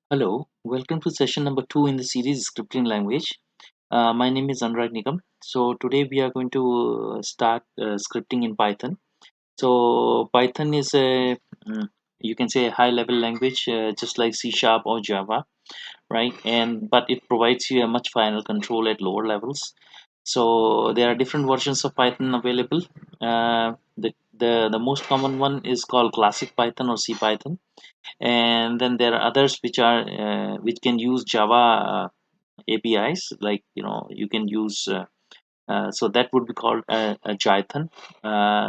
Hello, welcome to session number 2 in the series Scripting Language. My name is Anurag Nigam. So today we are going to start scripting in Python. So Python is you can say a high level language just like C Sharp or Java, right? But it provides you a much finer control at lower levels. So there are different versions of Python available. The most common one is called Classic Python or C Python, and then there are others which can use Java APIs, like you can use so that would be called a Jython.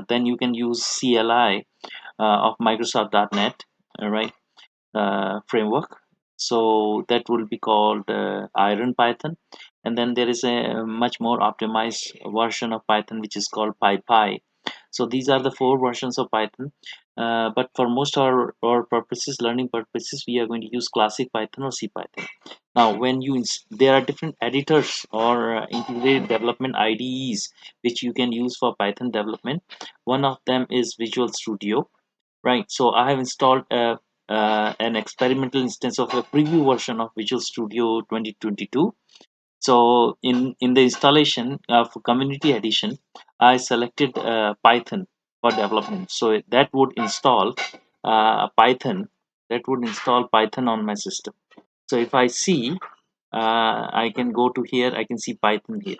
Then you can use CLI of Microsoft.NET, right, framework. So that will be called Iron Python. And then there is a much more optimized version of Python which is called PyPy. So these are the four versions of Python. But for most our purposes, learning purposes, we are going to use classic Python or C Python. Now, there are different editors or integrated development IDEs which you can use for Python development. One of them is Visual Studio, right? So I have installed an experimental instance of a preview version of Visual Studio 2022. So in the installation of Community Edition, I selected Python for development. So that would install Python. That would install Python on my system. So if I see, I can go to here. I can see Python here.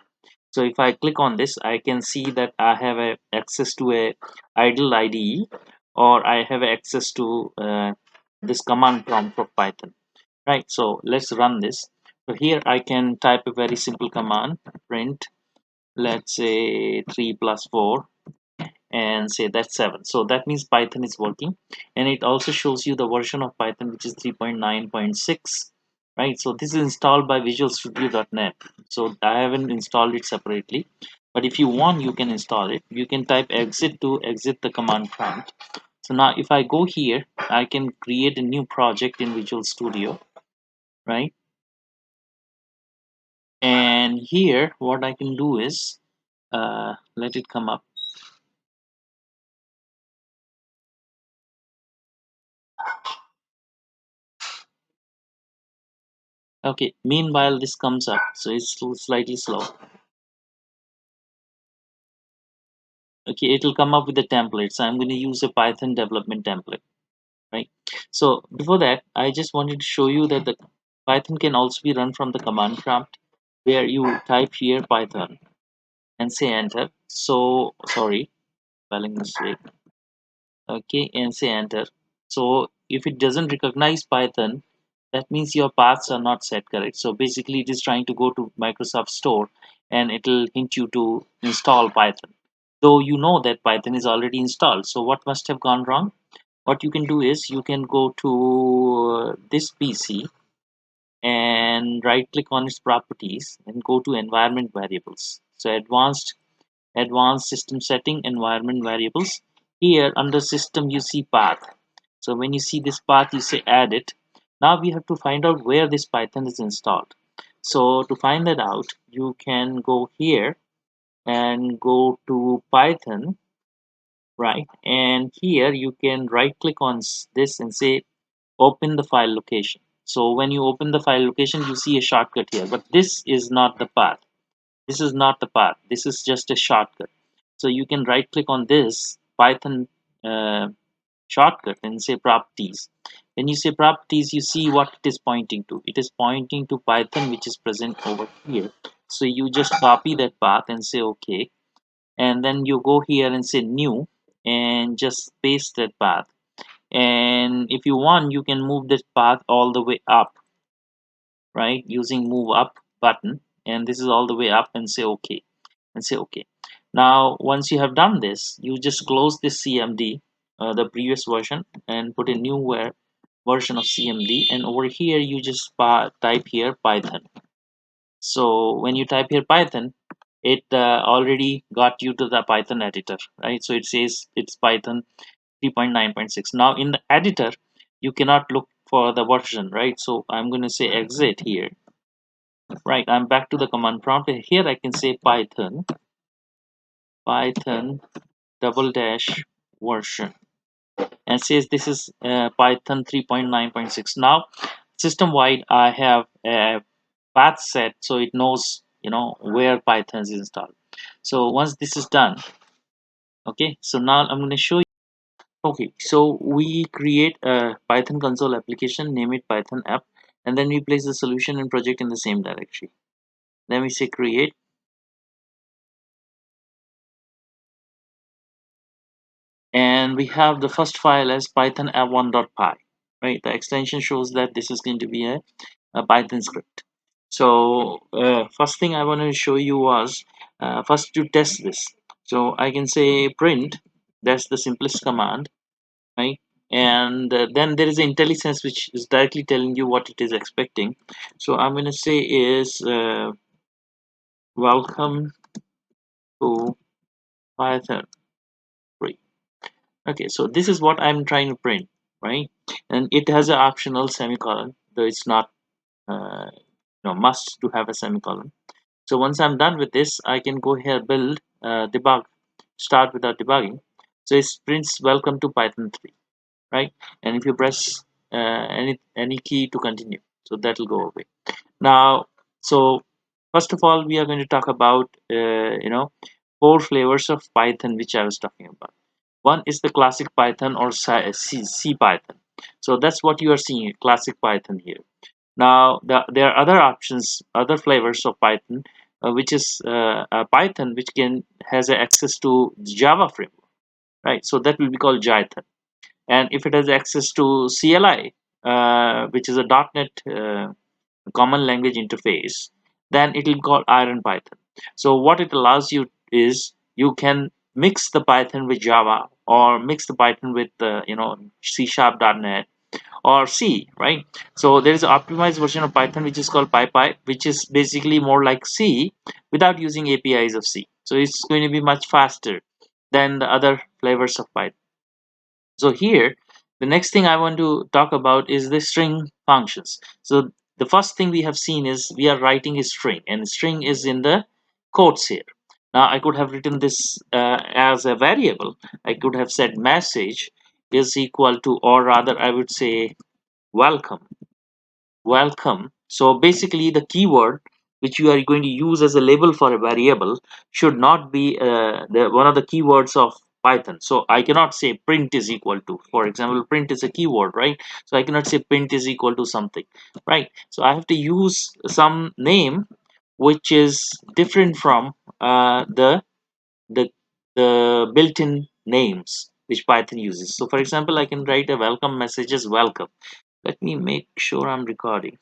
So if I click on this, I can see that I have access to a idle IDE, or I have access to this command prompt of Python, right? So let's run this. So here I can type a very simple command, print, let's say 3 plus 4, and say that's 7. So that means Python is working, and it also shows you the version of Python which is 3.9.6, right? So this is installed by Visual Studio.NET. So I haven't installed it separately, but if you want, you can install it. You can type exit to exit the command prompt. So now if I go here, I can create a new project in Visual Studio, right? And here what I can do is let it come up. Okay, meanwhile this comes up, so it's slightly slow. Okay, it will come up with a template, so I'm going to use a Python development template, right? So before that, I just wanted to show you that the Python can also be run from the command prompt, where you type here Python and say enter. So sorry, spelling mistake. Okay, and say enter. So if it doesn't recognize Python, that means your paths are not set correct. So basically it is trying to go to Microsoft Store, and it'll hint you to install Python, though you know that Python is already installed. So what must have gone wrong? What you can do is you can go to this PC and right click on its properties and go to environment variables. So advanced system setting, environment variables. Here under system you see path. So when you see this path, you say add it. Now we have to find out where this Python is installed. So to find that out, you can go here and go to Python, right? And here you can right click on this and say open the file location. So when you open the file location, you see a shortcut here, but this is not the path. This is not the path. This is just a shortcut. So you can right click on this Python uh, shortcut and say properties. When you say properties, you see what it is pointing to. It is pointing to Python, which is present over here. So you just copy that path and say okay, and then you go here and say new and just paste that path. And if you want, you can move this path all the way up, right, using move up button, and this is all the way up, and say okay, and say okay. Now once you have done this, you just close this CMD, the previous version, and put a new version of CMD, and over here you just type here Python. So when you type here Python, it already got you to the Python editor, right? So it says it's Python 3.9.6. Now in the editor, you cannot look for the version, right? So I'm going to say exit here, right? I'm back to the command prompt, and here I can say Python double dash version, and says this is Python 3.9.6. Now system wide I have a path set, so it knows where Python is installed. So once this is done, okay, so now I'm going to show you. Okay, so we create a Python console application, name it Python app, and then we place the solution and project in the same directory. Then we say create, and we have the first file as python app1.py, right? The extension shows that this is going to be a Python script. So first thing I want to show you was first to test this. So I can say print, that's the simplest command, right? And then there is IntelliSense, which is directly telling you what it is expecting. So I'm going to say is welcome to Python 3. Okay, so this is what I'm trying to print, right? And it has an optional semicolon, though it's not must to have a semicolon. So once I'm done with this, I can go here, build, debug, start without debugging. So it prints welcome to Python 3, right? And if you press any key to continue, so that will go away. Now, so first of all, we are going to talk about four flavors of Python which I was talking about. One is the classic Python or C Python. So that's what you are seeing, classic Python here. Now, there are other options, other flavors of Python, which is a Python which has access to Java framework, right? So that will be called Jython. And if it has access to CLI, which is a .NET common language interface, then it will be called Iron Python. So what it allows you is you can mix the Python with Java, or mix the Python with C Sharp .NET or C, right? So there is an optimized version of Python which is called PyPy, which is basically more like C without using APIs of C. So it's going to be much faster than the other flavors of Python. So here, the next thing I want to talk about is the string functions. So the first thing we have seen is we are writing a string, and string is in the quotes here. Now I could have written this as a variable. I could have said message is equal to, or rather I would say welcome. Welcome. So basically the keyword which you are going to use as a label for a variable should not be one of the keywords of Python. So I cannot say print is equal to, for example, print is a keyword, right? So I cannot say print is equal to something, right? So I have to use some name which is different from the the built-in names which Python uses. So for example, I can write a welcome message as welcome. Let me make sure I'm recording.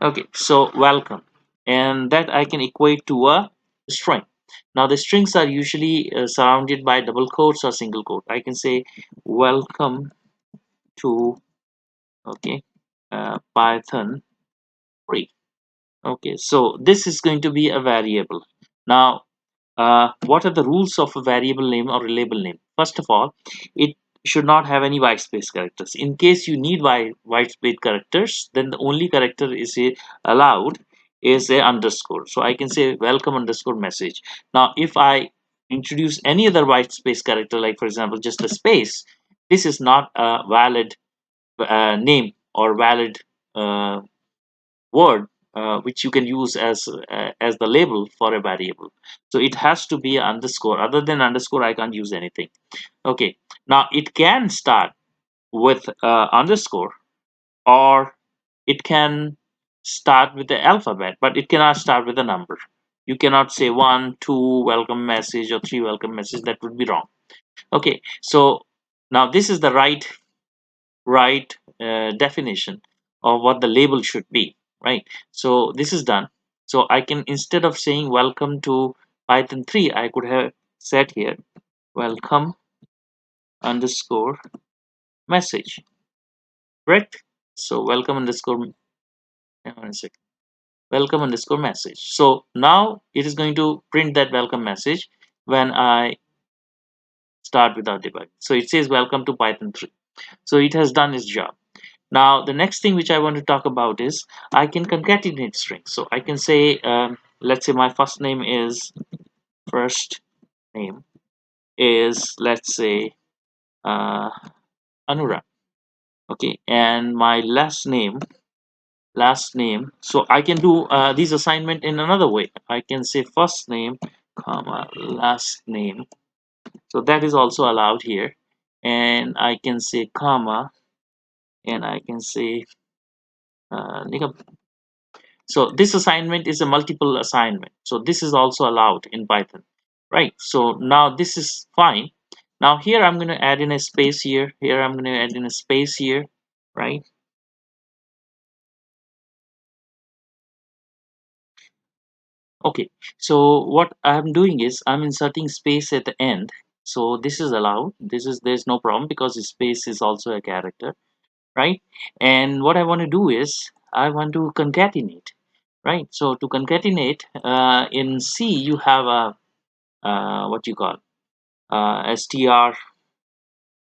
Okay, so welcome, and that I can equate to a string. Now the strings are usually surrounded by double quotes or single quote. I can say welcome to, okay, Python 3. Okay, so this is going to be a variable. Now what are the rules of a variable name or a label name? First of all, it should not have any white space characters. In case you need white space characters, then the only character is allowed is a underscore. So I can say welcome underscore message. Now if I introduce any other white space character, like for example just a space, this is not a valid name or valid uh, word which you can use as the label for a variable. So it has to be underscore. Other than underscore, I can't use anything. Okay, now it can start with underscore, or it can start with the alphabet, but it cannot start with a number. You cannot say 1 2 welcome message or 3 welcome message. That would be wrong. Okay, so now this is the right definition of what the label should be, right? So this is done. So I can, instead of saying welcome to Python 3, I could have said here welcome underscore message, correct? So welcome underscore, hang on a second, welcome underscore message. So now it is going to print that welcome message when I start without debug. So it says welcome to Python 3. So it has done its job. Now, the next thing which I want to talk about is I can concatenate strings. So I can say, let's say my first name is, let's say, Anurag. Okay, and my last name. So I can do this assignment in another way. I can say first name comma last name. So that is also allowed here, and I can say comma, and I can say Nikam. So this assignment is a multiple assignment, so this is also allowed in Python, right? So now this is fine. Now here I'm going to add in a space here I'm going to add in a space here, right? Okay, so what I'm doing is I'm inserting space at the end. So this is allowed. There's no problem because the space is also a character, right? And what I want to do is I want to concatenate, right? So to concatenate, in C you have a what you call str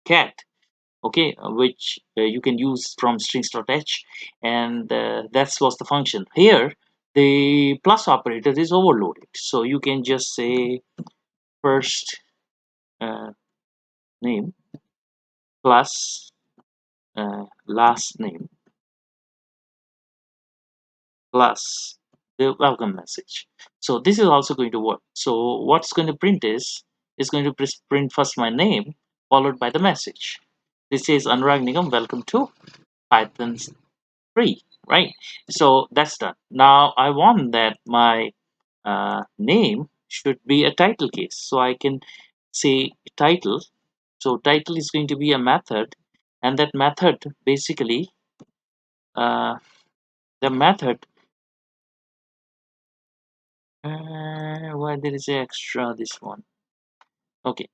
cat, okay, which you can use from strings.h, and that's was the function. Here the plus operator is overloaded, so you can just say first uh, name plus last name plus the welcome message. So this is also going to work. So what's going to print is going to print first my name followed by the message. This says Anurag Nigam, welcome to Python 3, right? So that's done. Now I want that my name should be a title case, so I can say title. So title is going to be a method, and that method basically uh, the method why there is a extra this one. Okay,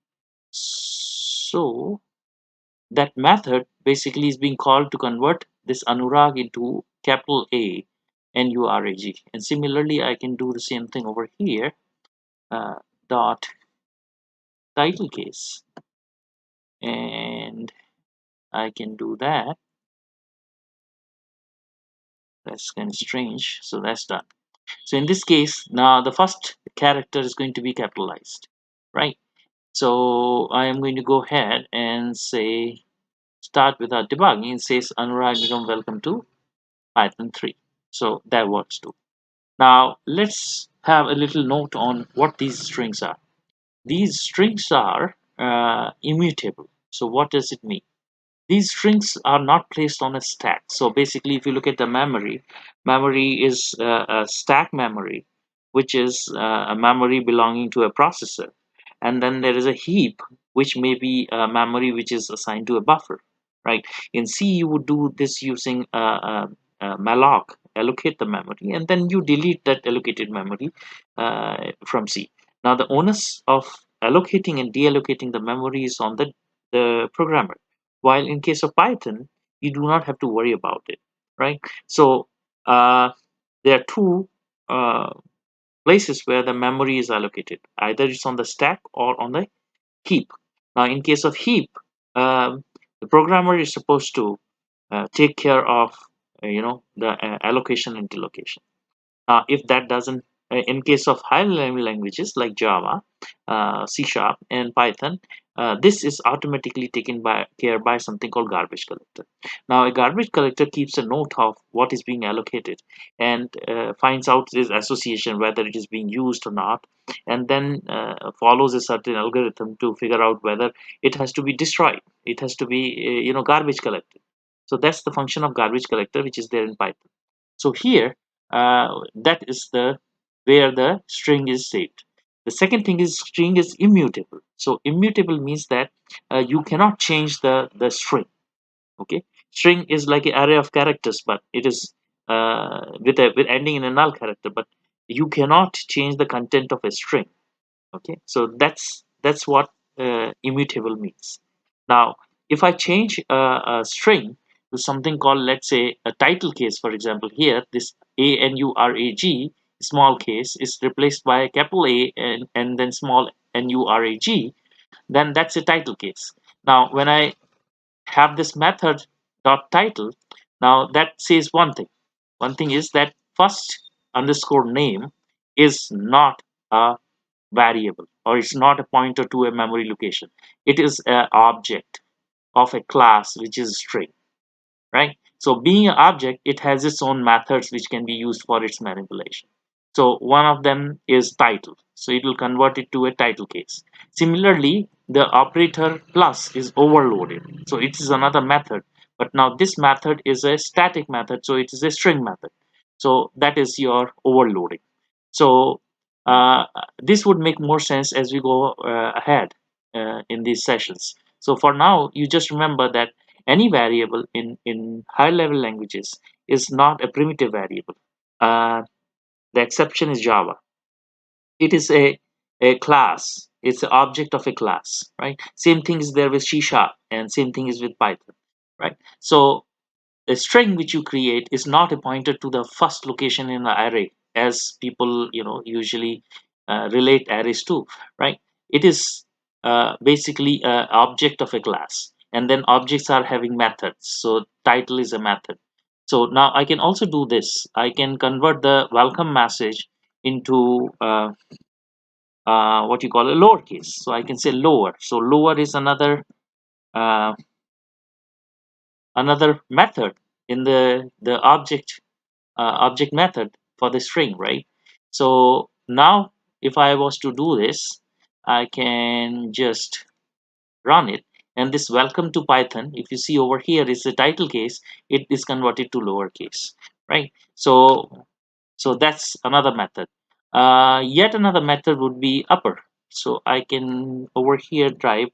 so that method basically is being called to convert this Anurag into capital A NURAG, and similarly I can do the same thing over here. uh, Dot title case, and I can do that. That's kind of strange, so that's done. So in this case, now the first character is going to be capitalized, right? So I am going to go ahead and say start without debugging. It says Anurag Nigam, welcome to Python 3. So that works too. Now let's have a little note on what these strings are. These strings are immutable. So what does it mean? These strings are not placed on a stack. So basically, if you look at the memory is a stack memory, which is a memory belonging to a processor. And then there is a heap, which may be a memory which is assigned to a buffer, right? In C, you would do this using malloc, allocate the memory, and then you delete that allocated memory from C. Now, the onus of allocating and deallocating the memory is on the programmer, while in case of Python, you do not have to worry about it, right? So uh, there are two uh, places where the memory is allocated. Either it's on the stack or on the heap. Now, in case of heap, the programmer is supposed to take care of the allocation and delocation. If that doesn't, in case of high level languages like Java, C Sharp, and Python, this is automatically taken by care by something called garbage collector. Now, a garbage collector keeps a note of what is being allocated and finds out this association, whether it is being used or not, and then follows a certain algorithm to figure out whether it has to be destroyed. It has to be, garbage collected. So that's the function of garbage collector, which is there in Python. So here, that is the where the string is saved. The second thing is string is immutable. So immutable means that you cannot change the string. Okay, string is like an array of characters, but it is with ending in a null character. But you cannot change the content of a string. Okay, so that's what immutable means. Now if I change a string to something called, let's say, a title case, for example, here this ANURAG small case is replaced by a capital A and then small NURAG, then that's a title case. Now when I have this method dot title, now that says one thing is that first underscore name is not a variable, or it's not a pointer to a memory location. It is an object of a class which is string. right? So being an object, it has its own methods which can be used for its manipulation. So one of them is title. So it will convert it to a title case. Similarly, the operator plus is overloaded. So it is another method. But now this method is a static method. So it is a string method. So that is your overloading. So this would make more sense as we go ahead in these sessions. So for now, you just remember that any variable in high level languages is not a primitive variable. Uh, the exception is Java. It is a class. It's an object of a class, right? Same thing is there with C Sharp, and same thing is with Python, right? So a string which you create is not a pointer to the first location in the array, as people usually relate arrays to, right? It is basically an object of a class, and then objects are having methods. So title is a method. So now I can also do this. I can convert the welcome message into what you call a lowercase. So I can say lower. So lower is uh, another method in the object method for the string, right? So now if I was to do this, I can just run it, and this welcome to Python, if you see over here is the title case, it is converted to lowercase, right? So that's another method. Yet another method would be upper. So I can over here type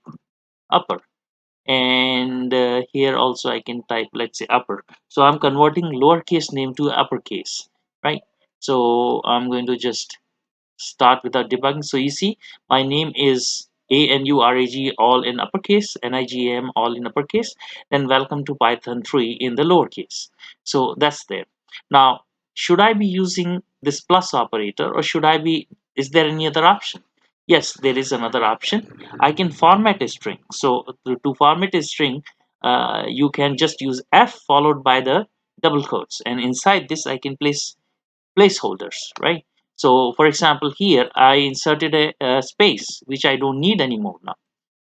upper, and here also I can type, let's say, upper. So I'm converting lowercase name to uppercase, right? So I'm going to just start without debugging. So you see my name is ANURAG all in uppercase, NIGAM all in uppercase, then welcome to Python 3 in the lowercase. So that's there. Now, should I be using this plus operator, or is there any other option? Yes, there is another option. I can format a string. So to format a string, you can just use F followed by the double quotes, and inside this I can place placeholders, right? So for example, here I inserted a space which I don't need anymore now,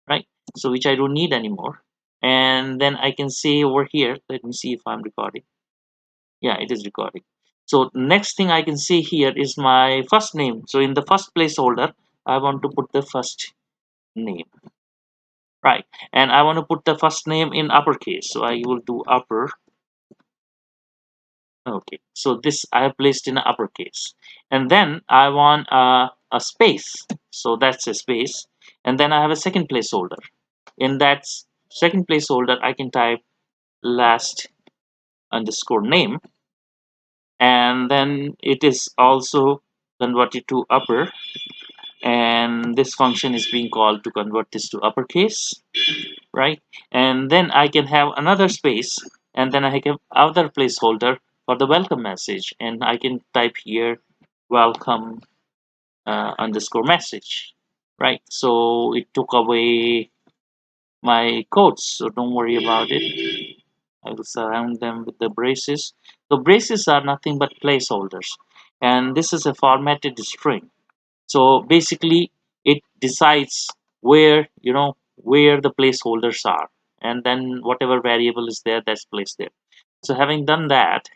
right? So which I don't need anymore. And then I can say over here, let me see if I'm recording. Yeah, it is recording. So next thing I can say here is my first name. So in the first placeholder, I want to put the first name, right? And I want to put the first name in uppercase. So I will do upper. Okay, so this I have placed in uppercase, and then I want a space, so that's a space, and then I have a second placeholder. In that second placeholder, I can type last underscore name, and then it is also converted to upper, and this function is being called to convert this to uppercase, right? And then I can have another space, and then I have other placeholder for the welcome message, and I can type here welcome underscore message, right? So it took away my quotes, so don't worry about it. I will surround them with the braces. So braces are nothing but placeholders, and this is a formatted string. So basically it decides where the placeholders are, and then whatever variable is there, that's placed there. So having done that,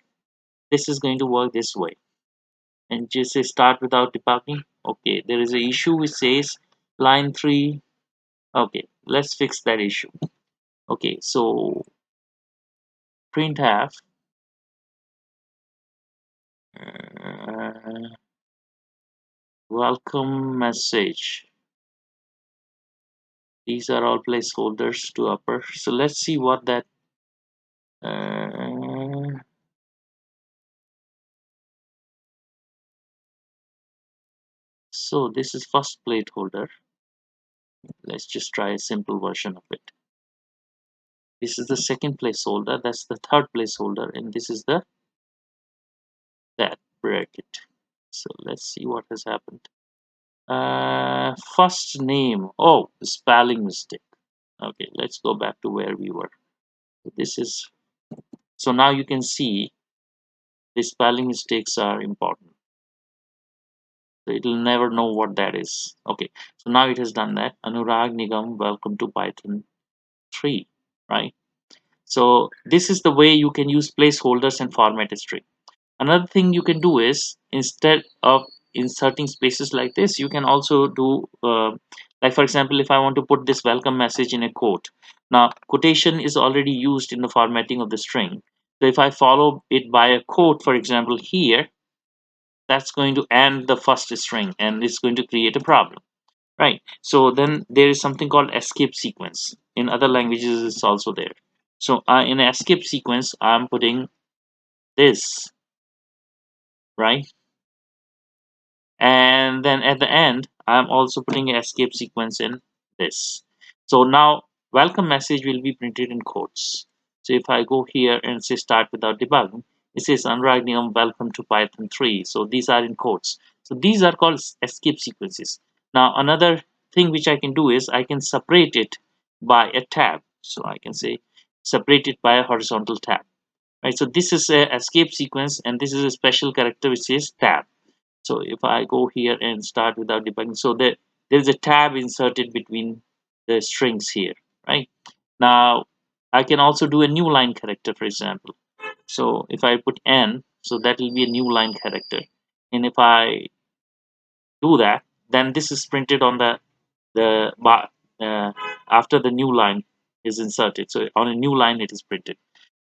this is going to work this way, and just say start without debugging. Okay, there is an issue which says line 3. Okay, let's fix that issue. Okay, so printf uh, welcome message. These are all placeholders to upper. So let's see what that uh, so this is first placeholder. Let's just try a simple version of it. This is the second placeholder, that's the third placeholder, and this is the that bracket. So let's see what has happened. First name. Oh, spelling mistake. Okay, let's go back to where we were. This is so now you can see the spelling mistakes are important. So it'll never know what that is. Okay, so now it has done that. Anurag Nigam, welcome to Python 3, right? So this is the way you can use placeholders and format a string. Another thing you can do is, instead of inserting spaces like this, you can also do like, for example, if I want to put this welcome message in a quote. Now quotation is already used in the formatting of the string. So if I follow it by a quote, for example here, that's going to end the first string and it's going to create a problem, right? So then there is something called escape sequence. In other languages it's also there. So in an escape sequence I'm putting this, right? And then at the end I'm also putting an escape sequence in this. So now welcome message will be printed in quotes. So if I go here and say start without debugging, it says Anurag, welcome to Python 3. So these are in quotes. So these are called escape sequences. Now another thing which I can do is I can separate it by a tab. So I can say separate it by a horizontal tab, right? So this is a escape sequence and this is a special character which says tab. So if I go here and start without debugging, so there's a tab inserted between the strings here, right? Now I can also do a new line character, for example. So if I put n, so that will be a new line character. And if I do that, then this is printed on the bar after the new line is inserted. So on a new line it is printed.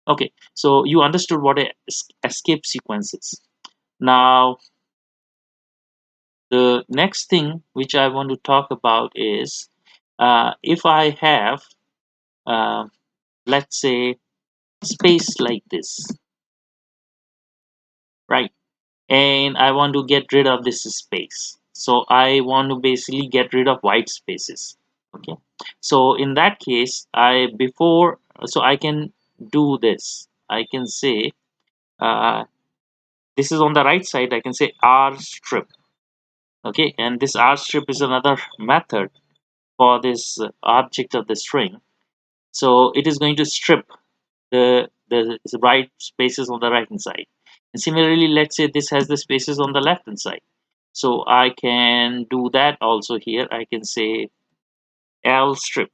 Okay, so you understood what a escape sequence is. Now the next thing which I want to talk about is if I have, uh, let's say, space like this, right? And I want to get rid of this space. So I want to basically get rid of white spaces. Okay. So in that case, so I can do this. I can say, uh, this is on the right side. I can say R strip. Okay. And this R strip is another method for this object of the string. So it is going to strip the right spaces on the right hand side. And similarly, let's say this has the spaces on the left hand side. So I can do that also here. I can say L strip,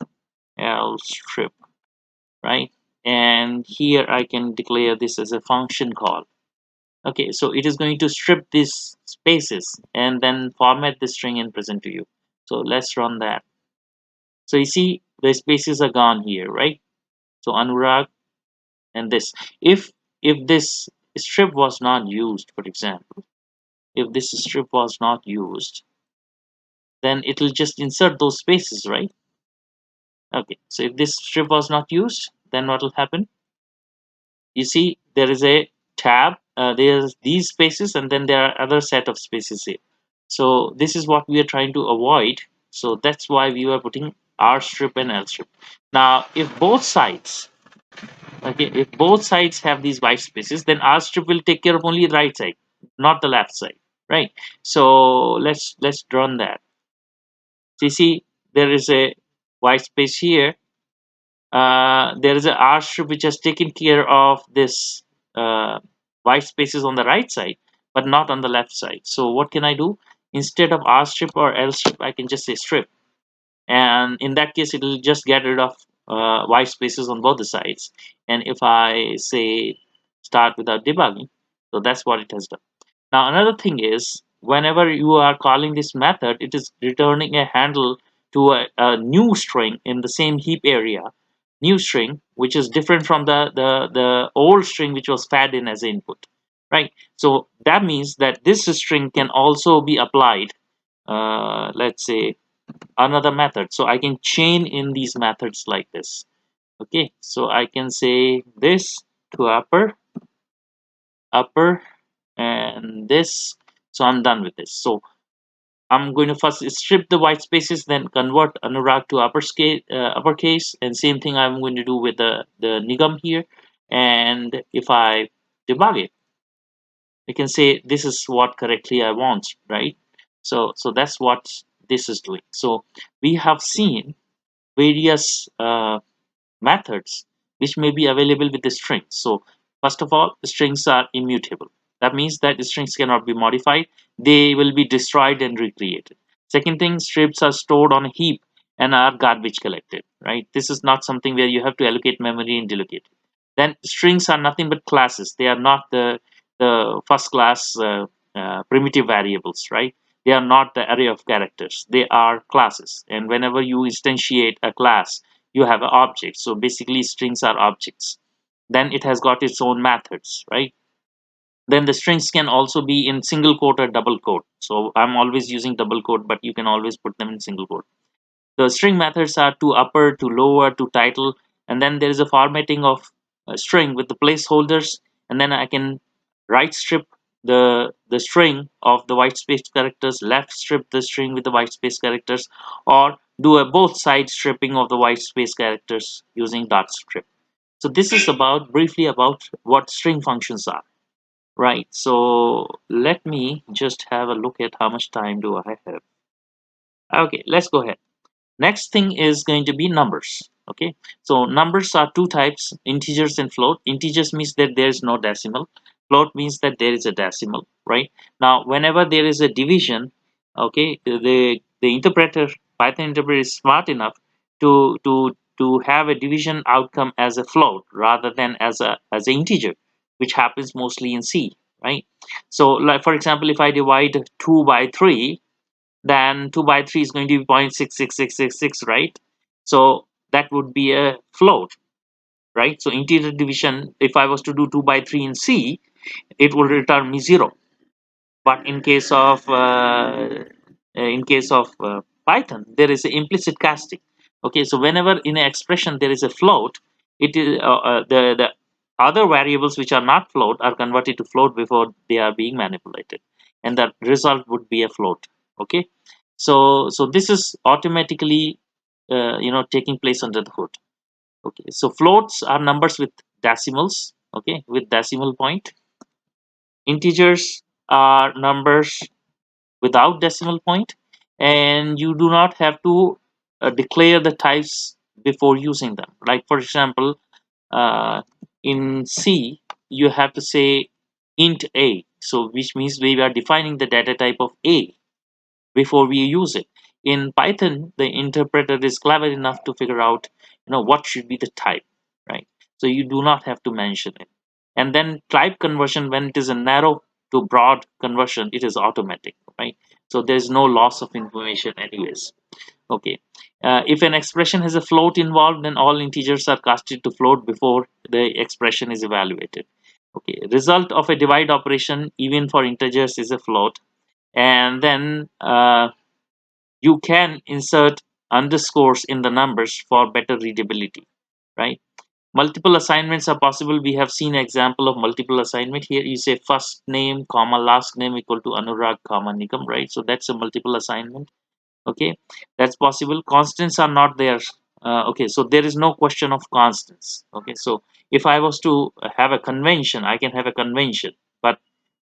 right? And here I can declare this as a function call. Okay, so it is going to strip these spaces and then format the string and present to you. So let's run that. So you see the spaces are gone here, right? So Anurag and this. If this strip was not used, for example, if this strip was not used, then it will just insert those spaces, right? Okay, so if this strip was not used, then what will happen? You see there is a tab, there's these spaces and then there are other set of spaces here. So this is what we are trying to avoid. So that's why we were putting R strip and L strip. Now if both sides, okay, if both sides have these white spaces, then R strip will take care of only the right side, not the left side, right? So let's run that. So you see there is a white space here. There is a R strip which has taken care of this white spaces on the right side, but not on the left side. So what can I do? Instead of R strip or L strip, I can just say strip, and in that case, it will just get rid of white spaces on both the sides. And if I say start without debugging, so that's what it has done. Now another thing is, whenever you are calling this method, it is returning a handle to a new string in the same heap area, new string, which is different from the old string which was fed in as input, right? So that means that this string can also be applied, let's say, another method. So I can chain in these methods like this. Okay, so I can say this to upper, and this. So I'm done with this. So I'm going to first strip the white spaces, then convert Anurag to uppercase, and same thing I'm going to do with the Nigam here. And if I debug it, I can say this is what correctly I want, right? So that's what this is doing. So we have seen various methods which may be available with the strings. So first of all, strings are immutable. That means that strings cannot be modified. They will be destroyed and recreated. Second thing, strips are stored on a heap and are garbage collected, right? This is not something where you have to allocate memory and delocate. Then strings are nothing but classes. They are not the first class primitive variables, right? They are not the array of characters. They are classes. And whenever you instantiate a class, you have an object. So basically, strings are objects. Then it has got its own methods, right? Then the strings can also be in single quote or double quote. So I'm always using double quote, but you can always put them in single quote. The string methods are to upper, to lower, to title, and then there is a formatting of a string with the placeholders, and then I can right strip the string of the white space characters, left strip the string with the white space characters, or do a both side stripping of the white space characters using dot strip. So this is about briefly about what string functions are. Right, so let me just have a look at how much time do I have. Okay, let's go ahead. Next thing is going to be numbers. Okay, so numbers are two types, integers and float. Integers means that there is no decimal. Float means that there is a decimal, right? Now, whenever there is a division, okay, the interpreter, Python interpreter is smart enough to have a division outcome as a float rather than as an integer, which happens mostly in C, right? So, like for example, if I divide 2 by 3, then 2 by 3 is going to be 0.66666, right? So that would be a float, right? So integer division, if I was to do 2 by 3 in C, it will return me 0. But in case of Python, there is an implicit casting. Okay, so whenever in an expression there is a float, it is the other variables which are not float are converted to float before they are being manipulated, and the result would be a float. Okay, so this is automatically taking place under the hood. Okay, so floats are numbers with decimals. Okay, with decimal point. Integers are numbers without decimal point, and you do not have to declare the types before using them. Like for example, uh, in C you have to say int a, so which means we are defining the data type of a before we use it. In Python, the interpreter is clever enough to figure out, what should be the type, right? So you do not have to mention it. And then type conversion, when it is a narrow to broad conversion, it is automatic, right? So there is no loss of information anyways. Okay. If an expression has a float involved, then all integers are casted to float before the expression is evaluated. Okay. Result of a divide operation, even for integers, is a float. And then you can insert underscores in the numbers for better readability, right? Multiple assignments are possible. We have seen an example of multiple assignment here. You say first name comma last name equal to Anurag comma Nigam, right? So that's a multiple assignment. Okay, that's possible. Constants are not there. Okay, so there is no question of constants. Okay, so if I was to have a convention, I can have a convention, but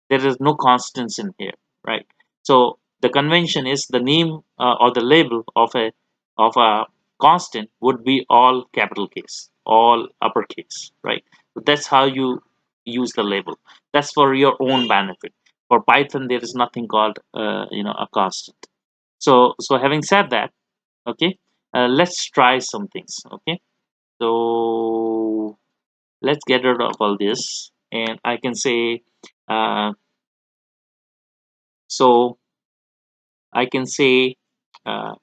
there is no constants in here, right? So the convention is the name or the label of a constant would be all capital case, all uppercase, right? So that's how you use the label. That's for your own benefit. For Python, there is nothing called a constant. So having said that, okay, let's try some things. Okay, so let's get rid of all this, and I can say, uh, so I can say uh,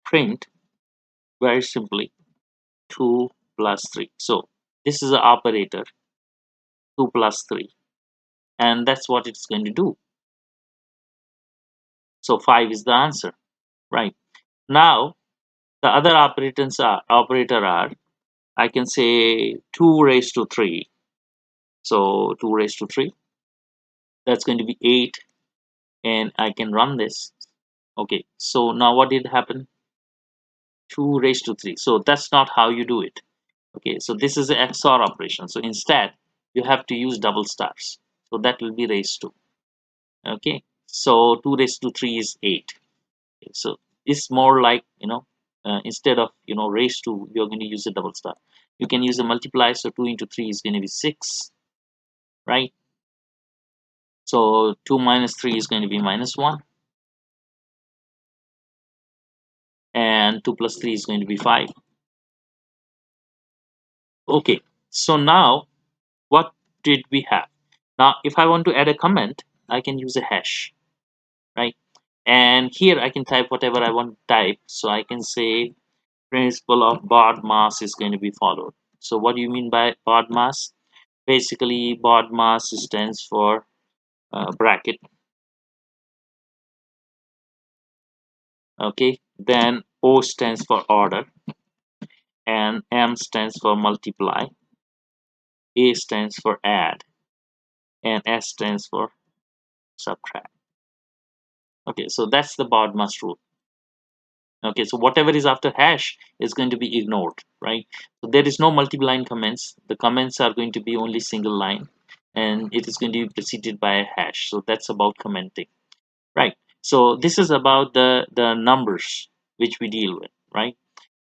print very simply 2 plus 3. So this is the operator 2 plus 3, and that's what it's going to do. So 5 is the answer, right? Now the other operator are I can say 2 raised to 3. So 2 raised to 3, that's going to be 8, and I can run this. Okay, so now what did happen? 2 raised to 3. So that's not how you do it. Okay, so this is the XOR operation. So instead, you have to use double stars. So that will be raised to. Okay, so 2 raised to 3 is 8. Okay, so it's more like, instead of, raised to, you're going to use a double star. You can use a multiply. So 2 into 3 is going to be 6, right? So 2 minus 3 is going to be minus 1. And 2 plus 3 is going to be 5. Okay, so now what did we have? Now, if I want to add a comment, I can use a hash, right? And here I can type whatever I want to type. So I can say principle of baud mass is going to be followed. So what do you mean by baud mass? Basically, baud mass stands for bracket. Okay, then O stands for order, and M stands for multiply, A stands for add, and S stands for subtract. Okay, so that's the baud mass rule. Okay, so whatever is after hash is going to be ignored, right? So there is no multi-line comments. The comments are going to be only single line, and it is going to be preceded by a hash. So that's about commenting, right? So this is about the numbers which we deal with, right?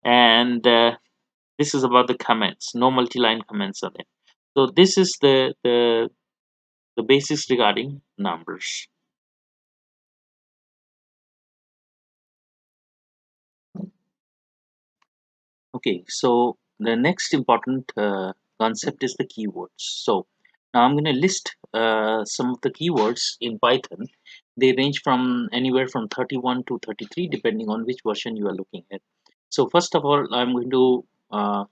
And this is about the comments. No multi-line comments are there. So this is the basics regarding numbers. Okay, so the next important concept is the keywords. So now I'm going to list some of the keywords in Python. They range from anywhere from 31 to 33, depending on which version you are looking at. So first of all, I'm going to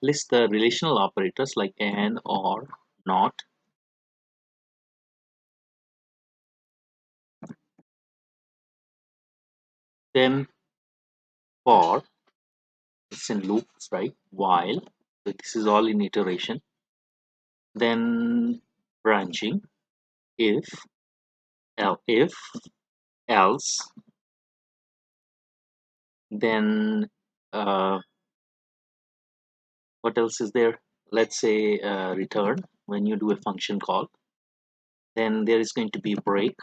list the relational operators like and, or, not. Then for, it's in loops, right? While, so this is all in iteration. Then branching, if, if, else. Then what else is there? Let's say return when you do a function call. Then there is going to be break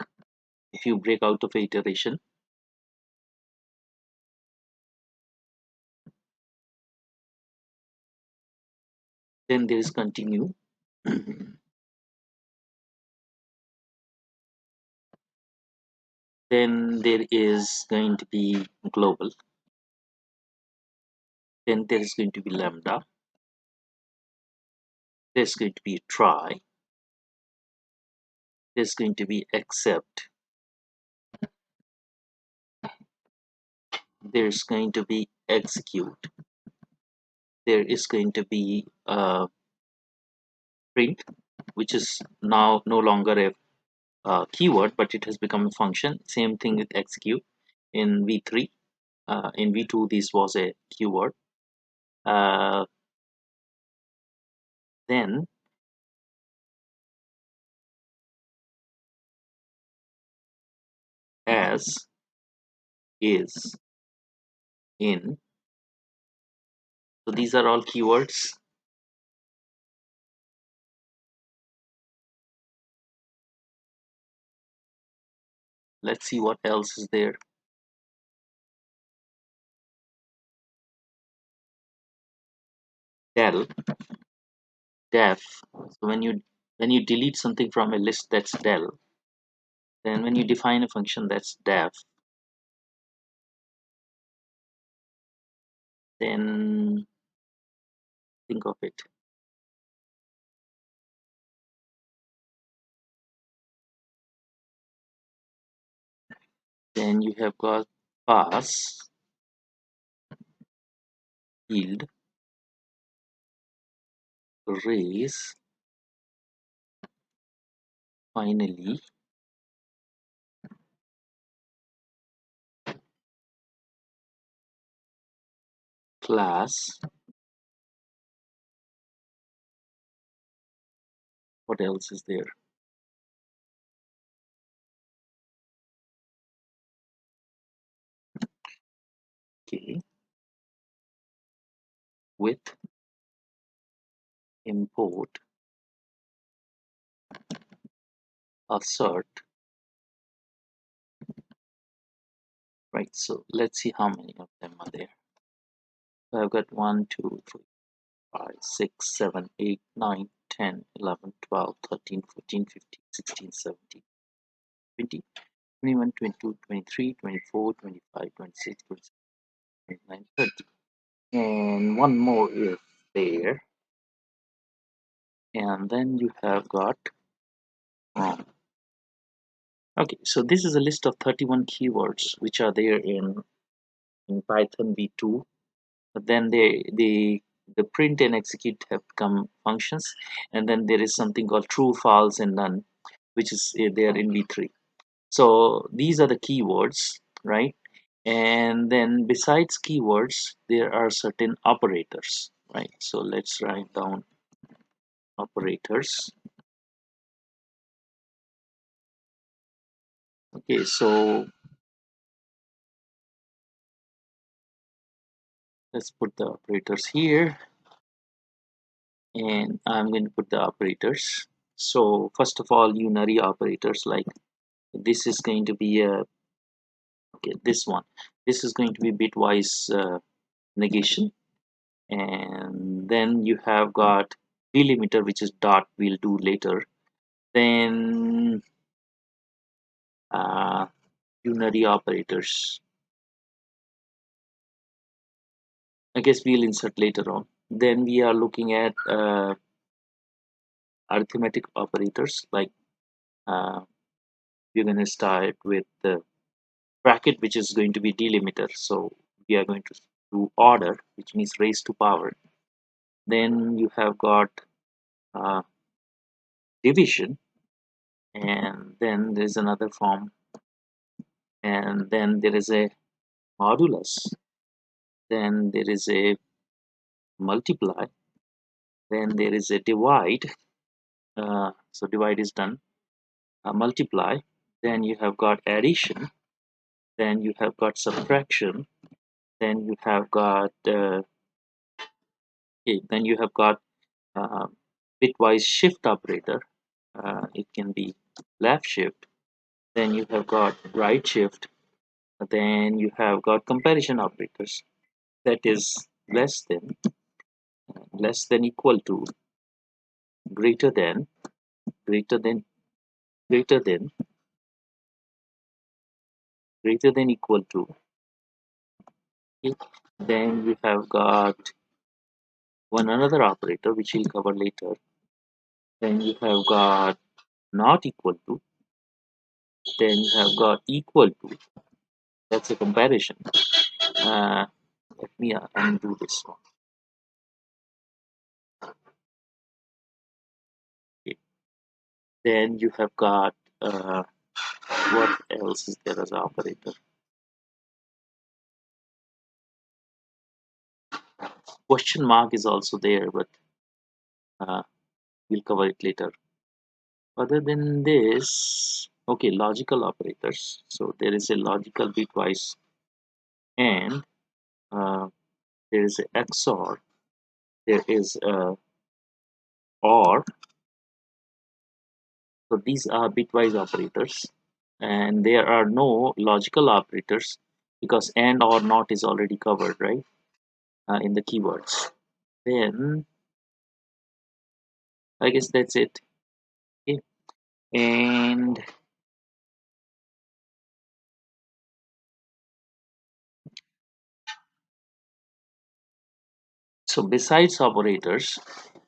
if you break out of a iteration. Then there is continue. Then there is going to be global. Then there is going to be lambda. There's going to be try. There's going to be except. There's going to be execute. There is going to be print, which is now no longer a keyword, but it has become a function. Same thing with execute in v3. In v2, this was a keyword. Uh, then as is in. So these are all keywords. Let's see what else is there. Del, def. So when you delete something from a list, that's del. Then when you define a function, that's def. Then think of it. Then you have got pass, yield, raise, finally, class. What else is there? Okay, with import, assert. Right, so let's see how many of them are there. So I've got 1, 2, 3, 5, 6, 7, 8, 9, 10, 11, 12, 13, 14, 15, 16, 17, 20, 21, 22, 23, 24, 25, 26, 27, 29, 30. And one more is there. and then you have got okay, so this is a list of 31 keywords which are there in Python v2. But then the print and execute have become functions, and then there is something called true, false, and none, which is there in v3. So these are the keywords, right? And then besides keywords, there are certain operators, right? So let's write down operators. Okay, so let's put the operators here, and I'm going to put the operators. So first of all, unary operators, like this is going to be a okay, this one, this is going to be bitwise negation, and then you have got delimiter, which is dot, we'll do later. Then uh, unary operators, I guess we'll insert later on. Then we are looking at arithmetic operators, like uh, we're going to start with the bracket, which is going to be delimiter. So we are going to do order, which means raised to power. Then you have got uh, division, and then there's another form, and then there is a modulus, then there is a multiply, then there is a divide. So divide is done. Multiply, then you have got addition, then you have got subtraction, then you have got okay, then you have got uh, bitwise shift operator. It can be left shift, then you have got right shift, then you have got comparison operators, that is less than, equal to, greater than, greater than, greater than, greater than, equal to. Okay. Then you have got one another operator which we'll cover later. Then you have got not equal to, then you have got equal to, that's a comparison. uh, Let me undo this one. Okay. Then you have got what else is there as operator? Question mark is also there, but uh, we'll cover it later. Other than this, okay, logical operators. So there is a logical bitwise, and uh, there is a XOR, there is a OR. So these are bitwise operators, and there are no logical operators because AND or NOT is already covered, right, in the keywords. Then I guess that's it. Okay. And so besides operators,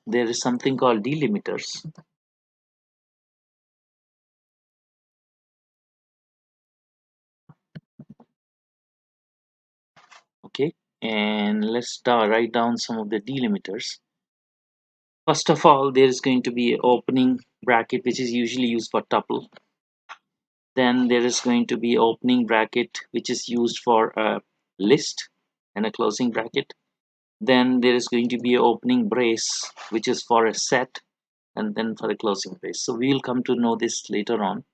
there is something called delimiters. Okay, and let's write down some of the delimiters. First of all, there is going to be an opening bracket, which is usually used for tuple. Then there is going to be opening bracket, which is used for a list, and a closing bracket. Then there is going to be an opening brace, which is for a set, and then for a closing brace. So we'll come to know this later on.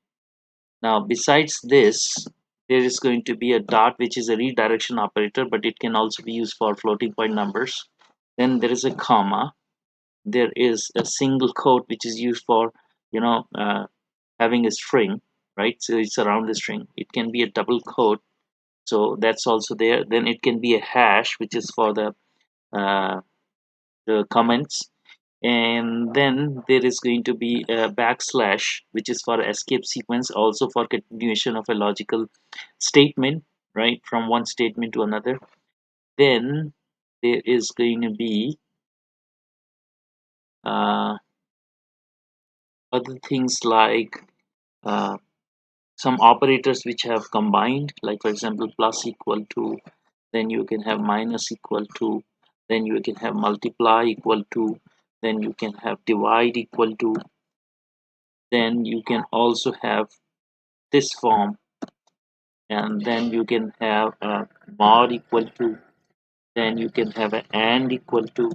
Now besides this, there is going to be a dot, which is a redirection operator, but it can also be used for floating point numbers. Then there is a comma. There is a single quote, which is used for, you know, having a string, right? So it's around the string. It can be a double quote, so that's also there. Then it can be a hash, which is for uh, the comments. And then there is going to be a backslash, which is for escape sequence, also for continuation of a logical statement, right, from one statement to another. Then there is going to be other things like uh, some operators which have combined, like for example plus equal to, then you can have minus equal to, then you can have multiply equal to, then you can have divide equal to, then you can also have this form, and then you can have a mod equal to, then you can have a and equal to,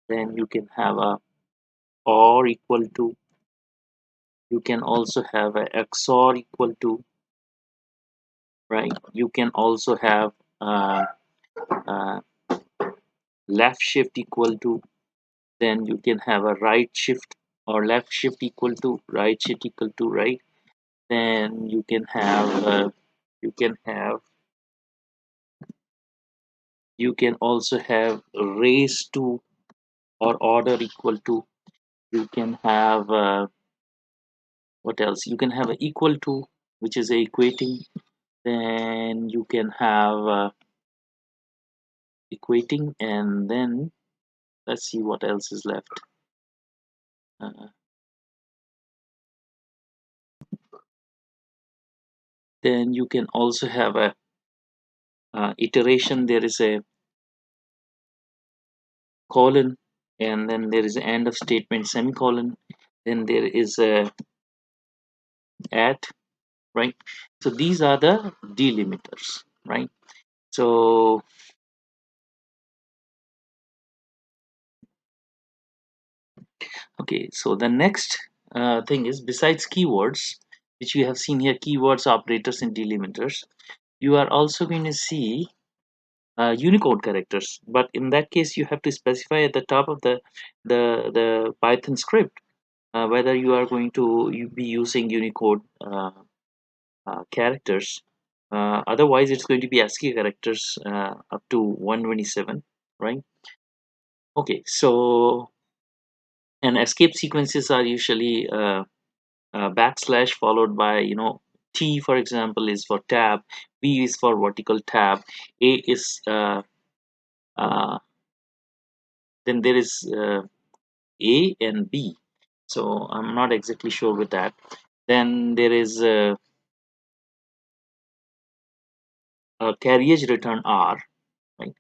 then you can have a or equal to, you can also have a XOR equal to, right? You can also have uh, uh, left shift equal to, then you can have a right shift or left shift equal to, right shift equal to, right? Then you can have you can also have raise to or order equal to. You can have what else? You can have a equal to, which is a equating. Then you can have equating, and then let's see what else is left. Uh, then you can also have a iteration. There is a colon, and then there is an end of statement semicolon, then there is a at, right? So these are the delimiters, right? So okay, so the next thing is, besides keywords, which we have seen here, keywords, operators, and delimiters, you are also going to see Unicode characters. But in that case, you have to specify at the top of the Python script whether you are going to be using Unicode characters. Otherwise, it's going to be ASCII characters up to 127, right? Okay, so and escape sequences are usually backslash followed by, T, for example, is for tab, B is for vertical tab, A is uh, then there is A and B. So I'm not exactly sure with that. Then there is a carriage return R, right?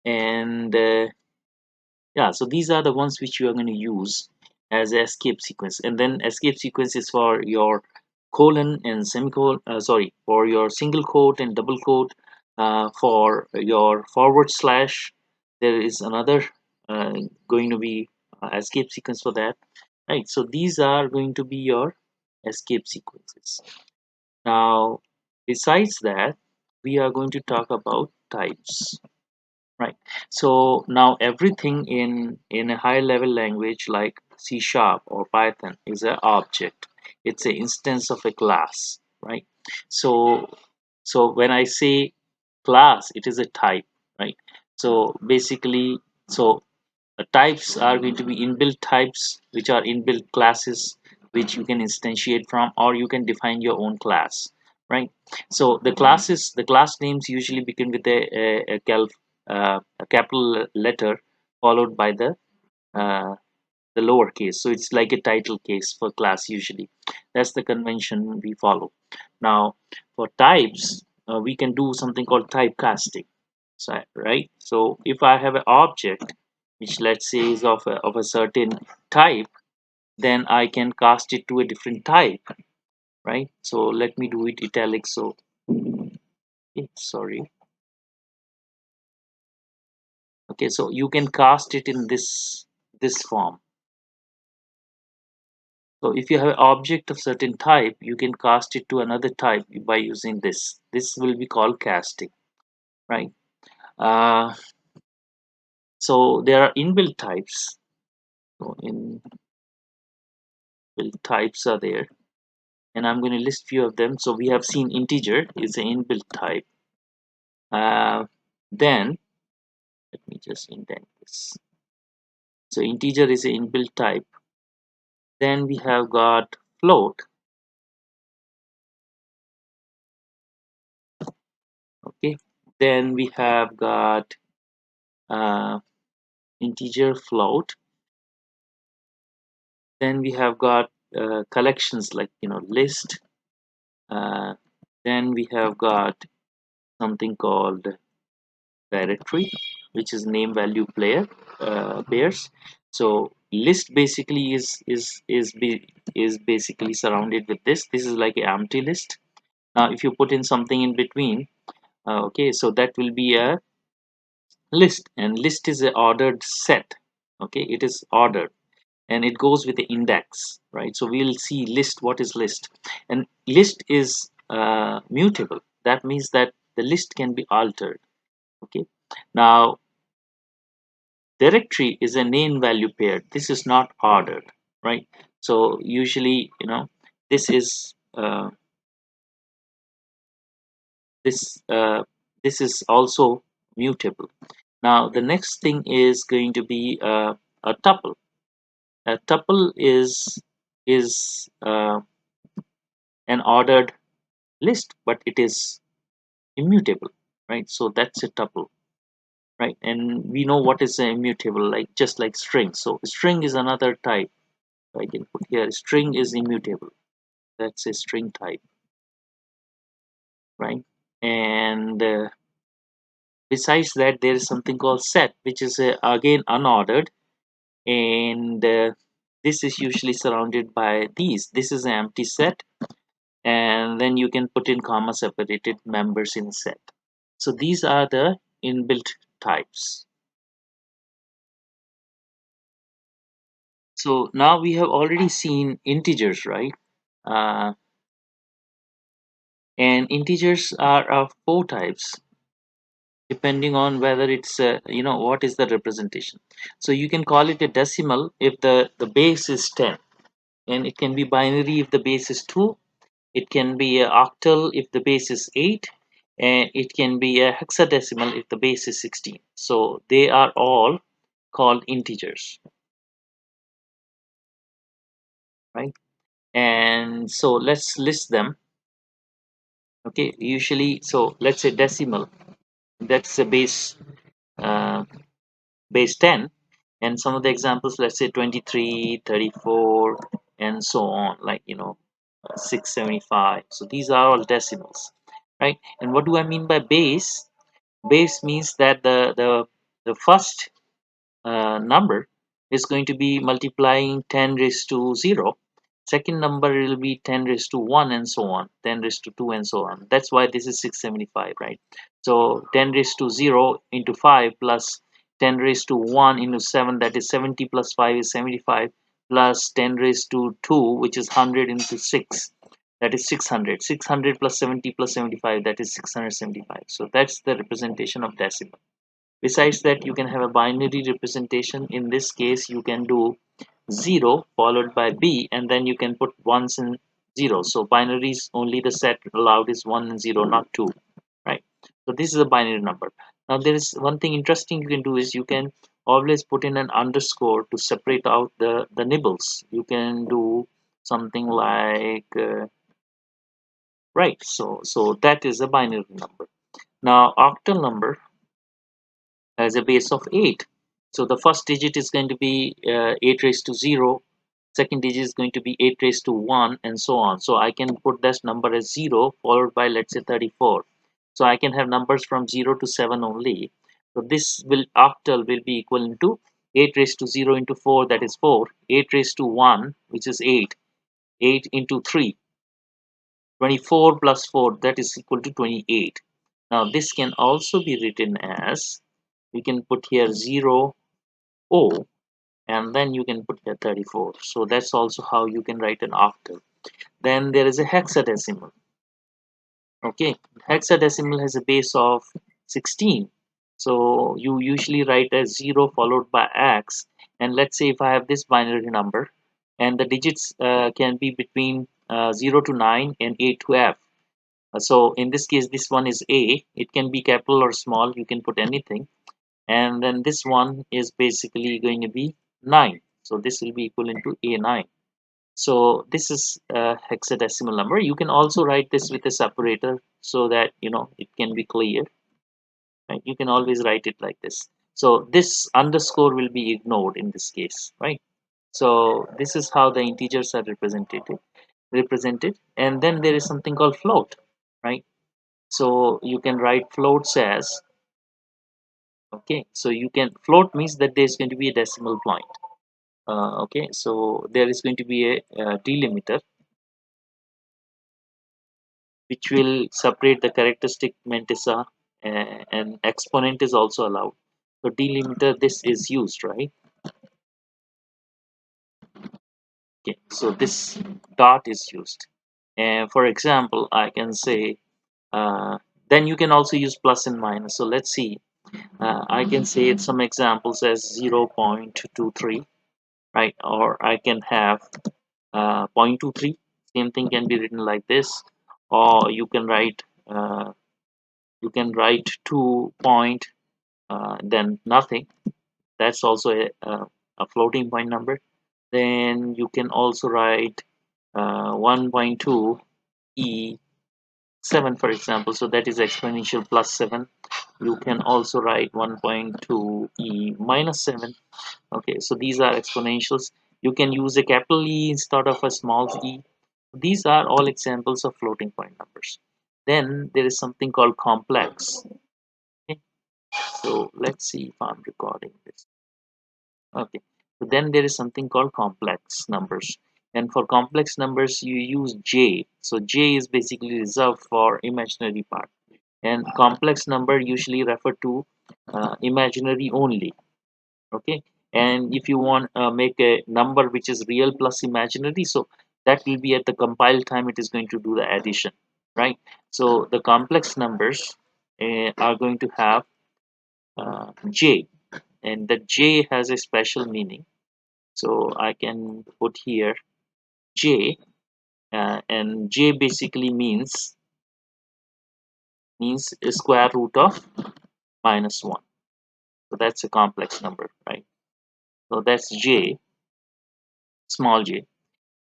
And yeah, so these are the ones which you are going to use as escape sequence. And then escape sequence is for your colon and semicolon, sorry, for your single quote and double quote, for your forward slash. There is another uh, going to be escape sequence for that, right? So these are going to be your escape sequences. Now, besides that, we are going to talk about types. Right. So now everything in a high level language like C sharp or Python is an object. It's an instance of a class, right? So when I say class, it is a type, right? So basically, so types are going to be inbuilt types, which are inbuilt classes, which you can instantiate from, or you can define your own class, right? So the class names usually begin with a capital letter followed by uh, the lowercase. So it's like a title case for class usually. That's the convention we follow. Now, for types, we can do something called typecasting. So, right? So if I have an object which, let's say, is of a certain type, then I can cast it to a different type, right? So let me do it italic. So sorry. Okay, so you can cast it in this form. So if you have an object of certain type, you can cast it to another type by using this. This will be called casting, right? Uh, so there are inbuilt types. So inbuilt types are there, and I'm going to list few of them. So we have seen integer is an inbuilt type. Then let me just indent this. So integer is an inbuilt type. Then we have got float. Okay. Then we have got uh, integer float. Then we have got collections like list. uh, then we have got something called directory, which is name value player pairs. So list basically is basically surrounded with this is like an empty list. Now if you put in something in between, okay, so that will be a list, and list is an ordered set. Okay, it is ordered and it goes with the index, right? So we'll see list. What is list? And list is mutable. That means that the list can be altered. Okay, now directory is a name value pair. This is not ordered, right? So usually this is this this is also mutable. Now the next thing is going to be a tuple. A tuple is an ordered list, but it is immutable, right? So that's a tuple, right? And we know what is immutable, like just like string. So string is another type. I can put here string is immutable. That's a string type, right? And besides that, there is something called set, which is again unordered, and this is usually surrounded by these. This is an empty set, and then you can put in comma separated members in set. So these are the inbuilt types. So now we have already seen integers, right? uh, and integers are of four types, depending on whether it's what is the representation. So you can call it a decimal if the base is 10, and it can be binary if the base is 2. It can be a octal if the base is 8, and it can be a hexadecimal if the base is 16. So they are all called integers, right? And so let's list them. Okay, usually, so let's say decimal, that's a uh, base 10, and some of the examples, let's say 23, 34, and so on, like 675. So these are all decimals, right? And what do I mean by base? Base means that the first number is going to be multiplying 10 raised to 0. Second number will be 10 raised to 1, and so on, 10 raised to 2, and so on. That's why this is 675, right? So 10 raised to 0 into 5 plus 10 raised to 1 into 7, that is 70, plus 5 is 75, plus 10 raised to 2, which is 100, into 6, that is 600. 600 plus 70 plus 75, that is 675. So that's the representation of decimal. Besides that, you can have a binary representation. In this case, you can do 0 followed by b, and then you can put ones and zeros. So binaries, only the set allowed is 1 and 0, not 2, right? So this is a binary number. Now there is one thing interesting you can do is you can always put in an underscore to separate out the nibbles. You can do something like right. So that is a binary number. Now octal number has a base of 8. So the first digit is going to be 8 raised to 0, second digit is going to be 8 raised to 1, and so on. So I can put this number as 0 followed by, let's say, 34. So I can have numbers from 0 to 7 only. So this will octal will be equivalent to 8 raised to 0 into 4, that is 4, 8 raised to 1, which is 8, 8 into 3, 24 plus 4, that is equal to 28. Now this can also be written as, we can put here 0 O, and then you can put here 34. So that's also how you can write an octal. Then there is a hexadecimal. Okay, hexadecimal has a base of 16. So you usually write as 0 followed by x. And let's say if I have this binary number, and the digits can be between 0 to 9 and A to F. So in this case, this one is A. It can be capital or small. You can put anything. And then this one is basically going to be 9. So this will be equivalent to A9. So this is a hexadecimal number. You can also write this with a separator so that it can be clear, right? You can always write it like this. So this underscore will be ignored in this case, right? So this is how the integers are represented. And then there is something called float, right? So you can write floats as, okay, so you can, float means that there's going to be a decimal point. Okay, so there is going to be a delimiter which will separate the characteristic mantissa, and exponent is also allowed. So delimiter, this is used, right? Okay, so this dot is used. And for example, I can say, then you can also use plus and minus. So let's see, I can say some examples as 0.23, right? Or I can have 0.23. Same thing can be written like this, or you can write 2 point, then nothing. That's also a floating point number. Then you can also write 1.2 e 7, for example. So that is exponential plus 7. You can also write 1.2 e minus 7. Okay, so these are exponentials. You can use a capital E instead of a small e. These are all examples of floating point numbers. Then there is something called complex. Okay, so let's see if I'm recording this. Okay, so then there is something called complex numbers. And for complex numbers, you use J. So J is basically reserved for imaginary part. And complex number usually refer to imaginary only. Okay, and if you want make a number which is real plus imaginary, so that will be at the compile time, it is going to do the addition, right? So the complex numbers are going to have J, and the J has a special meaning. So I can put here J, and J basically means a square root of minus 1. So that's a complex number, right? So that's J, small j.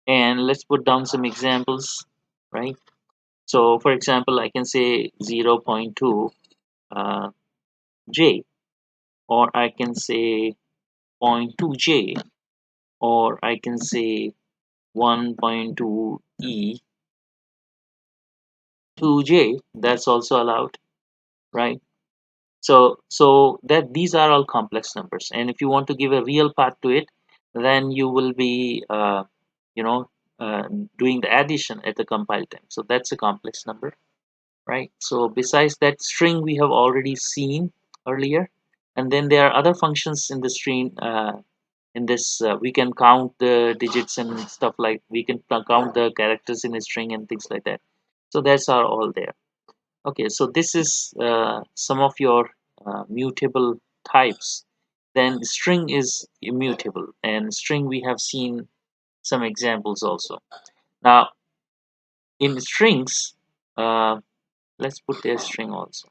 And let's put down some examples, right? So for example, I can say 0.2 uh, j, or I can say 0.2 j, or I can say 1.2 e 2j. That's also allowed, right? So that these are all complex numbers, and if you want to give a real part to it, then you will be you know uh, doing the addition at the compile time. So that's a complex number, right? So besides that, string we have already seen earlier, and then there are other functions in the string. In this, we can count the digits and stuff, like we can count the characters in a string and things like that. So that's are all there. Okay, so this is some of your mutable types. Then string is immutable, and string we have seen some examples also. Now in strings, uh, let's put a string also.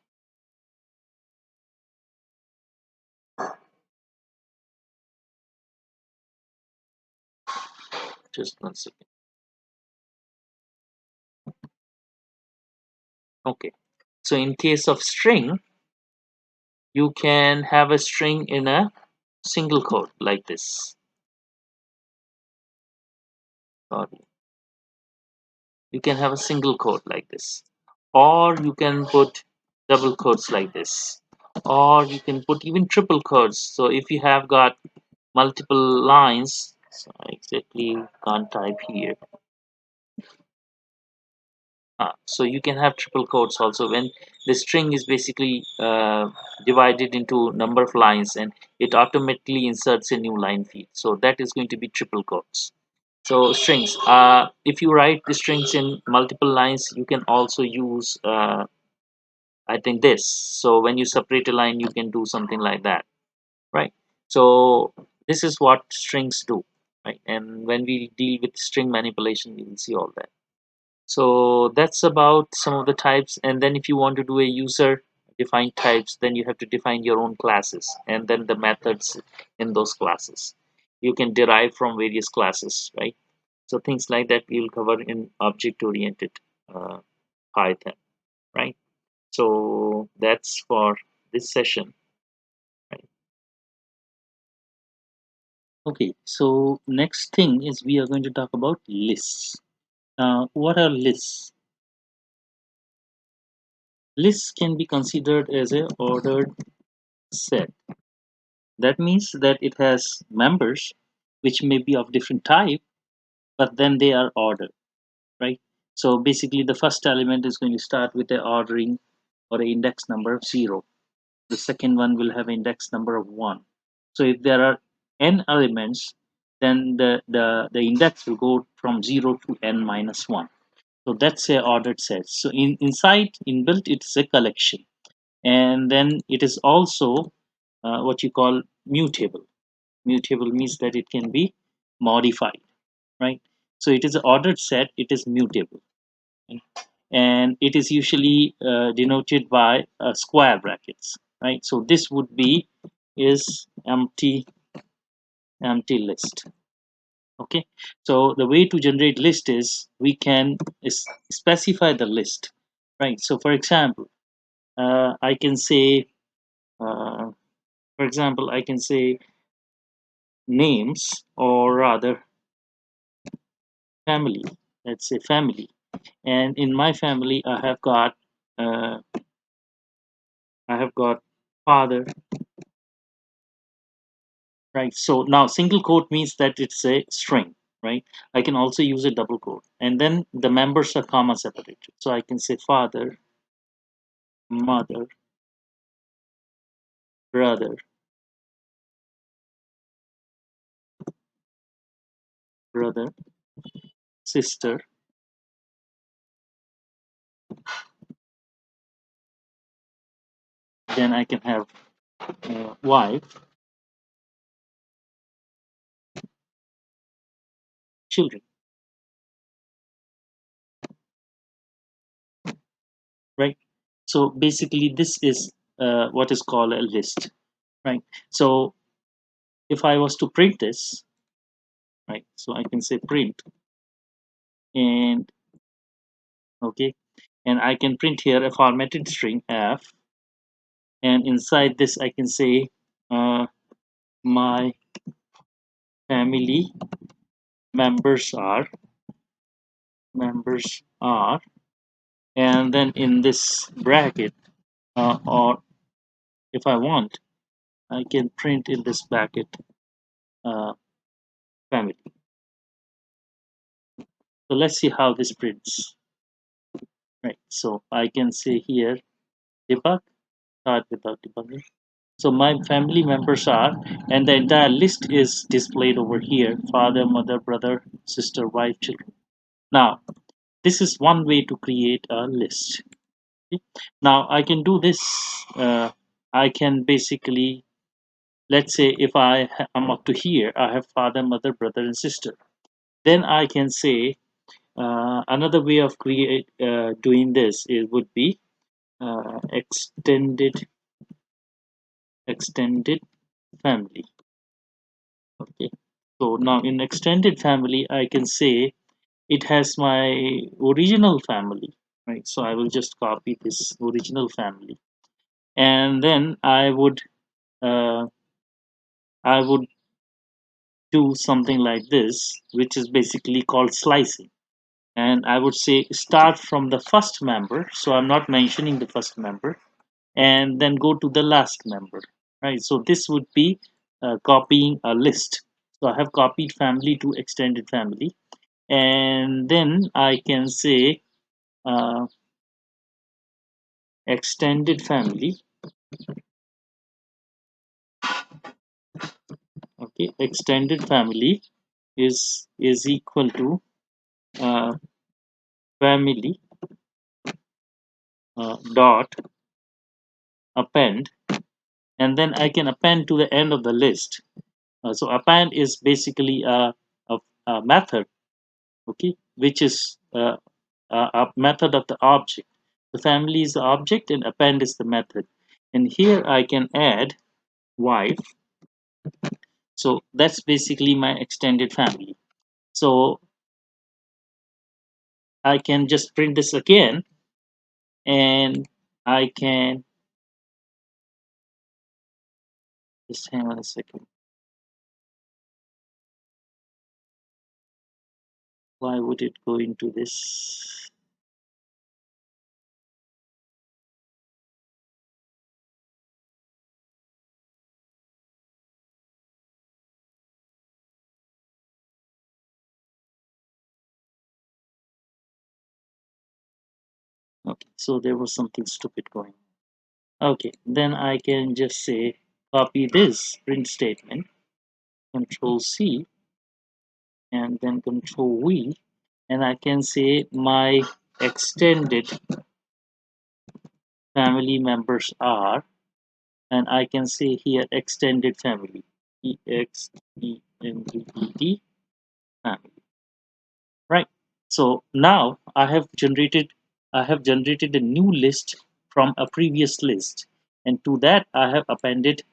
Just 1 second. Okay, so in case of string, you can have a string in a single quote like this. Sorry. You can have a single quote like this, or you can put double quotes like this, or you can put even triple quotes. So if you have got multiple lines, so I exactly can't type here. So you can have triple quotes also when the string is basically divided into number of lines, and it automatically inserts a new line feed. So that is going to be triple quotes. So strings, if you write the strings in multiple lines, you can also use I think this. So when you separate a line, you can do something like that, right? So this is what strings do, right? And when we deal with string manipulation, we will see all that. So that's about some of the types. And then if you want to do a user defined types, then you have to define your own classes and then the methods in those classes. You can derive from various classes, right? So things like that we'll cover in object oriented uh, Python, right? So that's for this session, right? Okay, so next thing is we are going to talk about lists. What are lists? Lists can be considered as a ordered set. That means that it has members which may be of different type, but then they are ordered, right? So basically the first element is going to start with a ordering or an index number of 0. The second one will have index number of 1. So if there are n elements, then the index will go from 0 to n minus 1. So that's a ordered set. So inside inbuilt it's a collection, and then it is also what you call mutable. Mutable means that it can be modified, right? So it is an ordered set, it is mutable, right? And it is usually denoted by square brackets, right? So this would be is empty list. Okay, so the way to generate list is we can specify the list, right? So for example, I can say uh, for example I can say names, or rather family. Let's say family, and in my family uh, I have got father, right? So now single quote means that it's a string, right? I can also use a double quote, and then the members are comma separated. So I can say father, mother, brother, brother, sister, then I can have wife, children, right? So basically this is what is called a list, right? So if I was to print this, right, so I can say print, and okay, and I can print here a formatted string f, and inside this I can say uh, my family members are members are, and then in this bracket, or if I want, I can print in this bracket uh, family. So let's see how this prints, right? So I can say here debug, start without debugging. So my family members are, and the entire list is displayed over here: father, mother, brother, sister, wife, children. Now this is one way to create a list. Okay? Now I can do this. I can basically, let's say if I'm up to here, I have father, mother, brother, and sister. Then I can say another way of doing this would be extended family. Okay. So now in extended family, I can say it has my original family, right? So I will just copy this original family, and then uh, I would do something like this, which is basically called slicing. And I would say start from the first member, so I'm not mentioning the first member, and then go to the last member, right? So this would be copying a list. So I have copied family to extended family, and then I can say uh, extended family. Okay, extended family is equal to uh, family dot append, and then I can append to the end of the list. So append is basically a method, okay, which is a method of the object. The family is the object and append is the method. And here I can add wife. So that's basically my extended family. So I can just print this again, and I can just hang on a second. Why would it go into this? Okay, so there was something stupid going. Okay, then I can just say copy this print statement, Control C, and then Control V, and I can say my extended family members are, and I can say here extended family, EXTENDED family, right? So now I have generated a new list from a previous list, and to that I have appended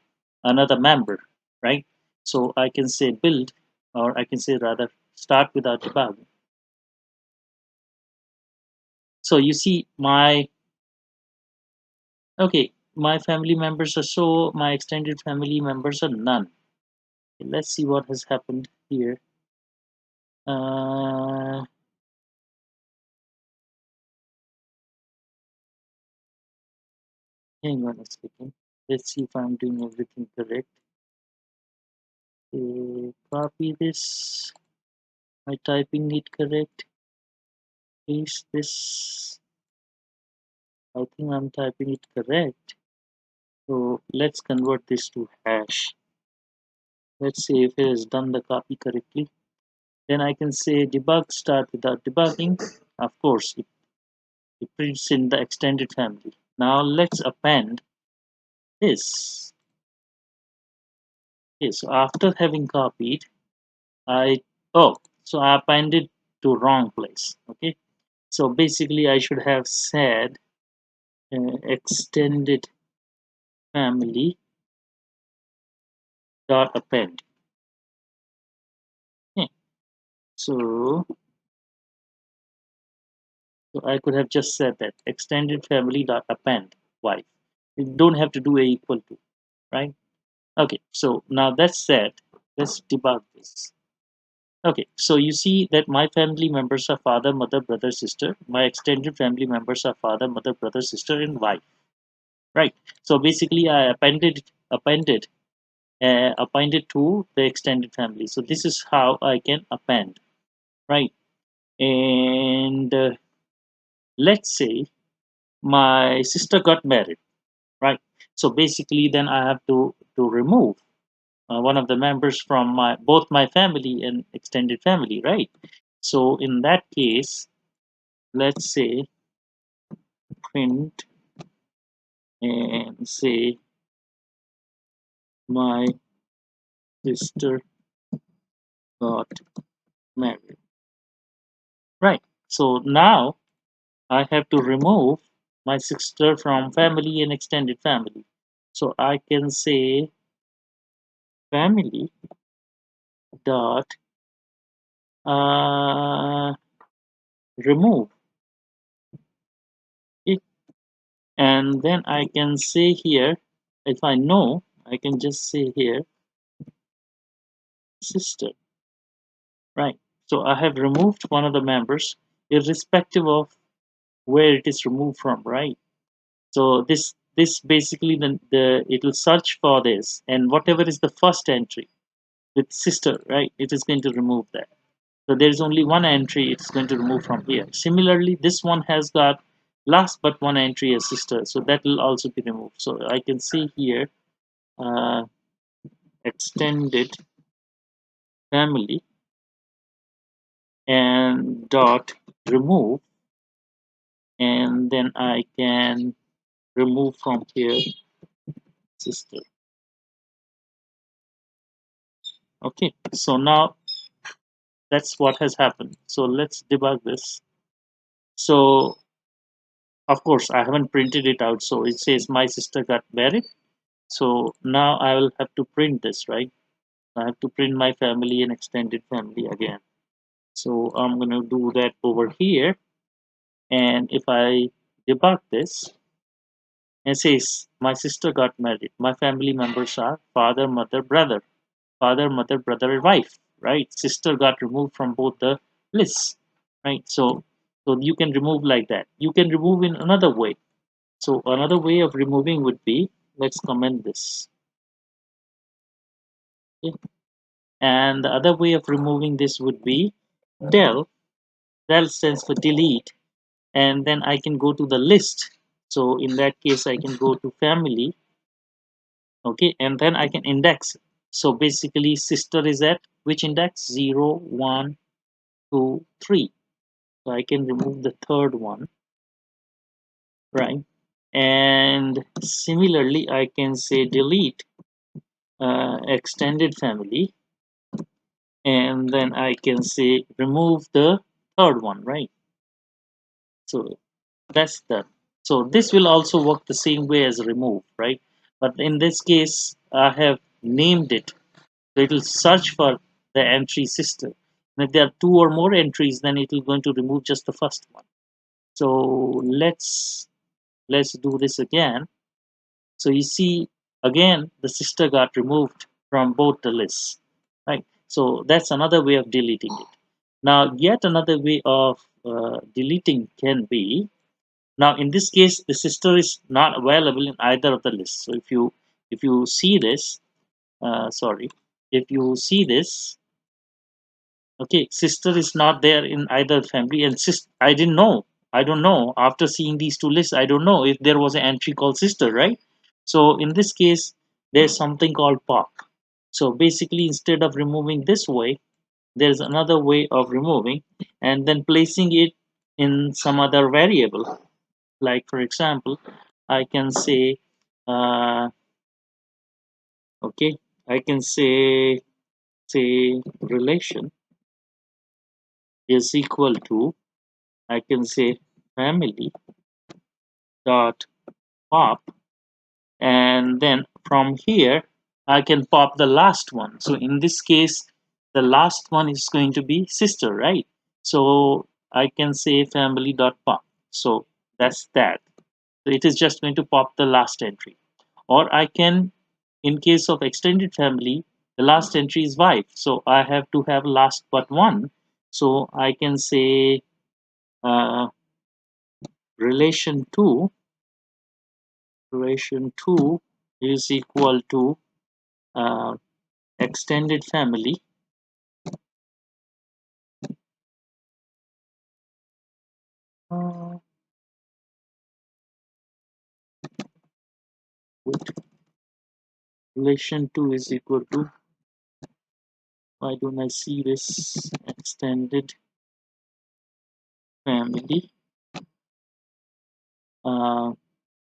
another member, right? So I can say build, or I can say rather start without debugging. So you see my family members are so, my extended family members are none. Let's see what has happened here. Uh, Hang on a second. Let's see if I'm doing everything correct. Copy this. Am I typing it correct? Paste this. I think I'm typing it correct. So let's convert this to hash. Let's see if it has done the copy correctly. Then I can say debug start without debugging. Of course, it prints in the extended family. Now let's append this. Okay, so after having copied, I so I appended to wrong place. Okay, so basically I should have said extended family dot append. Okay, so I could have just said that extended family dot append wife. You don't have to do a equal to, right? Okay, so now that's said, let's debug this. Okay, so you see that my family members are father, mother, brother, sister. My extended family members are father, mother, brother, sister, and wife. Right. So basically, I appended to the extended family. So this is how I can append, right? And let's say my sister got married, right? So basically, then I have to remove one of the members from my both my family and extended family, right? So in that case, let's say print and say my sister got married, right? So now I have to remove my sister from family and extended family. So I can say family dot uh, remove it, and then I can say here, if I know, I can just say here sister, right? So I have removed one of the members irrespective of where it is removed from, right? So this basically the it will search for this, and whatever is the first entry with sister, right, it is going to remove that. So there is only one entry it's going to remove from here. Similarly, this one has got last but one entry as sister, so that will also be removed. So I can see here uh, extended family and dot remove, and then I can remove from here sister. Okay, so now that's what has happened. So let's debug this. So of course I haven't printed it out, so it says my sister got married. So now I will have to print this, right? I have to print my family and extended family again. So I'm going to do that over here. And if I debug this, it says my sister got married. My family members are father, mother, brother. Father, mother, brother, and wife, right? Sister got removed from both the lists. right? So you can remove like that. You can remove in another way. So another way of removing would be, let's comment this. Okay. And the other way of removing this would be del. Del stands for delete, and then I can go to the list. So in that case, I can go to family, okay, and then I can index it. So basically, sister is at which index? 0, 1, 2, 3. So I can remove the third one, right? And similarly, I can say delete extended family, and then I can say remove the third one, right? So that's the, so this will also work the same way as remove, right? But in this case, I have named it, so it will search for the entry sister. And if there are two or more entries, then it will going to remove just the first one. So let's do this again. So you see, again, the sister got removed from both the lists, right? So that's another way of deleting it. Now, yet another way of deleting can be, now in this case, the sister is not available in either of the lists. So if you see this, sorry, if you see this, okay, sister is not there in either family, and I didn't know. I don't know. After seeing these two lists, I don't know if there was an entry called sister, right? So in this case, there's something called pop. So basically, instead of removing this way, there's another way of removing, and then placing it in some other variable. Like for example, I can say, okay, I can say relation is equal to, I can say family dot pop, and then from here I can pop the last one. So in this case, the last one is going to be sister, right? So I can say family dot pop. So that's that. So it is just going to pop the last entry. Or I can, in case of extended family, the last entry is wife. So I have to have last but one. So I can say uh, relation 2 relation 2 is equal to uh, extended family uh, with relation 2 is equal to, why don't I see this, extended family uh,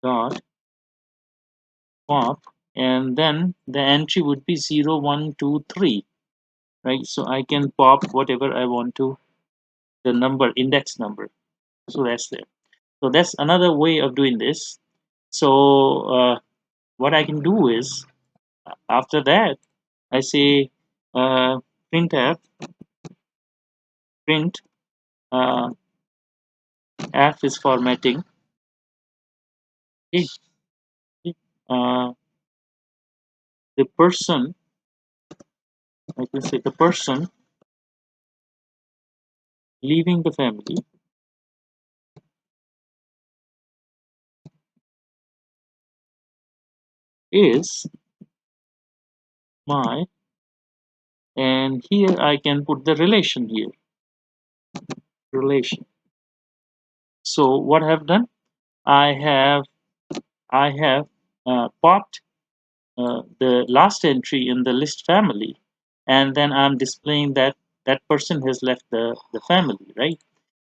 dot pop, and then the entry would be 0, 1, 2, 3, right? So I can pop whatever I want to, the number, index number. So that's there. So that's another way of doing this. So what I can do is, after that, I say printf print uh, f is formatting. Okay. Uh, the person, I can say the person leaving the family is my, and here I can put the relation here, relation. So what I have done, I have I have popped the last entry in the list family, and then I'm displaying that that person has left the family, right?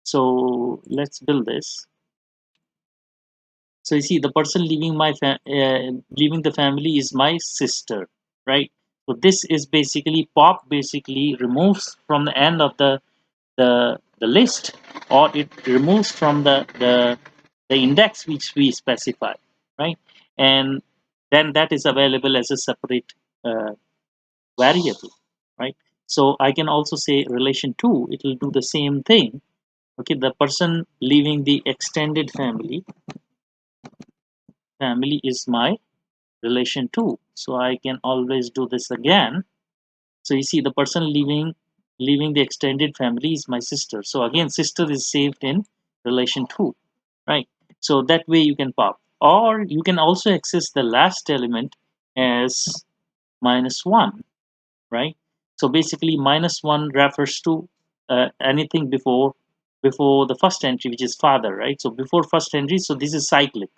So let's build this. So you see, the person leaving leaving the family is my sister, right? So this is basically pop. Basically removes from the end of the list, or it removes from the index which we specify, right? And then that is available as a separate uh, variable, right? So I can also say relation 2, it will do the same thing. Okay, the person leaving the extended family is my relation 2. So I can always do this again. So you see, the person leaving leaving the extended family is my sister. So again, sister is saved in relation 2, right? So that way you can pop. Or you can also access the last element as -1, right? So basically -1 refers to anything before the first entry, which is father, right? So before first entry, so this is cyclic.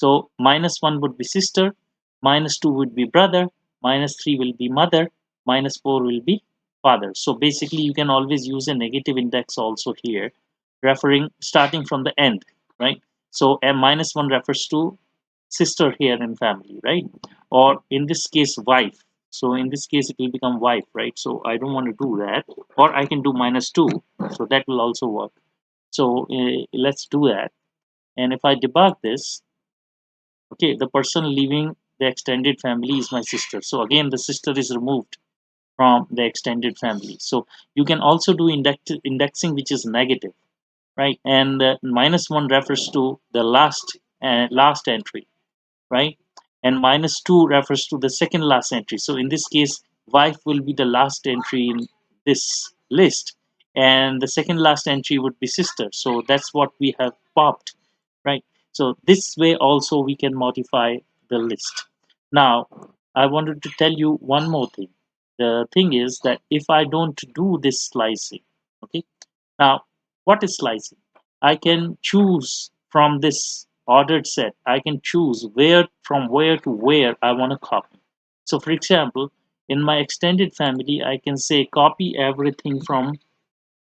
So -1 would be sister, -2 would be brother, -3 will be mother, -4 will be father. So basically you can always use a negative index also here, referring starting from the end, right? So a -1 refers to sister here in family, right? Or in this case, wife. So in this case, it will become wife, right? So I don't want to do that. Or I can do -2. So that will also work. So let's do that. And if I debug this, okay, the person leaving the extended family is my sister. So again, the sister is removed from the extended family. So you can also do indexing, which is negative, right? And -1 refers to the last entry, right? And -2 refers to the second last entry. So in this case, wife will be the last entry in this list, and the second last entry would be sister. So that's what we have popped, right? So this way also we can modify the list. Now, I wanted to tell you one more thing. The thing is that if I don't do this slicing, okay, now, what is slicing? I can choose from this ordered set, I can choose where to where I want to copy. So for example, in my extended family, I can say copy everything from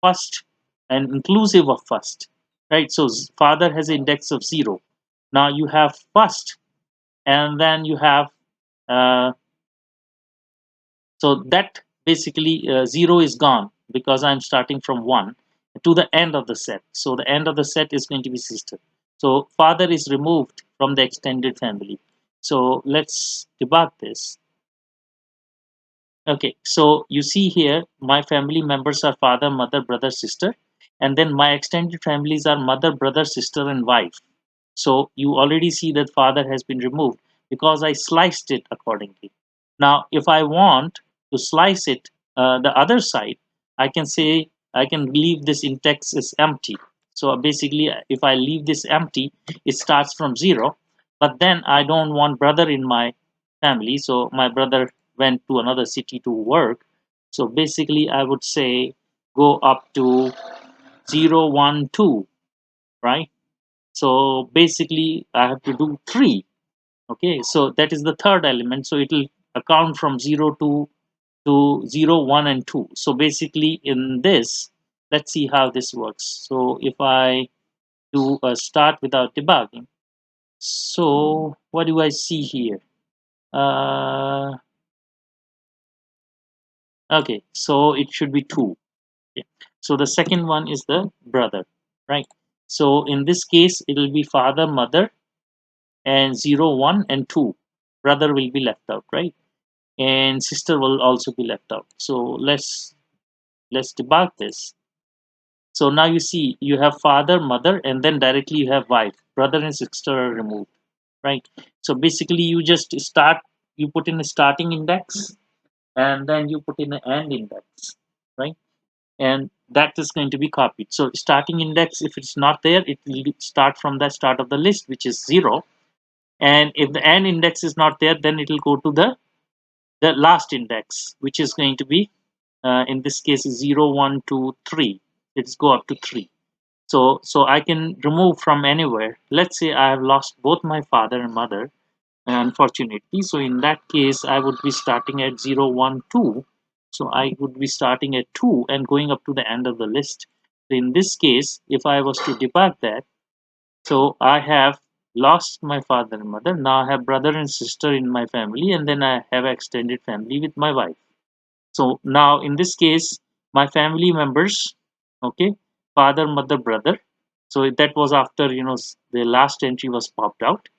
first and inclusive of first, right? So father has an index of 0. Now you have first, and then you have uh, so that basically 0 is gone because I'm starting from 1 to the end of the set. So the end of the set is going to be sister. So father is removed from the extended family. So let's debug this. Okay, so you see here, my family members are father, mother, brother, sister, and then my extended families are mother, brother, sister, and wife. So you already see that father has been removed because I sliced it accordingly. Now, if I want to slice it the other side, I can say I can leave this index as empty. So basically, if I leave this empty, it starts from 0. But then I don't want brother in my family. So my brother went to another city to work. So basically, I would say go up to 0, 1, 2, right? So basically I have to do 3. Okay, so that is the third element. So it will account from 0 to 0, 1, and 2. So basically in this, let's see how this works. So if I do a start without debugging, so what do I see here? uh, okay, so it should be 2. Okay. So the second one is the brother, right? So in this case it will be father, mother, and 0, 1, and 2. Brother will be left out, right? And sister will also be left out. So let's debug this. So now you see you have father, mother, and then directly you have wife. Brother and sister are removed, right? So basically you just you put in a starting index, and then you put in an end index, right? And that is going to be copied. So starting index, if it's not there, it will start from the start of the list, which is 0. And if the end index is not there, then it will go to the last index, which is going to be in this case is 0, 1, 2, 3. Let's go up to 3. So I can remove from anywhere. Let's say I have lost both my father and mother, unfortunately. So in that case, I would be starting at 0, 1, 2. So I would be starting at 2 and going up to the end of the list. So in this case, if I was to debug that, so I have lost my father and mother. Now I have brother and sister in my family, and then I have extended family with my wife. So now in this case, my family members, okay, father, mother, brother. So that was after the last entry was popped out,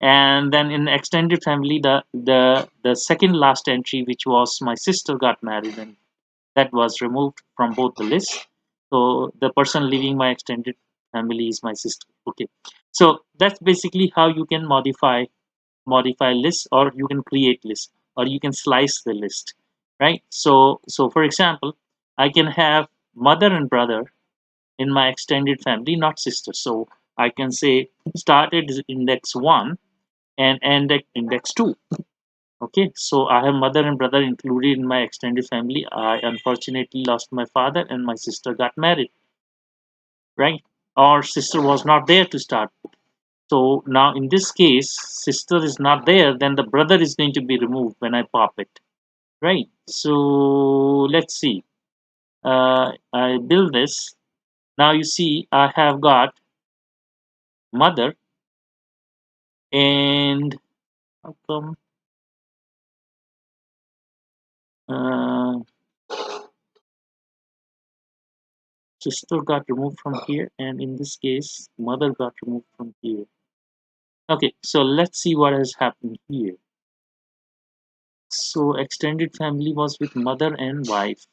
and then in extended family, the second last entry, which was my sister got married, and that was removed from both the lists. So the person leaving my extended family is my sister. Okay, so that's basically how you can modify lists, or you can create lists, or you can slice the list, right? So for example, I can have mother and brother in my extended family, not sister. So I can say started index 1 and end at index 2. Okay, so I have mother and brother included in my extended family. I unfortunately lost my father and my sister got married, right? Or sister was not there to start. So now in this case, sister is not there, then the brother is going to be removed when I pop it, right? So let's see. I build this. Now you see I have got mother and how come uh, sister got removed from here, and in this case mother got removed from here. Okay, so let's see what has happened here. So extended family was with mother and wife,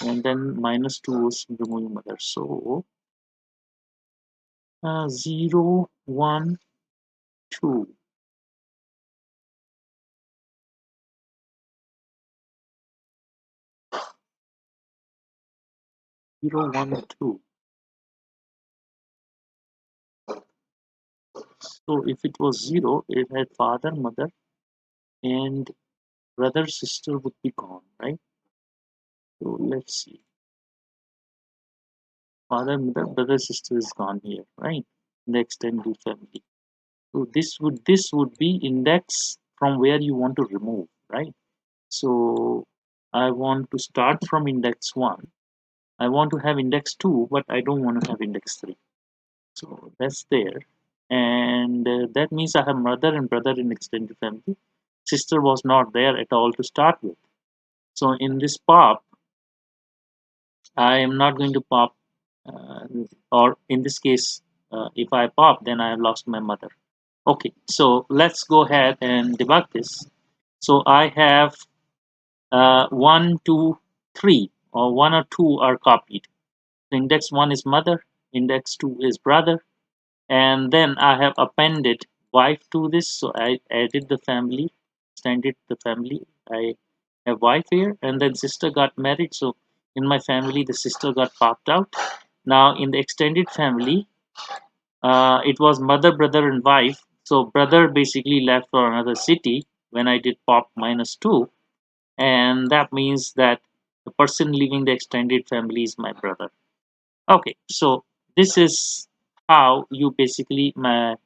and then -2 was removing mother. So 0 1 2, 0 1 2. So if it was 0, it had father, mother, and brother, sister would be gone, right? So let's see. Father, mother, brother, sister is gone here, right? In the extended family. So this would be index from where you want to remove, right? So I want to start from index 1. I want to have index 2, but I don't want to have index 3. So that's there. And that means I have mother and brother in extended family. Sister was not there at all to start with. So in this pop, I am not going to pop, or in this case, if I pop, then I have lost my mother. Okay, so let's go ahead and debug this. So I have 1, 2, 3, or 1 or 2 are copied. So index 1 is mother, index 2 is brother, and then I have appended wife to this. So I added the family, extended the family. I have wife here, and then sister got married. So in my family, the sister got popped out. Now in the extended family, it was mother, brother, and wife. So brother basically left for another city when I did pop -2, and that means that the person leaving the extended family is my brother. Okay, so this is how you basically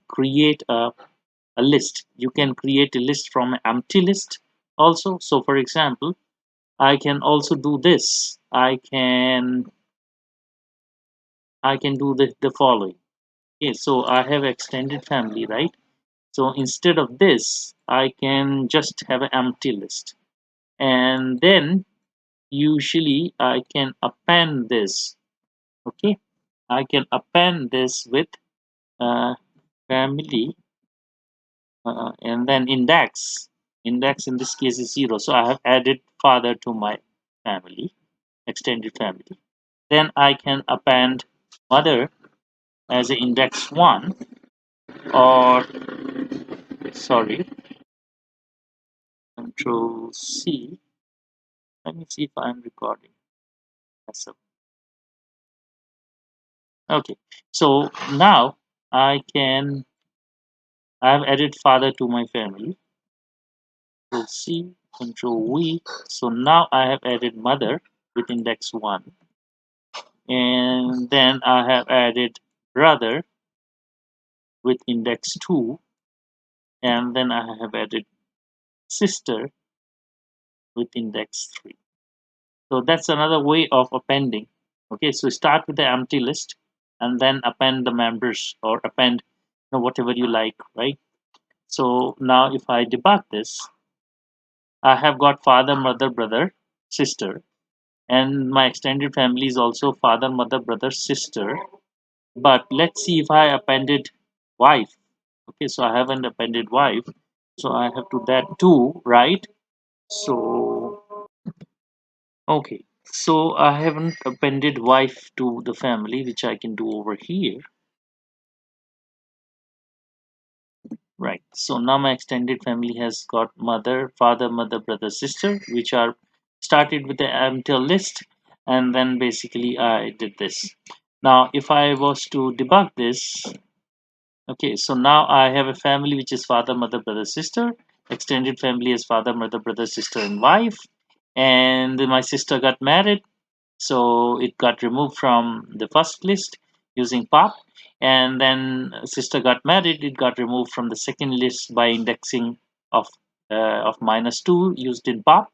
create a list. You can create a list from an empty list also. So for example, I can also do this. I can do the following. Okay, so I have extended family, right? So instead of this, I can just have an empty list. And then usually I can append this. Okay, I can append this with family, and then index in this case is 0, so I have added father to my family, extended family. Then I can append mother as an index 1, or sorry, control C. Let me see if I'm recording. Yes, sir. Okay, so now I have added father to my family. Control C, control V. So now I have added mother with index 1, and then I have added brother with index 2, and then I have added sister with index 3. So that's another way of appending. Okay, so start with the empty list and then append the members, or append whatever you like, right? So now if I debug this, I have got father, mother, brother, sister, and my extended family is also father, mother, brother, sister. But let's see if I appended wife. Okay, so I haven't appended wife, so I have to that too, right? So okay, so I haven't appended wife to the family, which I can do over here, right? So now my extended family has got mother, father, mother, brother, sister, which are started with the empty list, and then basically I did this. Now if I was to debug this, okay, so now I have a family which is father, mother, brother, sister. Extended family is father, mother, brother, sister, and wife. And my sister got married, so it got removed from the first list using pop. And then sister got married, it got removed from the second list by indexing of -2 used in pop.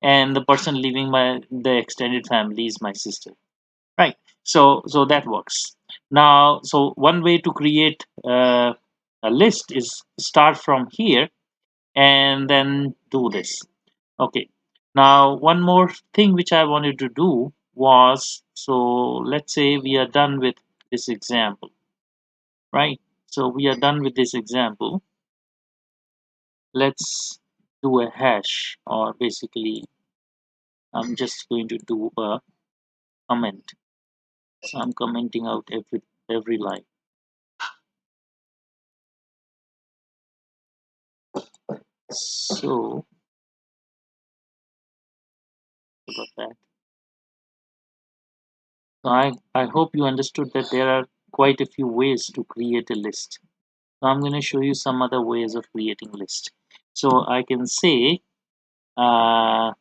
And the person leaving the extended family is my sister, right? So that works. Now, so one way to create a list is start from here and then do this. Okay, now one more thing which I wanted to do was, so let's say we are done with this example, right? So we are done with this example. Let's do a hash, or basically I'm just going to do a comment. So I'm commenting out every line. So about that. So I hope you understood that there are quite a few ways to create a list. So I'm going to show you some other ways of creating list. So I can say, uh,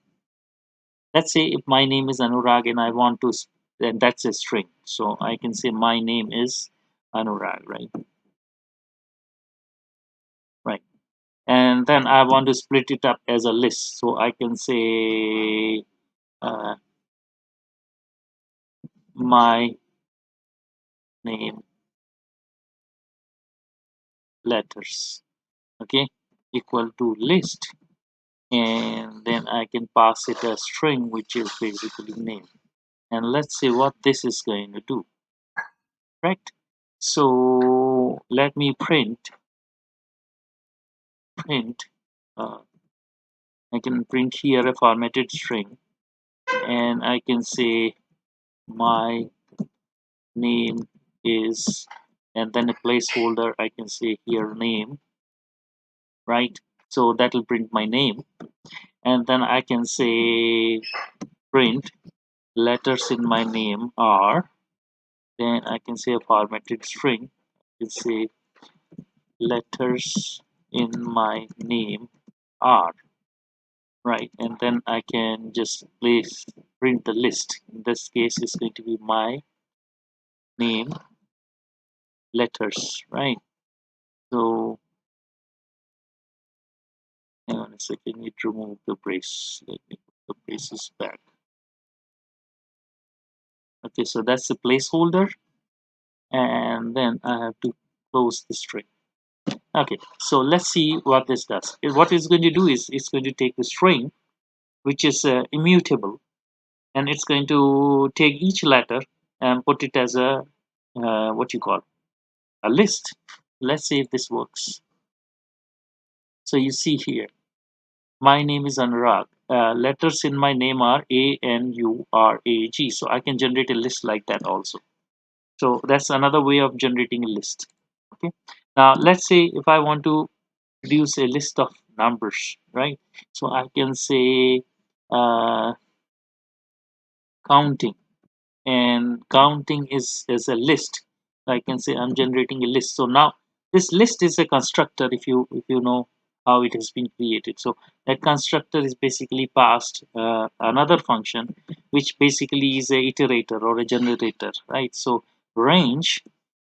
let's say if my name is Anurag and I want to, then that's a string. So I can say my name is Anurag, right? Right. And then I want to split it up as a list. So I can say my name letters, okay, equal to list. And then I can pass it a string which is basically name, and let's see what this is going to do, right? So let me print uh, I can print here a formatted string, and I can say my name is, and then a placeholder, I can say here name, right? So that will print my name. And then I can say print letters in my name are, then I can say a formatted string. I can say letters in my name are, right? And then I can just print the list. In this case, it's going to be my name letters, right? So hang on a second, need to remove the brace. Let me put the braces back. Okay, so that's the placeholder, and then I have to close the string. Okay, so let's see what this does. What it's going to do is it's going to take the string, which is immutable, and it's going to take each letter and put it as a what you call a list. Let's see if this works. So you see here, my name is Anurag. Letters in my name are Anurag. So I can generate a list like that also. So that's another way of generating a list. Okay. Now let's say if I want to produce a list of numbers, right? So I can say uh, counting, and counting is a list. So I can say I'm generating a list. So now this list is a constructor, if you know how it has been created. So that constructor is basically passed another function which basically is a iterator or a generator, right? So range,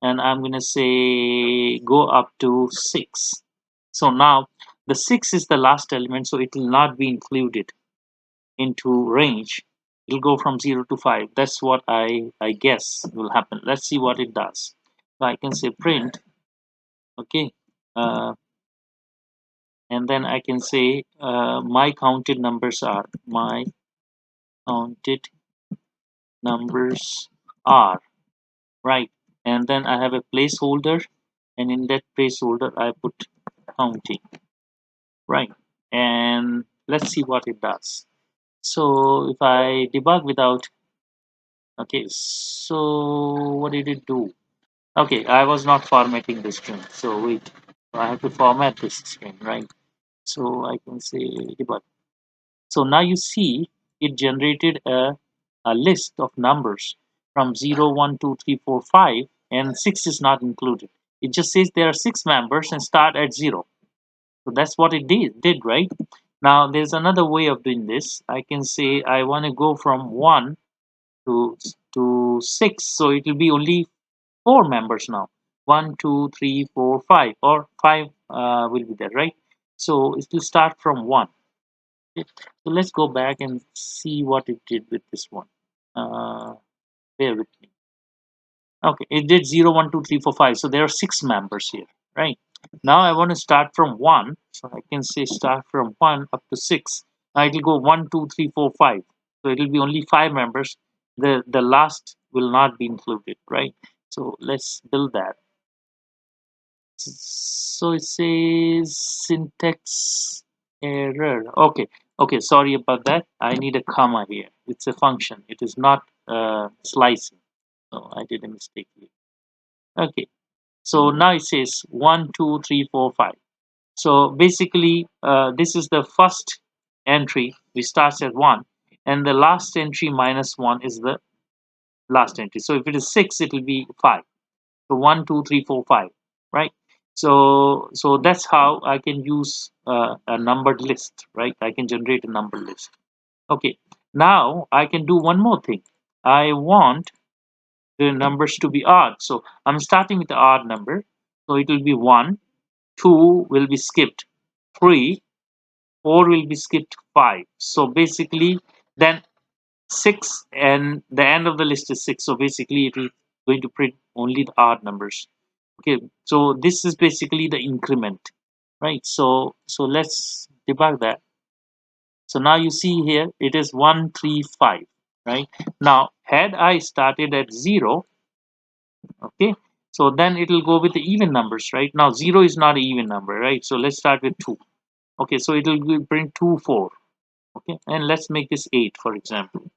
and I'm going to say go up to 6. So now the 6 is the last element, so it will not be included into range. It'll go from 0 to 5. That's what I guess will happen. Let's see what it does. So I can say print, okay, uh, and then I can say my counted numbers are, my counted numbers are, right? And then I have a placeholder, and in that placeholder I put counting, right? And let's see what it does. So if I debug without, okay, so what did it do? Okay, I was not formatting the string. So wait, I have to format this string, right? So I can say debug. So now you see it generated a a list of numbers from 0, 1, 2, 3, 4, 5, and 6 is not included. It just says there are 6 members and start at 0. So that's what it did, right? Now there's another way of doing this. I can say I want to go from 1 to 6, so it will be only 4 members now. 1, 2, 3, 4, 5, or 5 will be there, right? So it will start from 1. Okay. So let's go back and see what it did with this one. Uh, Bear with me. Okay, it did 0, 1, 2, 3, 4, 5. So there are 6 members here, right? Now I want to start from 1. So I can say start from 1 up to 6. Now it will go 1, 2, 3, 4, 5. So it will be only 5 members. The last will not be included, right? So let's build that. So it says syntax error. Okay, sorry about that. I need a comma here. It's a function. It is not slicing. So I did a mistake here. Okay, so now it says 1, 2, 3, 4, 5. So basically, this is the first entry, which starts at 1, and the last entry minus 1 is the last entry. So if it is 6, it will be 5. So 1, 2, 3, 4, 5, right? So that's how I can use a numbered list, right? I can generate a numbered list. Okay, now I can do one more thing. I want the numbers to be odd. So I'm starting with the odd number. So it will be 1, 2 will be skipped, 3, 4 will be skipped, 5. So basically, then 6 and the end of the list is 6. So basically, it will going to print only the odd numbers. Okay, so this is basically the increment, right? So let's debug that. So now you see here it is 1, 3, 5, right? Now had I started at 0, okay, so then it will go with the even numbers, right? Now 0 is not an even number, right? So let's start with 2. Okay, so it will print 2, 4. Okay, and let's make this 8, for example.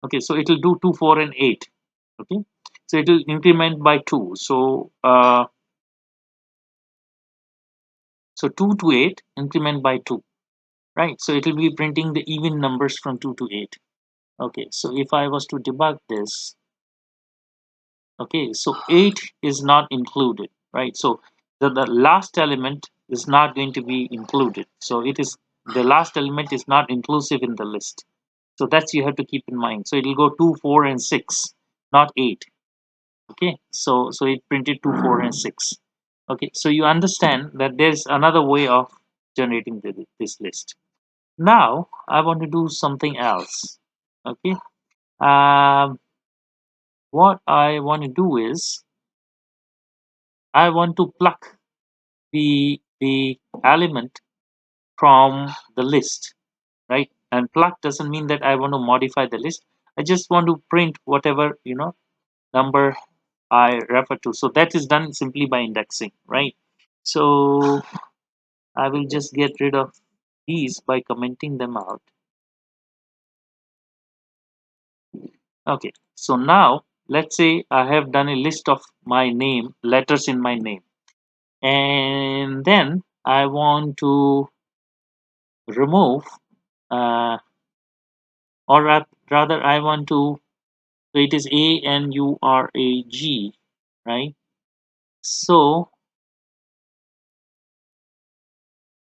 Okay, so it will do 2, 4, and 8. Okay, so it will increment by 2. So 2 to 8 increment by 2, right? So it will be printing the even numbers from 2 to 8. Okay, so if I was to debug this, okay, so 8 is not included, right? So the last element is not going to be included. So it is the last element is not inclusive in the list. So that's you have to keep in mind. So it will go 2, 4, and 6, not 8. Okay, so it printed 2, 4, and 6. Okay, so you understand that there's another way of generating this list. Now I want to do something else. Okay, um, what I want to do is I want to pluck the element from the list, right? And pluck doesn't mean that I want to modify the list. I just want to print whatever number I refer to. So that is done simply by indexing, right? So I will just get rid of these by commenting them out. Okay, so now let's say I have done a list of my name, letters in my name, and then I want to remove, uh, rather I want to, so it is ANURAG, right? So,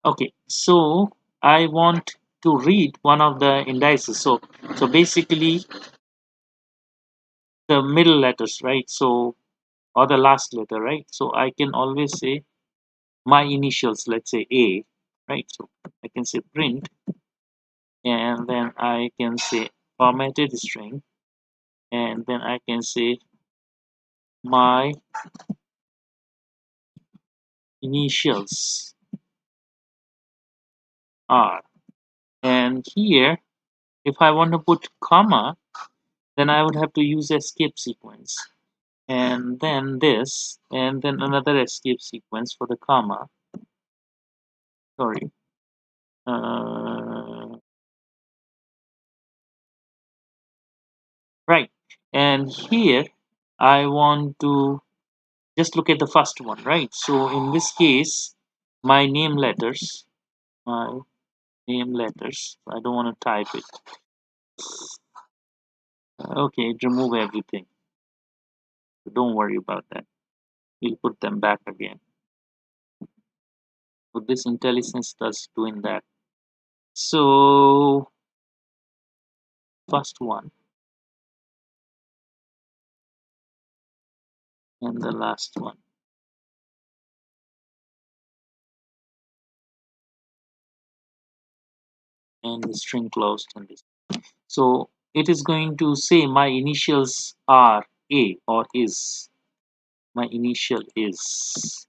okay, so I want to read one of the indices. So basically the middle letters, right? So, or the last letter, right? So I can always say my initials, let's say A, right? So I can say print, and then I can say formatted string, and then I can say my initials are. And here, if I want to put comma, then I would have to use escape sequence, and then this, and then another escape sequence for the comma. Sorry. Right. And here I want to just look at the first one, right? So in this case, my name letters, my name letters, I don't want to type it. Okay, it remove everything. So don't worry about that. We'll put them back again. So this IntelliSense does doing that. So first one and the last one. And the string closed and this. So it is going to say my initials are A or is. My initial is.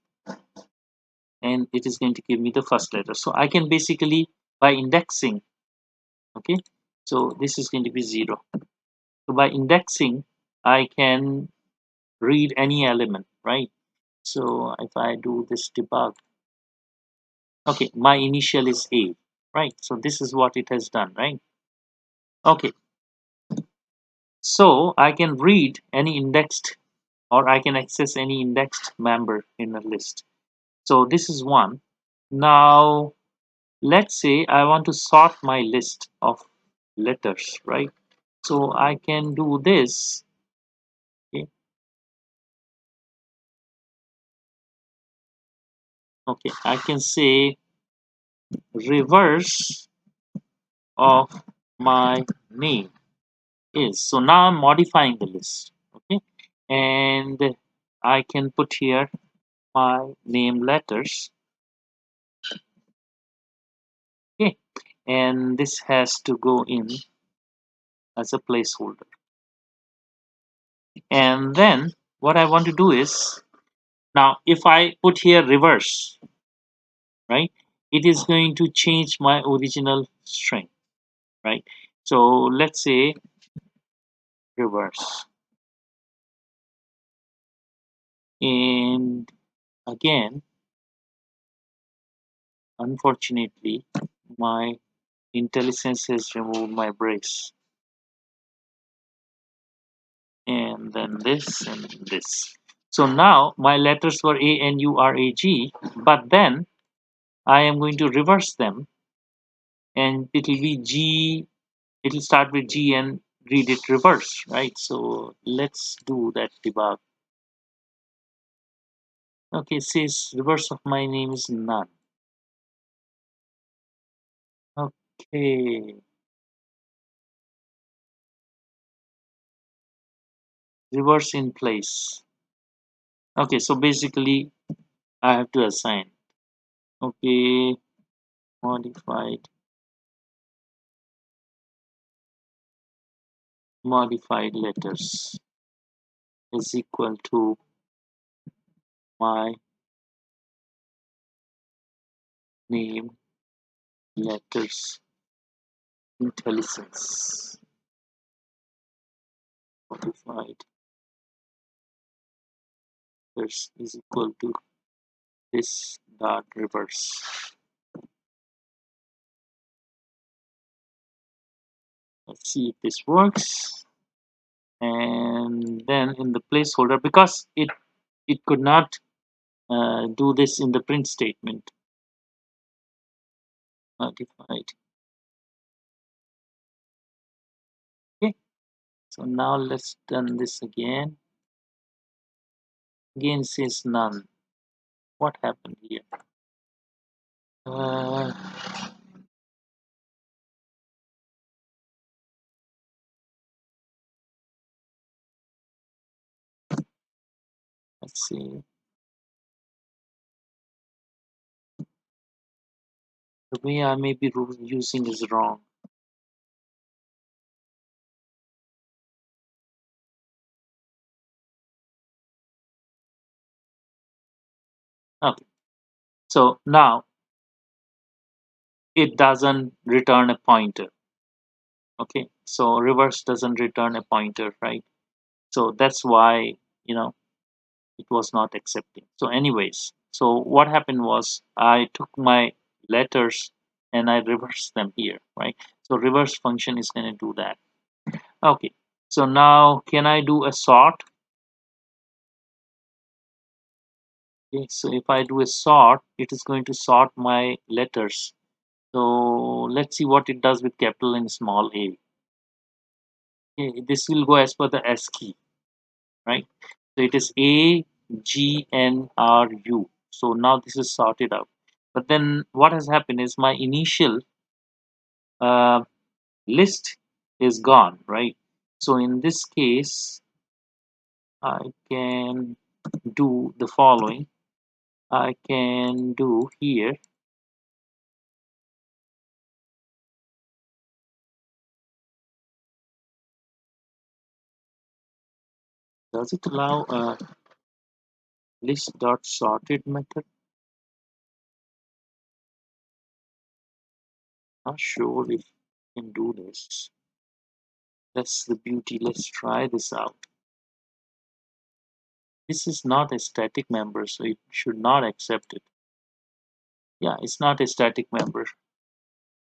And it is going to give me the first letter. So I can basically, by indexing, okay, so this is going to be 0. So by indexing, I can read any element, right? So if I do this debug, okay, my initial is A, right? So this is what it has done, right? Okay, so I can read any indexed, or I can access any indexed member in a list. So this is one. Now let's say I want to sort my list of letters, right? So I can do this. Okay, okay, I can say reverse of my name is. So now I'm modifying the list. Okay, and I can put here my name letters. Okay, and this has to go in as a placeholder. And then what I want to do is, now if I put here reverse, right, it is going to change my original string, right? So let's say reverse, and again, unfortunately, my IntelliSense has removed my brace, and then this and this. So now my letters were A N U R A G, but then I am going to reverse them, and it will be G. It will start with G and read it reverse, right? So let's do that debug. Okay, it says reverse of my name is none. Okay, reverse in place. Okay, so basically I have to assign. Okay, modified letters is equal to my name letters IntelliSense. Modified letters is equal to this dot reverse. Let's see if this works. And then in the placeholder, because it could not do this in the print statement, modified. Okay, so now let's done this again. Again says none. What happened here? Uh, let's see. The way I may be using is wrong. Okay, so now it doesn't return a pointer. Okay, so reverse doesn't return a pointer, right? So that's why, you know, it was not accepting. So anyways, so what happened was I took my letters and I reversed them here, right? So reverse function is going to do that. Okay, so now can I do a sort? Okay, so if I do a sort, it is going to sort my letters. So let's see what it does with capital and small a. This will go as per the S key, right? So it is A, G, N, R, U. So now this is sorted out. But then what has happened is my initial uh, list is gone, right? So in this case, I can do the following. I can do here. Does it allow a list dot sorted method? Not sure if I can do this. That's the beauty. Let's try this out. This is not a static member, so it should not accept it. Yeah, it's not a static member.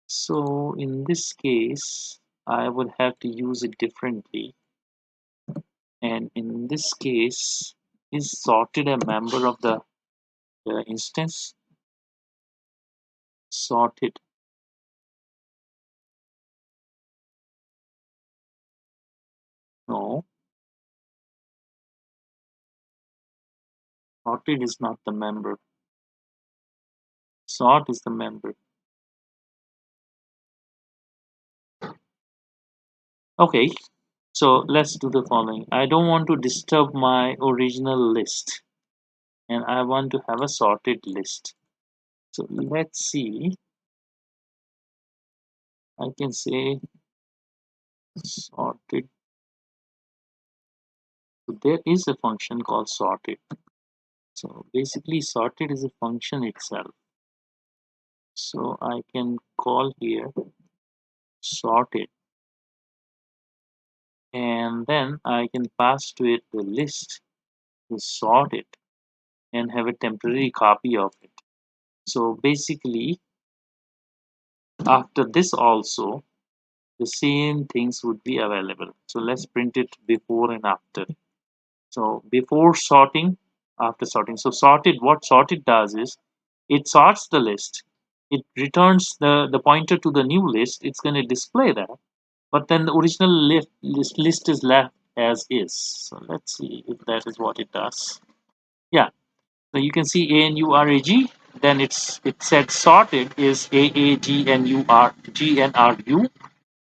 So in this case, I would have to use it differently. And in this case, is sorted a member of the instance? Sorted. No, sorted is not the member. Sort is the member. Okay, so let's do the following. I don't want to disturb my original list and I want to have a sorted list. So let's see. I can say sorted. So there is a function called sorted. So basically sorted is a function itself. So I can call here sorted and then I can pass to it the list to sort it and have a temporary copy of it. So basically after this also the same things would be available. So let's print it before and after. So before sorting, after sorting. So sorted, what sorted does is it sorts the list. It returns the pointer to the new list. It's going to display that. But then the original list is left as is. So let's see if that is what it does. Yeah. So you can see ANURAG. Then it said sorted is AAGNURGNRU,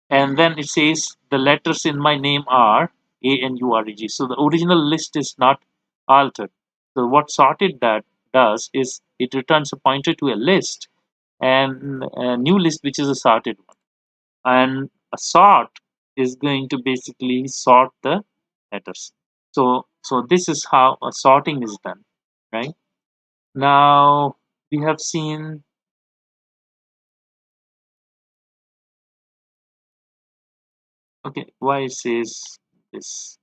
and then it says the letters in my name are ANUREG. So the original list is not altered. So what sorted that does is it returns a pointer to a list and a new list which is a sorted one. And a sort is going to basically sort the letters. So this is how a sorting is done, right? Now we have seen. Okay, why it says this.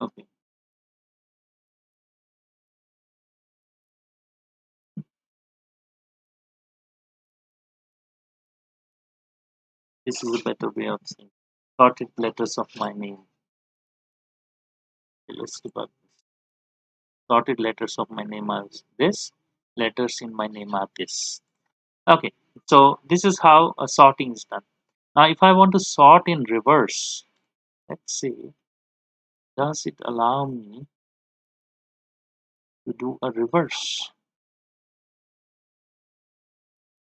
Okay, this is a better way of saying sorted letters of my name. Okay, let's debug this. Sorted letters of my name are this. Letters in my name are this. Okay, so this is how a sorting is done. Now, if I want to sort in reverse, let's see, does it allow me to do a reverse?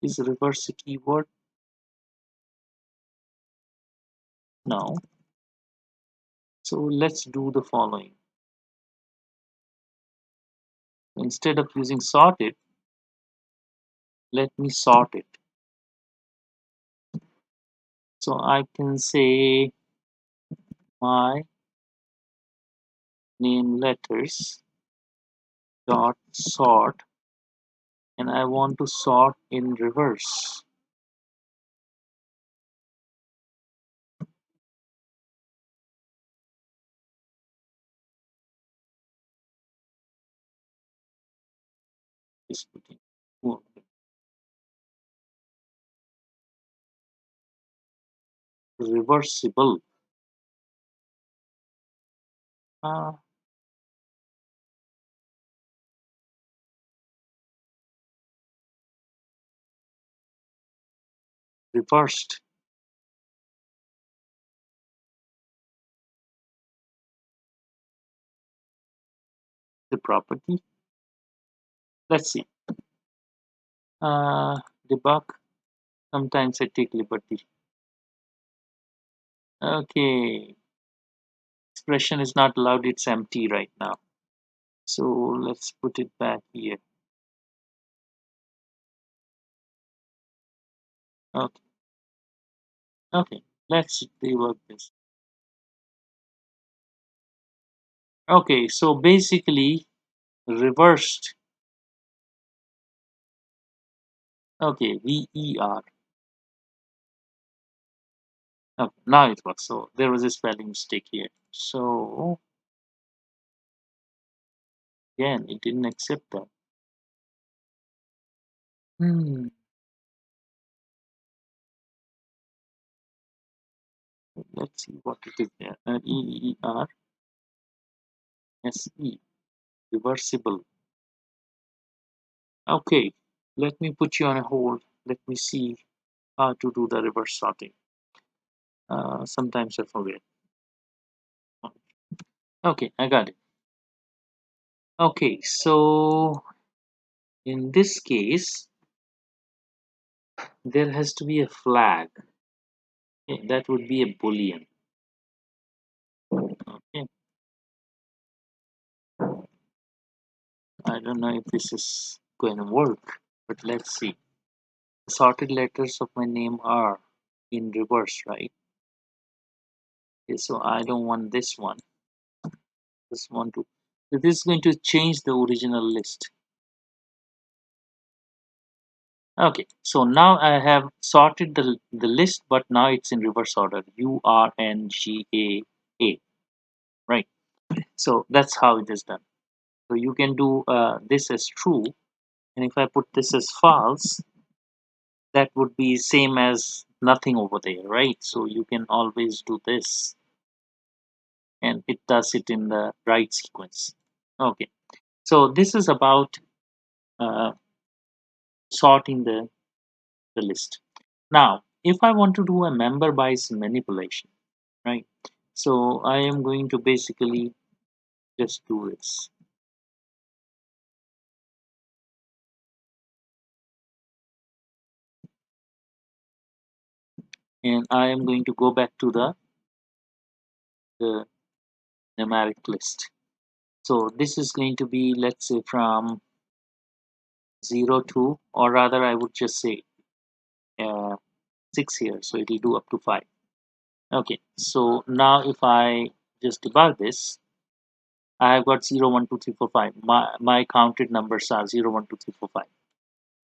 Is reverse a keyword? No. So let's do the following. Instead of using sorted, let me sort it. So I can say my name letters dot sort, and I want to sort in reverse. Just putting reversible. Uh, Reversed. the property. Let's see. Debug. Sometimes I take liberty. Okay, expression is not allowed. It's empty right now. So let's put it back here. Okay, okay. Let's debug this. Okay, so basically reversed. Okay, VER. Okay, now it works. So there was a spelling mistake here. So again, it didn't accept that. Hmm. Let's see what it is there. EERSE. Reversible. Okay, let me put you on a hold. Let me see how to do the reverse sorting. Sometimes I forget. Okay, I got it. Okay, so in this case, there has to be a flag. Okay, that would be a boolean. Okay, I don't know if this is going to work, but let's see. The sorted letters of my name are in reverse, right? Okay, so I don't want this one. Just want to. So this is going to change the original list. Okay, so now I have sorted the list, but now it's in reverse order. URNGAA, right? So that's how it is done. So you can do this as true, and if I put this as false, that would be same as nothing over there, right? So you can always do this, and it does it in the right sequence. Okay, so this is about uh, sorting the list. Now, if I want to do a member bias manipulation, right? So I am going to basically just do this. And I am going to go back to the numeric list. So this is going to be, let's say, from 0 to, or rather I would just say uh, 6 here. So it will do up to 5. Okay, so now if I just debug this, I have got 0, 1, 2, 3, 4, 5. My counted numbers are 0, 1, 2, 3, 4, 5.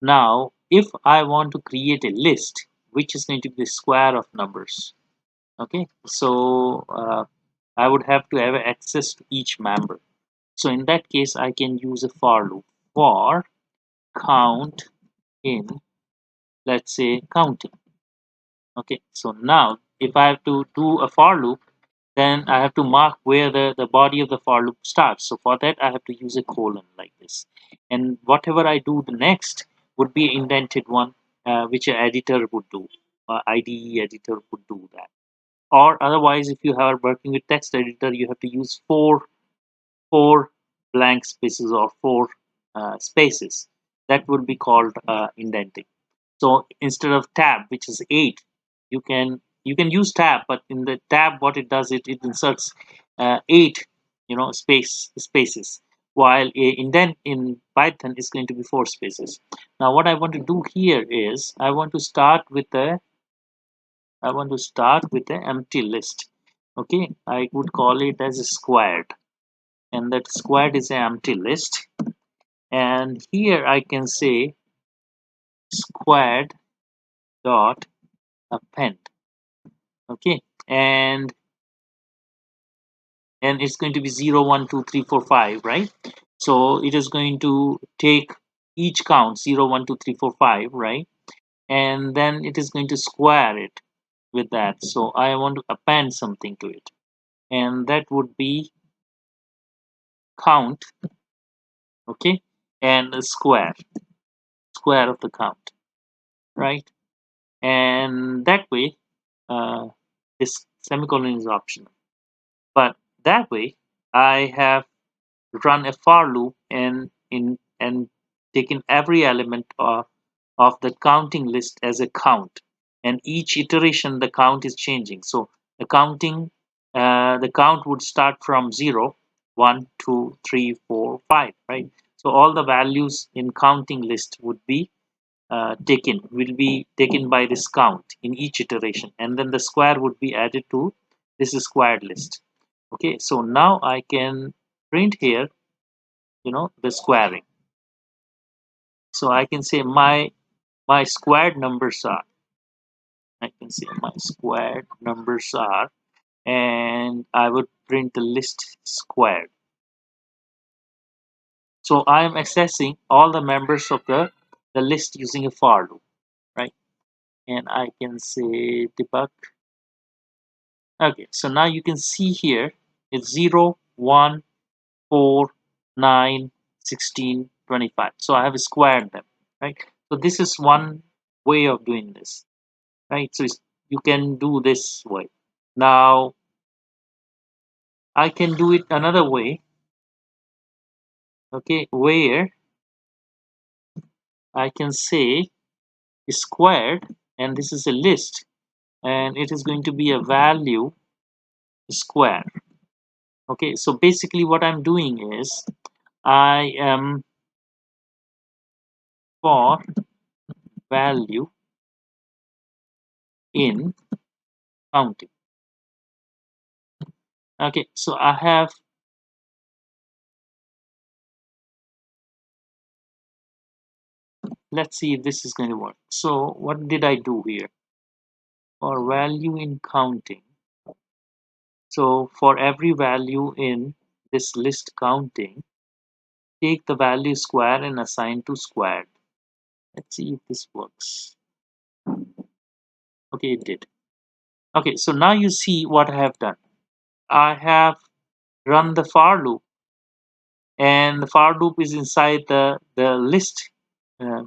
Now, if I want to create a list, which is going to be the square of numbers, okay, so I would have to have access to each member. So in that case, I can use a for loop for count in, let's say, counting. Okay, so now if I have to do a for loop, then I have to mark where the body of the for loop starts. So for that, I have to use a colon like this. And whatever I do the next would be indented one, which an editor would do. IDE editor would do that. Or otherwise, if you are working with text editor, you have to use four blank spaces or four spaces. That would be called indenting. So instead of tab, which is 8, you can use tab, but in the tab, what it does, it inserts 8, spaces, while a indent in Python is going to be 4 spaces. Now, what I want to do here is I want to start with the empty list. Okay, I would call it as a squared, and that squared is an empty list. And here I can say squared dot append. Okay, and it's going to be 0, 1, 2, 3, 4, 5, right? So it is going to take each count 0, 1, 2, 3, 4, 5, right? And then it is going to square it with that. So I want to append something to it, and that would be count, okay, and a square of the count, right? And that way, uh, this semicolon is optional, but that way I have run a for loop and taken every element of the counting list as a count, and each iteration the count is changing. So the count would start from 0, 1, 2, 3, 4, 5, right? So all the values in counting list would be will be taken by this count in each iteration, and then the square would be added to this squared list. Okay, so now I can print here, the squaring. So I can say my squared numbers are, I can say my squared numbers are, and I would print the list squared. So I am accessing all the members of the list using a for loop, right? And I can say debug. Okay, so now you can see here it's 0, 1, 4, 9, 16, 25. So I have squared them, right? So this is one way of doing this, right? So you can do this way. Now I can do it another way, okay, where I can say squared, and this is a list, and it is going to be a value square. Okay, so basically what I'm doing is I am for value in counting. Okay, so I have, let's see if this is going to work. So what did I do here? For value in counting, so for every value in this list counting, take the value square and assign to squared. Let's see if this works. Okay, it did. Okay, so now you see what I have done. I have run the for loop, and the for loop is inside the list uh,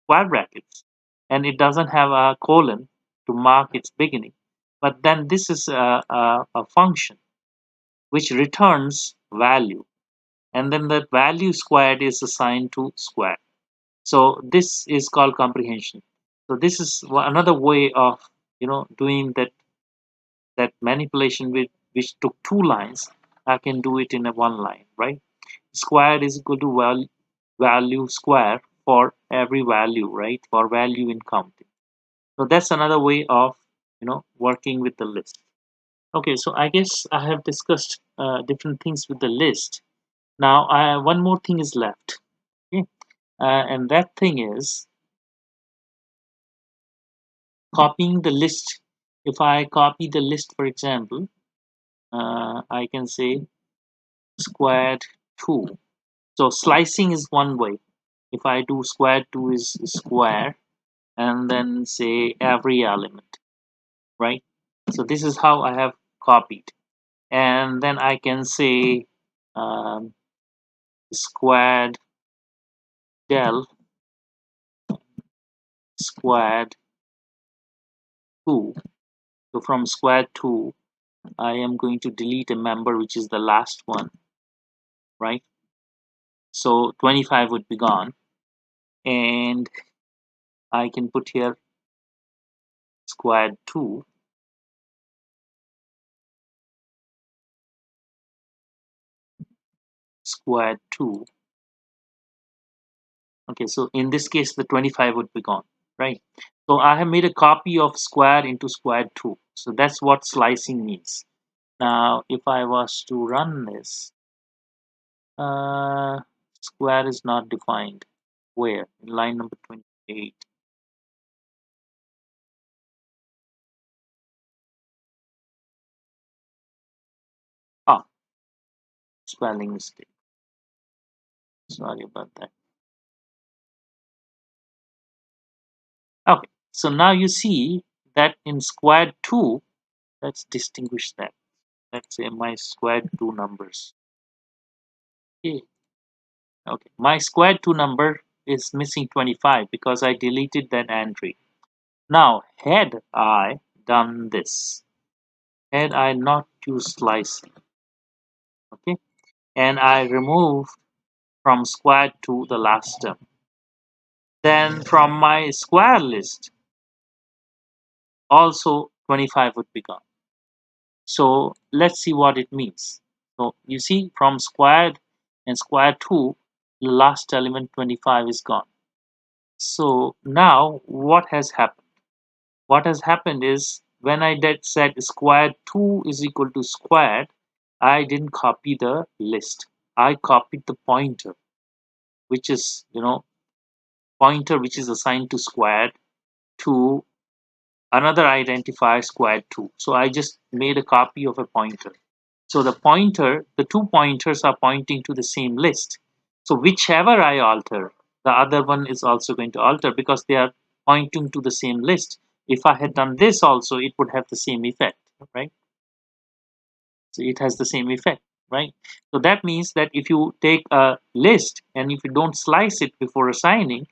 square brackets, and it doesn't have a colon to mark its beginning. But then this is a function which returns value, and then that value squared is assigned to square. So this is called comprehension. So this is another way of doing that manipulation which took 2 lines. I can do it in a 1 line, right? Squared is equal to value square for every value, right? For value in counting. So that's another way of working with the list. Okay, so I guess I have discussed different things with the list. Now one more thing is left. Okay, and that thing is copying the list. If I copy the list, for example, I can say squared 2. So slicing is one way. If I do squared 2 is square, and then say every element, right? So this is how I have copied, and then I can say um, squared del squared 2. So from squared 2 I am going to delete a member which is the last one, right? So 25 would be gone, and I can put here squared 2 squared 2. Okay, so in this case the 25 would be gone, right? So I have made a copy of square into squared 2. So that's what slicing means. Now if I was to run this, uh, square is not defined. Where? In line number 28. Ah, spelling mistake. Sorry about that. Okay, so now you see that in squared 2, let's distinguish that. Let's say my squared 2 numbers. Okay, okay. My squared 2 number is missing 25 because I deleted that entry. Now, had I done this, had I not used slicing, okay, and I remove from squared to the last term. Then from my square list, also 25 would be gone. So let's see what it means. So you see from squared and square 2, the last element 25 is gone. So now what has happened? What has happened is when I did said squared 2 is equal to squared, I didn't copy the list. I copied the pointer, which is, pointer which is assigned to squared to another identifier squared 2. So I just made a copy of a pointer. So the two pointers are pointing to the same list. So whichever I alter, the other one is also going to alter because they are pointing to the same list. If I had done this also, it would have the same effect, right? So it has the same effect, right? So that means that if you take a list and if you don't slice it before assigning,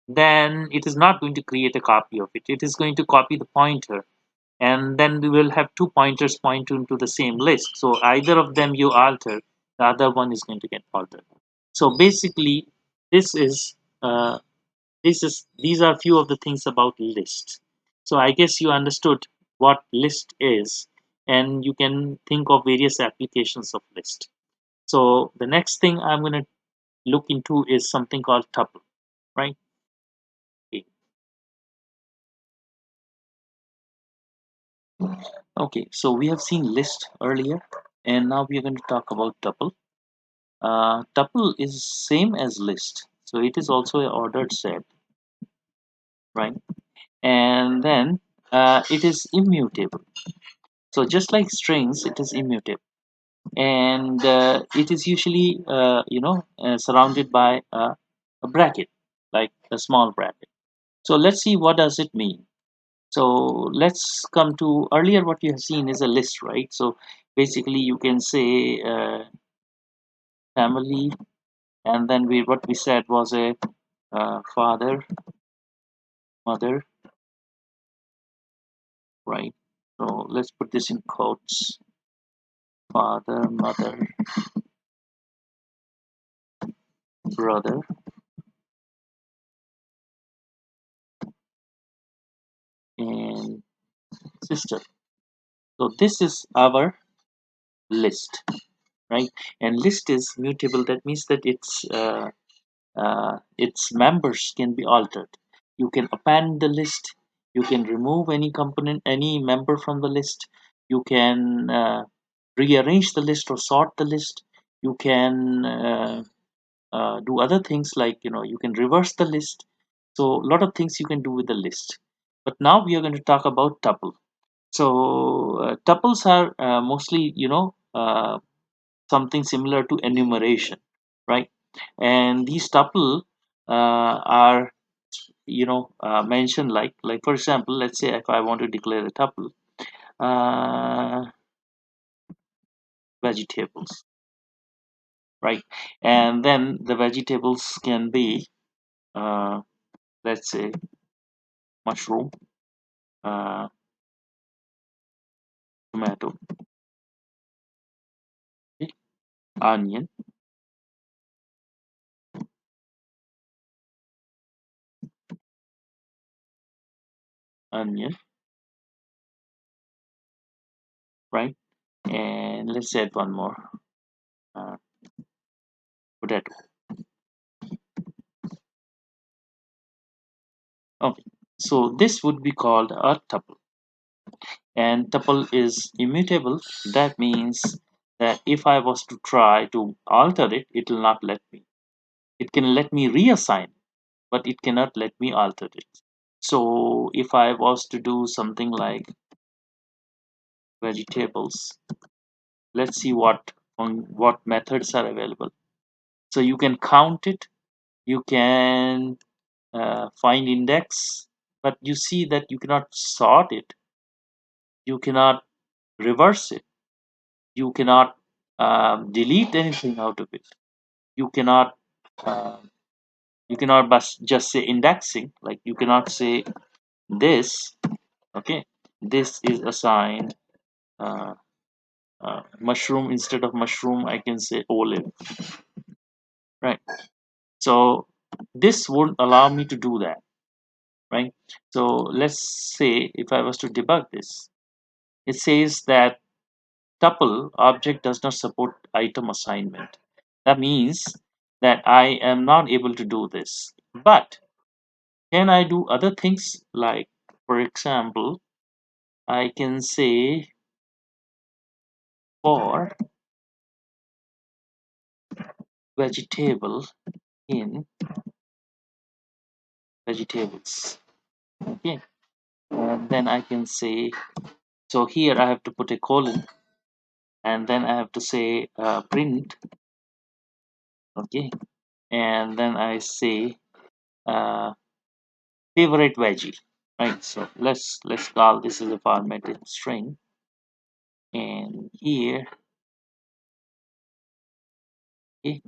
then it is not going to create a copy of it. It is going to copy the pointer, and then we will have two pointers pointing to the same list. So either of them you alter, the other one is going to get altered. So basically, this is uh, these are few of the things about list. So I guess you understood what list is, and you can think of various applications of list. So the next thing I'm going to look into is something called tuple, right? Okay. Okay, so we have seen list earlier, and now we are going to talk about tuple. Tuple is same as list, so it is also an ordered set, right? And then it is immutable. So just like strings, it is immutable, and it is usually surrounded by a bracket, like a small bracket. So let's see what does it mean. So let's come to earlier. What you have seen is a list, right? So basically, you can say family, and then what we said was a father, mother, right? So let's put this in quotes: father, mother, brother, and sister. So this is our list, right? And list is mutable. That means that its members can be altered. You can append the list. You can remove any component, any member from the list. You can rearrange the list or sort the list. You can do other things like you can reverse the list. So a lot of things you can do with the list. But now we are going to talk about tuple. So tuples are mostly something similar to enumeration, right? And these tuple are mentioned like for example, let's say if I want to declare a tuple, uh, vegetables, right? And then the vegetables can be uh, let's say mushroom, uh, tomato, okay, onion, onion, right? And let's add one more, uh, potato. Okay, so this would be called a tuple, and tuple is immutable. That means that if I was to try to alter it, it will not let me. It can let me reassign, but it cannot let me alter it. So if I was to do something like vegetables, let's see what methods are available. So you can count it, you can find index, but you see that you cannot sort it, you cannot reverse it, you cannot delete anything out of it. You cannot uh, just say indexing, like you cannot say this, okay, this is assigned uh, mushroom, instead of mushroom I can say olive, right? So this won't allow me to do that, right? So let's say if I was to debug this, it says that tuple object does not support item assignment. That means that I am not able to do this. But can I do other things, like, for example, I can say for vegetable in vegetables. Okay, and then I can say, so here I have to put a colon, and then I have to say print. Okay, and then I say uh, favorite veggie, right? So let's call this as a formatted string, and here, okay,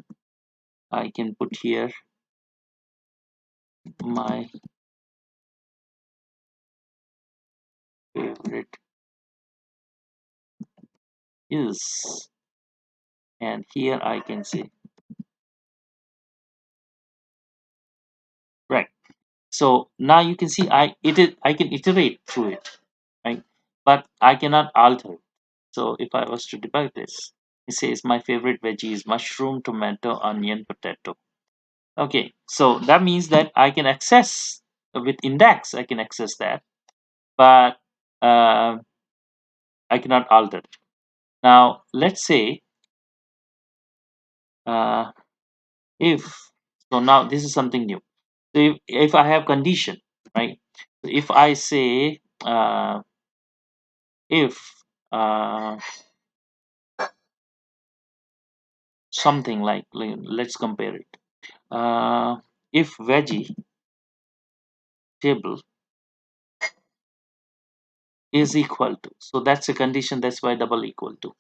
I can put here my favorite is, and here I can say, right. So now you can see I can iterate through it, right? But I cannot alter it. So if I was to debug this, it says my favorite veggie is mushroom, tomato, onion, potato. Okay, so that means that I can access with index, I can access that, but uh, I cannot alter it. Now let's say uh, if, so now this is something new. So if I have condition, right? So if I say if uh, something like, let's compare it. If veggie table is equal to, so that's a condition, that's why double equal to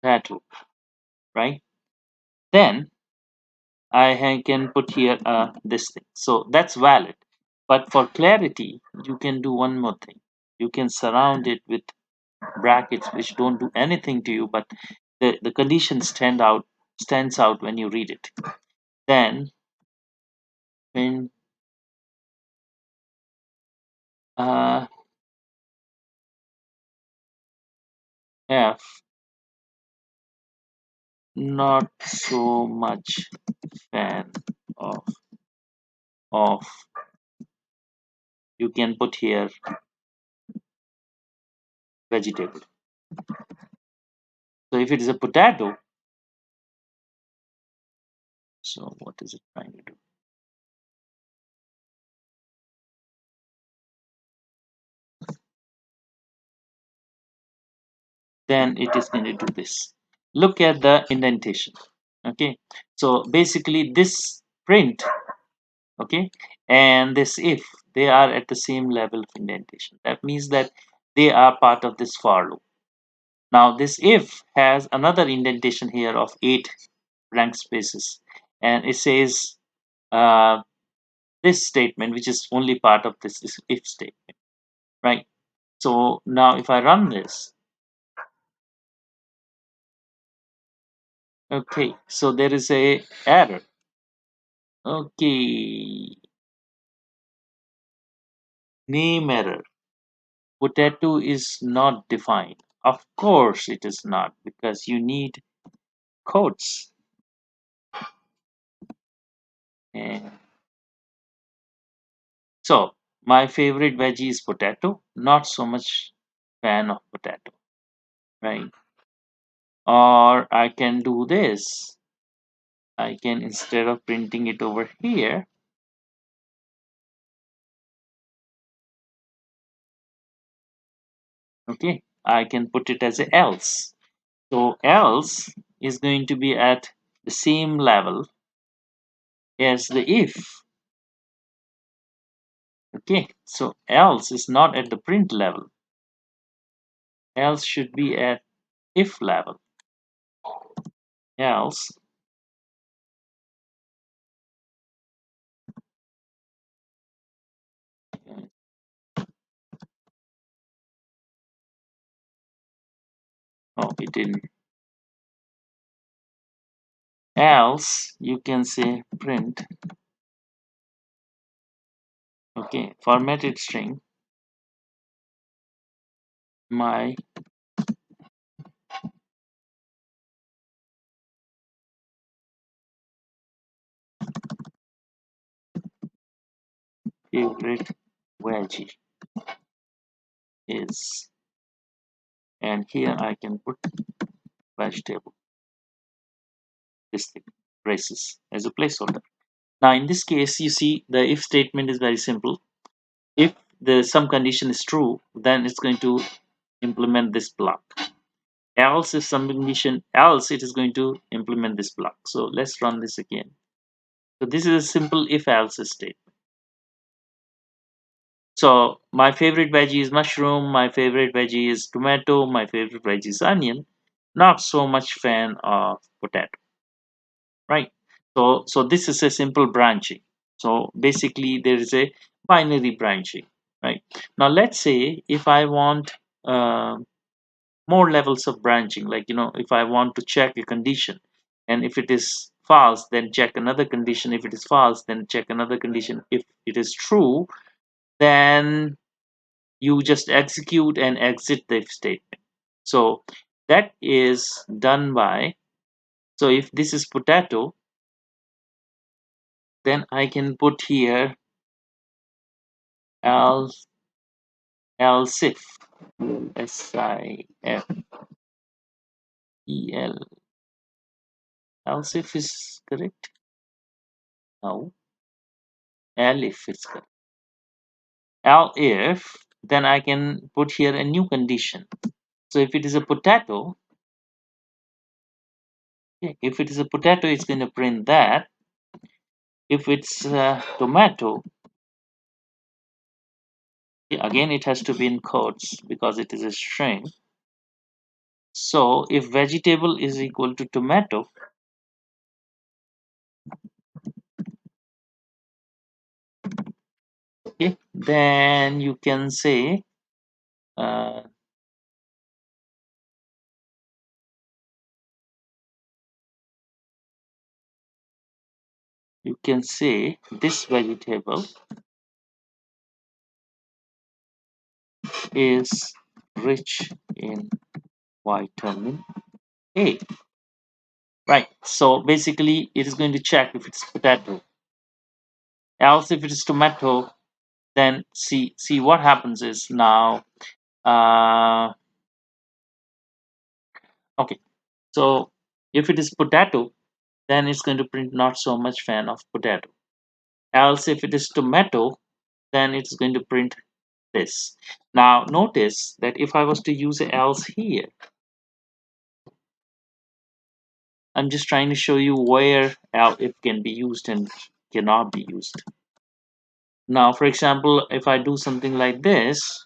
that root, right? Then can put here this thing, so that's valid. But for clarity, you can do one more thing. You can surround it with brackets which don't do anything to you, but the condition stands out when you read it. Then when uh, f not so much fan of of you can put here vegetable. So if it is a potato, so what is it trying to do? Then it is going to do this. Look at the indentation. Okay, so basically this print, okay, and this if, they are at the same level of indentation. That means that they are part of this for loop. Now this if has another indentation here of 8 blank spaces, and it says uh, this statement, which is only part of this, is if statement, right? So now if I run this, okay, so there is a error. Okay, name error. Potato is not defined. Of course it is not, because you need quotes. And so my favorite veggie is potato, not so much fan of potato, right? Or I can do this. I can, instead of printing it over here, okay, I can put it as a else. So else is going to be at the same level as the if. Okay, so else is not at the print level. Else should be at if level. Else Oh, it didn't. Else you can say print, okay, formatted string my favorite veggie is, and here I can put vegetable, this thing, braces, as a placeholder. Now in this case, you see the if statement is very simple. If the some condition is true, then it's going to implement this block. Else, if some condition else, it is going to implement this block. So let's run this again. So this is a simple if else statement. So my favorite veggie is mushroom, my favorite veggie is tomato, my favorite veggie is onion. Not so much fan of potato, right? So this is a simple branching. So basically there is a binary branching, right? Now let's say if I want uh, more levels of branching, like if I want to check a condition, and if it is false, then check another condition. If it is false, then check another condition. If it is true, then you just execute and exit the if statement. So that is done by, so if this is potato, then I can put here else else if, SIF EL, else if is correct. No, elif is correct. Elif, then I can put here a new condition. So if it is a potato, okay, if it is a potato, it's going to print that. If it's a tomato, again it has to be in quotes because it is a string. So if vegetable is equal to tomato, okay, then you can say uh, this vegetable is rich in vitamin A. Right. So basically, it is going to check if it's potato. Else, if it is tomato, then see what happens is now. Okay. So if it is potato, then it's going to print not so much fan of potato. Else, if it is tomato, then it's going to print this. Now notice that if I was to use a else here, I'm just trying to show you where else can be used and cannot be used. Now, for example, if I do something like this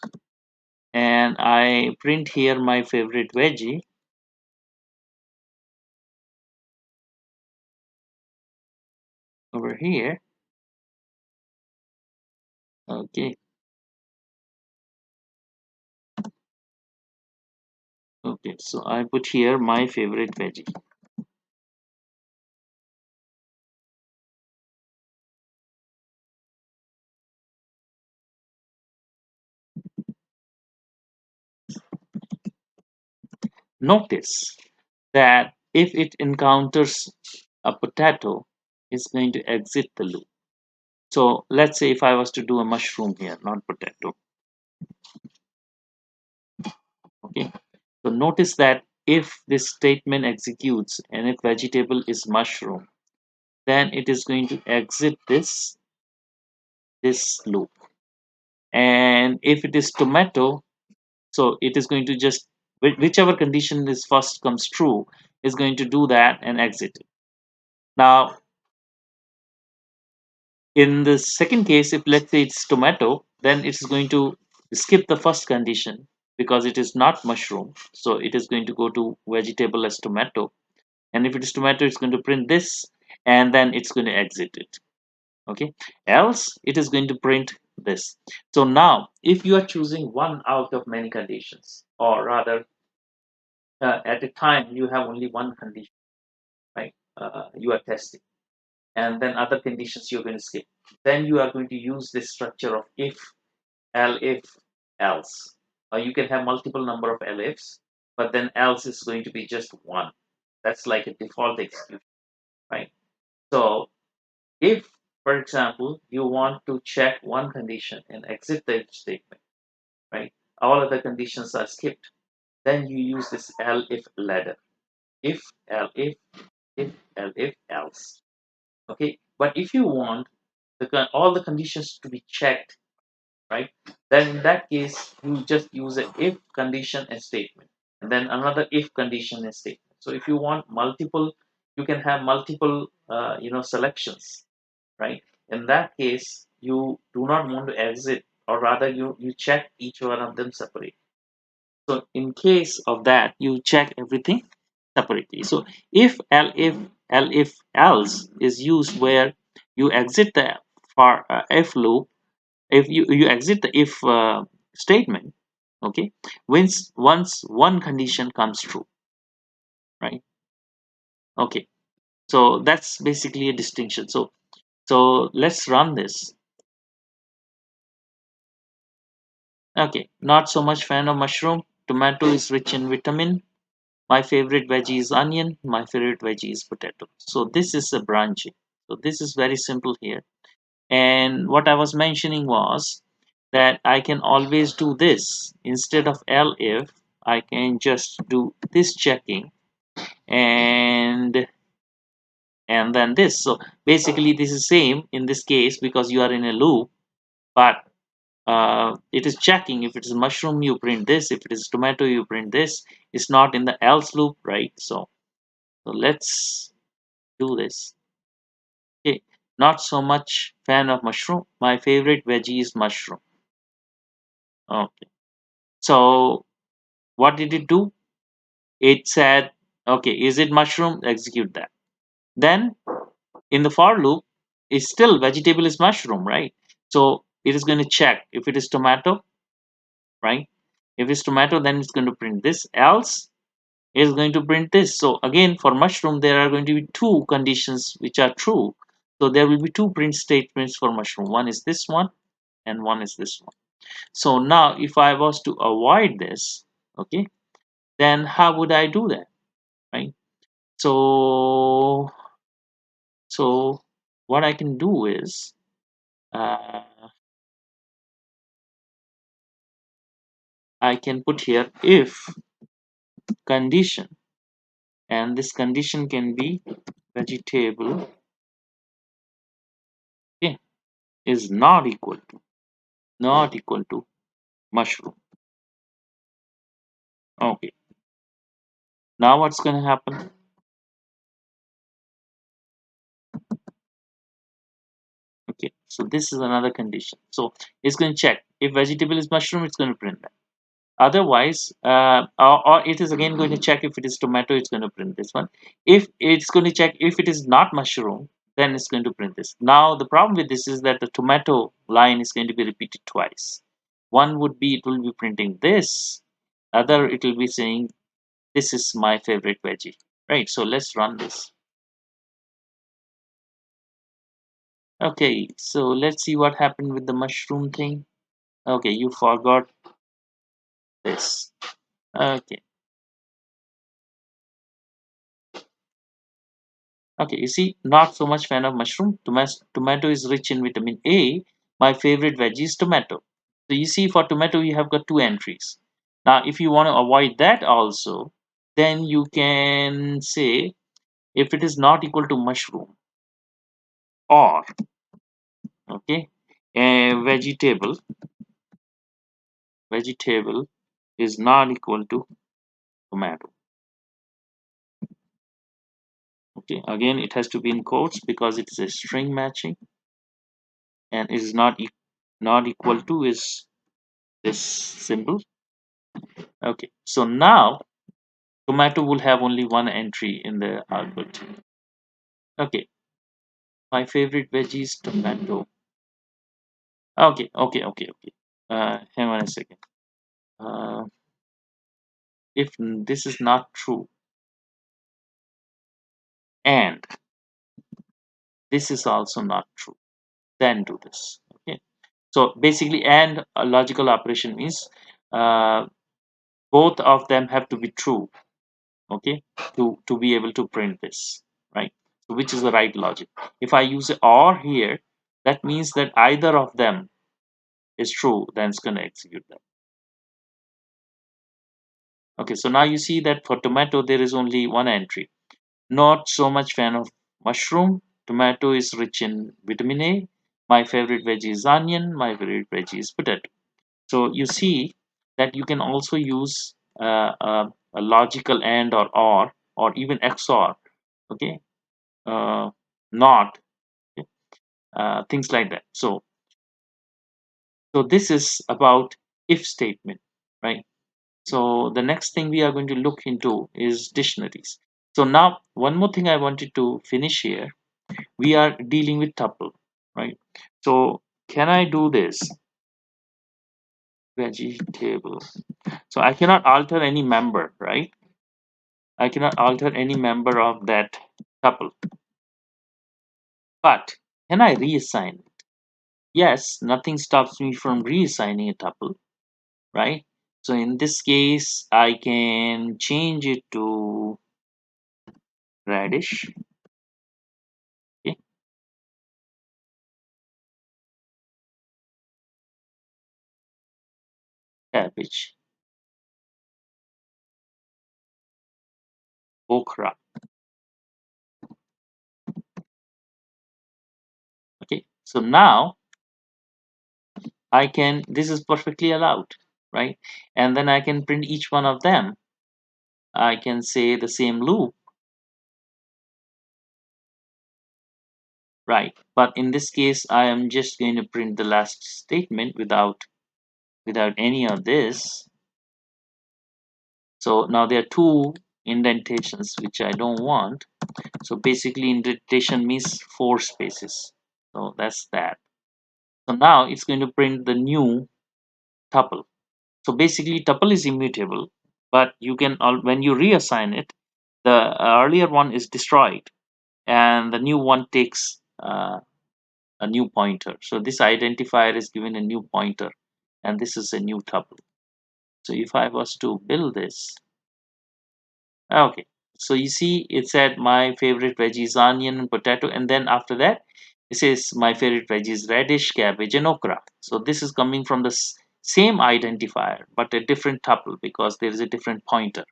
and I print here my favorite veggie over here, okay, okay, so I put here my favorite veggie. Notice that if it encounters a potato, it's going to exit the loop. So let's say if I was to do a mushroom here, not potato, okay. So notice that if this statement executes and if vegetable is mushroom, then it is going to exit this loop. And if it is tomato, so it is going to just whichever condition is first comes true is going to do that and exit it. Now in the second case, if let's say it's tomato, then it's going to skip the first condition because it is not mushroom, so it is going to go to vegetable as tomato. And if it is tomato, it's going to print this and then it's going to exit it. Okay, else it is going to print this. So now if you are choosing one out of many conditions, or rather at a time you have only one condition, right? You are testing, and then other conditions you're going to skip. Then you are going to use this structure of if, elif, else. You can have multiple number of elifs, but then else is going to be just one. That's like a default execution, right? So if, for example, you want to check one condition and exit the if statement, right? All other conditions are skipped. Then you use this elif ladder. If, elif, if, elif, else. Okay, but if you want all the conditions to be checked, right, then in that case you just use a if condition and statement, and then another if condition and statement. So if you want multiple, you can have multiple selections, right? In that case you do not want to exit, or rather you check each one of them separately. So in case of that, you check everything separately. So if else is used where you exit the for if loop. If you exit the if statement, okay, once one condition comes true, right? Okay, so that's basically a distinction. So let's run this. Okay, not so much fan of mushroom. Tomato is rich in vitamin. My favorite veggie is onion. My favorite veggie is potato. So this is a branching. So this is very simple here. And what I was mentioning was that I can always do this. Instead of elif, I can just do this checking and then this. So basically this is same in this case because you are in a loop, but it is checking. If it is mushroom, you print this. If it is tomato, you print this. It's not in the else loop, right? So let's do this. Okay, not so much fan of mushroom. My favorite veggie is mushroom. Okay, so what did it do? It said, okay, is it mushroom? Execute that. Then in the for loop, it's still vegetable is mushroom, right? So it is going to check if it is tomato, right? If it's tomato, then it's going to print this. Else is going to print this. So again, for mushroom, there are going to be two conditions which are true. So there will be two print statements for mushroom. One is this one, and one is this one. So now, if I was to avoid this, okay, then how would I do that, right? So so what I can do is uh, I can put here if condition, and this condition can be vegetable, okay, is not equal to mushroom. Okay, now what's going to happen? Okay, so this is another condition. So it's going to check if vegetable is mushroom, it's going to print that. Otherwise, or it is again going to check if it is tomato, it's going to print this one. If it's going to check if it is not mushroom, then it's going to print this. Now the problem with this is that the tomato line is going to be repeated twice. One would be it will be printing this, other it will be saying this is my favorite veggie, right? So let's run this. Okay, so let's see what happened with the mushroom thing. Okay, you forgot this. Okay. Okay, you see, not so much fan of mushroom. Tomato is rich in vitamin A. My favorite veggie is tomato. So you see, for tomato, you have got two entries. Now, if you want to avoid that also, then you can say if it is not equal to mushroom, or okay, a vegetable is not equal to tomato. Okay, again, it has to be in quotes because it is a string matching, and it is not equal to is this symbol. Okay, so now tomato will have only one entry in the output. Okay, my favorite veggie is tomato. Okay. Hang on a second. Uh, if this is not true and this is also not true, then do this. Okay, so basically, and a logical operation means uh, both of them have to be true, okay, to be able to print this, right? So which is the right logic? If I use a or here, that means that either of them is true, then it's going to execute that. Okay, so now you see that for tomato there is only one entry. Not so much fan of mushroom. Tomato is rich in vitamin A. My favorite veggie is onion. My favorite veggie is potato. So you see that you can also use a logical and or even XOR. Okay, not, okay? Things like that. So this is about if statement, right? So the next thing we are going to look into is dictionaries. So now one more thing I wanted to finish here. We are dealing with tuple, right? So can I do this? Vegetable. So I cannot alter any member, right? I cannot alter any member of that tuple. But can I reassign it? Yes, nothing stops me from reassigning a tuple, right? So in this case, I can change it to radish. Okay, cabbage, okra. Okay, so now I can, this is perfectly allowed, right? And then I can print each one of them. I can say the same loop, right? But in this case, I am just going to print the last statement without any of this. So now there are two indentations which I don't want. So basically indentation means 4 spaces. So that's that. So now it's going to print the new tuple. So basically tuple is immutable, but you can when you reassign it, the earlier one is destroyed and the new one takes a new pointer. So this identifier is given a new pointer and this is a new tuple. So if I was to build this, okay, so you see it said my favorite veggie is onion and potato, and then after that it says my favorite veggie is radish, cabbage and okra. So this is coming from the same identifier but a different tuple because there is a different pointer,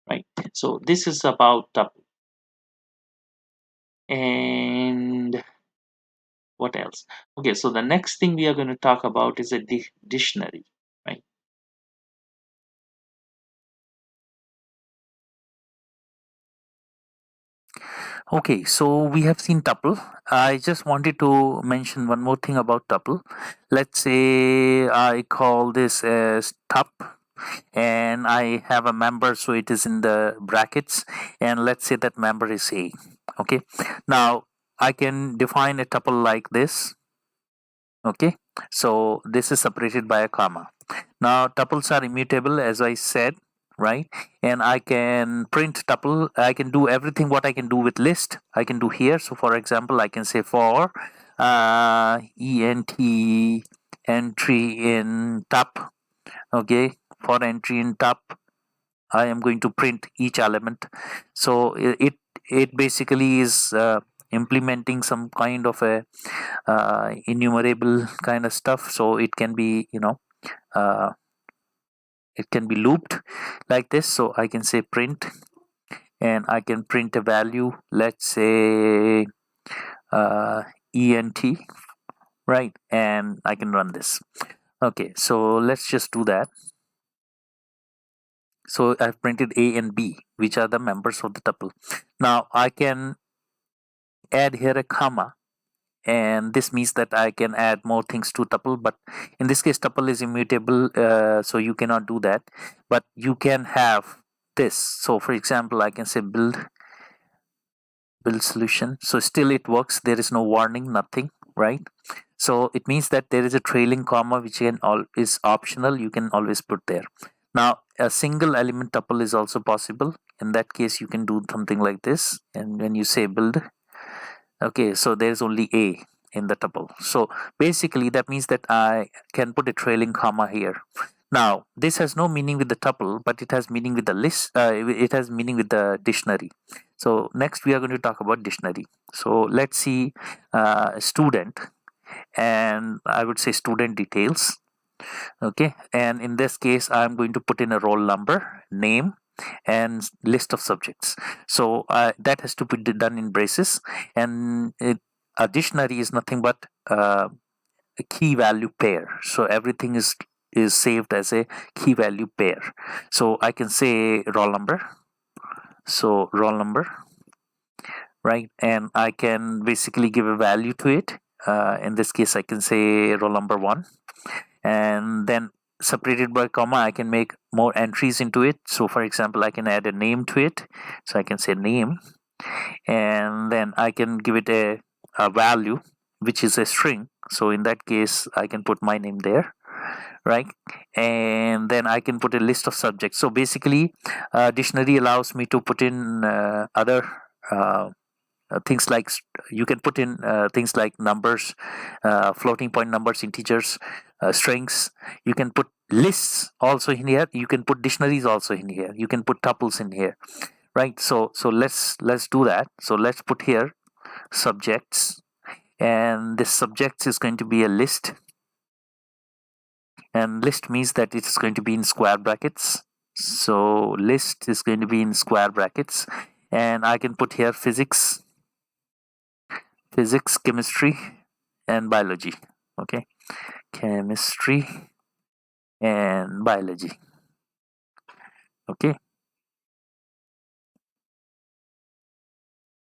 right? So this is about tuple. And what else? Okay, so the next thing we are going to talk about is a dictionary, right? Okay, so we have seen tuple. I just wanted to mention one more thing about tuple. Let's say I call this as tup and I have a member, so it is in the brackets, and let's say that member is A. Okay, now I can define a tuple like this. Okay, so this is separated by a comma. Now tuples are immutable, as I said, right? And I can print tuple. I can do everything what I can do with list. I can do here. So for example, I can say for ent entry in tup. Okay, for entry in tup, I am going to print each element. So it basically is implementing some kind of a enumerable kind of stuff. So it can be uh, it can be looped like this. So I can say print and I can print a value, let's say ent, right? And I can run this. Okay, so let's just do that. So I've printed A and B, which are the members of the tuple. Now I can add here a comma, and this means that I can add more things to tuple, but in this case tuple is immutable, so you cannot do that, but you can have this. So for example, I can say build solution, so still it works. There is no warning, nothing, right? So it means that there is a trailing comma which can all is optional, you can always put there. Now a single element tuple is also possible. In that case, you can do something like this. And when you say build, okay, so there's only a in the tuple. So basically that means that I can put a trailing comma here. Now this has no meaning with the tuple, but it has meaning with the list. It has meaning with the dictionary. So next we are going to talk about dictionary. So let's see student, and I would say student details. Okay, and in this case I'm going to put in a roll number, name, and list of subjects. So that has to be done in braces, and a dictionary is nothing but a key value pair. So everything is saved as a key value pair. So I can say roll number, so roll number, right? And I can basically give a value to it. In this case I can say roll number 1, and then separated by comma I can make more entries into it. So for example, I can add a name to it, so I can say name, and then I can give it a value which is a string. So in that case I can put my name there, right? And then I can put a list of subjects. So basically dictionary allows me to put in other things like you can put in things like numbers, floating point numbers, integers, strings. You can put lists also in here. You can put dictionaries also in here. You can put tuples in here, right? So let's do that. So let's put here subjects, and this subjects is going to be a list, and list means that it's going to be in square brackets. So list is going to be in square brackets, and I can put here physics, chemistry, and biology. Okay, chemistry and biology.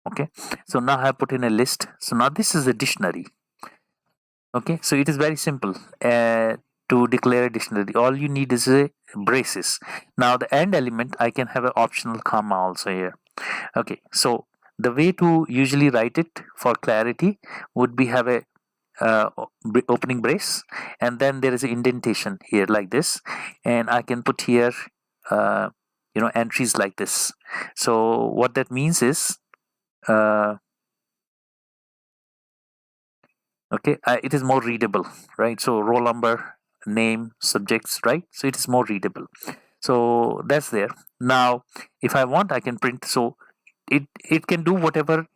Okay, so now I put in a list. So now this is a dictionary. Okay, so it is very simple to declare a dictionary. All you need is a braces. Now the end element, I can have an optional comma also here. Okay, so the way to usually write it for clarity would be have a uh, opening brace, and then there is an indentation here like this, and I can put here uh, entries like this. So what that means is okay, it is more readable, right? So roll number, name, subjects, right? So it is more readable. So that's there. Now if I want, I can print. So it can do whatever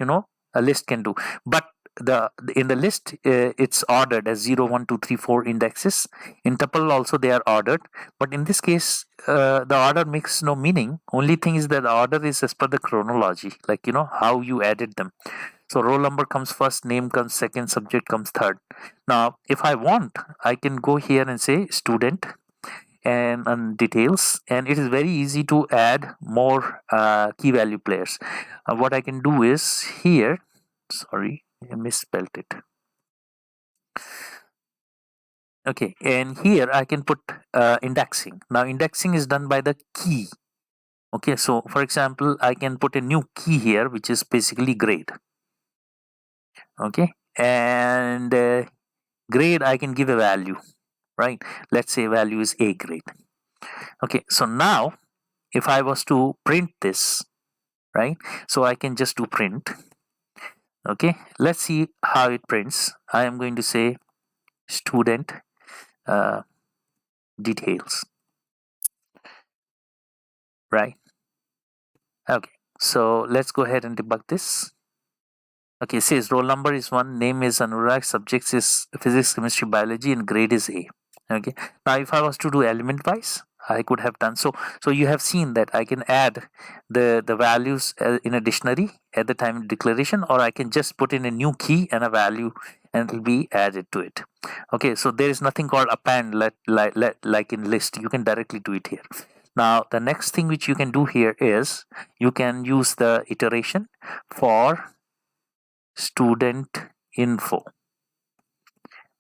a list can do, but the in the list it's ordered as 0 1 2 3 4 indexes. In tuple also they are ordered, but in this case the order makes no meaning. Only thing is that the order is as per the chronology, like how you added them. So roll number comes first, name comes second, subject comes third. Now if I want, I can go here and say student and details, and it is very easy to add more key value pairs. What I can do is here, sorry, I misspelled it. Okay, and here I can put indexing. Now indexing is done by the key. Okay, so for example, I can put a new key here, which is basically grade. Okay, and grade I can give a value, right? Let's say value is A grade. Okay, so now if I was to print this, right, so I can just do print. Okay, let's see how it prints. I am going to say student uh, details, right? Okay, so let's go ahead and debug this. Okay, it says roll number is 1, name is Anurag, subjects is physics, chemistry, biology, and grade is A. Okay, now if I was to do element wise, I could have done so. So you have seen that I can add the values in a dictionary at the time of declaration, or I can just put in a new key and a value, and it will be added to it. Okay, so there is nothing called append like in list. You can directly do it here. Now the next thing which you can do here is you can use the iteration for student info.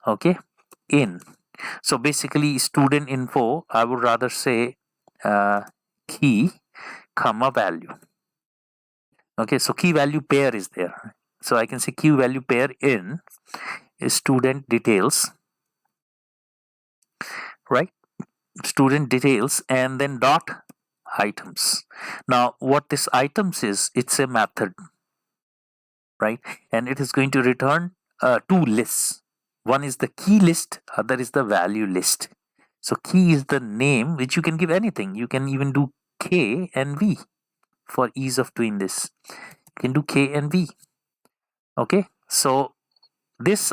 Okay, in. So basically student info, I would rather say key comma value. Okay, so key value pair is there. So I can say key value pair in student details, right? student details and then dot items. Now what this items is, it's a method, right? And it is going to return two lists. One is the key list, other is the value list. So key is the name, which you can give anything. You can even do k and v for ease of doing this. You can do k and v. Okay, so this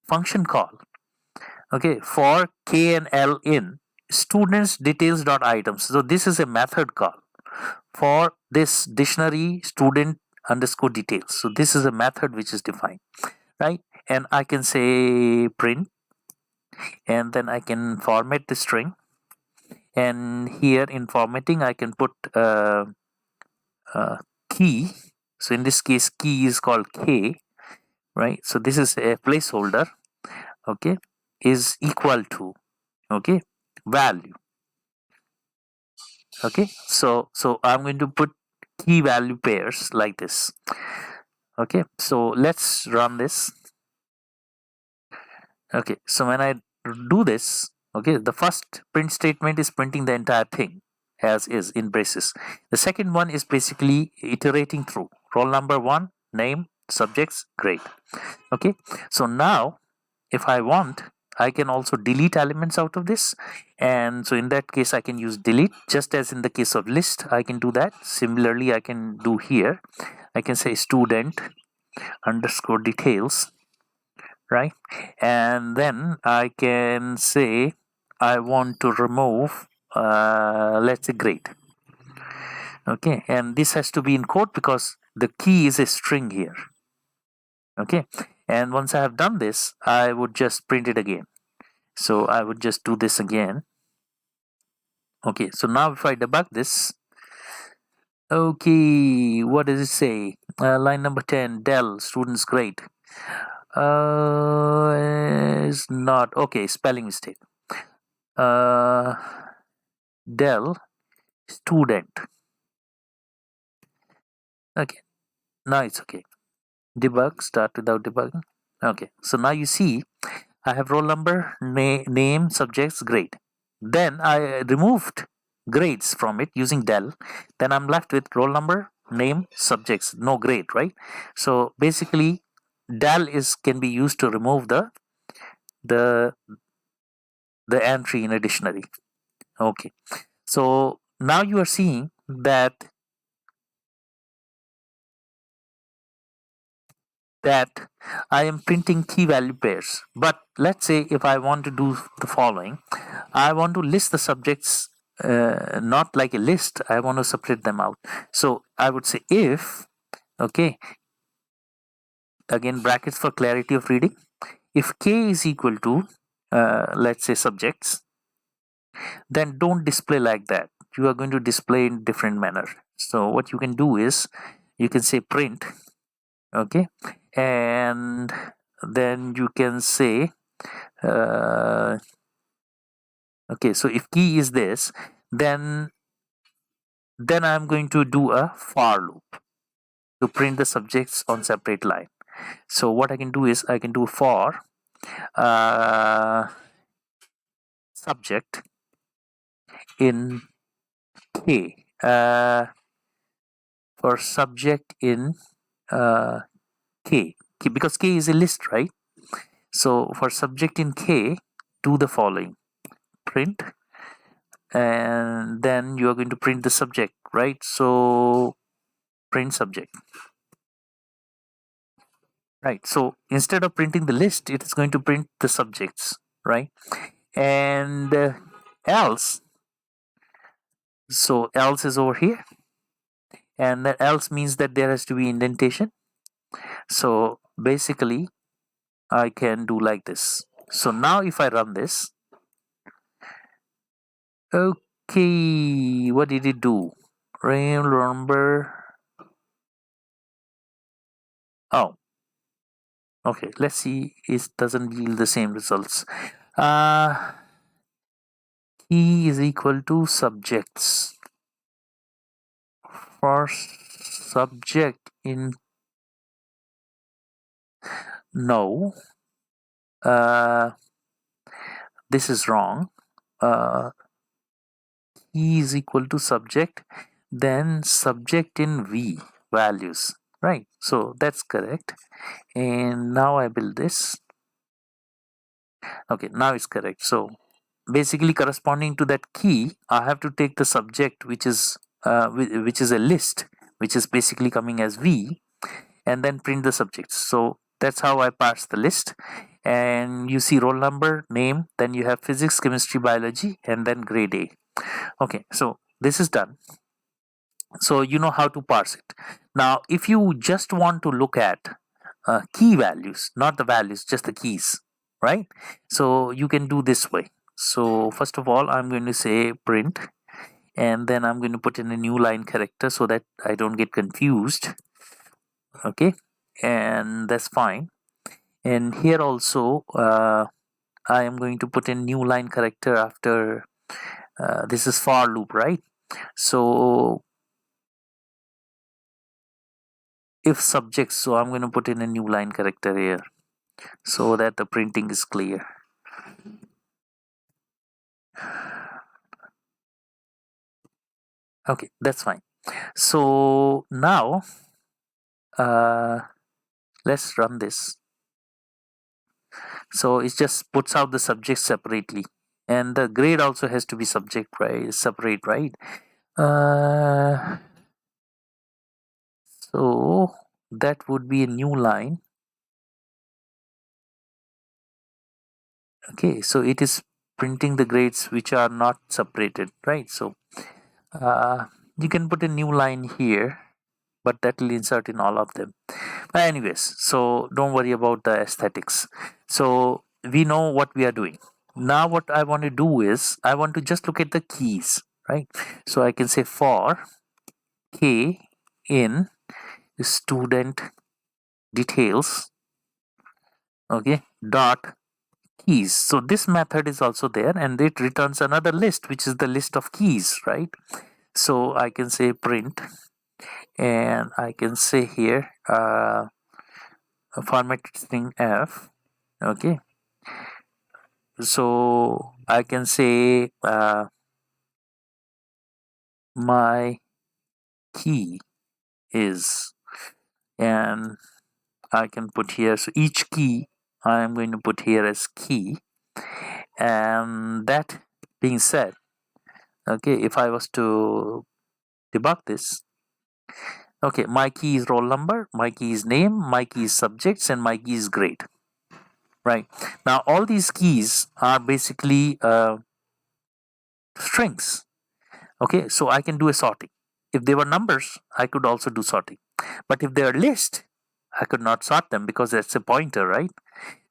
function call, okay, for k and l in students details dot items. So this is a method call for this dictionary student underscore details. So this is a method which is defined, right? And I can say print, and then I can format the string, and here in formatting I can put key. So in this case key is called k, right? So this is a placeholder, okay, is equal to, okay, value. Okay, so I'm going to put key value pairs like this. Okay, so let's run this. Okay, so when I do this, okay, the first print statement is printing the entire thing as is in braces. The second one is basically iterating through roll number 1, name, subjects, grade. Okay, so now if I want, I can also delete elements out of this, and so in that case I can use delete, just as in the case of list I can do that. Similarly I can do here. I can say student underscore details, right? And then I can say I want to remove let's say grade. Okay, and this has to be in quote because the key is a string here. Okay, and once I have done this, I would just print it again. So I would just do this again. Okay, so now if I debug this, okay, what does it say? Line number 10, Dell, student's grade. Is not, okay, spelling mistake. Uh, Dell, student. Okay, now it's okay. Debug, start without debugging. Okay, so now you see I have roll number, name, subjects, grade. Then I removed grades from it using del. Then I'm left with roll number, name, subjects, no grade, right? So basically del is can be used to remove the the entry in a dictionary. Okay, so now you are seeing that I am printing key value pairs. But let's say if I want to do the following, I want to list the subjects not like a list, I want to separate them out. So I would say if, okay, again brackets for clarity of reading, if k is equal to let's say subjects, then don't display like that. You are going to display in different manner. So what you can do is you can say print, okay, and then you can say uh, okay, so if key is this, then I'm going to do a for loop to print the subjects on separate line. So what I can do is I can do for subject in k, for subject in k, because k is a list, right? So for subject in k, do the following: print, and then you are going to print the subject, right? So print subject, right? So instead of printing the list, it is going to print the subjects, right? And else, so else is over here, and that else means that there has to be indentation. So basically I can do like this. So now if I run this, okay, what did it do? Remember, oh, okay, let's see, it doesn't yield the same results. Key is equal to subjects. For subject in, no, uh, this is wrong. key is equal to subject, then subject in v values, right? So that's correct. And now I build this. Okay, now it's correct. So basically corresponding to that key, I have to take the subject, which is a list, which is basically coming as v, and then print the subjects. So that's how I parse the list. And you see roll number, name, then you have physics, chemistry, biology, and then grade A. Okay, so this is done. So you know how to parse it. Now if you just want to look at key values, not the values, just the keys, right? So you can do this way. So first of all, I'm going to say print, and then I'm going to put in a new line character so that I don't get confused. Okay, and that's fine. And here also I am going to put in new line character after this is for loop, right? So if subjects, so I'm going to put in a new line character here so that the printing is clear. Okay, that's fine. So now let's run this. So it just puts out the subjects separately, and the grade also has to be subject, right? Separate, right? So that would be a new line. Okay, so it is printing the grades which are not separated, right? So you can put a new line here, but that will insert in all of them. But anyways, so don't worry about the aesthetics. So we know what we are doing. Now what I want to do is I want to just look at the keys, right? So I can say for k in student details, okay, dot keys. So this method is also there, and it returns another list, which is the list of keys, right? So I can say print, and I can say here formatted string f. Okay, so I can say my key is, and I can put here, so each key I am going to put here as key. And that being said, okay, if I was to debug this, okay, my key is roll number, my key is name, my key is subjects, and my key is grade, right? Now all these keys are basically strings. Okay, so I can do a sorting. If they were numbers, I could also do sorting. But if they are list, I could not sort them because that's a pointer, right?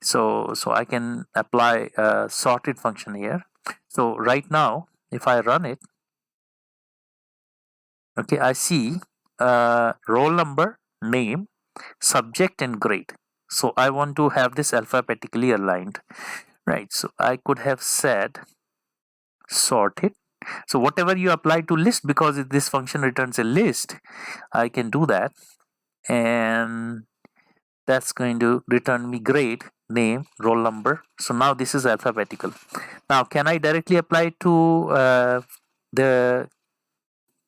So I can apply a sorted function here. So right now, if I run it, okay, I see roll number, name, subject, and grade. So I want to have this alphabetically aligned, right? So I could have said sorted. So whatever you apply to list, because this function returns a list, I can do that, and that's going to return me grade, name, roll number. So now this is alphabetical. Now can I directly apply it to the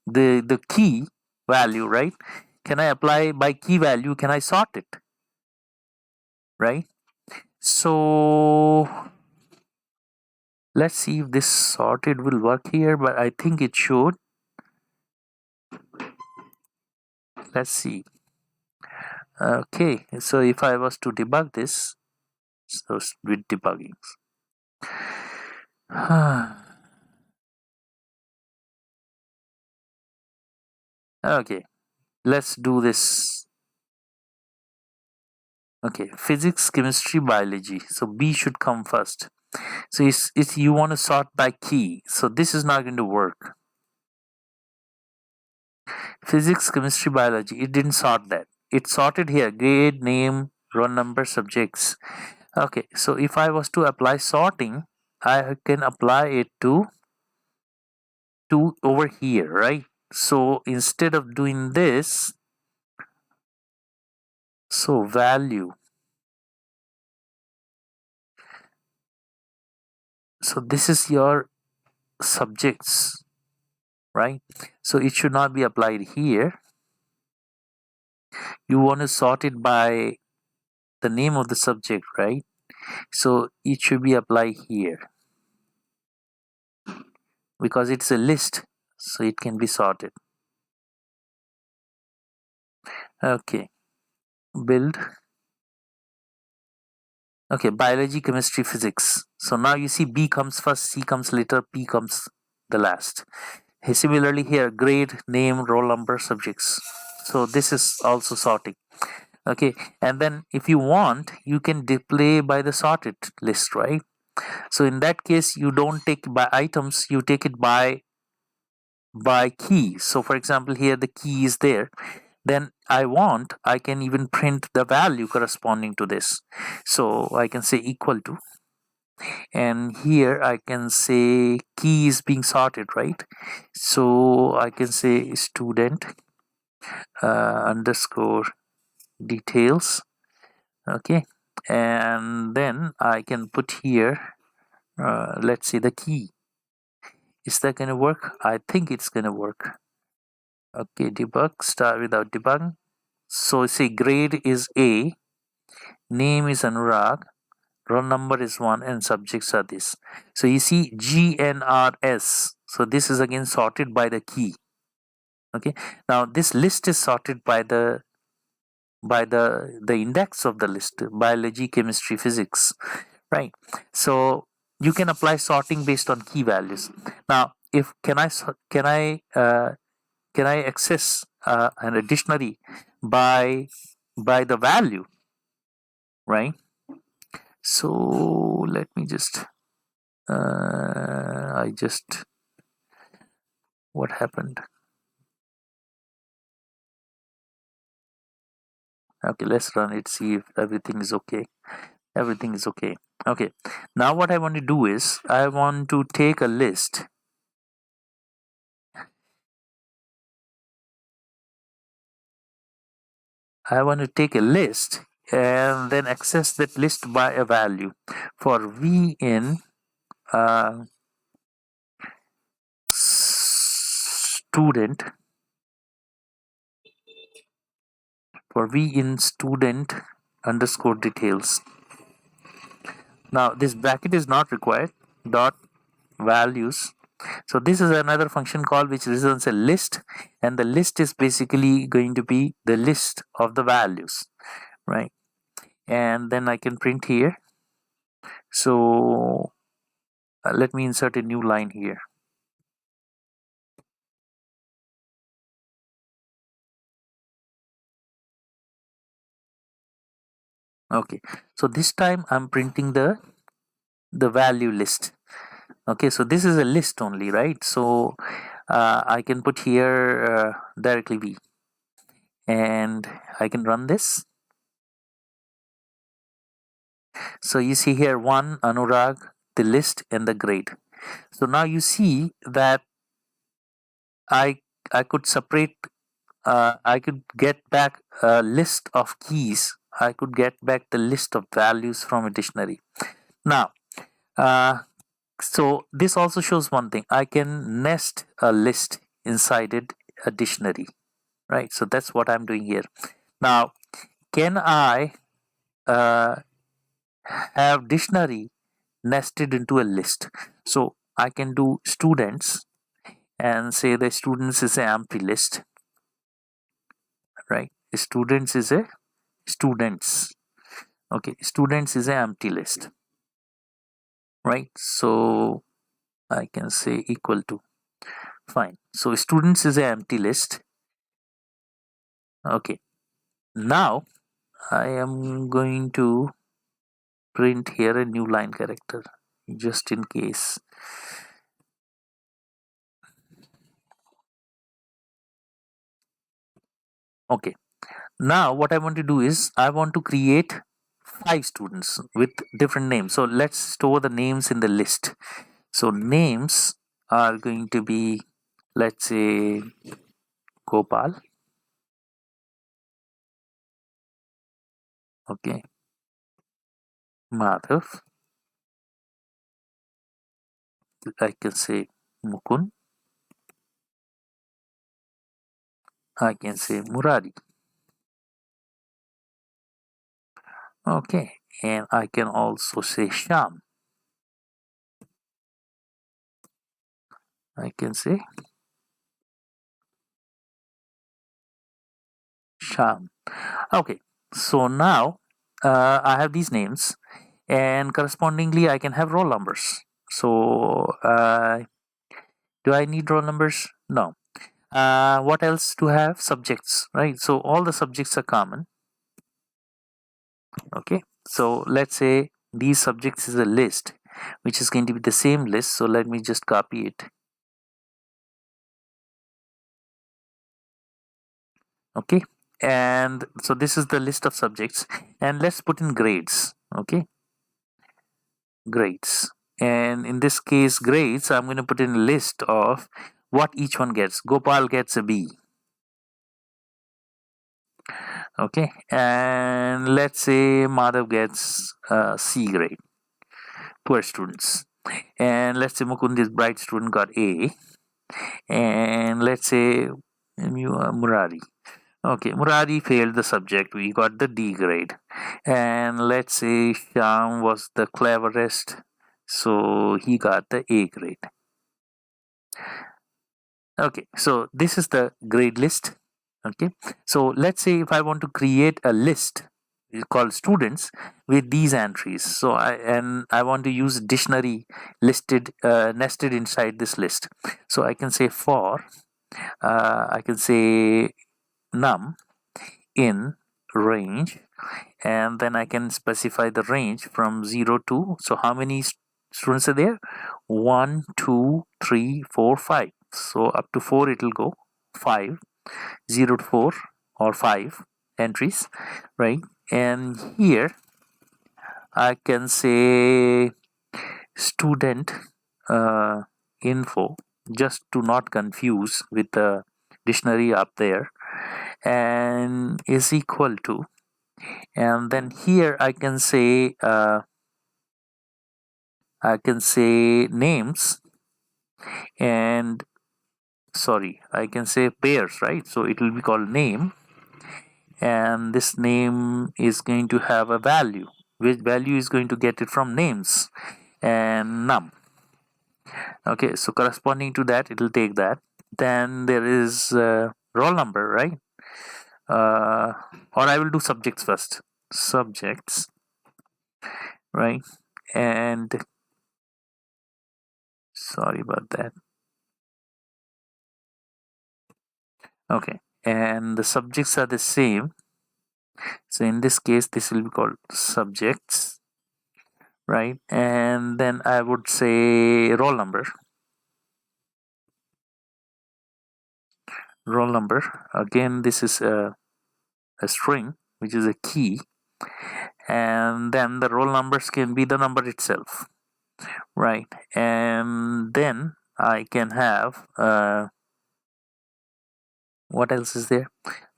the key value, right? Can I apply by key value? Can I sort it, right? So let's see if this sorted will work here, but I think it should. Let's see. Okay, so if I was to debug this, so with debugging. Okay, let's do this. Okay, physics, chemistry, biology. So B should come first. So it's you want to sort by key. So this is not going to work. Physics, chemistry, biology. It didn't sort that. It sorted here grade, name, roll number, subjects. Okay, so if I was to apply sorting, I can apply it to over here, right? So instead of doing this, so value. So this is your subjects, right? So it should not be applied here. You want to sort it by the name of the subject, right? So it should be applied here because it's a list, so it can be sorted. Okay, build. Okay, biology, chemistry, physics. So now you see B comes first, C comes later, P comes the last. Similarly here, grade, name, roll number, subjects. So this is also sorting. Okay, and then if you want, you can display by the sorted list, right? So in that case, you don't take by items, you take it by key. So for example, here the key is there. Then I can even print the value corresponding to this. So I can say equal to, and here I can say key is being sorted, right? So I can say student underscore details. Okay, and then I can put here let's see the key. Is that going to work? I think it's going to work. Okay, debug, start without debug. So say grade is A, name is Anurag, roll number is 1, and subjects are this. So you see GNRS. So this is again sorted by the key. Okay, now this list is sorted by the index of the list, biology, chemistry, physics, right? So you can apply sorting based on key values. Now if can I access an dictionary by the value, right? So let me just I just what happened. Okay, let's run it, see if everything is okay. Everything is okay. Okay, now what I want to do is I want to take a list. I want to take a list and then access that list by a value. For v in student, for v in student underscore details. Now this bracket is not required. Dot values. So this is another function call which returns a list, and the list is basically going to be the list of the values, right? And then I can print here. So let me insert a new line here. Okay, so this time I'm printing the value list. Okay, so this is a list only, right? So I can put here directly v, and I can run this. So you see here one Anurag, the list, and the grade. So now you see that I I could separate. I could get back a list of keys. I could get back the list of values from a dictionary. Now, uh, so this also shows one thing. I can nest a list inside it, a dictionary, right? So that's what I'm doing here. Now, can I have dictionary nested into a list? So I can do students and say the students is an empty list, right? Students is a students. Okay, students is an empty list, right? So I can say equal to, fine. So students is an empty list. Okay, now I am going to print here a new line character just in case. Okay, now what I want to do is I want to create 5 students with different names. So let's store the names in the list. So names are going to be, let's say, Gopal. Okay, Madhav. I can say Mukund. I can say Murari. Okay, and I can also say Sham. I can say Sham. Okay, so now I have these names, and correspondingly I can have roll numbers. So do I need roll numbers? No. What else to have? Subjects, right? So all the subjects are common. Okay, so let's say these subjects is a list which is going to be the same list. So let me just copy it. Okay, and so this is the list of subjects, and let's put in grades. Okay, grades, and in this case grades, I'm going to put in a list of what each one gets. Gopal gets a B. Okay, and let's say Madhav gets a C grade. Poor students. And let's say Mukund, this bright student, got A. And let's say Murari. Okay, Murari failed the subject. We got the D grade. And let's say Sham was the cleverest, so he got the A grade. Okay, so this is the grade list. Okay, so let's say if I want to create a list called students with these entries, so I want to use dictionary listed nested inside this list. So I can say for I can say num in range, and then I can specify the range from 0 to, so how many students are there? 1 2 3 4 5. So up to 4 it will go. 5, 0 to 4 or 5 entries, right? And here I can say student info, just to not confuse with the dictionary up there, and is equal to, and then here I can say names, and sorry, I can say pairs, right? So it will be called name, and this name is going to have a value, which value is going to get it from names and num. Okay, so corresponding to that it will take that. Then there is roll number, right? Or I will do subjects first. Subjects, right? And sorry about that. Okay, and the subjects are the same. So in this case, this will be called subjects, right? And then I would say roll number. Roll number. Again, this is a string, which is a key. And then the roll numbers can be the number itself, right? And then I can have what else is there?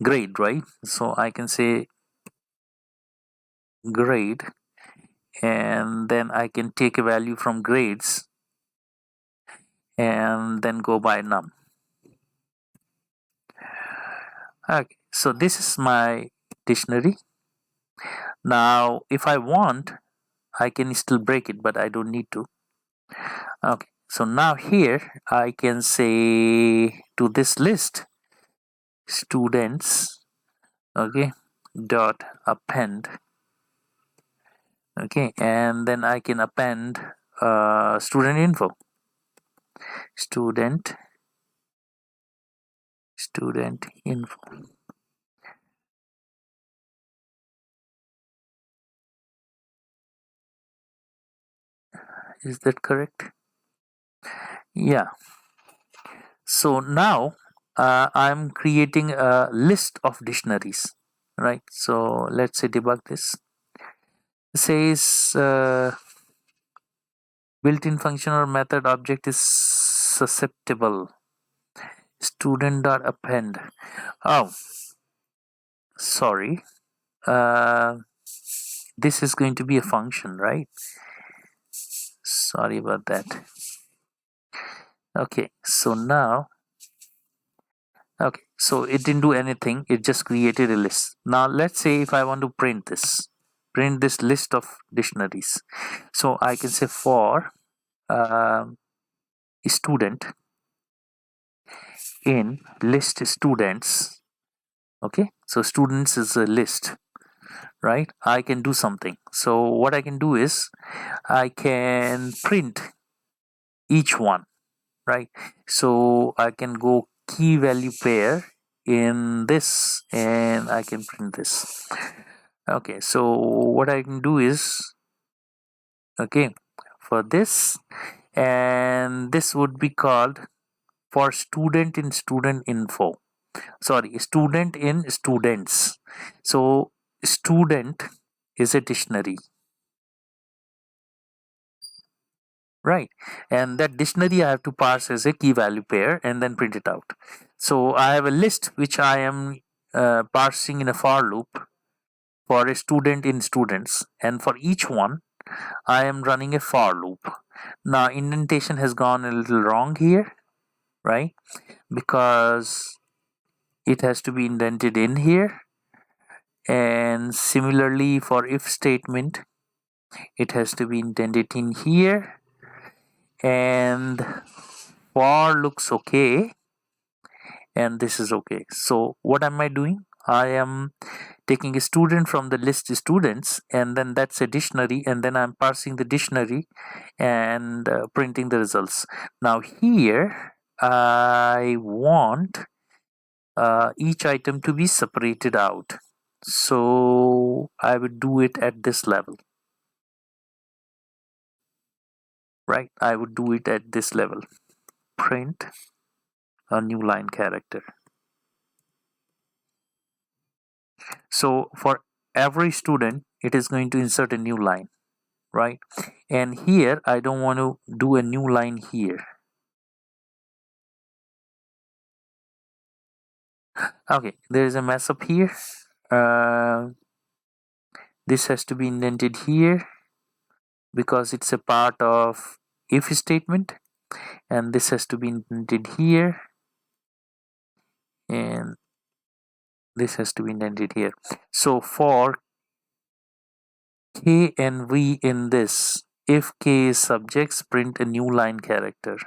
Grade, right? So I can say grade, and then I can take a value from grades and then go by num. Okay, so this is my dictionary. Now if I want, I can still break it, but I don't need to. Okay, so now here I can say to this list students, okay, dot append, okay, and then I can append student info, student info. Is that correct? Yeah. So now I'm creating a list of dictionaries, right? So let's say debug this. It says built-in function or method object is susceptible. Student.append. Oh, sorry. Uh, this is going to be a function, right? Sorry about that. Okay, so now, okay, so it didn't do anything, it just created a list. Now let's say if I want to print this list of dictionaries. So I can say for student in list students. Okay, so students is a list, right? I can do something. So what I can do is I can print each one, right? So I can go key value pair in this and I can print this. Okay, so what I can do is, okay, for this, and this would be called for student in student info. Sorry, student in students. So student is a dictionary, right? And that dictionary I have to parse as a key value pair and then print it out. So I have a list which I am parsing in a for loop for a student in students, and for each one I am running a for loop. Now indentation has gone a little wrong here, right? Because it has to be indented in here, and similarly for if statement it has to be indented in here, and for looks okay, and this is okay. So what am I doing? I am taking a student from the list students, and then that's a dictionary, and then I'm parsing the dictionary and printing the results. Now here I want each item to be separated out, so I would do it at this level, right? I would do it at this level. Print a new line character. So for every student it is going to insert a new line, right? And here I don't want to do a new line here. Okay, there is a mess up here. This has to be indented here because it's a part of if statement, and this has to be indented here, and this has to be indented here. So for k and v in this, if k is subjects, print a new line character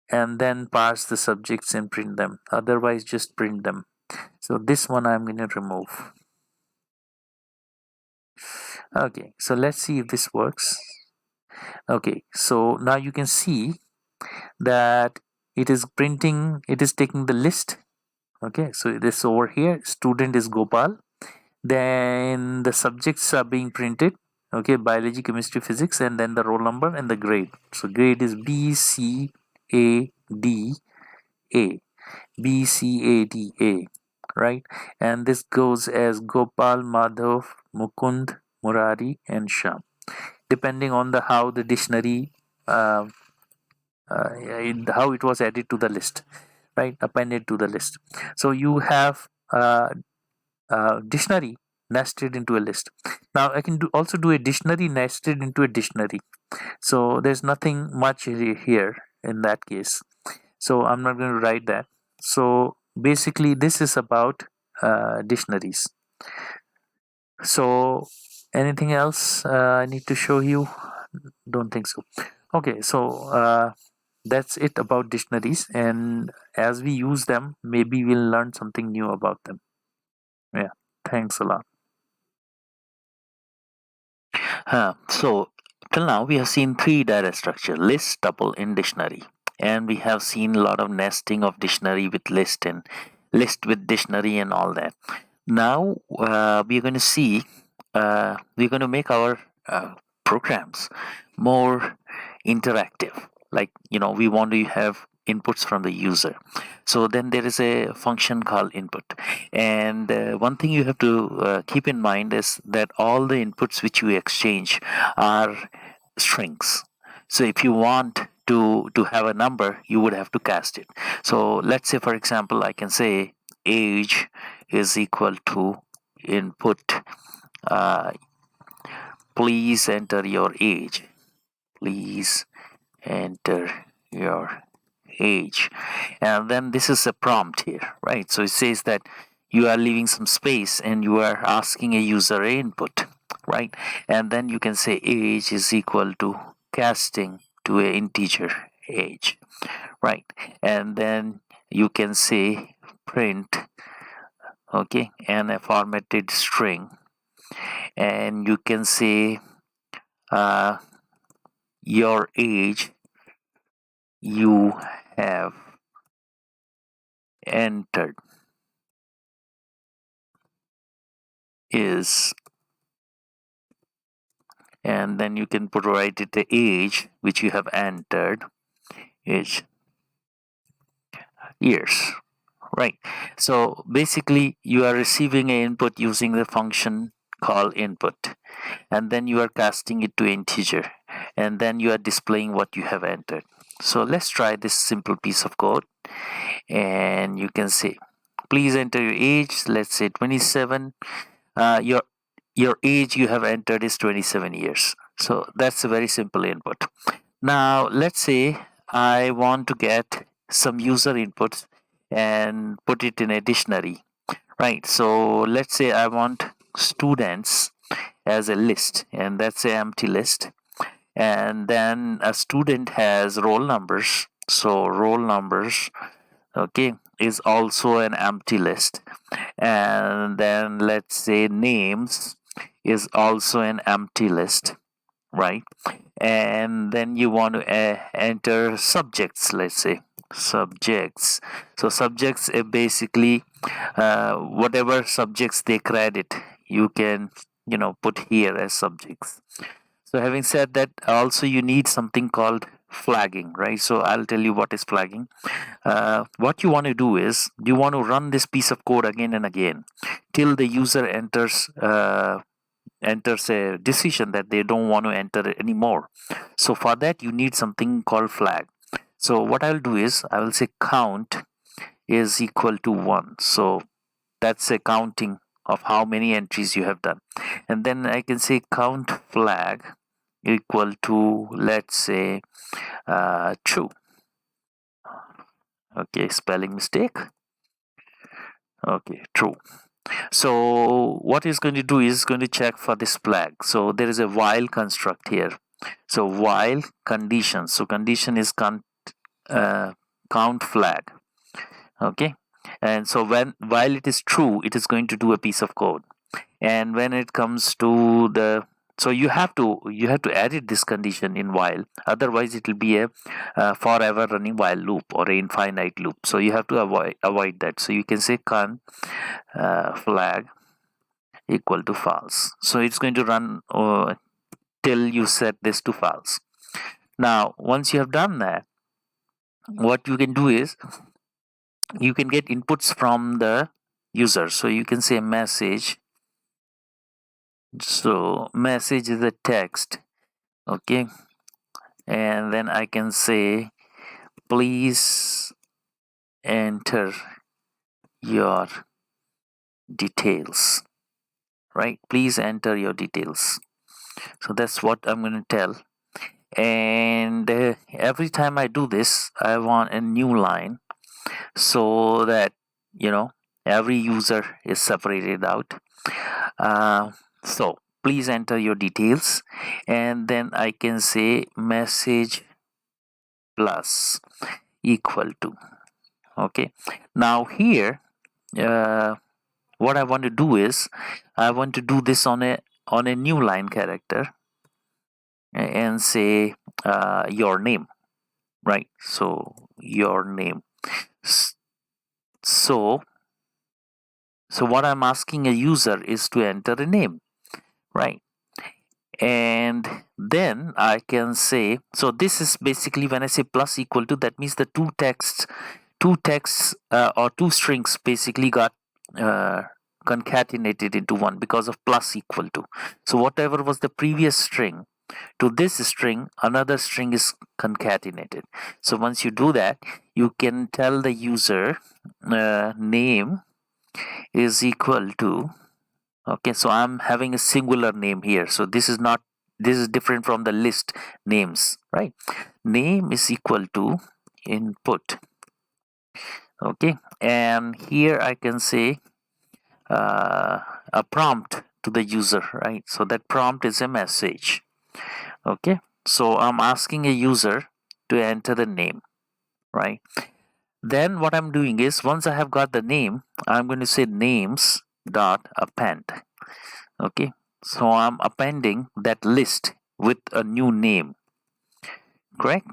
and then parse the subjects and print them, otherwise just print them. So this one I'm going to remove. Okay, so let's see if this works. Okay, so now you can see that it is printing, it is taking the list. Okay, so this over here, student is Gopal, then the subjects are being printed, okay, biology, chemistry, physics, and then the roll number and the grade. So grade is B C A D A, B C A D A, right? And this goes as Gopal, Madhav, Mukund, Murari, and Sham, depending on the how the dictionary how it was added to the list, right? Appended to the list. So you have dictionary nested into a list. Now I can also do a dictionary nested into a dictionary. So there's nothing much here in that case. So I'm not going to write that. So basically this is about dictionaries. So anything else I need to show you? Don't think so. Okay, so that's it about dictionaries, and as we use them, maybe we'll learn something new about them. Yeah, thanks a lot. So till now we have seen three data structure: list, tuple, and dictionary, and we have seen a lot of nesting of dictionary with list and list with dictionary and all that. Now we're going to see we're going to make our programs more interactive. Like, we want to have inputs from the user. So then there is a function called input. And one thing you have to keep in mind is that all the inputs which you exchange are strings. So if you want to have a number, you would have to cast it. So let's say, for example, I can say age is equal to input. Uh, Please enter your age. Please enter your age. And then this is a prompt here, right? So it says that you are leaving some space and you are asking a user input, right? And then you can say age is equal to casting to an integer age, right? And then you can say print, okay, and a formatted string, and you can say uh, your age you have entered is, and then you can put write it the age which you have entered is years, right? So basically you are receiving an input using the function called input, and then you are casting it to integer, and then you are displaying what you have entered. So let's try this simple piece of code, and you can say please enter your age, let's say 27. Your age you have entered is 27 years. So that's a very simple input. Now let's say I want to get some user inputs and put it in a dictionary, right? So let's say I want students as a list, and that's an empty list. And then a student has roll numbers, so roll numbers, okay, is also an empty list. And then let's say names is also an empty list, right? And then you want to enter subjects, let's say subjects. So subjects basically whatever subjects they credit, you can put here as subjects. So having said that, also you need something called flagging, right? So I'll tell you what is flagging. What you want to do is you want to run this piece of code again and again till the user enters a decision that they don't want to enter it anymore. So for that you need something called flag. So what I'll do is I will say count is equal to 1. So that's a counting of how many entries you have done. And then I can say count flag equal to, let's say, true. Okay, spelling mistake. Okay, true. So what it's going to do is going to check for this flag. So there is a while construct here. So while condition. So condition is count flag. Okay, and so while it is true, it is going to do a piece of code. And when it comes to the, so you have to edit this condition in while, otherwise it will be a forever running while loop or an infinite loop. So you have to avoid that. So you can say con flag equal to false. So it's going to run till you set this to false. Now once you have done that, what you can do is you can get inputs from the user. So you can say message. So message is a text, okay, and then I can say please enter your details, right? Please enter your details. So that's what I'm going to tell. And every time I do this, I want a new line so that every user is separated out. So please enter your details, and then I can say message plus equal to, okay. Now here what I want to do is I want to do this on a new line character and say your name, right? So your name. So what I'm asking a user is to enter a name, right? And then I can say, so this is basically when I say plus equal to, that means the two texts or two strings basically got concatenated into one because of plus equal to. So whatever was the previous string, to this string another string is concatenated. So once you do that, you can tell the user name is equal to, okay, so I'm having a singular name here, so this is not this is different from the list names, right? Name is equal to input. Okay, and here I can say a prompt to the user, right? So that prompt is a message. Okay, so I'm asking a user to enter the name, right? Then what I'm doing is, once I have got the name, I'm going to say names dot append. Okay, so I'm appending that list with a new name, correct?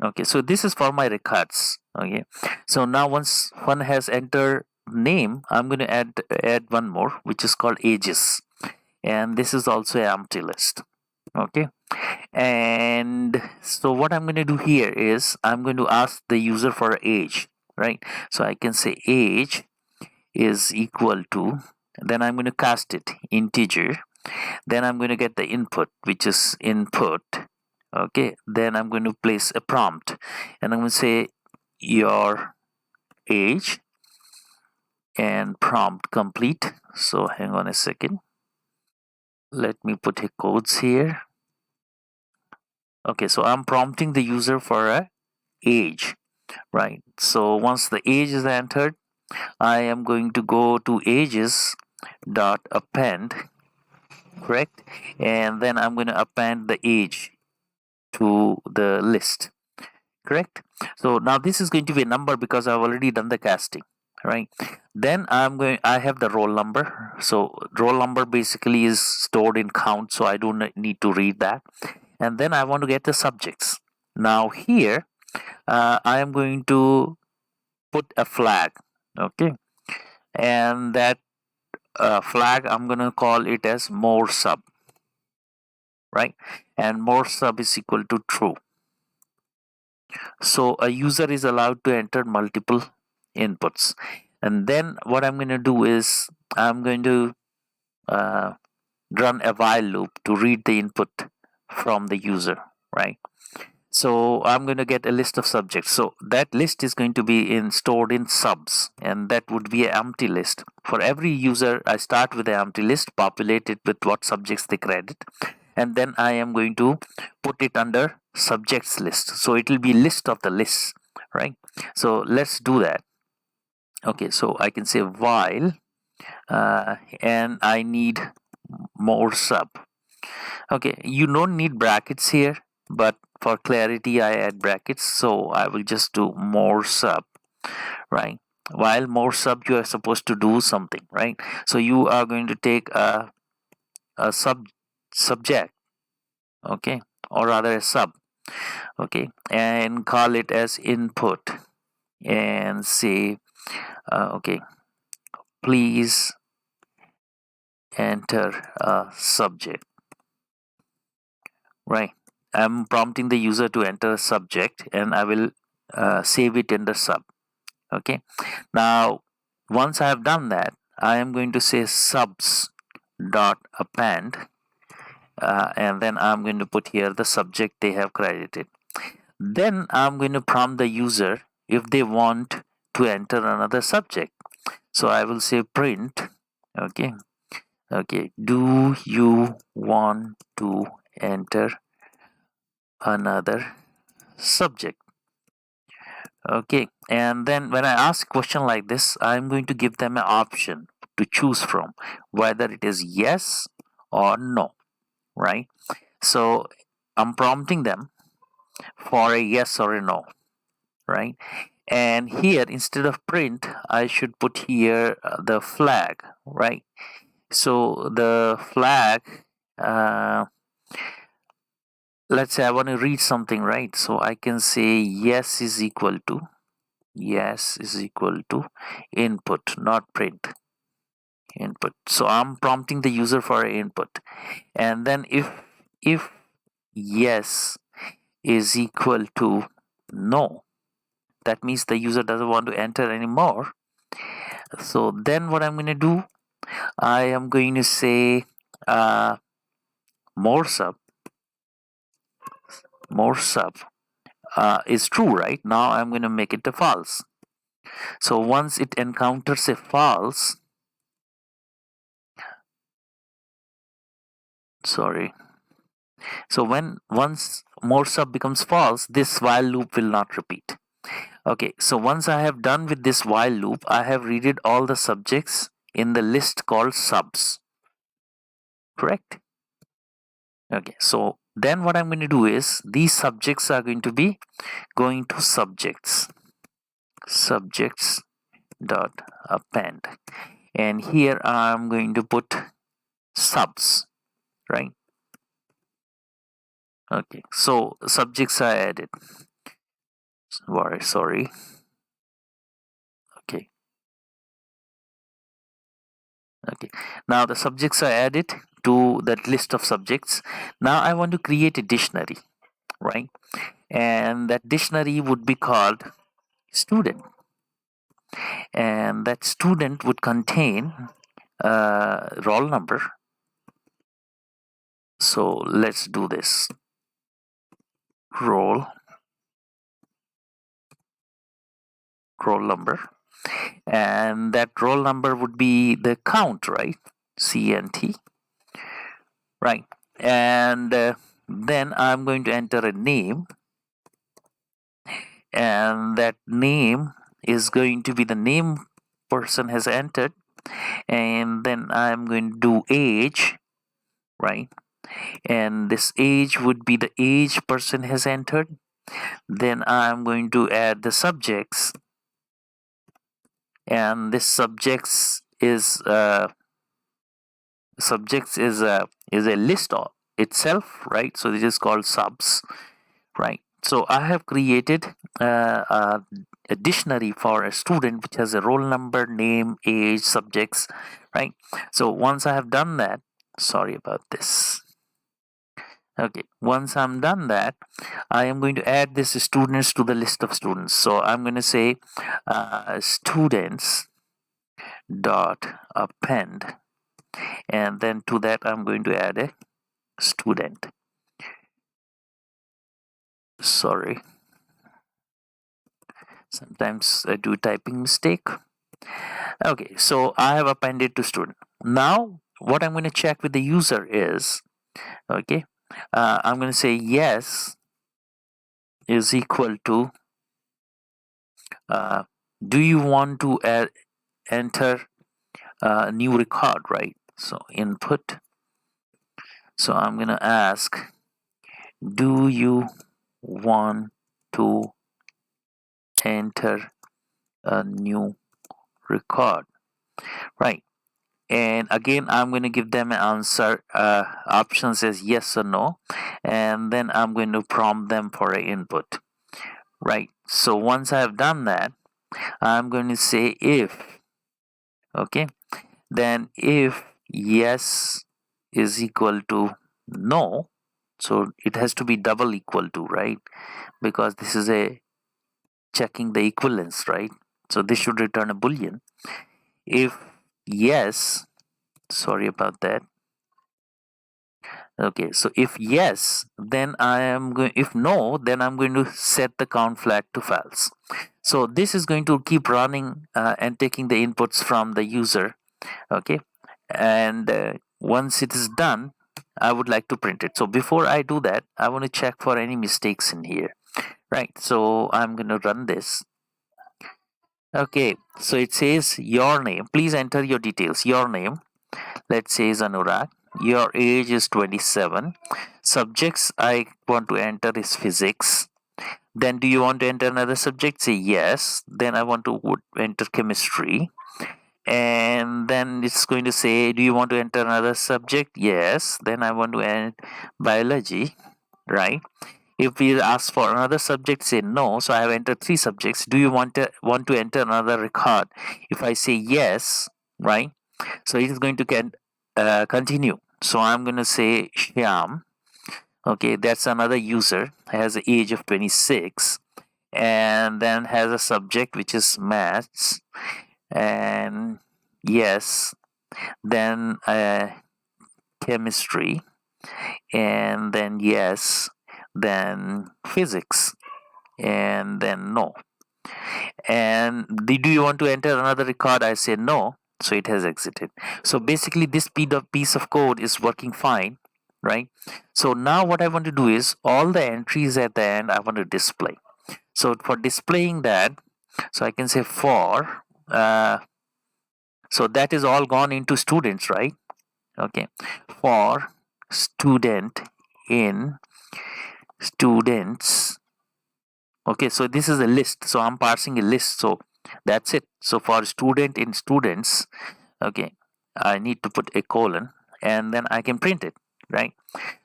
Okay, so this is for my records. Okay, so now once one has entered name, I'm going to add one more, which is called ages, and this is also an empty list. Okay, and so what I'm going to do here is I'm going to ask the user for age, right? So I can say age is equal to, then I'm going to cast it integer, then I'm going to get the input, which is input. Okay, then I'm going to place a prompt, and I'm going to say your age, and prompt complete. So hang on a second, let me put a codes here. Okay, so I'm prompting the user for a age, right? So once the age is entered, I am going to go to ages dot append, correct? And then I'm going to append the age to the list, correct? So now this is going to be a number because I've already done the casting, right? Then I have the roll number. So roll number basically is stored in count, so I don't need to read that. And then I want to get the subjects. Now here I am going to put a flag, okay? And that flag I'm going to call it as more sub, right? And more sub is equal to true. So a user is allowed to enter multiple inputs. And then what I'm going to do is I'm going to uh, run a while loop to read the input from the user, right? So I'm going to get a list of subjects. So that list is going to be stored in subs, and that would be an empty list. For every user, I start with an empty list, populate it with what subjects they credit, and then I am going to put it under subjects list. So it will be list of the lists, right? So let's do that. Okay, so I can say while, and I need more sub. Okay, you don't need brackets here, but for clarity I add brackets, so I will just do more sub, right? While more sub, you are supposed to do something, right? So you are going to take a subject, okay, or rather a sub, okay, and call it as input, and say okay, please enter a subject, right? I'm prompting the user to enter a subject, and I will save it in the sub. Okay, now once I have done that, I am going to say subs dot append, and then I'm going to put here the subject they have credited. Then I'm going to prompt the user if they want to enter another subject. So I will say print, okay, do you want to enter another subject? Okay, and then when I ask a question like this, I'm going to give them an option to choose from, whether it is yes or no, right? So I'm prompting them for a yes or a no, right? And here, instead of print, I should put here the flag, right? So the flag, uh, let's say I want to read something, right? So I can say yes is equal to input, not print, input. So I'm prompting the user for an input, and then if yes is equal to no, that means the user doesn't want to enter anymore. So then what I'm going to do, I am going to say more sub is true, right? Now I'm going to make it a false. So once it encounters a false, sorry, So when once more sub becomes false, this while loop will not repeat. Okay, so once I have done with this while loop, I have read all the subjects in the list called subs, correct? Okay, so then what I'm going to do is these subjects are going to be going to subjects dot append, and here I'm going to put subs, right? Okay, so subjects are added. Sorry. Okay. Okay. Now the subjects are added to that list of subjects. Now I want to create a dictionary, right? And that dictionary would be called student, and that student would contain roll number. So let's do this. Roll number, and that roll number would be the count, right? CNT, right? And then I'm going to enter a name, and that name is going to be the name person has entered, and then I'm going to do age, right? And this age would be the age person has entered. Then I'm going to add the subjects, and this subjects is a list of itself, right? So this is called subs, right? So I have created a dictionary for a student which has a roll number, name, age, subjects, right? So once I have done that, sorry about this. Okay, once I'm done that, I am going to add this students to the list of students. So I'm going to say students dot append, and then to that I'm going to add a student. Sorry, sometimes I do typing mistake. Okay, so I have appended to student. Now what I'm going to check with the user is, okay, I'm going to say yes is equal to do you want to enter a new record, right? So input, so I'm going to ask, do you want to enter a new record, right? And again I'm going to give them an answer options as yes or no, and then I'm going to prompt them for an input, right? So once I have done that, I'm going to say if, okay, then if yes is equal to no, so it has to be double equal to, right? Because this is a checking the equivalence, right? So this should return a boolean. If yes, sorry about that. Okay, so if yes, then I am going, if no, then I'm going to set the count flag to false. So this is going to keep running and taking the inputs from the user, okay? And once it is done, I would like to print it. So before I do that, I want to check for any mistakes in here, right? So I'm going to run this. Okay, so it says your name. Please enter your details. Your name, let's say, is Anurag. Your age is 27. Subjects I want to enter is physics. Then do you want to enter another subject? Say yes. Then I want to enter chemistry. And then it's going to say, do you want to enter another subject? Yes. Then I want to enter biology, right? If we ask for another subject, say no. So I have entered 3 subjects. Do you want to enter another record? If I say yes, right? So it is going to continue. So I'm going to say Shyam. Okay, that's another user, has an age of 26, and then has a subject which is maths, and yes, then chemistry, and then yes, then physics, and then no. And do you want to enter another record? I say no, so it has exited. So basically this piece of code is working fine, right? So now what I want to do is all the entries at the end I want to display. So for displaying that, so I can say for so that is all gone into students, right? Okay, for student in students. Okay, so this is a list, so I'm parsing a list, so that's it. So for student in students, okay, I need to put a colon and then I can print it, right?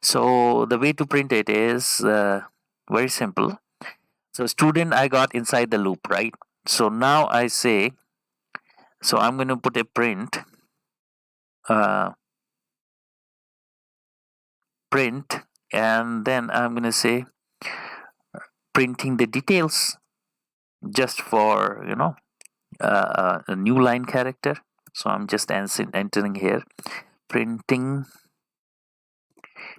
So the way to print it is very simple. So student I got inside the loop, right? So now I say, so I'm going to put a uh, print, and then I'm going to say printing the details just for, a new line character. So I'm just entering here, printing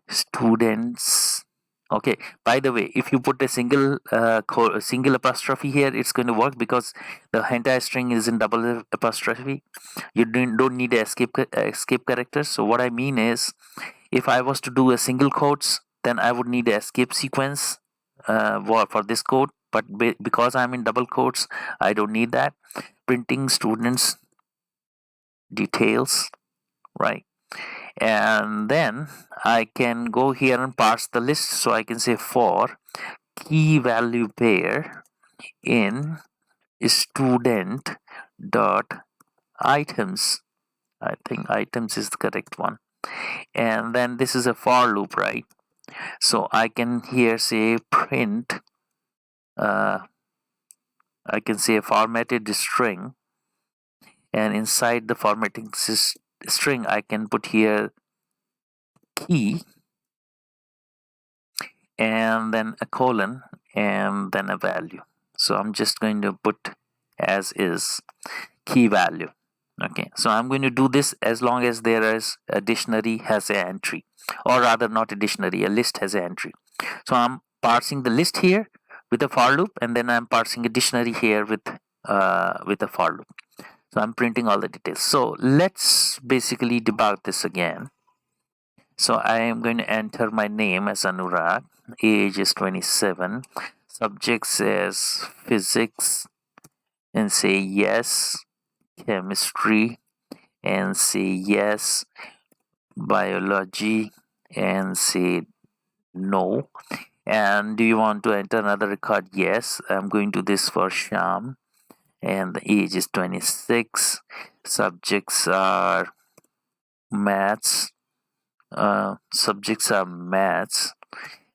students. Okay, by the way, if you put a single apostrophe here, it's going to work because the entire string is in double apostrophe. You don't need a escape character. So what I mean is, if I was to do a single quotes, then I would need a escape sequence for this code. But because I'm in double quotes, I don't need that. Printing students details, right? And then I can go here and parse the list. So I can say for key value pair in student dot items. I think items is the correct one. And then this is a for loop, right? So I can here say print, I can say a formatted string, and inside the formatting string I can put here key and then a colon and then a value. So I'm just going to put as is key value. Okay, so I'm going to do this as long as there is a dictionary has an entry, or rather not a dictionary, a list has an entry. So I'm parsing the list here with a for loop, and then I'm parsing a dictionary here with a for loop. So I'm printing all the details. So let's basically debug this again. So I am going to enter my name as Anurag, age is 27, subject says physics, and say yes, chemistry, and say yes, biology, and say no. And do you want to enter another record? Yes, I'm going to this for Sham, and the age is 26, subjects are maths,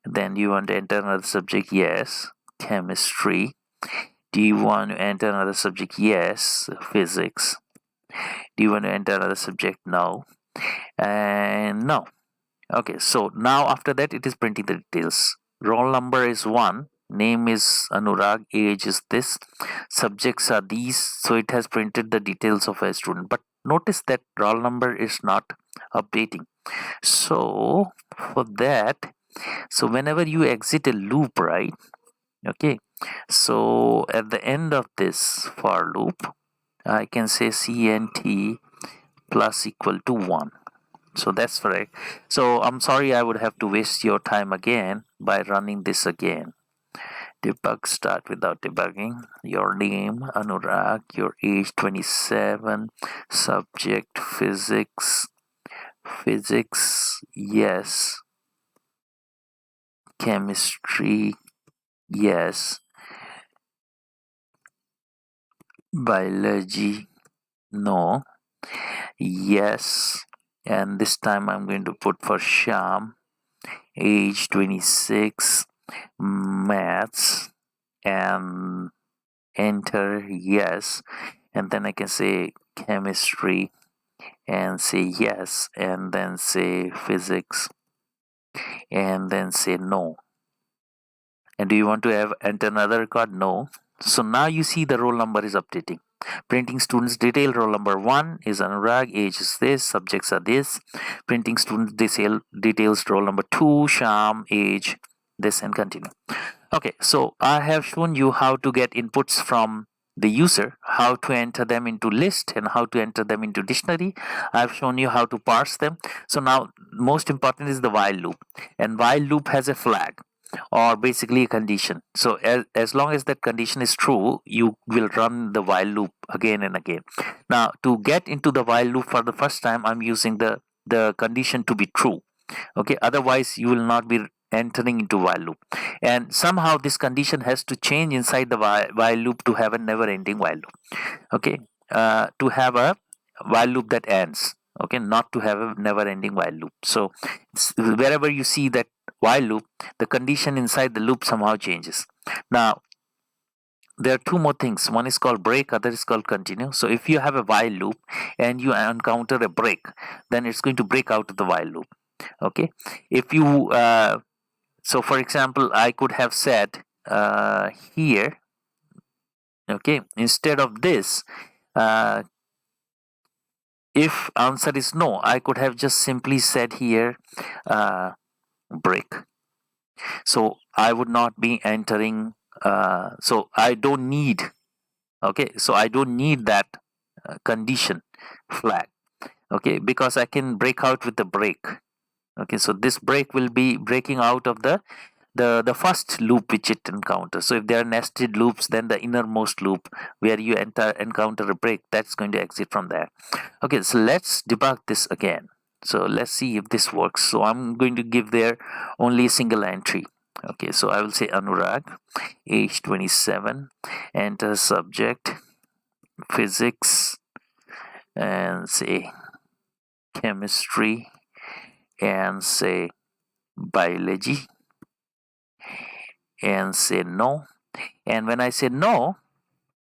then you want to enter another subject? Yes, chemistry. Do you want to enter another subject? Yes, physics. Do you want to enter another subject? No, and no. Okay, so now after that it is printing the details. Roll number is 1, name is Anurag, age is this, subjects are these. So it has printed the details of a student, but notice that roll number is not updating. So for that, so whenever you exit a loop, right? Okay, so at the end of this for loop, I can say cnt plus equal to 1. So that's correct. So I'm sorry, I would have to waste your time again by running this again. Debug start without debugging. Your name Anurag, your age 27, subject physics yes, chemistry yes, biology no, yes, and this time I'm going to put for Sham, age 26, maths, and enter yes, and then I can say chemistry and say yes, and then say physics and then say no. And do you want to have enter another record? No. So now you see the roll number is updating. Printing students detail, roll number 1 is Anurag, age is this, subjects are this. Printing students details, roll number 2, Sham, age this, and continue. Okay, so I have shown you how to get inputs from the user how to enter them into list and how to enter them into dictionary. I've shown you how to parse them. So now most important is the while loop, and while loop has a flag or basically a condition. So as long as that condition is true, you will run the while loop again and again. Now to get into the while loop for the first time, I'm using the condition to be true. Okay, otherwise you will not be entering into while loop, and somehow this condition has to change inside the while loop to have a never ending while loop. Okay, to have a while loop that ends. Okay, not to have a never ending while loop. So wherever you see that while loop, the condition inside the loop somehow changes. Now there are two more things. One is called break, other is called continue. So if you have a while loop and you encounter a break, then it's going to break out of the while loop. Okay, if you so for example, I could have said here, okay, instead of this, if answer is no, I could have just simply said here break. So I would not be entering, so I don't need, okay, so I don't need that condition flag, okay, because I can break out with the break. Okay, so this break will be breaking out of the first loop which it encounters. So if there are nested loops, then the innermost loop where you encounter a break, that's going to exit from there. Okay, so let's debug this again. So let's see if this works. So I'm going to give there only a single entry. Okay, so I will say Anurag, age 27, enter subject, physics, and say chemistry, and say biology, and say no. And when I say no,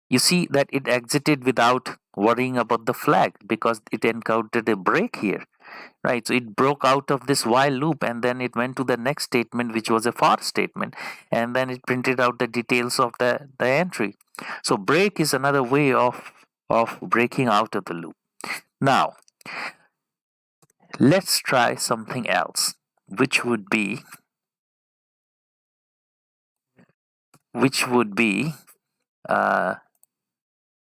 you see that it exited without worrying about the flag because it encountered a break here, right? So it broke out of this while loop and then it went to the next statement, which was a for statement, and then it printed out the details of the entry. So break is another way of breaking out of the loop. Now let's try something else, which would be uh,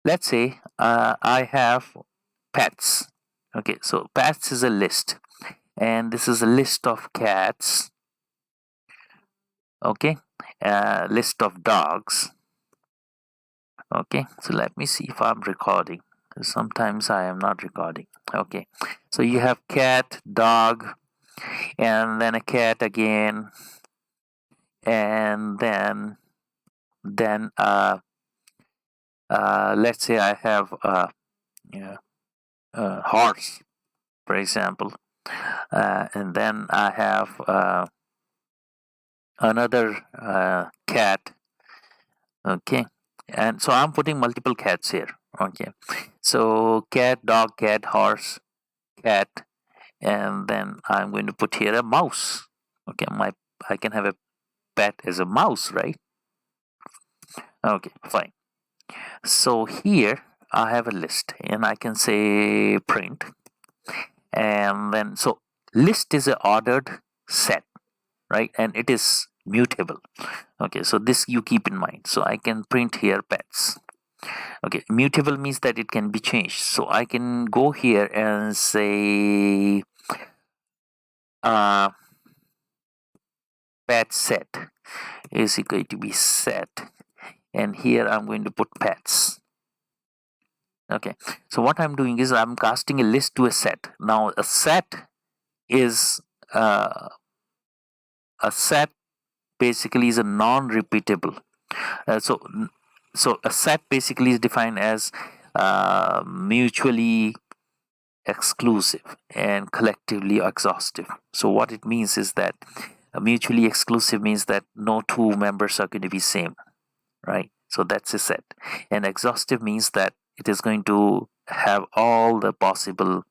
let's say I have pets. Okay, so pets is a list, and this is a list of cats. Okay, list of dogs. Okay, so let me see if I'm recording. Sometimes I am not recording. Okay, so you have cat, dog, and then a cat again, and then let's say I have yeah, horse, for example, and then I have another cat. Okay, and so I'm putting multiple cats here. Okay, so cat, dog, cat, horse, cat, and then I'm going to put here a mouse. Okay, I can have a pet as a mouse, right? Okay, fine. So here I have a list and I can say print, and then so list is a ordered set, right? And it is mutable. Okay, so this you keep in mind. So I can print here pets. Okay, mutable means that it can be changed. So I can go here and say uh, pet set is equal to be set, and here I'm going to put pets. Okay, so what I'm doing is I'm casting a list to a set. Now a set is a set basically is a non-repeatable. So a set basically is defined as mutually exclusive and collectively exhaustive. So what it means is that mutually exclusive means that no two members are going to be same, right? So that's a set. And exhaustive means that it is going to have all the possible,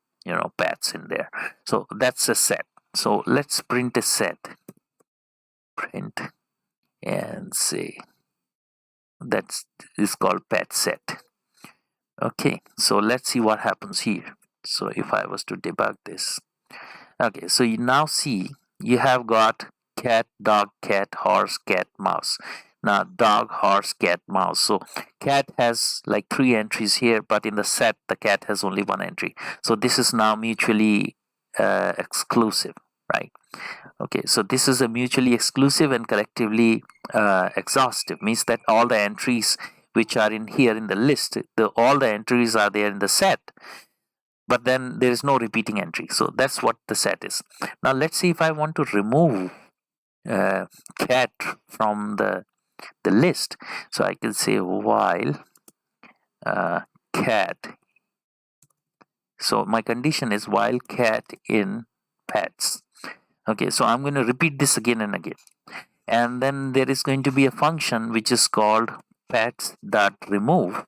paths in there. So that's a set. So let's print a set. Print and say that is called pet set. Okay, so let's see what happens here. So if I was to debug this, okay, so you now see you have got cat, dog, cat, horse, cat, mouse. Now dog, horse, cat, mouse. So cat has like 3 entries here, but in the set the cat has only 1 entry. So this is now mutually exclusive, right? Okay, so this is a mutually exclusive and collectively exhaustive. Means that all the entries which are in here in the list, all the entries are there in the set, but then there is no repeating entry. So that's what the set is. Now let's see if I want to remove cat from the list. So I can say while cat. So my condition is while cat in pets. Okay, so I'm going to repeat this again and again. And then there is going to be a function which is called pets.remove,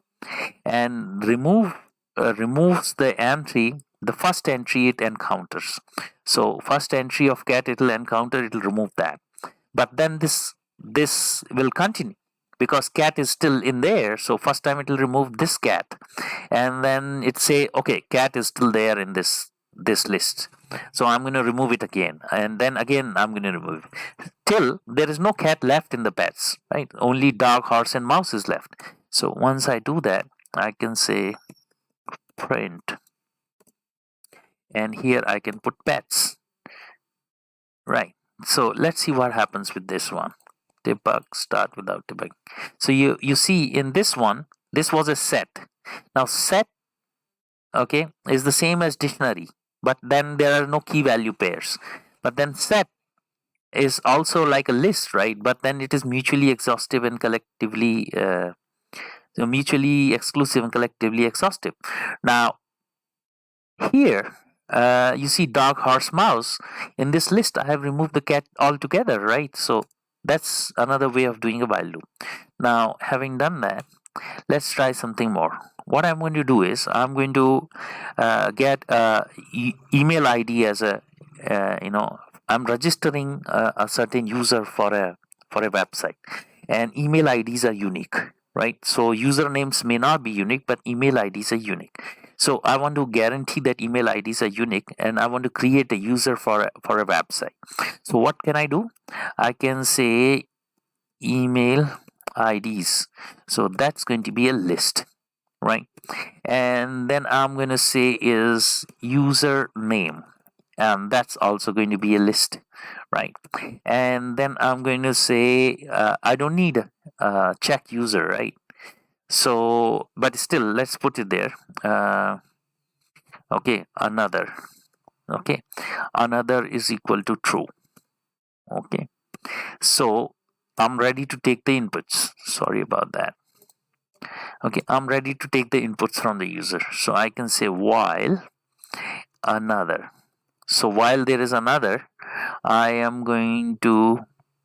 and removes the entry, the first entry it encounters. So first entry of cat it will encounter, it will remove that. But then this will continue because cat is still in there. So first time it will remove this cat, and then it say, okay, cat is still there in this list. So I'm going to remove it again, and then again I'm going to remove it till there is no cat left in the pets, right? Only dog, horse, and mouse is left. So once I do that, I can say print, and here I can put pets, right? So let's see what happens with this one. Debug, start without debug. So you see in this one, this was a set. Now set, okay, is the same as dictionary, but then there are no key value pairs. But then set is also like a list, right? But then it is mutually exhaustive and collectively mutually exclusive and collectively exhaustive. Now here you see dog, horse, mouse. In this list I have removed the cat altogether, right? So that's another way of doing a while loop. Now having done that, let's try something more. What I'm going to do is I'm going to get email ID as a I'm registering a certain user for a website, and email IDs are unique, right? So usernames may not be unique, but email IDs are unique. So I want to guarantee that email IDs are unique, and I want to create a user for a website. So what can I do? I can say email IDs. So that's going to be a list, right? And then I'm going to say is username, and that's also going to be a list, right? And then I'm going to say I don't need a check user, right? So but still let's put it there. Okay, another. Okay, another is equal to true. Okay, so I'm ready to take the inputs. Sorry about that. Okay, I'm ready to take the inputs from the user. So I can say while another. So while there is another, I am going to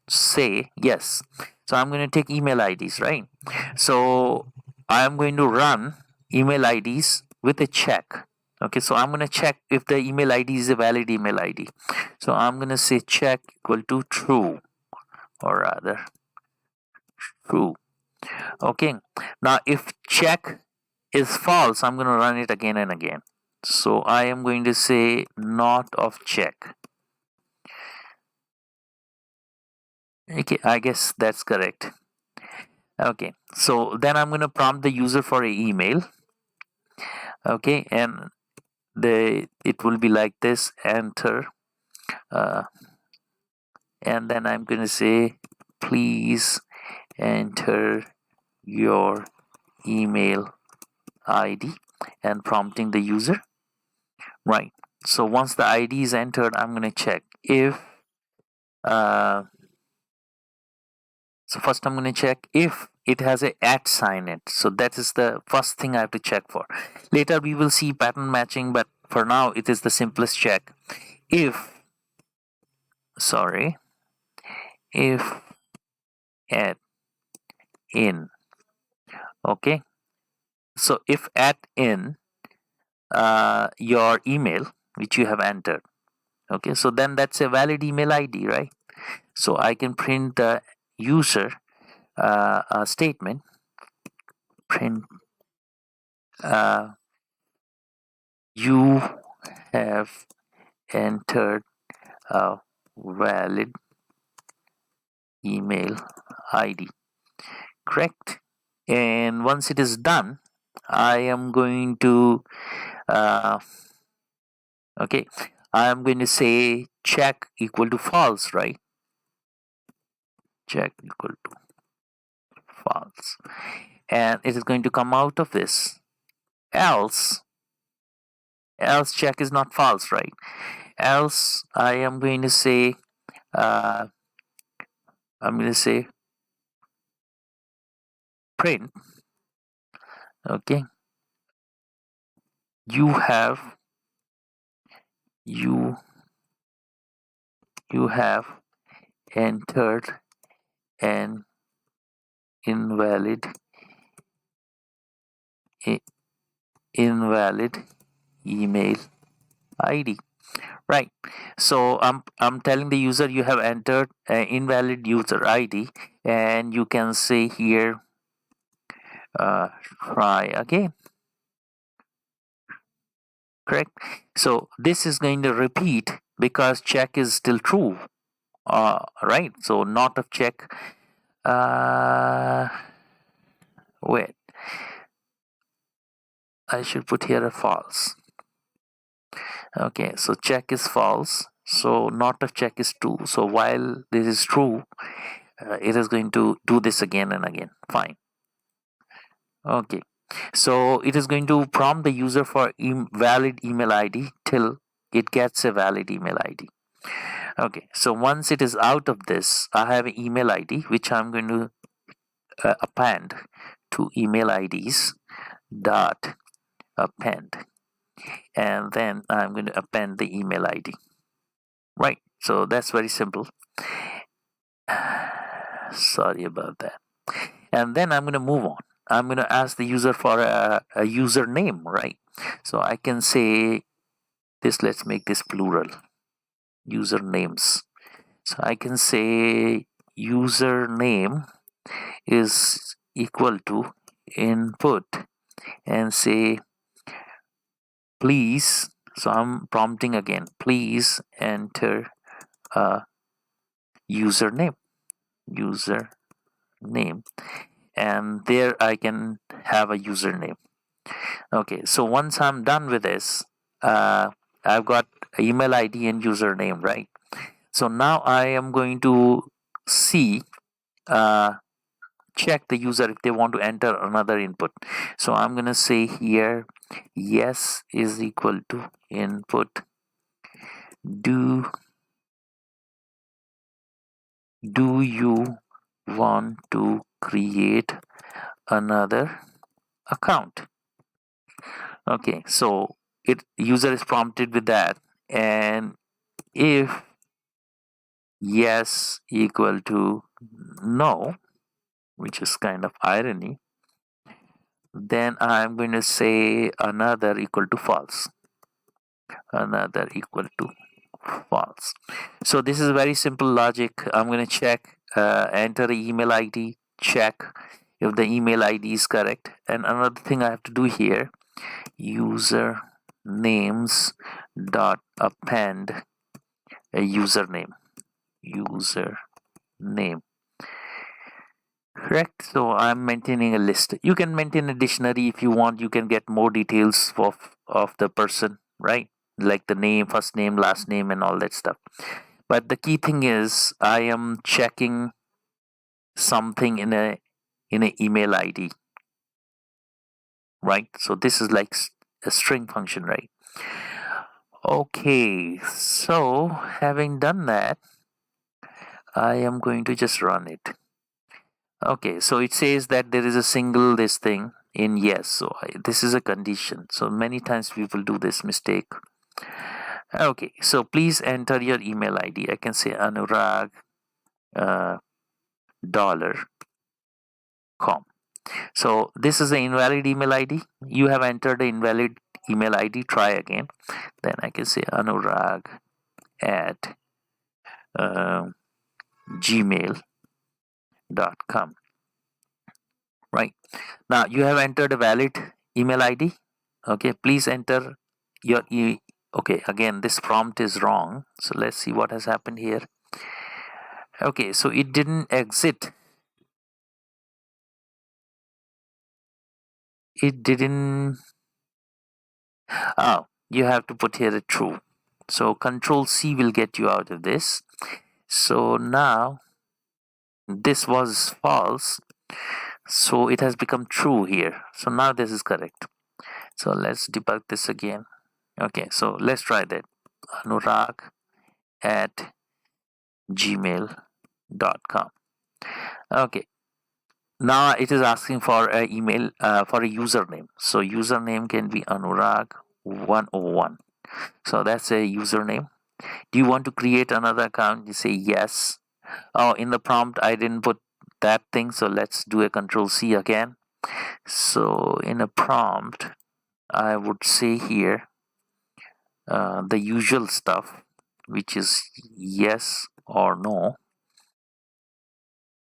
say yes. So I'm going to take email IDs, right? So I am going to run email IDs with a check. Okay, so I'm going to check if the email ID is a valid email ID. So I'm going to say check equal to true, or rather true. Okay, now if check is false, I'm going to run it again and again. So I am going to say not of check. Okay, I guess that's correct. Okay, so then I'm going to prompt the user for an email. Okay, and it will be like this, enter, uh, and then I'm going to say please enter your email ID, and prompting the user, right? So once the ID is entered, I'm going to check if uh, so first I'm going to check if it has a @ sign in it. So that is the first thing I have to check for. Later we will see pattern matching, but for now it is the simplest check. If if @ in, okay, so if @ in your email which you have entered, okay, so then that's a valid email ID, right? So I can print the user statement, print you have entered a valid email ID. correct? And once it is done, I am going to uh, okay, I am going to say check equal to false, right? Check equal to false, and it is going to come out of this. Else check is not false, right? Else I am going to say uh, I'm going to say print. Okay, you have you you have entered an invalid invalid email ID. Right. So I'm telling the user you have entered an invalid user ID, and you can say here try again. Correct. So this is going to repeat because check is still true. Right. So not of check. Uh, wait. I should put here a false. Okay. So check is false. So not of check is true. So while this is true, it is going to do this again and again. Fine. Okay. So it is going to prompt the user for valid email ID till it gets a valid email ID. Okay. So once it is out of this, I have an email ID which I'm going to append to email IDs dot append, and then I'm going to append the email ID. Right. So that's very simple. Sorry about that. And then I'm going to move on. I'm going to ask the user for a username, right? So I can say this, let's make this plural, usernames. So I can say username is equal to input and say please. So I'm prompting again, please enter a username, username, and there I can have a username. Okay, so once I'm done with this, I've got email ID and username, right? So now I am going to see, uh, check the user if they want to enter another input. So I'm going to say here, yes is equal to input. Do you want to create another account? Okay, so it user is prompted with that, and if yes equal to no, which is kind of irony, then I'm going to say another equal to false. Another equal to false. So this is very simple logic. I'm going to check, enter the email ID, check if the email ID is correct. And another thing I have to do here, user names dot append a username. Username. Correct. So I'm maintaining a list. You can maintain a dictionary if you want. You can get more details of the person, right? Like the name, first name, last name, and all that stuff. But the key thing is I am checking something in a email ID, right? So this is like a string function, right? Okay, so having done that, I am going to just run it. Okay, so it says that there is a single this thing in yes. So this is a condition. So many times people do this mistake. Okay, so please enter your email ID. I can say Anurag $com. So this is an invalid email ID. You have entered an invalid email ID. Try again. Then I can say Anurag at gmail.com. Right. Now you have entered a valid email ID. Okay, please enter your okay, again this prompt is wrong. So let's see what has happened here. Okay, so it didn't exit it didn't. Oh, you have to put here a true. So Control C will get you out of this. So now this was false, so it has become true here. So now this is correct. So let's debug this again. Okay, so let's try that. Anurag at gmail.com. Okay, now it is asking for an email, for a username. So username can be Anurag101. So that's a username. Do you want to create another account? You say yes. Oh, in the prompt I didn't put that thing, so let's do a Control C again. So in a prompt I would say here the usual stuff, which is yes or no.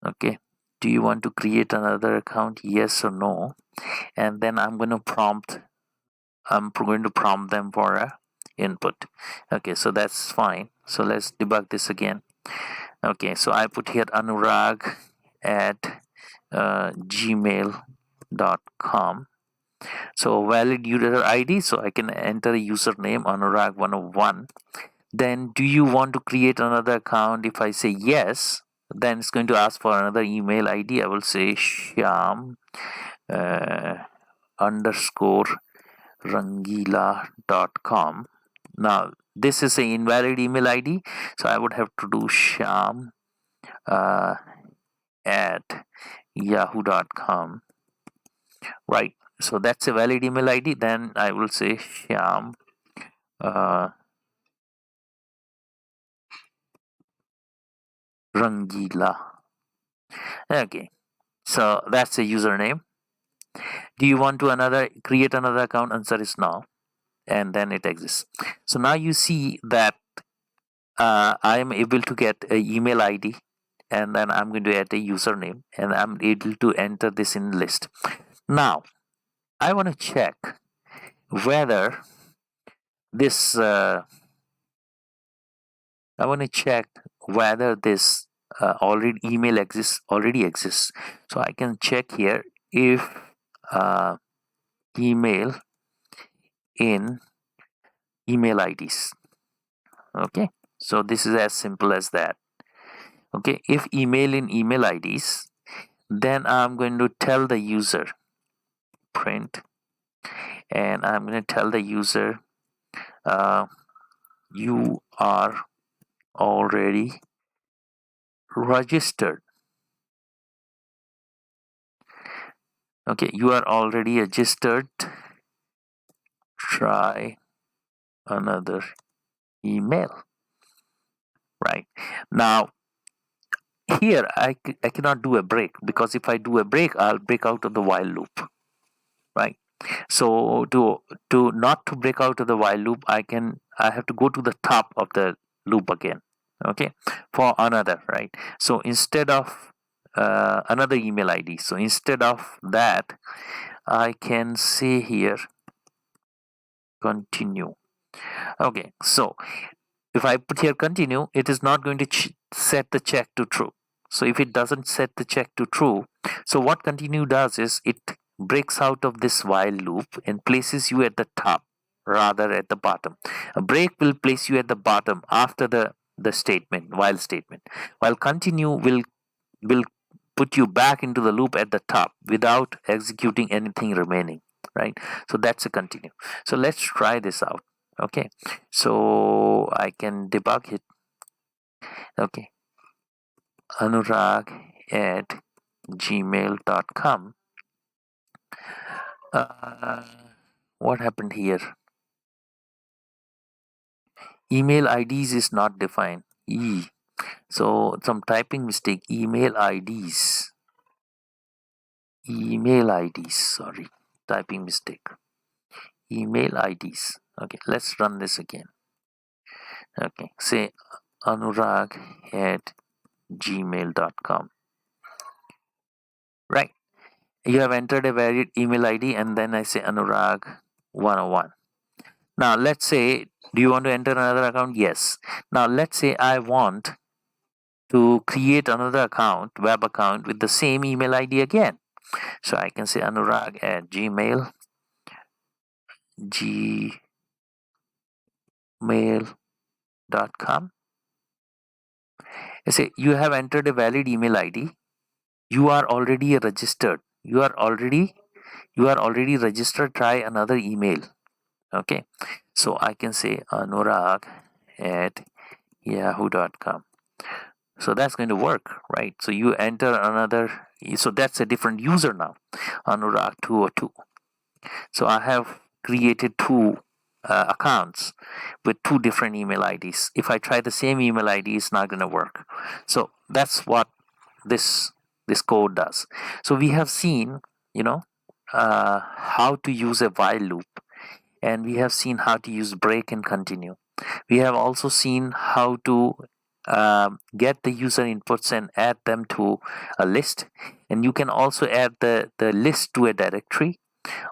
Okay, do you want to create another account, yes or no? And then I'm going to prompt them for a input. Okay, so that's fine. So let's debug this again. Okay, so I put here Anurag at gmail.com. So valid user ID, so I can enter a username Anurag101. Then do you want to create another account? If I say yes, then it's going to ask for another email ID. I will say Shyam underscore rangila.com. Now this is an invalid email ID, so I would have to do Shyam at yahoo.com. Right, so that's a valid email ID. Then I will say Shyam Rangila. Okay, so that's a username. Do you want to create another account? Answer is no, and then it exists. So now you see that I am able to get an email ID, and then I'm going to add a username, and I'm able to enter this in list. Now I want to check whether this already email already exists. So I can check here if email in email IDs. Okay, so this is as simple as that. Okay, if email in email IDs, then I'm going to tell the user print, and I'm going to tell the user you are already registered. Okay, you are already registered. Try another email. Right now, here I cannot do a break, because if I do a break, I'll break out of the while loop. Right, so to not to break out of the while loop, I have to go to the top of the loop again. Okay, for another, right? So instead of another email ID, so instead of that, I can say here continue. Okay, so if I put here continue, it is not going to set the check to true. So if it doesn't set the check to true, so what continue does is it breaks out of this while loop and places you at the top rather at the bottom. A break will place you at the bottom after the statement, while statement, while continue will put you back into the loop at the top without executing anything remaining, right? So that's a continue. So let's try this out. Okay, so I can debug it. Okay, Anurag at gmail.com. What happened here? Email IDs is not defined. So some typing mistake. Email IDs. Sorry, typing mistake. Email IDs. Okay, let's run this again. Okay, say Anurag at gmail.com. Right, you have entered a valid email ID, and then I say Anurag101. Now let's say, do you want to enter another account? Yes. Now let's say I want to create another account, web account, with the same email ID again. So I can say Anurag at gmail.com. I say you have entered a valid email ID. You are already registered. You are already registered. Try another email. Okay. So I can say Anurag at yahoo.com. So that's going to work, right? So you enter another, so that's a different user now, Anurag 202. So I have created two accounts with two different email IDs. If I try the same email ID, it's not going to work. So that's what this this code does. So we have seen, how to use a while loop, and we have seen how to use break and continue. We have also seen how to get the user inputs and add them to a list, and you can also add the list to a directory,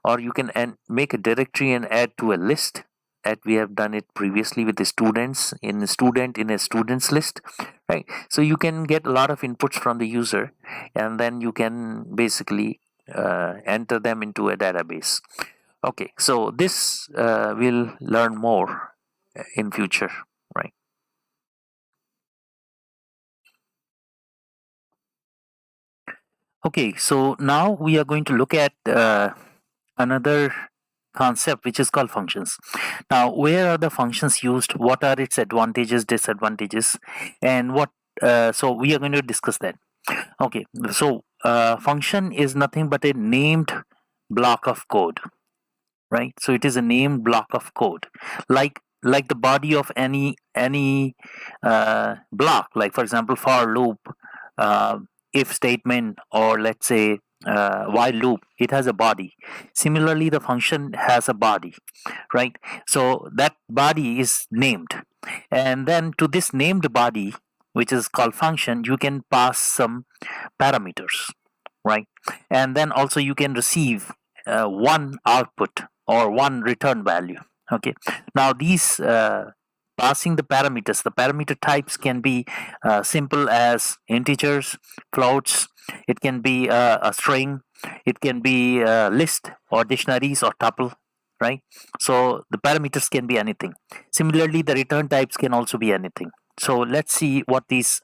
or you can make a directory and add to a list, that we have done it previously with the students in a students list, right? So you can get a lot of inputs from the user, and then you can basically enter them into a database. Okay, so this we'll learn more in future, right? Okay, so now we are going to look at another concept which is called functions. Now, where are the functions used? What are its advantages, disadvantages, and what? So we are going to discuss that. Okay, so function is nothing but a named block of code, right? So it is a named block of code, like the body of any block, like for example for loop, uh, if statement, or let's say while loop. It has a body. Similarly, the function has a body, right? So that body is named, and then to this named body, which is called function, you can pass some parameters, right? And then also you can receive one output or one return value. Okay, now these passing the parameter types can be simple as integers, floats. It can be a string. It can be a list or dictionaries or tuple, right? So the parameters can be anything. Similarly, the return types can also be anything. So let's see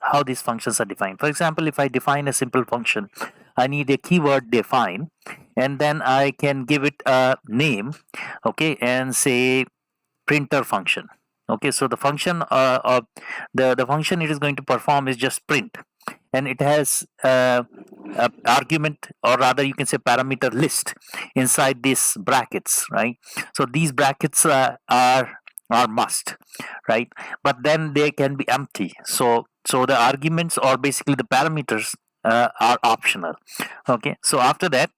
how these functions are defined. For example, if I define a simple function, I need a keyword define, and then I can give it a name, okay, and say printer function. Okay, so the function of the function it is going to perform is just print, and it has a argument, or rather you can say parameter list inside these brackets, right? So these brackets are must, right? But then they can be empty. So the arguments, or basically the parameters, are optional. Okay, so after that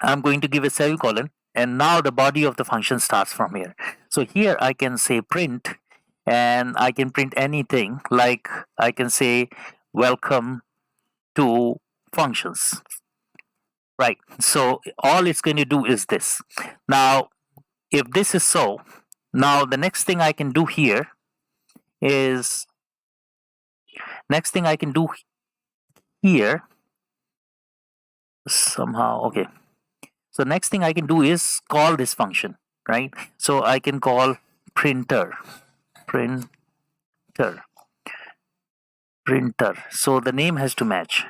I'm going to give a semicolon, and now the body of the function starts from here. So here I can say print, and I can print anything, like I can say welcome to functions, right? So all it's going to do is this. Now, if this is so, now the next thing I can do here is next thing I can do here somehow. Okay, so next thing I can do is call this function, right? So I can call printer, printer, printer. So the name has to match.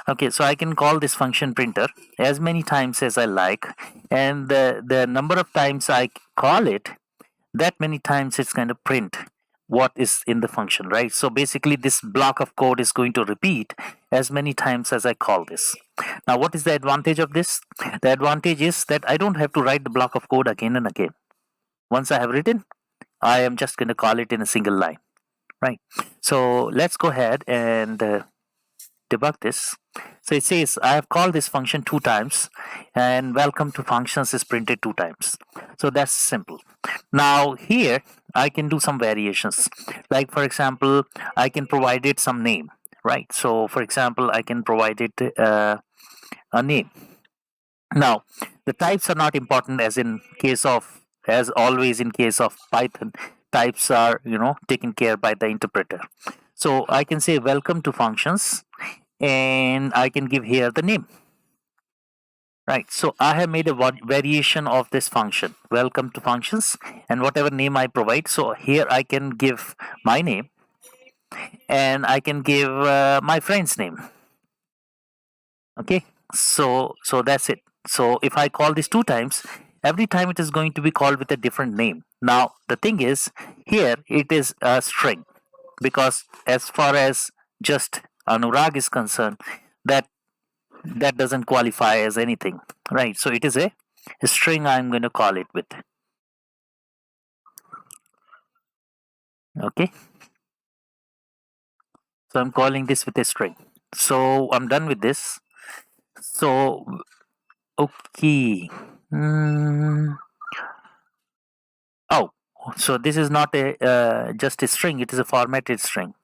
Okay, so I can call this function printer as many times as I like, and the number of times I call it, that many times it's going to print what is in the function, right? So basically this block of code is going to repeat as many times as I call this. Now, what is the advantage of this? The advantage is that I don't have to write the block of code again and again. Once I have written, I am just going to call it in a single line, right? So let's go ahead and debug this. So it says I have called this function 2 times, and welcome to functions is printed 2 times. So that's simple. Now here I can do some variations. Like for example, I can provide it some name, right? So for example, I can provide it a name. Now the types are not important, as always in case of Python. Types are taken care by the interpreter. So I can say welcome to functions, and I can give here the name. Right, so I have made a variation of this function, welcome to functions, and whatever name I provide. So here I can give my name, and I can give my friend's name. Okay, so that's it. So if I call this two times, every time it is going to be called with a different name. Now the thing is, here it is a string, because as far as just Anurag is concerned, that that doesn't qualify as anything, right? So it is a string I'm going to call it with. Okay, so I'm calling this with a string. So I'm done with this. So okay. Hmm. Oh, so this is not a just a string, it is a formatted string.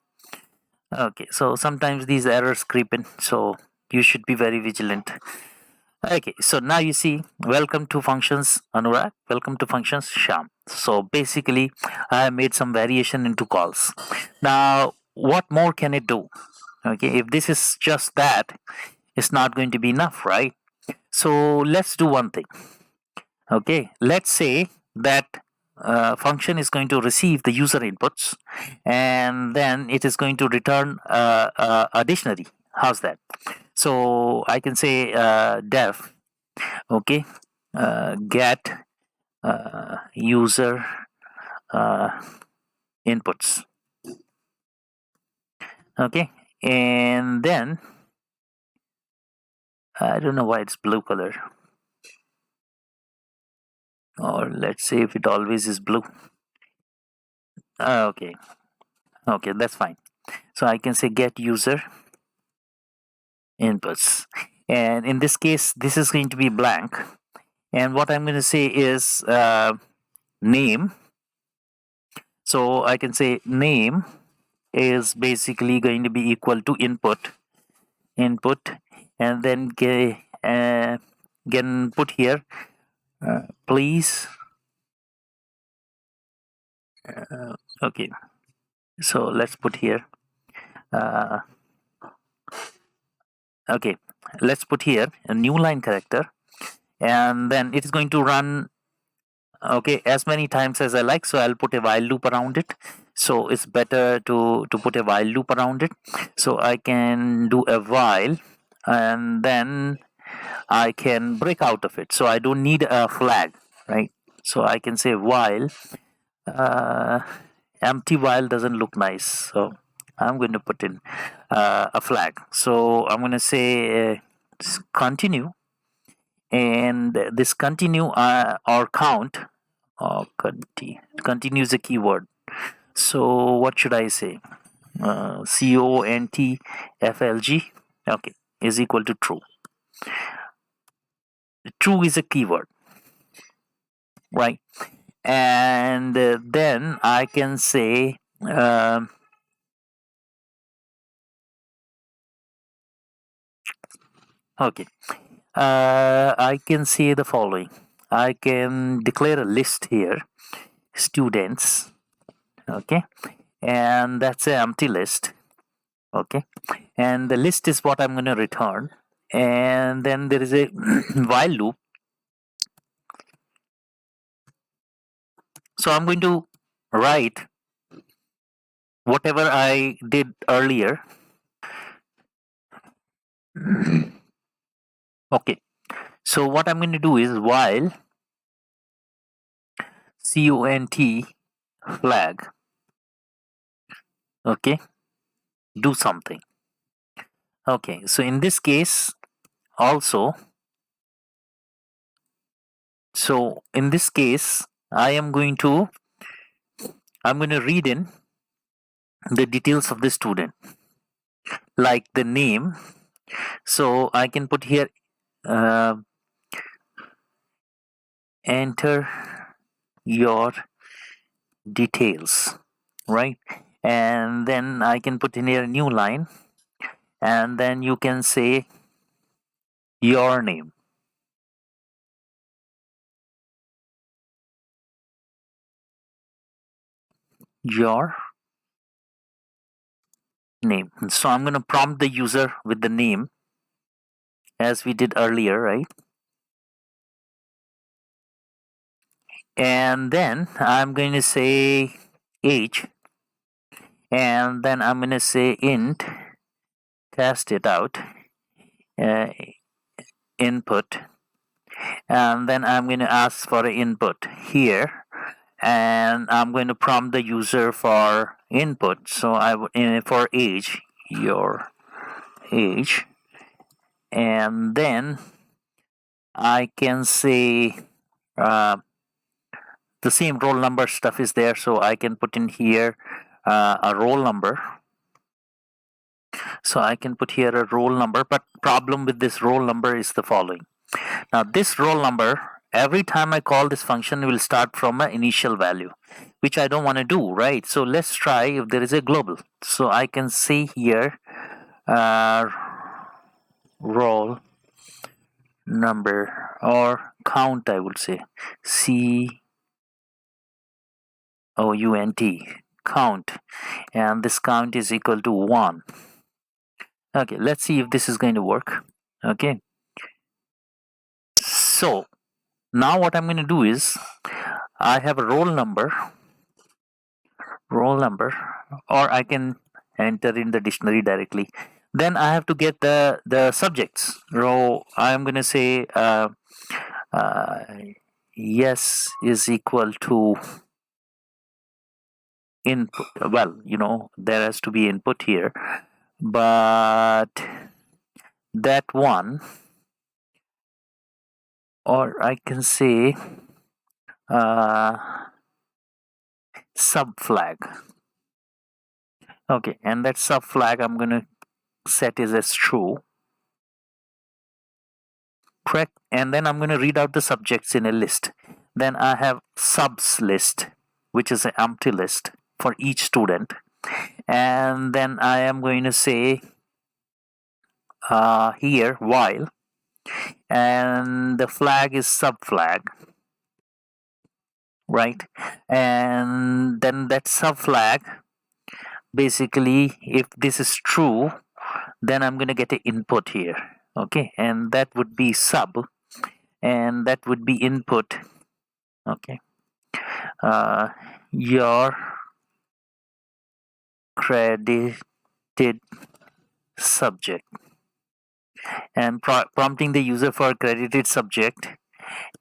Okay, so sometimes these errors creep in, so you should be very vigilant. Okay, so now you see, welcome to functions Anurag, welcome to functions Sham. So basically, I have made some variation into calls. Now, what more can it do? Okay, if this is just that, it's not going to be enough, right? So let's do one thing. Okay, let's say that function is going to receive the user inputs, and then it is going to return a dictionary. How's that? So I can say def, okay, get user uh, inputs, okay, and then I don't know why it's blue color, or let's say if it always is blue. Okay, okay, that's fine. So I can say get user inputs, and in this case this is going to be blank, and what I'm going to say is name. So I can say name is basically going to be equal to input, and then can put here please. Okay, so let's put here uh, okay, let's put here a new line character, and then it is going to run, okay, as many times as I like. So I'll put a while loop around it. So it's better to put a while loop around it. So I can do a while, and then I can break out of it. So I don't need a flag, right? So I can say while. uh, Empty while doesn't look nice, so I'm going to put in a flag. So I'm going to say continue, and this continue or count, or continue is a keyword. So what should I say? CONTFLG, okay, is equal to true. True is a keyword, right? And then I can say okay, I can say the following. I can declare a list here, students, okay, and that's an empty list, okay, and the list is what I'm going to return, and then there is a while loop. So I'm going to write whatever I did earlier. Okay, so what I'm going to do is while count flag, okay, do something. Okay, so in this case also, so in this case I'm going to read in the details of the student, like the name. So I can put here uh, enter your details, right? And then I can put in here a new line, and then you can say your name, your name. So I'm going to prompt the user with the name as we did earlier, right? and then I'm going to say age, and then I'm going to say int, cast it out, uh, input, and then I'm going to ask for an input here, and I'm going to prompt the user for input. So for age, your age, and then I can say the same roll number stuff is there, so I can put in here a roll number. So I can put here a roll number, but problem with this roll number is the following. Now this roll number, every time I call this function, will start from an initial value, which I don't want to do, right? So let's try if there is a global. So I can say here roll number, or count, I would say count, count, and this count is equal to 1. Okay, let's see if this is going to work. Okay, so now what I'm going to do is I have a roll number, or I can enter in the dictionary directly. Then I have to get the subjects row. I'm going to say uh, yes is equal to input. Well, there has to be input here, but that one, or I can say uh, sub flag. Okay, and that sub flag I'm going to set is as true. Correct. And then I'm going to read out the subjects in a list. Then I have subs list, which is an empty list for each student. And then I am going to say here while, and the flag is sub flag, right? And then that sub flag, basically, if this is true, then I'm going to get an input here. Okay, and that would be sub, and that would be input. Okay, your credited subject, and prompting the user for credited subject,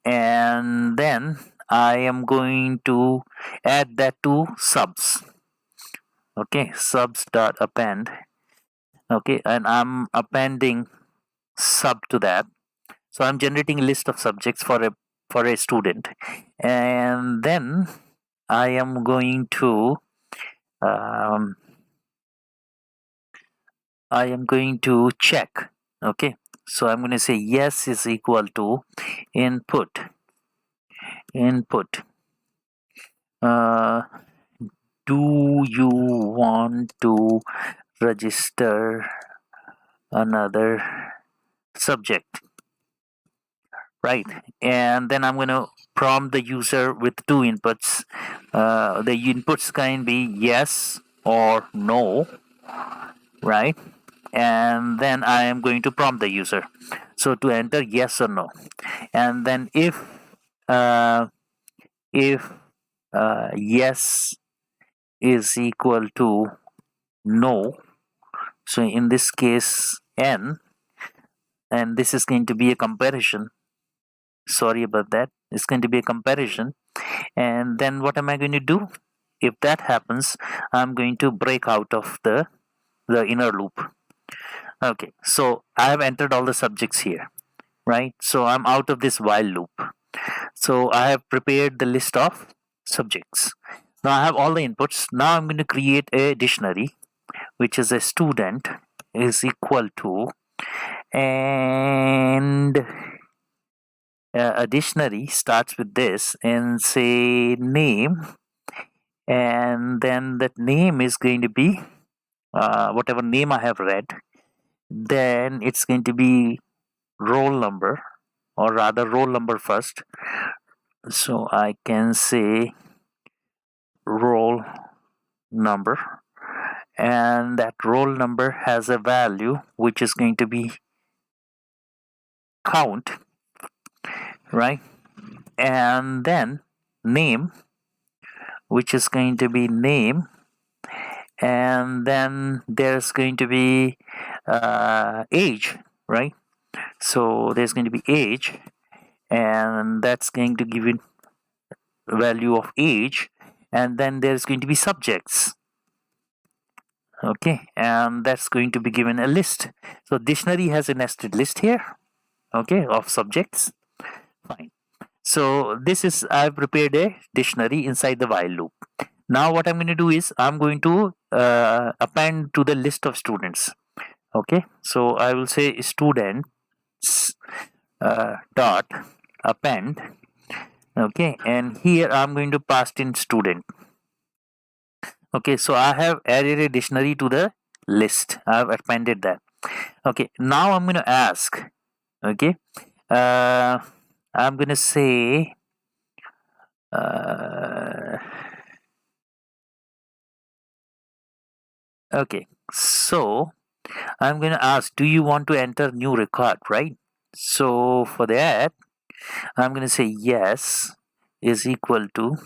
and then I am going to add that to subs. Okay, subs dot append. Okay, and I'm appending sub to that. So I'm generating a list of subjects for a student, and then I am going to um, check. Okay, so I'm going to say yes is equal to input. Uh, do you want to register another subject? Right, and then I'm going to prompt the user with two inputs. The inputs can be yes or no, right? And then I am going to prompt the user so to enter yes or no. And then if uh, yes is equal to no, so in this case n, and this is going to be a comparison. Sorry about that. It's going to be a comparison. And then what am I going to do? If that happens, I'm going to break out of the inner loop. Okay, so I have entered all the subjects here, right? So I'm out of this while loop. So I have prepared the list of subjects. Now I have all the inputs. Now I'm going to create a dictionary, which is a student is equal to, and a dictionary starts with this and say name, and then that name is going to be whatever name I have read. Then it's going to be roll number, or rather roll number first. So I can say roll number, and that roll number has a value which is going to be count, right? And then name, which is going to be name, and then there's going to be age, right? So there's going to be age, and that's going to give you value of age, and then there's going to be subjects. Okay, and that's going to be given a list. So dictionary has a nested list here, okay, of subjects. Fine. So this is, I've prepared a dictionary inside the while loop. Now what I'm going to do is I'm going to append to the list of students. Okay, so I will say students dot append. Okay, and here I'm going to pass in student. Okay, so I have added a dictionary to the list. I have appended that. Okay, now I'm going to ask. Okay, I'm going to say okay, so I'm going to ask, do you want to enter new record, right? So for that, I'm going to say yes is equal to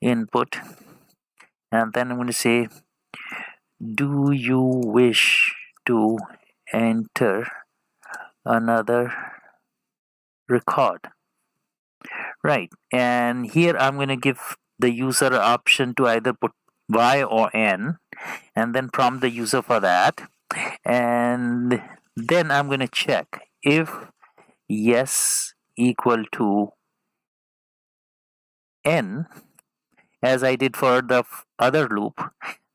input, and then I'm going to say, do you wish to enter another record, right? And here I'm going to give the user option to either put y or n, and then prompt the user for that, and then I'm going to check if yes equal to n, as I did for the other loop,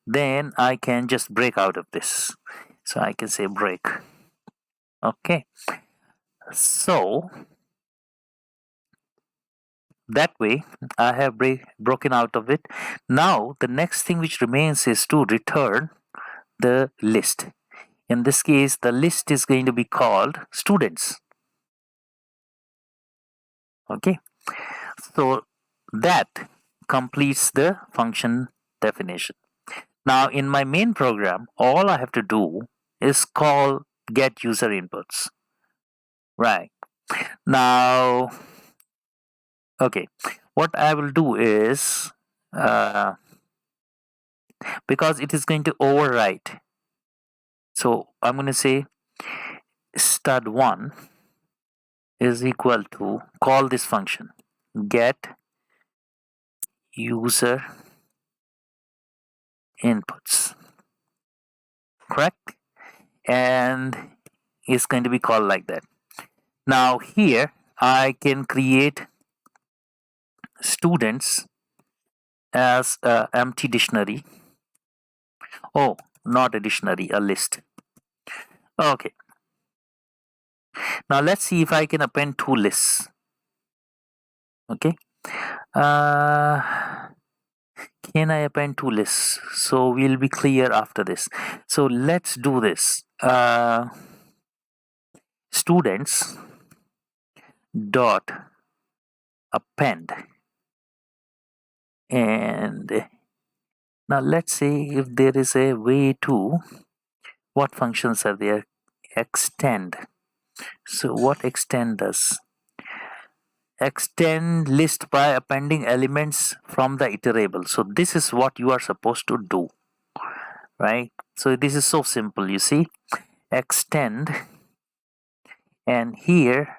then I can just break out of this. So I can say break. Okay, so that way I have broken out of it. Now the next thing which remains is to return the list. In this case, the list is going to be called students. Okay, so that completes the function definition. Now in my main program, all I have to do is call get user inputs. Right. Now, okay, what I will do is, because it is going to overwrite, so I'm going to say stud1 is equal to, call this function, get user inputs, correct? And it's going to be called like that. Now here I can create students as an empty dictionary. Oh, not a dictionary, a list. Okay, now let's see if I can append two lists. Okay, can I append two lists? So we'll be clear after this. So let's do this. Students dot append, and now let's see if there is a way to, what functions are there? Extend. So what extend does? Extend list by appending elements from the iterable. So this is what you are supposed to do, right? So this is so simple, you see. Extend, and here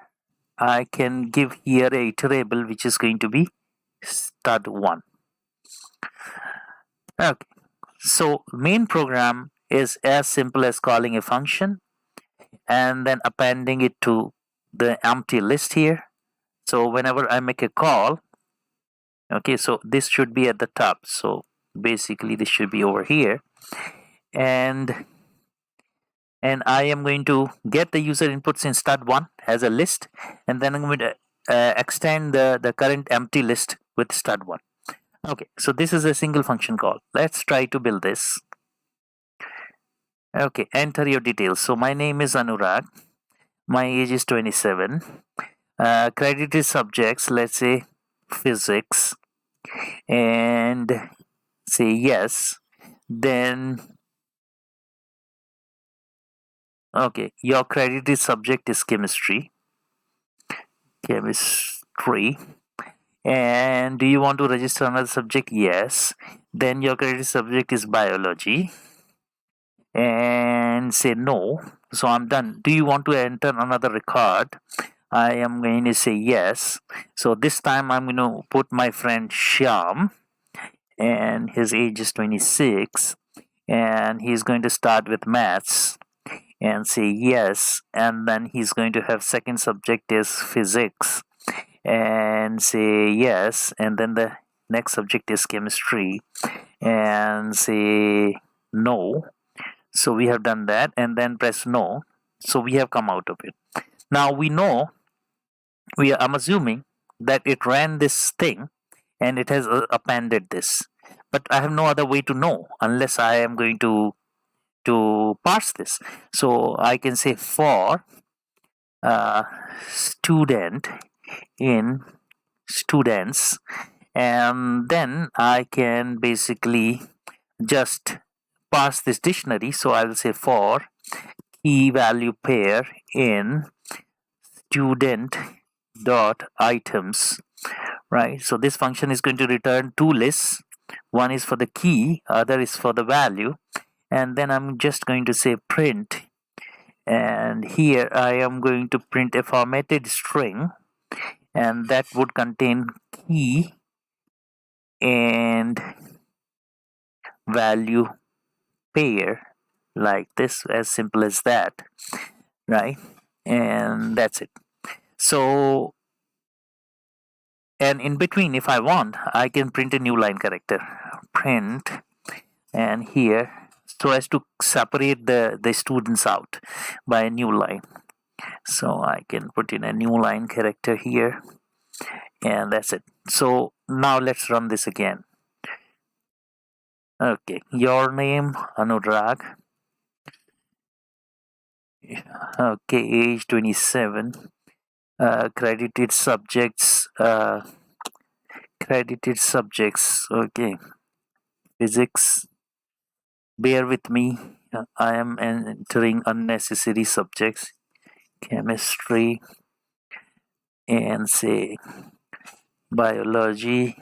I can give here a iterable which is going to be stud1. Okay, so main program is as simple as calling a function and then appending it to the empty list here. So whenever I make a call, okay, so this should be at the top. So basically this should be over here, and I am going to get the user inputs in stud1 as a list, and then I'm going to extend the current empty list with stud1. Okay, so this is a single function call. Let's try to build this. Okay, enter your details. So my name is Anurag. My age is 27. Credited subjects, let's say physics, and say yes. Then, okay, your credited subject is chemistry. And do you want to register another subject? Yes. Then your credit subject is biology. And say no. So I'm done. Do you want to enter another record? I am going to say yes. So this time I'm going to put my friend Shyam, and his age is 26, and he's going to start with maths and say yes, and then he's going to have second subject is physics and say yes, and then the next subject is chemistry and say no. So we have done that, and then press no. So we have come out of it. Now we know, I'm assuming that it ran this thing and it has appended this, but I have no other way to know unless I am going to parse this. So I can say for uh, student in students, and then I can basically just parse this dictionary. So I will say for key value pair in student dot items, right? So this function is going to return two lists. One is for the key, other is for the value, and then I'm just going to say print, and here I am going to print a formatted string, and that would contain key and value pair, like this, as simple as that, right? And that's it. So, and in between, if I want, I can print a new line character, print, and here, so as to separate the students out by a new line. So I can put in a new line character here, and that's it. So now let's run this again. Okay, your name Anurag. Okay, age 27. Credited subjects. Credited subjects. Okay, physics. Bear with me. I am entering unnecessary subjects. Chemistry, and say biology,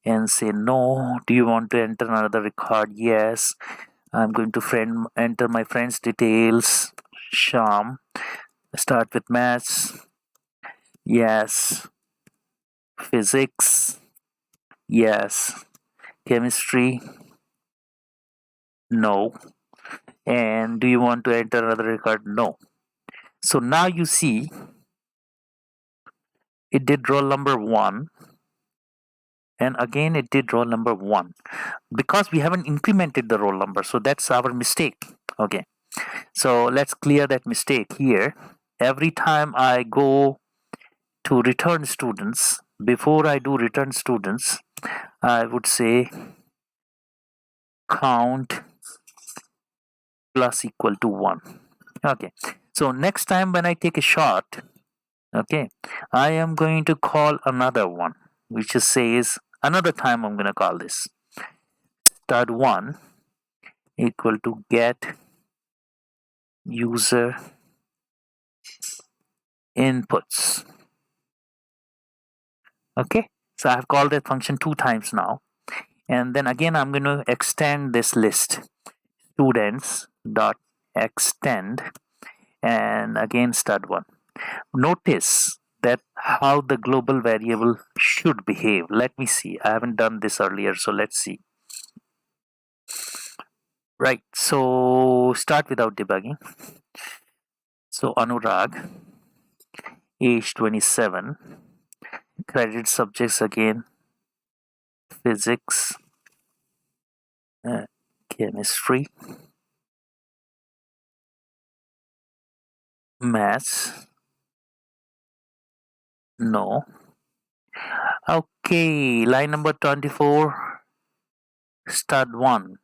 and say no. Do you want to enter another record? Yes. I'm going to enter my friend's details. Sham. Start with maths. Yes. Physics. Yes. Chemistry. No. And do you want to enter another record? No. So now you see it did roll number 1, and again it did roll number 1 because we haven't incremented the roll number. So that's our mistake. Okay. So let's clear that mistake here. Every time I go to return students, before I do return students, I would say count plus equal to 1. Okay. So next time when I take a shot, okay, I am going to call another one, which says another time I'm going to call this stud1 equal to get user inputs. Okay, so I've called that function 2 times now, and then again I'm going to extend this list, students dot extend, and again stud1. Notice that how the global variable should behave. Let me see, I haven't done this earlier, so let's see. Right, so start without debugging. So Anurag, age 27, credit subjects again, physics, chemistry, maths, no. Okay, line number 24, stud1.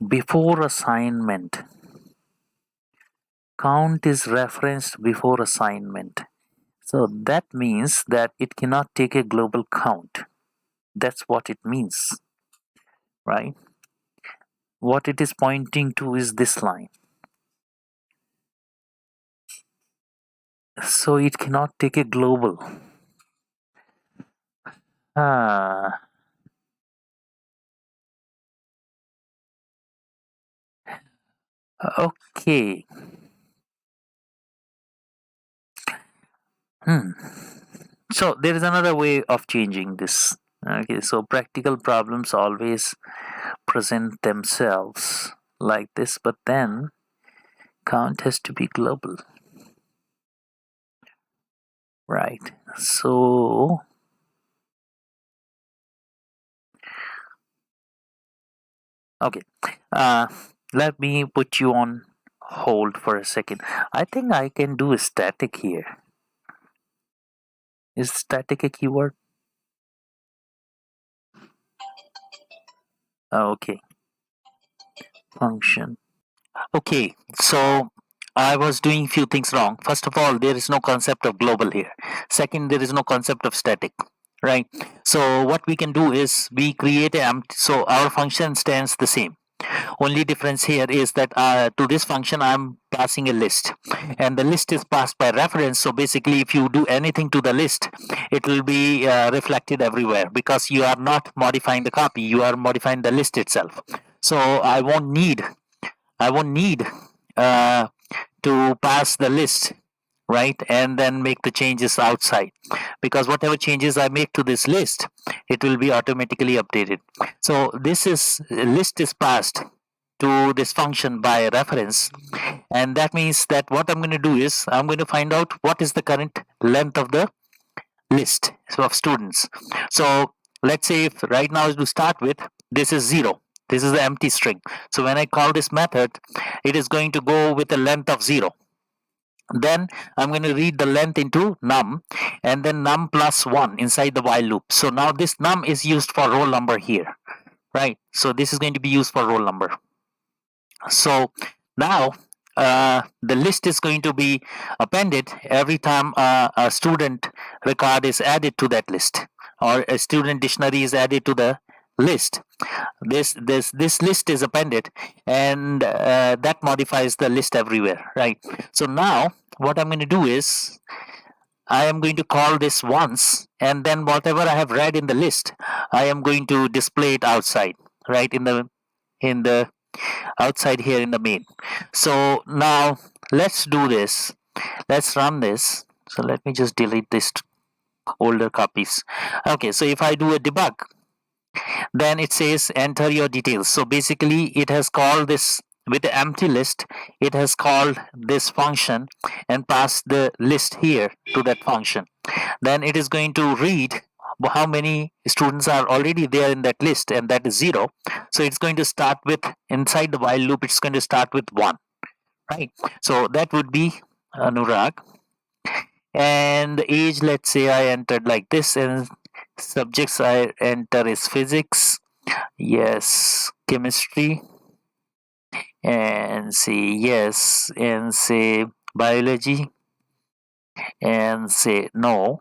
Before assignment. Count is referenced before assignment. So that means that it cannot take a global count. That's what it means, right? What it is pointing to is this line. So it cannot take a global. Ah, okay. Hmm. So there is another way of changing this. Okay, so practical problems always present themselves like this, but then count has to be global. Right. So okay. Uh let me put you on hold for a second. I think I can do a static here. Is static a keyword? Okay. Function. Okay, so I was doing few things wrong. First of all, there is no concept of global here. Second, there is no concept of static, right? So what we can do is we create a so our function stands the same. Only difference here is that to this function I'm passing a list, and the list is passed by reference. So basically, if you do anything to the list, it will be reflected everywhere because you are not modifying the copy; you are modifying the list itself. So I won't need uh, to pass the list, right, and then make the changes outside, because whatever changes I make to this list, it will be automatically updated. So this is list is passed to this function by reference, and that means that what I'm going to do is I'm going to find out what is the current length of the list of students. So let's say if right now to start with, this is 0. This is the empty string. So when I call this method, it is going to go with a length of 0. Then I'm going to read the length into num, and then num plus 1 inside the while loop. So now this num is used for roll number here, right? So this is going to be used for roll number. So now the list is going to be appended every time a student record is added to that list, or a student dictionary is added to the list. This list is appended, and that modifies the list everywhere, right? So now what I'm going to do is I am going to call this once, and then whatever I have read in the list, I am going to display it outside, right, in the outside here in the main. So now let's do this. Let's run this. So let me just delete this older copies. Okay, so if I do a debug, then it says enter your details. So basically it has called this with the empty list, it has called this function and passed the list here to that function. Then it is going to read how many students are already there in that list, and that is 0. So it's going to start with, inside the while loop, it's going to start with 1, right? So that would be Anurag, and the age, let's say I entered like this, and subjects I enter is physics, yes, chemistry, and say yes, and say biology, and say no.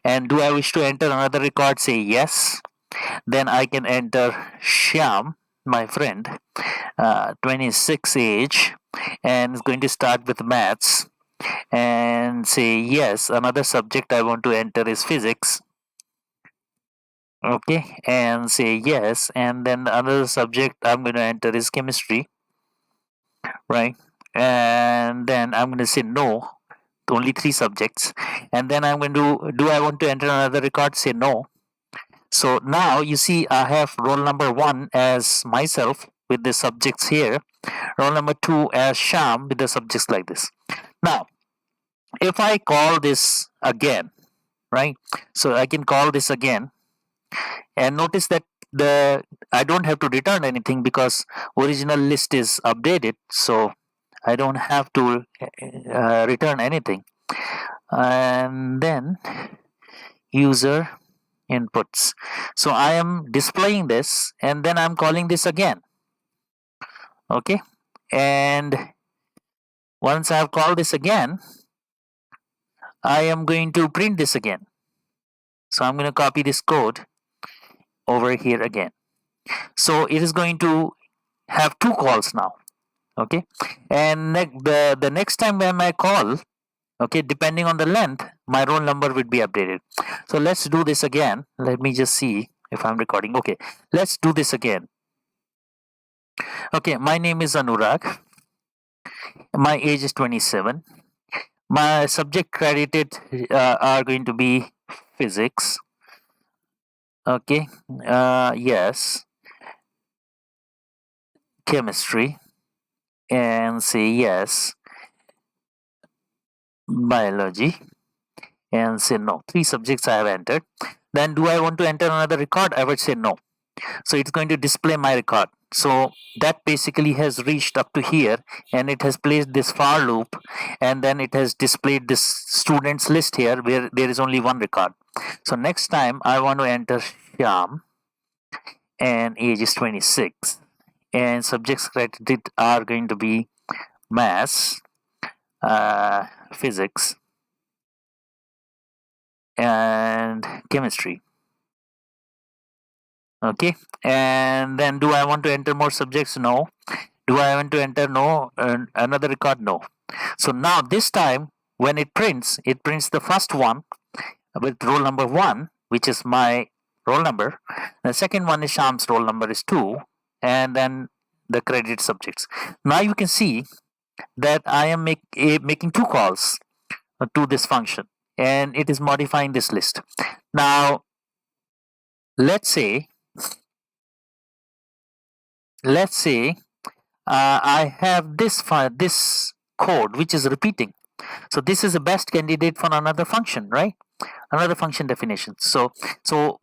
And do I wish to enter another record? Say yes. Then I can enter Shyam, my friend, 26 age, and is going to start with maths, and say yes. Another subject I want to enter is physics. Okay, and say yes. And then another subject I'm going to enter is chemistry, right? And then I'm going to say no. Only 3 subjects. And then I'm going to do I want to enter another record? Say no. So now you see I have roll number 1 as myself with the subjects here, roll number 2 as Sham with the subjects like this. Now, if I call this again, right? So I can call this again, and notice that the I don't have to return anything because original list is updated, so I don't have to return anything. And then user inputs. So I am displaying this, and then I'm calling this again. Okay, and once I have called this again, I am going to print this again. So I'm going to copy this code over here again. So it is going to have 2 calls now. Okay, and the next time when I call, Okay, depending on the length, my roll number would be updated. So let's do this again. Let me just see if I'm recording. Okay, let's do this again. Okay, my name is Anurag. My age is 27. My subject credited are going to be physics. Okay, yes, chemistry, and say yes, biology, and say no. Three subjects I have entered. Then do I want to enter another record? I would say no. So it's going to display my record. So that basically has reached up to here, and it has placed this for loop, and then it has displayed this students list here where there is only one record. So next time I want to enter Shyam, and age is 26, and subjects credited are going to be maths, physics, and chemistry. Okay, and then do I want to enter more subjects? No. Do I want to enter? No. Another record? No. So now this time when it prints the first one with roll number 1, which is my roll number. The second one is Sham's roll number is 2, and then the credit subjects. Now you can see that I am making 2 calls to this function, and it is modifying this list. Now let's say I have this code which is repeating. So this is the best candidate for another function, right? Another function definition. So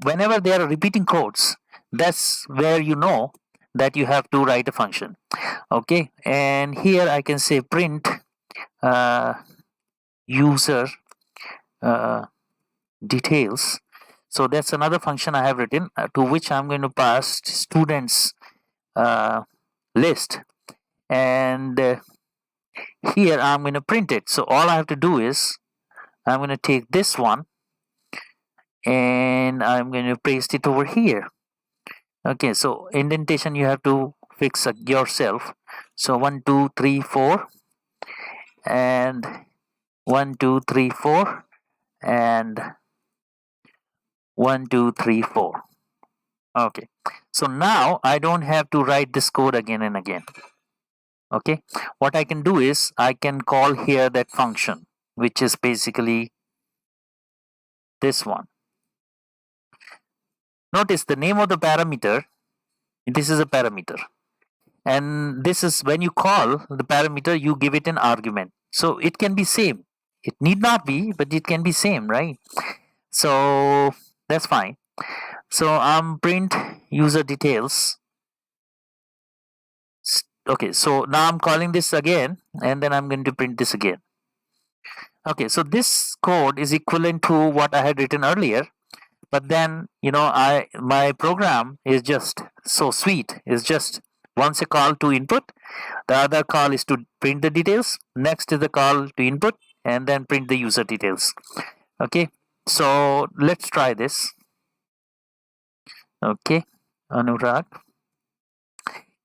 whenever there are repeating codes, that's where you know that you have to write a function. Okay, and here I can say print user details. So that's another function I have written to which I'm going to pass students list, and here I'm going to print it. So all I have to do is I'm going to take this one and I'm going to paste it over here. Okay, so indentation you have to fix yourself. So 1 2 3 4 and 1 2 3 4 and 1 2 3 4. Okay, so now I don't have to write this code again and again. Okay, what I can do is I can call here that function, which is basically this one. Notice the name of the parameter, this is a parameter, and this is when you call the parameter you give it an argument. So it can be same, it need not be, but it can be same, right? So that's fine. So print user details. Okay, so now I'm calling this again, and then I'm going to print this again. Okay, so this code is equivalent to what I had written earlier, but then my program is just so sweet. It's just once a call to input, the other call is to print the details, next is the call to input, and then print the user details. Okay, so let's try this. Okay, Anurag,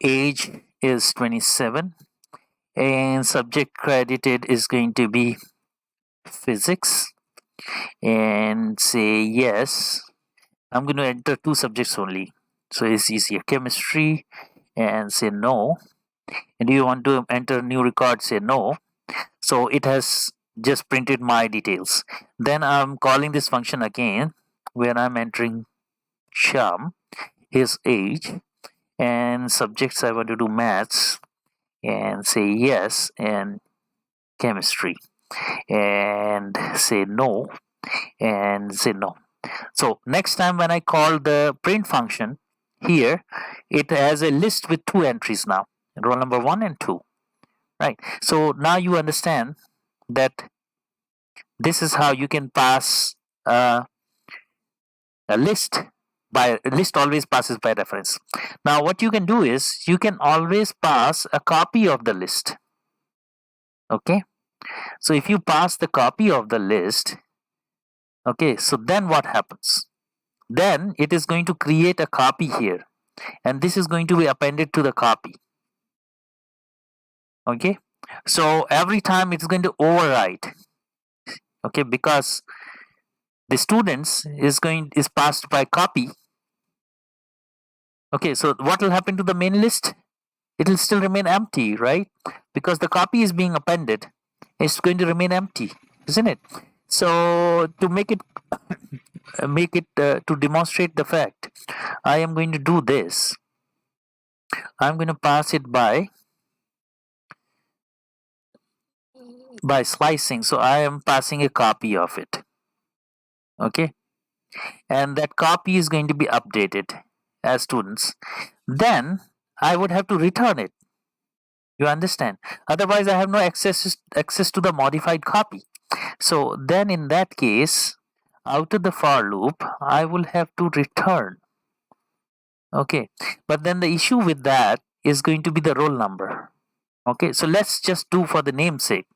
age is 27, and subject credited is going to be physics, and say yes. I'm going to enter 2 subjects only, so it's easier, chemistry, and say no. And do you want to enter new record? Say no. So it has just printed my details. Then I'm calling this function again where I'm entering Sham, his age, and subjects I want to do maths, and say yes, and chemistry, and say no, and say no. So next time when I call the print function, here it has a list with 2 entries now, roll number 1 and 2, right? So now you understand that this is how you can pass a list. By a list always passes by reference. Now what you can do is you can always pass a copy of the list. Okay, so if you pass the copy of the list, okay, so then what happens? Then it is going to create a copy here, and this is going to be appended to the copy. Okay, so every time it's going to overwrite Okay, because the students is passed by copy. Okay, so what will happen to the main list? It will still remain empty, right? Because the copy is being appended, it's going to remain empty, isn't it? So to to demonstrate the fact, I am going to do this. I'm going to pass it by slicing. So I am passing a copy of it. Okay, and that copy is going to be updated as students. Then I would have to return it. You understand? Otherwise, I have no access to the modified copy. So then, in that case, out of the for loop, I will have to return. Okay, but then the issue with that is going to be the roll number. Okay, so let's just do for the namesake.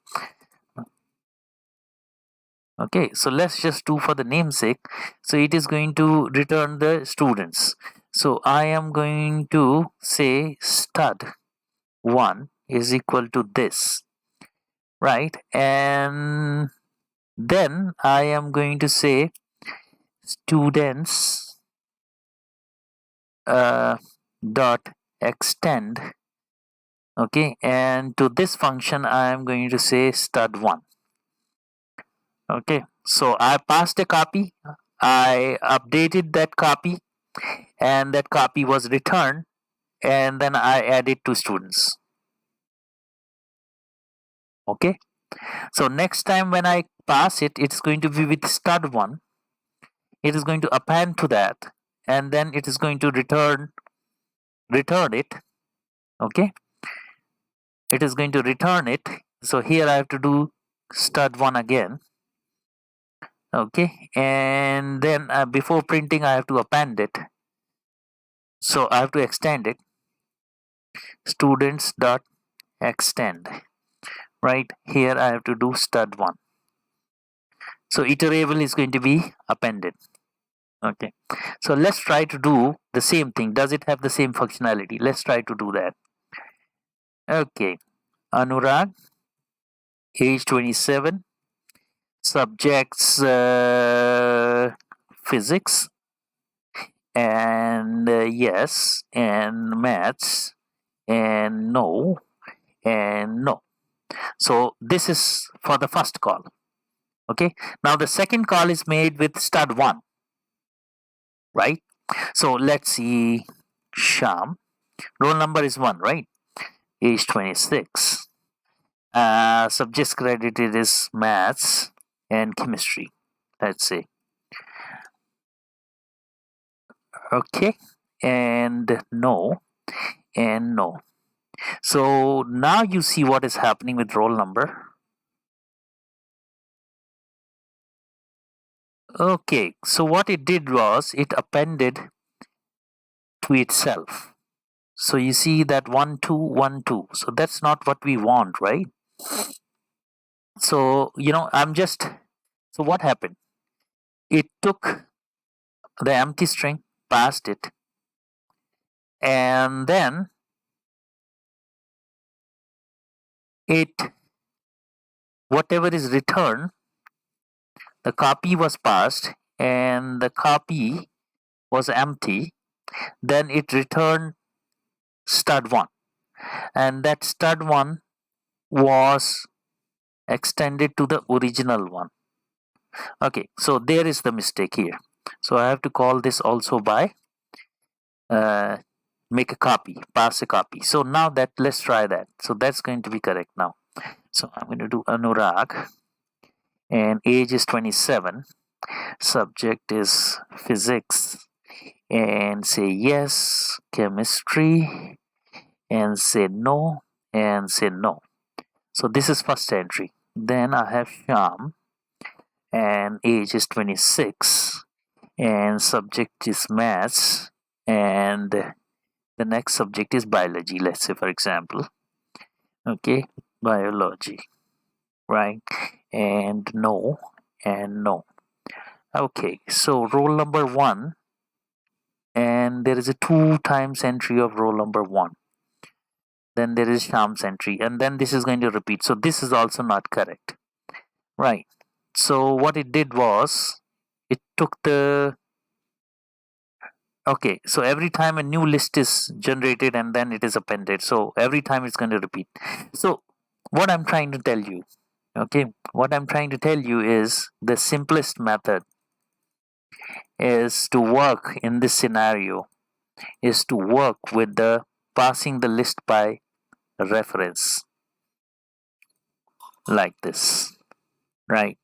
Okay, so let's just do for the namesake. So it is going to return the students. So I am going to say stud1 is equal to this, right? And then I am going to say students dot extend. Okay, and to this function I am going to say stud1. Okay, so I passed a copy, I updated that copy, and that copy was returned, and then I added two students. Okay, so next time when I pass it, it's going to be with stud1. It is going to append to that, and then it is going to return it. Okay, it is going to return it. So here I have to do stud1 again. Okay, and then before printing I have to append it. So I have to extend it, students dot extend. Right here I have to do stud1. So iterable is going to be appended. Okay, so let's try to do the same thing. Does it have the same functionality? Let's try to do that. Okay, Anurag, age 27, subjects physics, and yes, and maths, and no, and no. So this is for the first call. Okay, now the second call is made with stud1, right? So let's see, Sham, roll number is 1, right? Age 26. Subjects credited is maths and chemistry, let's say. Okay, and no, and no. So now you see what is happening with roll number. Okay, so what it did was it appended to itself. So you see that 1 2 1 2. So that's not what we want, right? So so what happened? It took the empty string, passed it, and then it whatever is returned, the copy was passed and the copy was empty. Then it returned stud1, and that stud1 was extended to the original one. Okay, so there is the mistake here. So I have to call this also by make a copy, pass a copy. So now let's try that. So that's going to be correct now. So I'm going to do Anurag, and age is 27, subject is physics, and say yes, chemistry, and say no, and say no. So this is first entry. Then I have Sham, and age is 26, and subject is maths, and the next subject is biology, let's say, for example. Okay, biology, right? And no, and no. Okay, so roll number 1, and there is a 2 times entry of roll number 1. Then there is Sham's entry, and then this is going to repeat. So this is also not correct, right? So what it did was it took the okay, so every time a new list is generated and then it is appended, so every time it's going to repeat. So what I'm trying to tell you, okay, what I'm trying to tell you is the simplest method is to work in this scenario is to work with the passing the list by reference like this, right?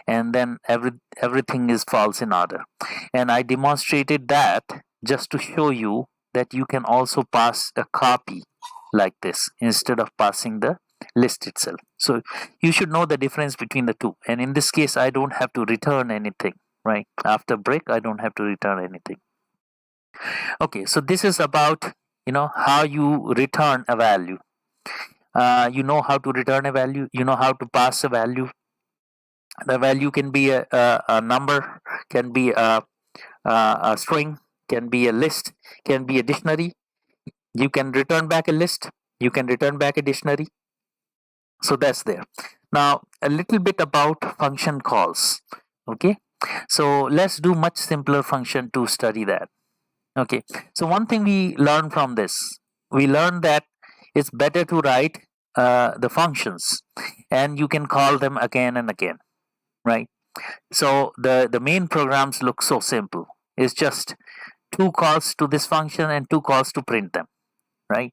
And then everything is false in order. And I demonstrated that just to show you that you can also pass a copy like this instead of passing the list itself. So you should know the difference between the two. And in this case, I don't have to return anything, right? After break, I don't have to return anything. Okay, so this is about how you return a value. You know how to return a value. You know how to pass a value. The value can be a number, can be a string, can be a list, can be a dictionary. You can return back a list. You can return back a dictionary. So that's there. Now a little bit about function calls. Okay, so let's do much simpler function to study that. Okay, so one thing we learned from this, we learned that it's better to write the functions and you can call them again and again, right? So the main programs look so simple. It's just two calls to this function and two calls to print them, right?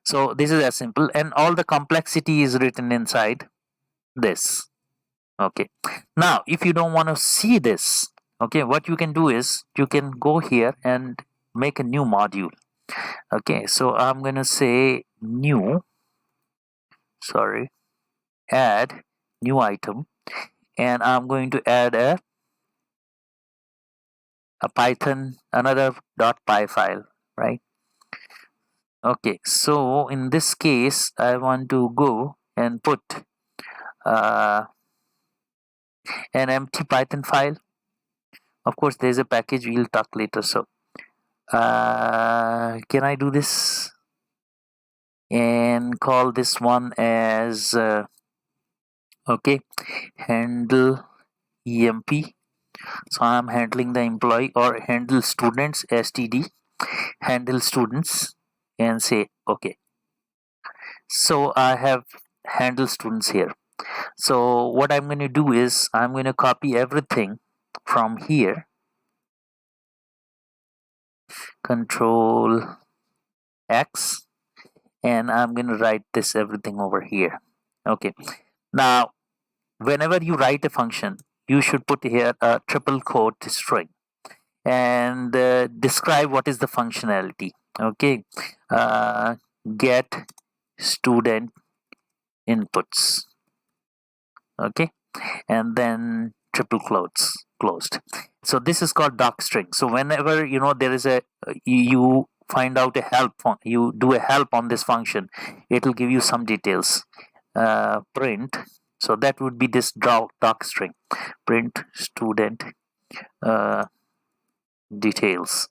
So this is as simple, and all the complexity is written inside this. Okay. Now, if you don't want to see this, okay, what you can do is you can go here and make a new module. Okay, so I'm going to say new, sorry, add new item, and I'm going to add a Python, another .py file, right? Okay, so in this case, I want to go and put uh, an empty Python file. Of course, there's a package, we'll talk later. So can I do this and call this one as okay, handle emp. So I'm handling the employee, or handle students, std, handle students, and say okay. So I have handle students here. So what I'm going to do is I'm going to copy everything from here, control X, and I'm going to write this everything over here. Okay, now whenever you write a function, you should put here a triple quote string and describe what is the functionality. Okay, get student inputs. Okay, and then triple quotes closed. So this is called docstring. So whenever there is a you find out a help, you do a help on this function, it will give you some details. Print, so that would be this docstring, print student details,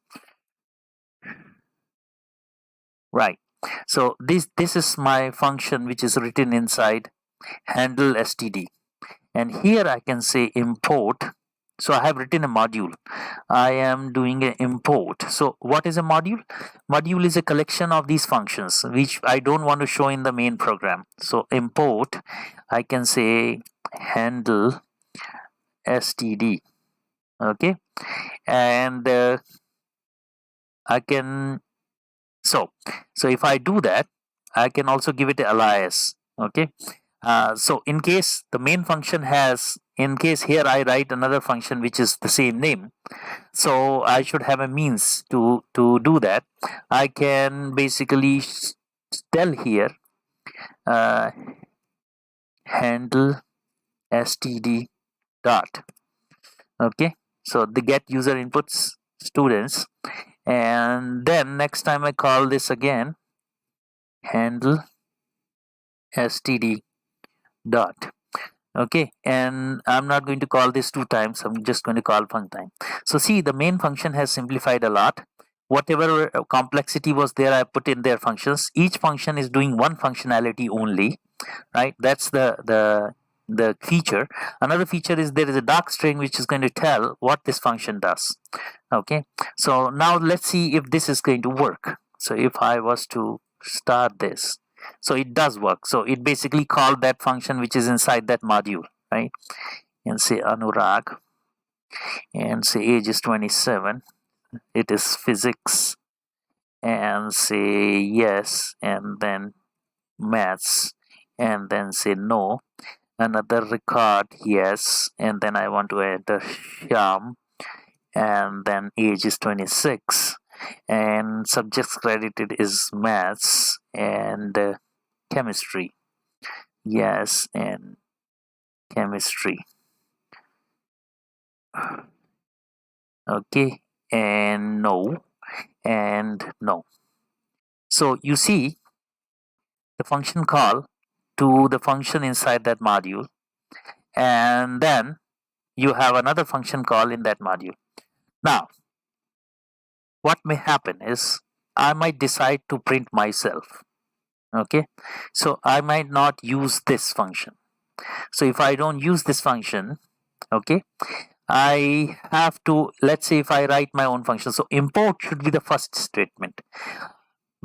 right? So this is my function which is written inside handle std, and here I can say import. So I have written a module. I am doing an import. So what is a module? Module is a collection of these functions which I don't want to show in the main program. So import, I can say handle std. Okay, and I can so if I do that, I can also give it an alias. Okay, so in case the main function has, in case here I write another function which is the same name, so I should have a means to do that. I can basically tell here handle std dot. Okay, so the get user inputs students, and then next time I call this again handle std dot. Okay, and I'm not going to call this two times, I'm just going to call one time. So see, the main function has simplified a lot. Whatever complexity was there, I put in their functions. Each function is doing one functionality only, right? That's the the feature. Another feature is there is a dark string which is going to tell what this function does. Okay, so now let's see if this is going to work. So if I was to start this, so it does work. So it basically called that function which is inside that module, right? And say Anurag, and say age is 27, it is physics, and say yes, and then maths, and then say no, another record yes, and then I want to enter Shyam, and then age is 26, and subjects credited is maths and chemistry, yes, and chemistry. Okay, and no, and no. So you see the function call to the function inside that module, and then you have another function call in that module. Now what may happen is I might decide to print myself. Okay, so I might not use this function. So if I don't use this function, okay, I have to, let's say if I write my own function, so import should be the first statement.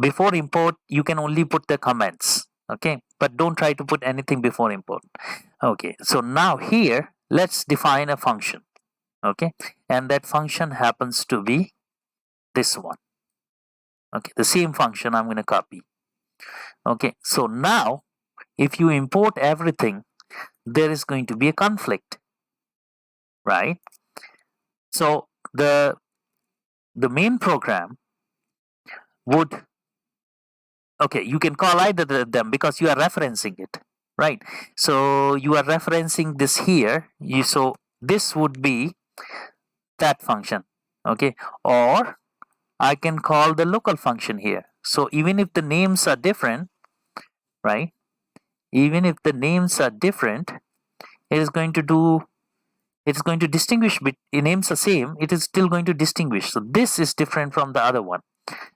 Before import you can only put the comments, okay, but don't try to put anything before import. Okay, so now here let's define a function, okay, and that function happens to be this one. Okay, the same function I'm going to copy. Okay, so now if you import everything, there is going to be a conflict, right? So the main program would, okay, you can call either of them because you are referencing it, right? So you are referencing this here, so this would be that function, okay, or I can call the local function here. So even if the names are different, right, even if the names are different, it is going to do, it's going to distinguish, names are same, it is still going to distinguish. So this is different from the other one.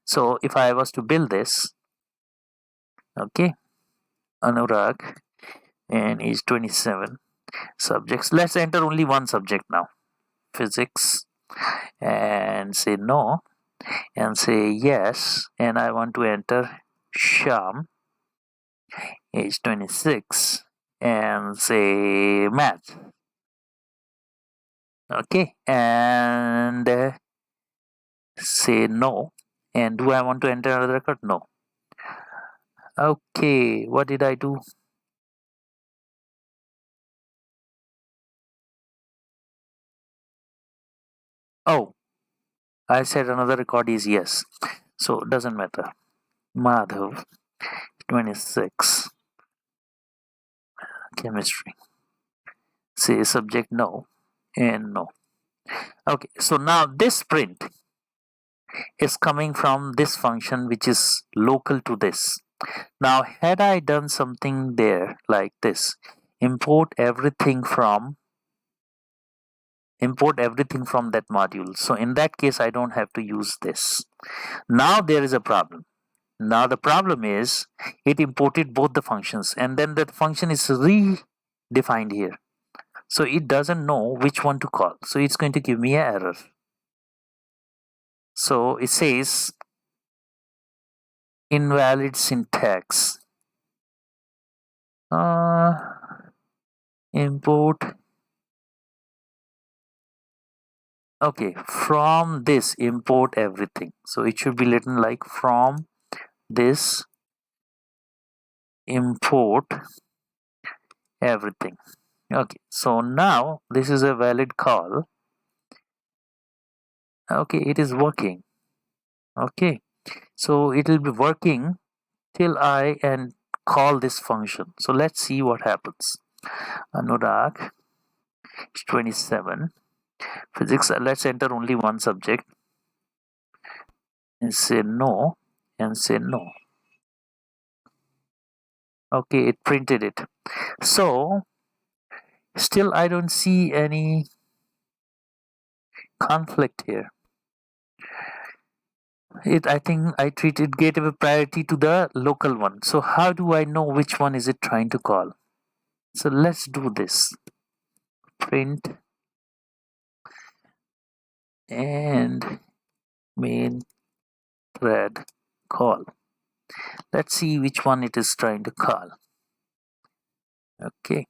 So if I was to build this, okay, Anurag, and is 27, subjects, let's enter only one subject now, physics, and say no, and say yes, and I want to enter Sham, age 26, and say math. Okay, and say no, and do I want to enter another record? No. Okay, what did I do? Oh, I said another record is yes, so it doesn't matter. Madhav, 26, chemistry. Say subject no, and no. Okay, so now this print is coming from this function which is local to this. Now had I done something there like this, import everything from that module, so in that case I don't have to use this. Now there is a problem. Now the problem is it imported both the functions, and then the function is redefined here, so it doesn't know which one to call, so it's going to give me an error. So it says invalid syntax, import, okay, from this import everything, so it should be written like from this import everything. Okay, so now this is a valid call. Okay, it is working. Okay, so it will be working till I and call this function. So let's see what happens. Anurag is 27, physics, let's enter only one subject and say no, and say no. Okay, it printed it. So still I don't see any conflict here. I think I treated gave a priority to the local one. So how do I know which one is it trying to call? So let's do this. Print and main thread call. Let's see which one it is trying to call. Okay,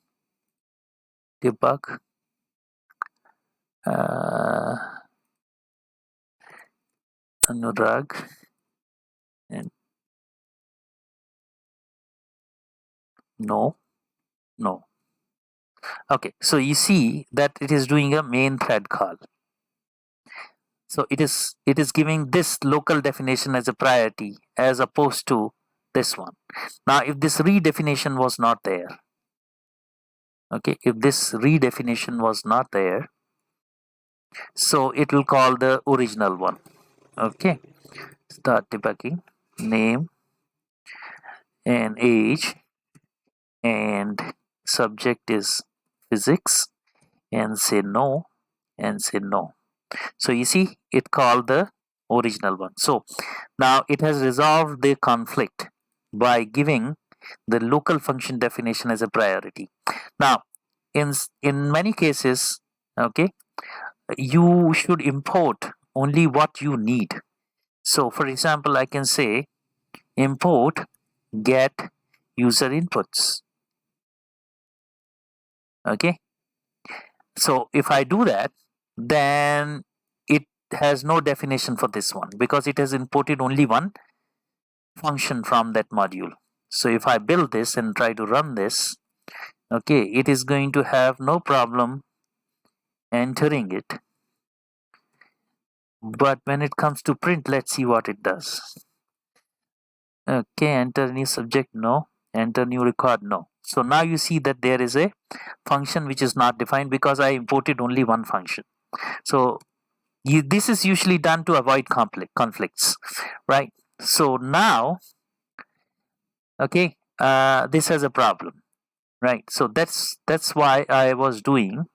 debug. Anurag and no. Okay, so you see that it is doing a main thread call. So it is giving this local definition as a priority as opposed to this one. Now if this redefinition was not there, okay, if this redefinition was not there, so it will call the original one. Okay, start debugging, name and age, and subject is physics, and say no, and say no. So you see it called the original one. So now it has resolved the conflict by giving the local function definition as a priority. Now in many cases, okay, you should import only what you need. So for example, I can say import get user inputs. Okay, so if I do that, then it has no definition for this one because it has imported only one function from that module. So if I build this and try to run this, okay, it is going to have no problem entering it. But when it comes to print, let's see what it does. Okay, enter new subject, no. Enter new record, no. So now you see that there is a function which is not defined because I imported only one function. So this is usually done to avoid conflicts, right? So now, okay, this has a problem, right? So that's why I was doing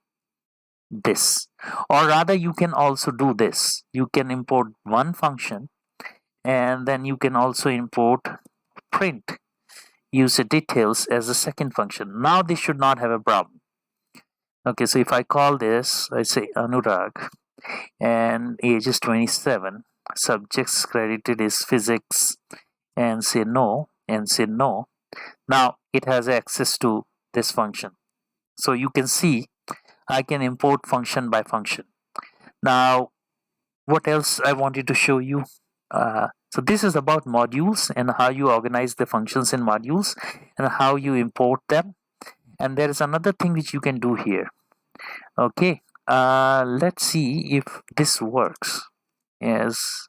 this. Or rather, you can also do this. You can import one function and then you can also import print user details as a second function. Now this should not have a problem. Okay, so if I call this, I say Anurag and age is 27, subjects credited is physics, and say no, and say no. Now it has access to this function. So you can see I can import function by function. Now what else I wanted to show you? So this is about modules and how you organize the functions in modules and how you import them. And there is another thing which you can do here. Okay, let's see if this works as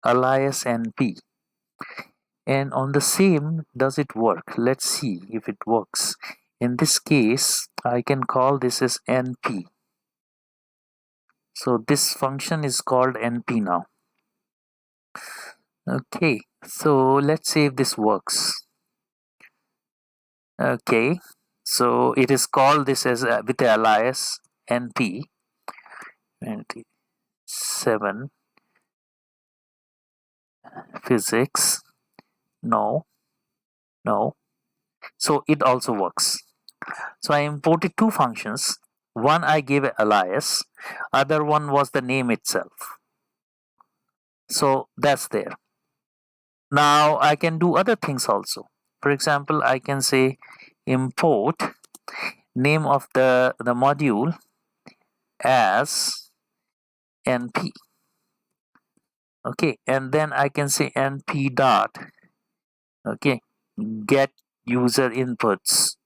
alias np. And on the same, does it work? Let's see if it works. In this case, I can call this as np. So this function is called np now. Okay, so let's see if this works. Okay, so it is called this as with the alias np 27 physics, no. So it also works. So I imported two functions. One I gave an alias, other one was the name itself. So that's there. Now I can do other things also. For example, I can say import name of the module as np. Okay, and then I can say np dot, okay, get user inputs,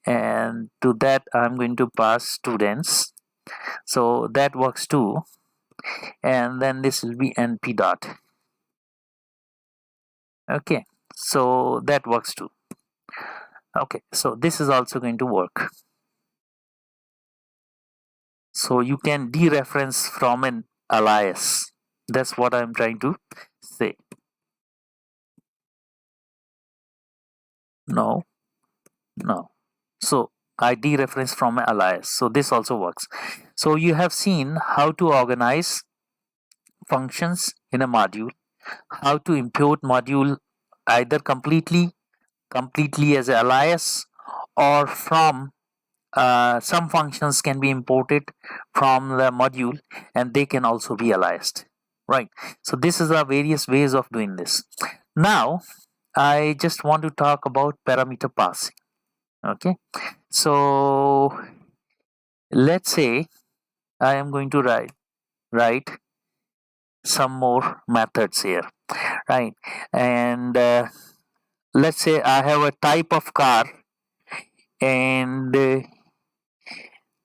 and to that I'm going to pass students. So that works too, and then this will be np dot. Okay, so that works too. Okay, so this is also going to work. So you can dereference from an alias. That's what I'm trying to say. No. So I dereference from an alias. So this also works. So you have seen how to organize functions in a module, how to import module either completely as an alias or from some functions can be imported from the module, and they can also be aliased, right? So this is the various ways of doing this. Now I just want to talk about parameter passing. Okay, so let's say I am going to write some more methods here, right? And let's say I have a type of car, and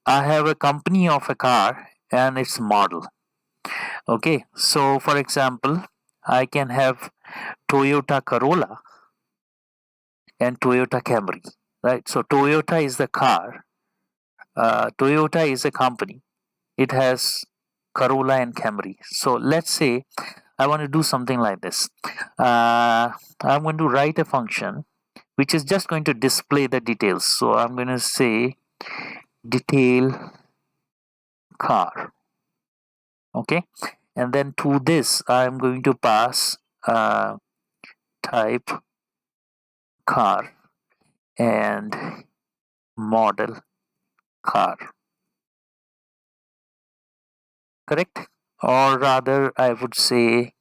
I have a company of a car and its model. Okay, so for example, I can have Toyota Corolla and Toyota Camry, right? So Toyota is the car, Toyota is a company, it has Corolla and Camry. So let's say I want to do something like this. I'm going to write a function which is just going to display the details. So I'm going to say detail car. Okay, and then to this I'm going to pass type car and model car, correct? Or rather I would say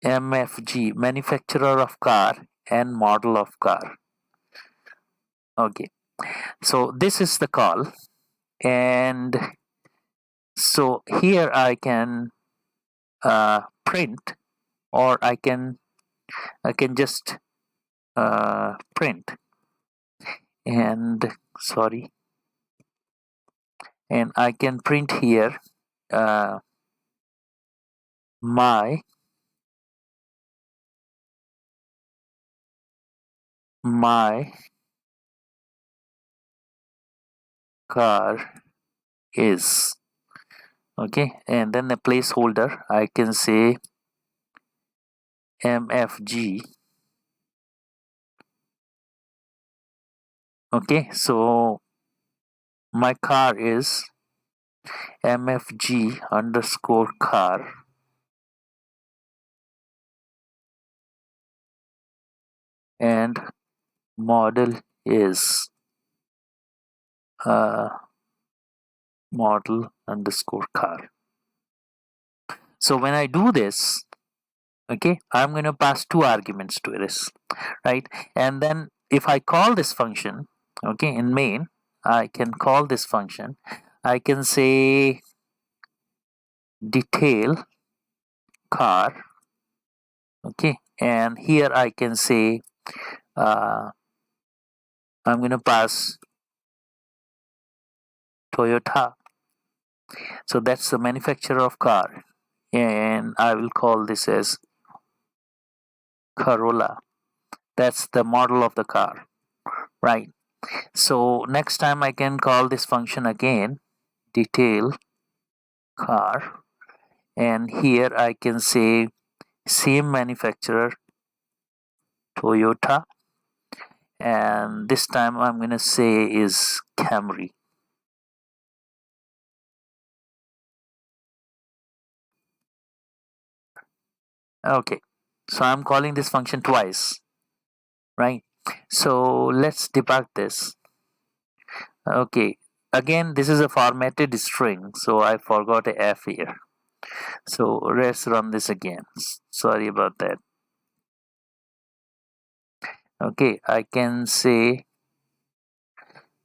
MFG, manufacturer of car and model of car. Okay, so this is the call, and so here I can print, or I can just print, and sorry, and I can print here uh, my car is, okay, and then a placeholder I can say MFG. Okay, so my car is MFG underscore car, and model is uh, model underscore car. So when I do this, okay, I'm going to pass two arguments to this, right? And then if I call this function, okay, in main, I can call this function. I can say detail car, okay, and here I can say I'm going to pass Toyota. So that's the manufacturer of car, and I will call this as Corolla. That's the model of the car, right? So next time I can call this function again, detail car, and here I can say same manufacturer Toyota, and this time I'm going to say is Camry. Okay, so I'm calling this function twice, right? So let's debug this. Okay, again this is a formatted string, so I forgot a F here. So let's run this again. Sorry about that. Okay, I can say,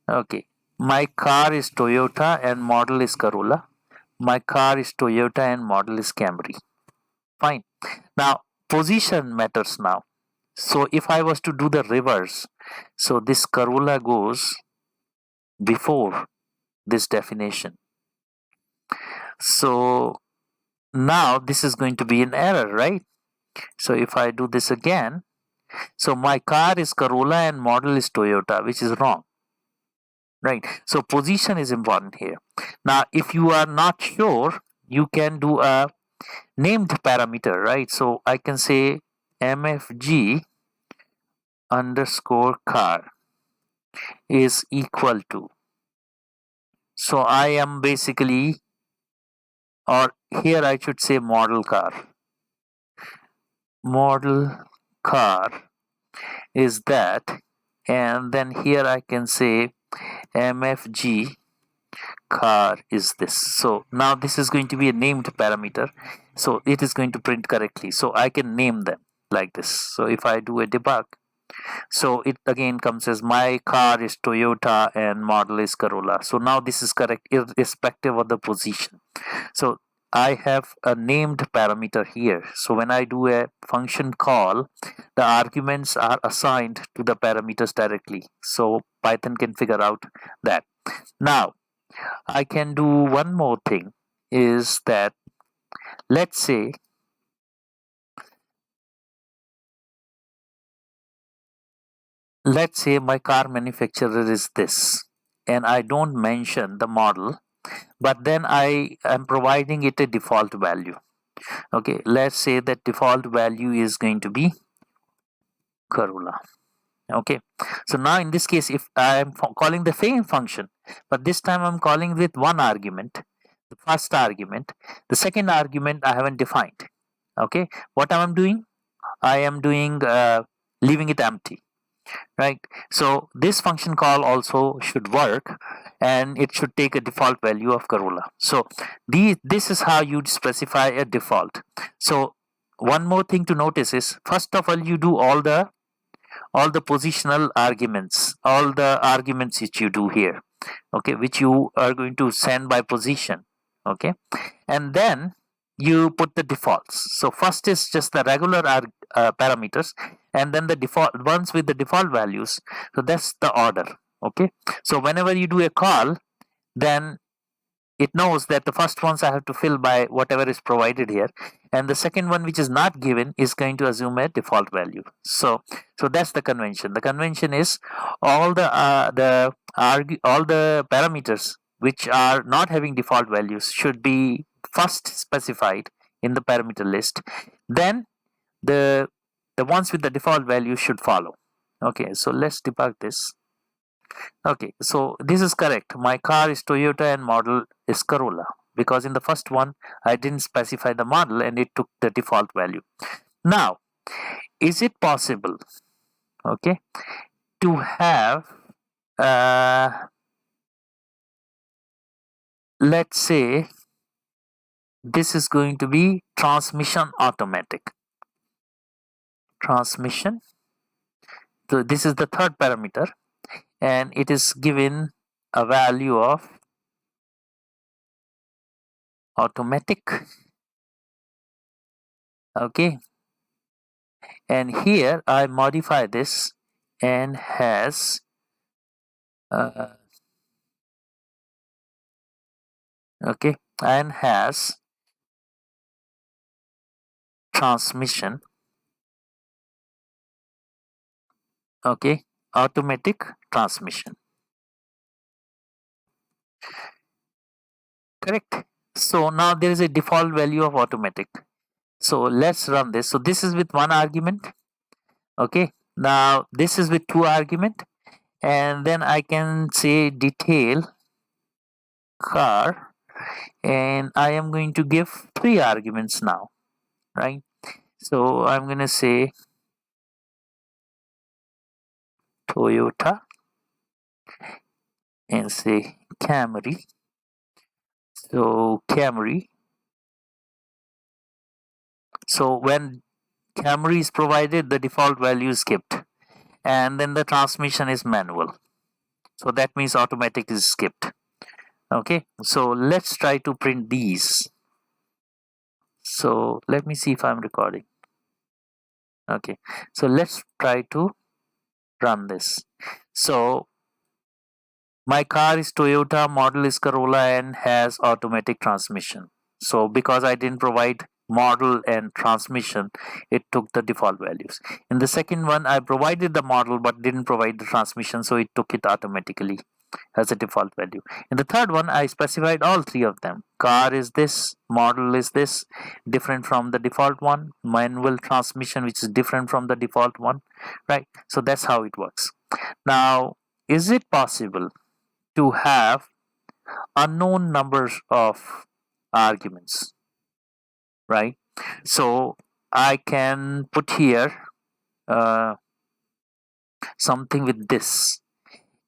okay, my car is Toyota and model is Corolla. My car is Toyota and model is Camry. Fine. Now position matters now. So if I was to do the reverse, so this Corolla goes before this definition. So now this is going to be an error, right? So if I do this again, so my car is Corolla and model is Toyota, which is wrong, right? So position is important here. Now if you are not sure, you can do a named parameter, right? So I can say mfg underscore car is equal to, so I am basically, or here I should say model car. Model car is that and then here I can say mfg car is this. So now this is going to be a named parameter, so it is going to print correctly, so I can name them like this. So if I do a debug, so it again comes as my car is Toyota and model is Corolla. So now this is correct irrespective of the position. So I have a named parameter here. So when I do a function call, the arguments are assigned to the parameters directly. So Python can figure out that. Now I can do one more thing, is that let's say my car manufacturer is this, and I don't mention the model, but then I am providing it a default value. Okay, let's say that default value is going to be Corolla. Okay, so now in this case, if I am calling the same function, but this time I'm calling with one argument, the first argument, the second argument I haven't defined. Okay, what am I doing? I am doing leaving it empty, right? So this function call also should work, and it should take a default value of Corolla. So this is how you specify a default. So one more thing to notice is, first of all, you do all the positional arguments, all the arguments which you do here, okay, which you are going to send by position, okay, and then you put the defaults. So first is just the regular parameters, and then the default ones with the default values. So that's the order. Okay, so whenever you do a call, then it knows that the first ones I have to fill by whatever is provided here, and the second one which is not given is going to assume a default value. So that's the convention. The convention is all all the parameters which are not having default values should be first specified in the parameter list, then the ones with the default value should follow. Okay, so let's debug this. Okay, so this is correct. My car is Toyota and model is Corolla, because in the first one I didn't specify the model and it took the default value. Now, is it possible, okay, to have let's say this is going to be transmission automatic. Transmission. So this is the third parameter, and it is given a value of automatic. Okay, and here I modify this and has okay, and has transmission, okay, automatic transmission, correct. So now there is a default value of automatic. So let's run this. So this is with one argument, okay, now this is with two argument, and then I can say detail car, and I am going to give three arguments now, right? So I'm going to say Toyota and say Camry. So Camry. So when Camry is provided, the default value is skipped, and then the transmission is manual. So that means automatic is skipped. Okay, so let's try to print these. So let me see if I'm recording. Okay, so let's try to run this. So my car is Toyota, model is Corolla, and has automatic transmission. So because I didn't provide model and transmission, it took the default values. In the second one, I provided the model but didn't provide the transmission, so it took it automatically as a default value. In the third one, I specified all three of them. Car is this, model is this, different from the default one, manual transmission, which is different from the default one, right? So that's how it works. Now, is it possible to have unknown numbers of arguments, right? So I can put here something with this.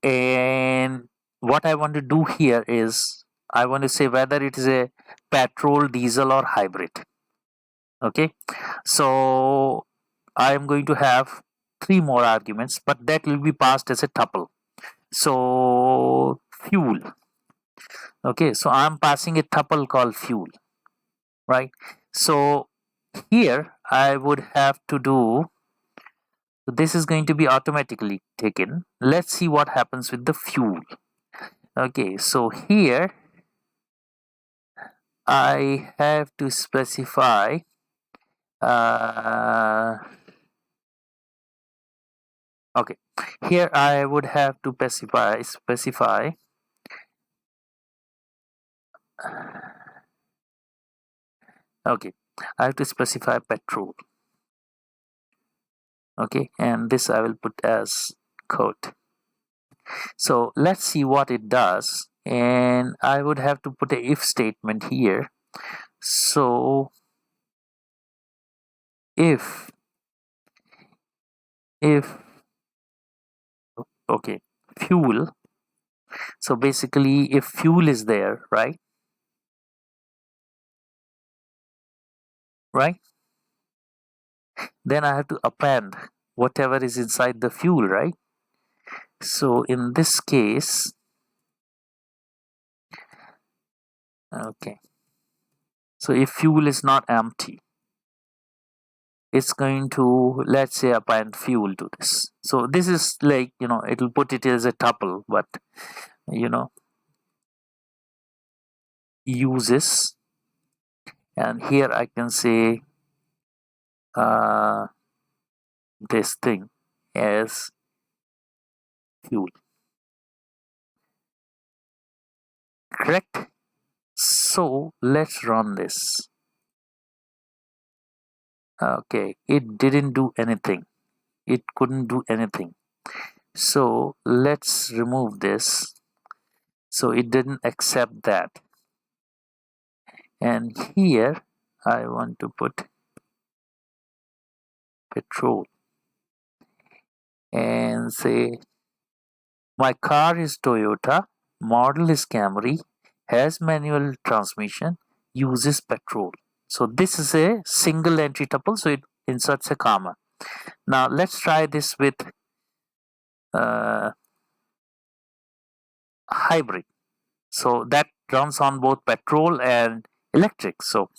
And what I want to do here is I want to say whether it is a petrol, diesel, or hybrid. Okay, so I am going to have three more arguments, but that will be passed as a tuple. So fuel. Okay, so I'm passing a tuple called fuel, right? So here I would have to do, this is going to be automatically taken. Let's see what happens with the fuel. Okay, so here I have to specify okay, here I would have to specify okay, I have to specify petrol. Okay, and this I will put as code. So let's see what it does, and I would have to put a if statement here. So if okay, fuel, so basically if fuel is there, right, then I have to append whatever is inside the fuel, right? So in this case, okay, so if fuel is not empty, it's going to, let's say, append fuel to this. So this is like, it'll put it as a tuple, but uses, and here I can say uh, this thing as fuel, correct? So let's run this. Okay, it didn't do anything, it couldn't do anything. So let's remove this. So it didn't accept that, and here I want to put petrol and say my car is Toyota, model is Camry, has manual transmission, uses petrol. So this is a single entry tuple, so it inserts a comma. Now let's try this with uh, hybrid. So that runs on both petrol and electric. So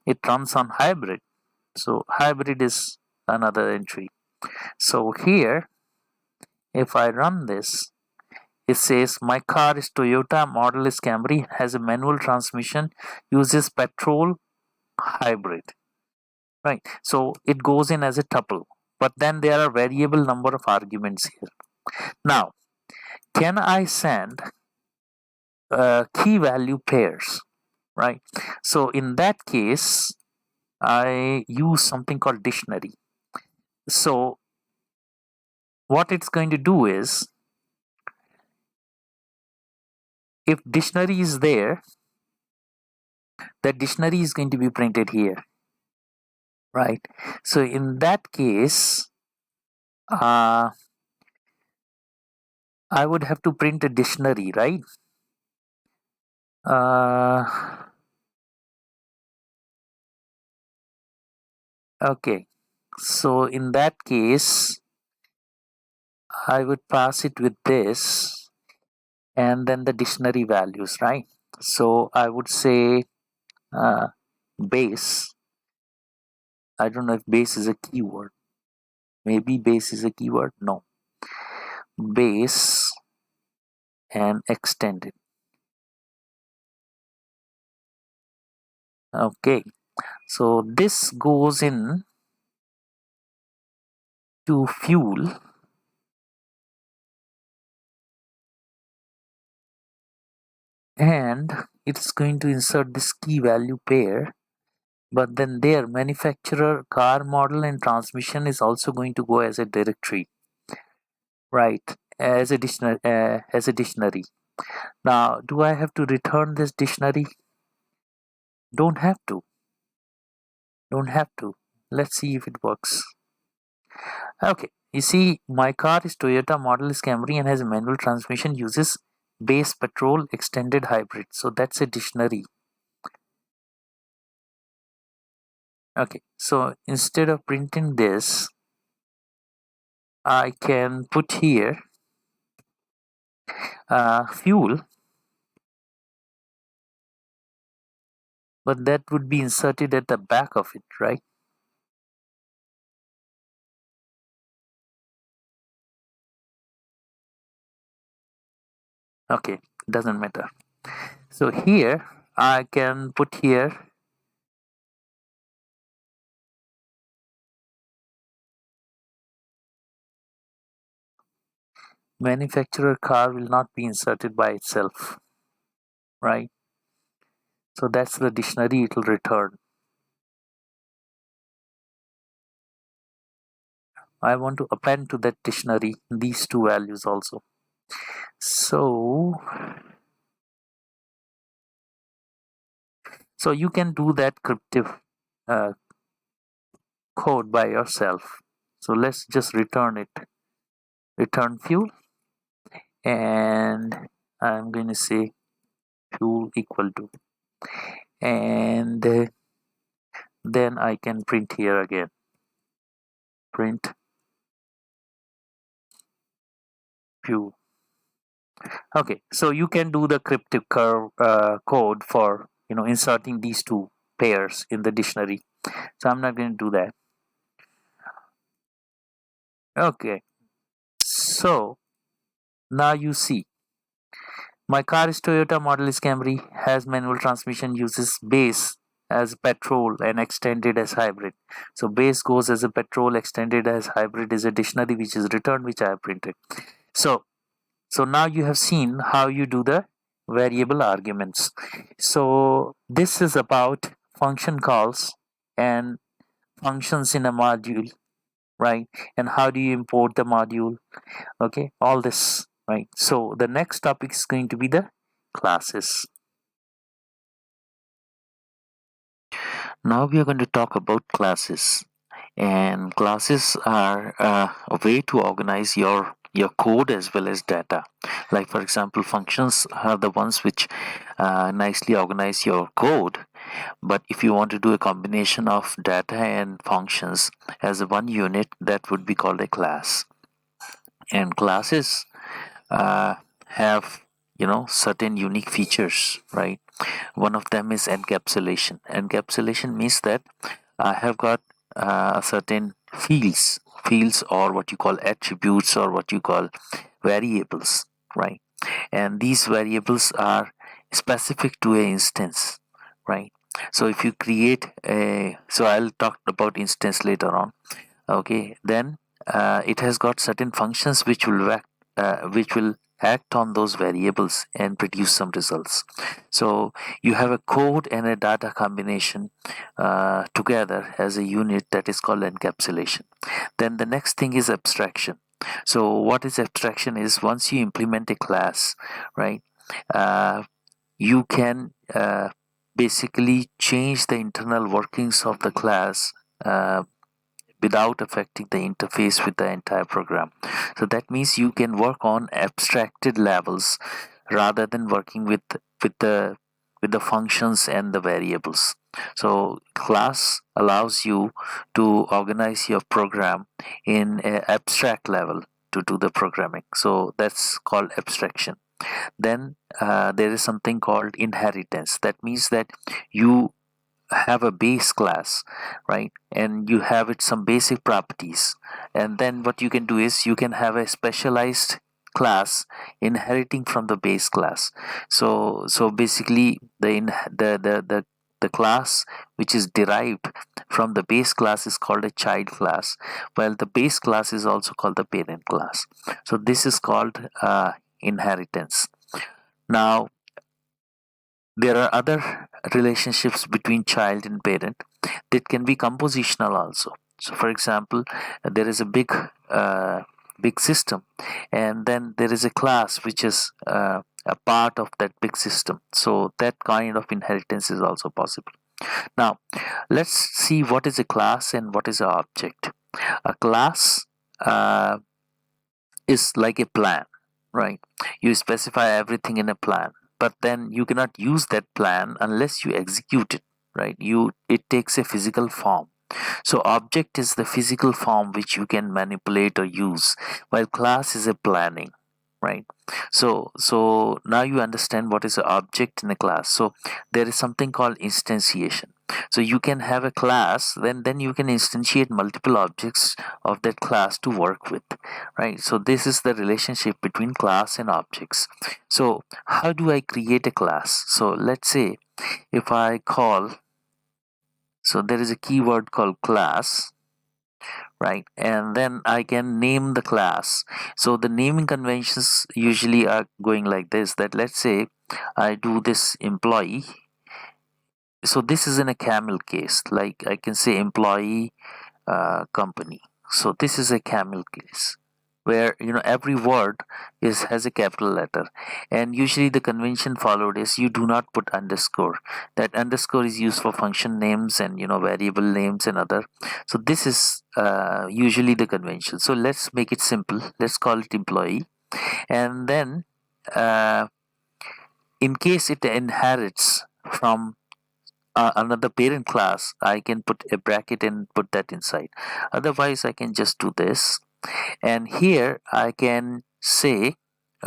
it runs on hybrid. So hybrid is another entry. So here, if I run this, it says my car is Toyota, model is Camry, has a manual transmission, uses petrol, hybrid. Right. So it goes in as a tuple, but then there are variable number of arguments here. Now, can I send key value pairs? Right. So in that case, I use something called dictionary. So what it's going to do is, if dictionary is there, that dictionary is going to be printed here, right? So in that case, I would have to print a dictionary, right? Okay, so in that case, I would pass it with this and then the dictionary values, right? So I would say base. I don't know if base is a keyword. Maybe base is a keyword. No. Base and extended. Okay. So this goes in to fuel, and it's going to insert this key value pair, but then their manufacturer, car model, and transmission is also going to go as a directory, right, as a dictionary. Now, do I have to return this dictionary? Don't have to. Let's see if it works. Okay, You see, my car is Toyota, model is Camry, and has a manual transmission, uses base petrol extended hybrid. So that's a dictionary. Okay, so instead of printing this, I can put here fuel, but that would be inserted at the back of it, right? Okay, doesn't matter. So here I can put here manufacturer car will not be inserted by itself, right? So that's the dictionary it will return. I want to append to that dictionary these two values also. So you can do that cryptic uh, code by yourself. So let's just return it. Return fuel, and I'm going to say fuel equal to, and then I can print here again. Print fuel. Okay, so you can do the cryptic code for inserting these two pairs in the dictionary. So I'm not going to do that. Okay, so now you see my car is Toyota, model is Camry, has manual transmission, uses base as petrol and extended as hybrid. So base goes as a petrol, extended as hybrid is a dictionary which is returned, which I have printed. So now you have seen how you do the variable arguments. So this is about function calls and functions in a module, right? And how do you import the module? Okay, all this, right? So the next topic is going to be the classes. Now we are going to talk about classes, and classes are a way to organize your code as well as data. Like for example, functions are the ones which nicely organize your code, but if you want to do a combination of data and functions as a one unit, that would be called a class. And classes uh, have certain unique features, right? One of them is encapsulation. Encapsulation means that I have got a certain fields or what you call attributes or what you call variables, right? And these variables are specific to a instance, right? So if you create a, so I'll talk about instance later on. Okay, then it has got certain functions which will act on those variables and produce some results. So you have a code and a data combination together as a unit, that is called encapsulation. Then the next thing is abstraction. So what is abstraction is, once you implement a class, right, uh, you can basically change the internal workings of the class without affecting the interface with the entire program. So that means you can work on abstracted levels rather than working with the functions and the variables. So class allows you to organize your program in an abstract level to do the programming. So that's called abstraction. Then there is something called inheritance. That means that you have a base class, right, and you have it some basic properties, and then what you can do is you can have a specialized class inheriting from the base class. So basically the class which is derived from the base class is called a child class, while the base class is also called the parent class. So this is called inheritance. Now there are other relationships between child and parent that can be compositional also. So, for example, there is a big system, and then there is a class which is a part of that big system. So that kind of inheritance is also possible. Now, let's see what is a class and what is an object. A class uh, is like a plan, right? You specify everything in a plan, but then you cannot use that plan unless you execute it, right? It takes a physical form. So object is the physical form which you can manipulate or use, while class is a planning, right? So now you understand what is an object in a class. So there is something called instantiation. So you can have a class, then you can instantiate multiple objects of that class to work with, right? So this is the relationship between class and objects. So how do I create a class? So let's say if I call, so there is a keyword called class, right? And then I can name the class. So the naming conventions usually are going like this, that let's say I do this employee. So this is in a camel case, like I can say employee company. So this is a camel case where every word is has a capital letter, and usually the convention followed is you do not put underscore. That underscore is used for function names and variable names and other. So this is usually the convention. So let's make it simple. Let's call it employee, and then uh, in case it inherits from another parent class, I can put a bracket and put that inside. Otherwise I can just do this, and here I can say,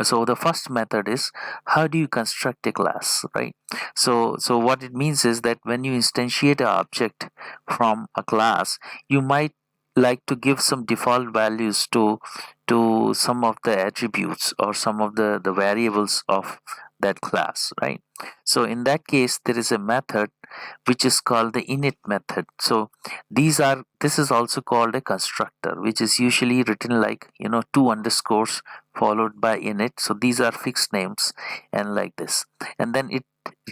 so the first method is how do you construct a class, right? So what it means is that when you instantiate an object from a class, you might like to give some default values to some of the attributes or some of the variables of that class, right? So in that case there is a method which is called the init method. So this is also called a constructor, which is usually written like two underscores followed by init. So these are fixed names and like this, and then it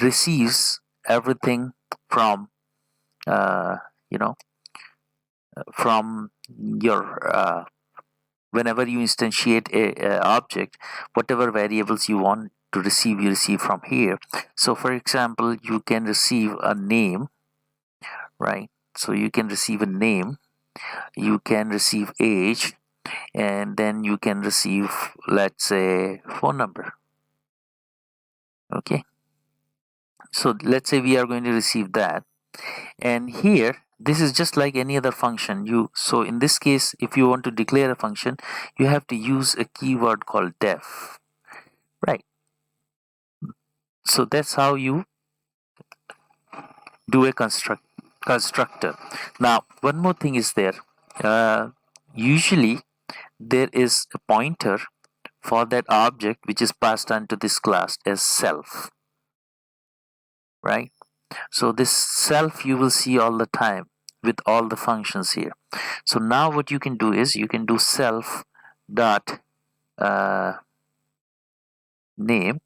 receives everything from uh, you know from your whenever you instantiate a object, whatever variables you want to receive, you receive from here. So for example, you can receive a name, right? So you can receive a name, you can receive age, and then you can receive, let's say, phone number. Okay, so let's say we are going to receive that, and here this is just like any other function. So in this case, if you want to declare a function, you have to use a keyword called def, right? So that's how you do a constructor. Now one more thing is there. Usually there is a pointer for that object which is passed on to this class as self, right? So this self you will see all the time with all the functions here. So now what you can do is you can do self dot name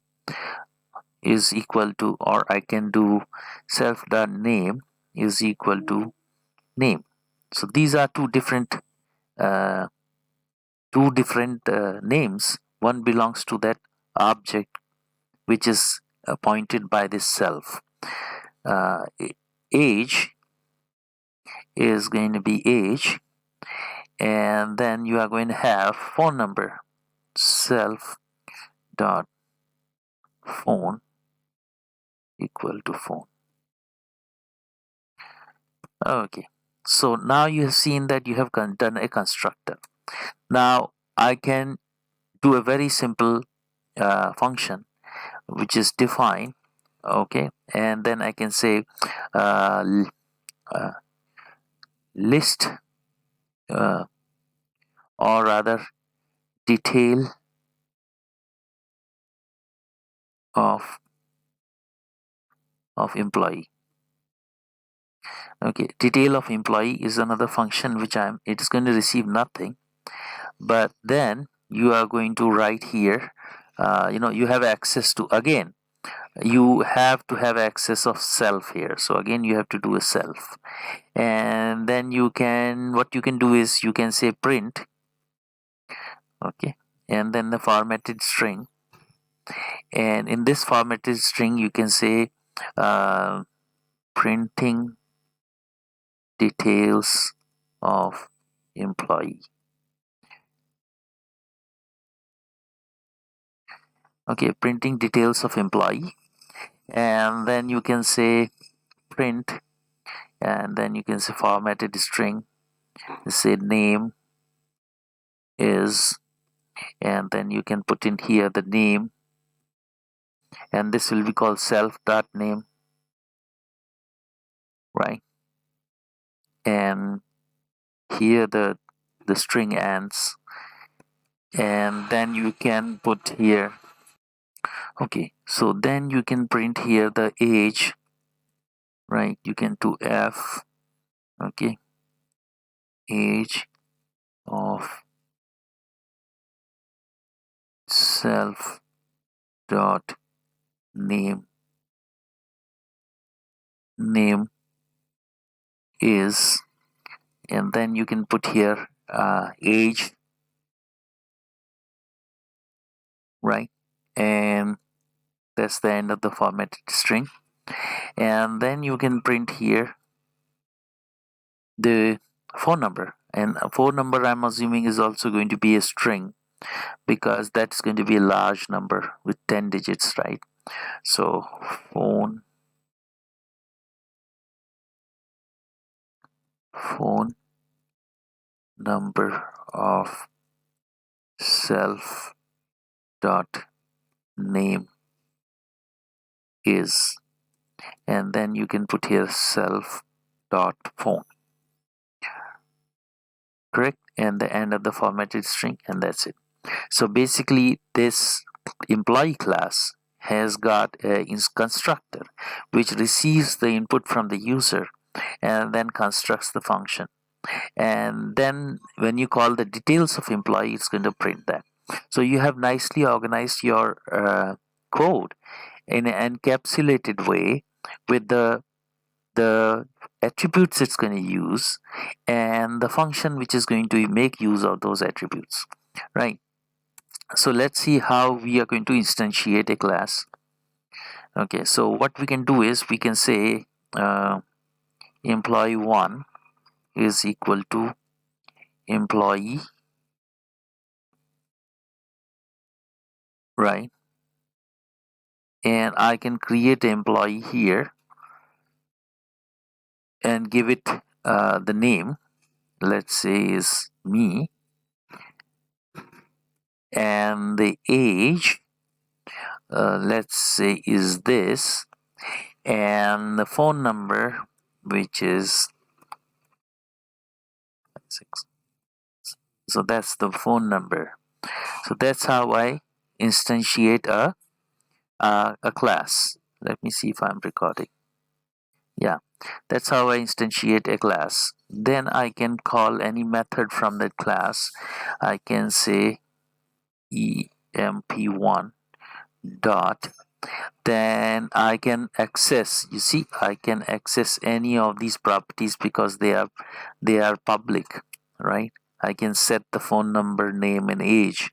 is equal to, or I can do self dot name is equal to name. So these are uh, two different names. One belongs to that object which is appointed by this self. Uh, age is going to be age, and then you are going to have phone number, self dot phone equal to phone. Okay, so now you have seen that you have done a constructor. Now I can do a very simple function which is define. Okay, and then I can say uh, list, uh, or rather detail of employee. Okay, detail of employee is another function which it is going to receive nothing, but then you are going to write here, you have access to, again you have to have access of self here. So again you have to do a self, and then what you can do is you can say print, okay, and then the formatted string, and in this formatted string you can say uh, printing details of employee. Okay, printing details of employee, and then you can say print, and then you can say formatted string, say name is, and then you can put in here the name, and this will be called self.name, right? And here the string ends, and then you can put here, okay, so then you can print here the age, right? You can do f, okay, age of self dot name is, and then you can put here age, right? And that's the end of the formatted string. And then you can print here the phone number, and a phone number I'm assuming is also going to be a string because that's going to be a large number with 10 digits, right? So phone number of self dot name is, and then you can put here self dot phone, correct, and the end of the formatted string, and that's it. So basically this employee class has got a constructor which receives the input from the user and then constructs the function, and then when you call the details of employee, it's going to print that. So you have nicely organized your code in an encapsulated way with the attributes it's going to use and the function which is going to make use of those attributes, right? So let's see how we are going to instantiate a class. Okay, so what we can do is we can say employee1 is equal to employee, right? And I can create an employee here and give it the name, let's say is me, and the age, let's say is this, and the phone number, which is 6. So that's the phone number. So that's how I instantiate a class. Let me see if I'm recording. Yeah, that's how I instantiate a class. Then I can call any method from that class. I can say emp1 dot, then I can access, you see, I can access any of these properties because they are public, right? I can set the phone number, name, and age,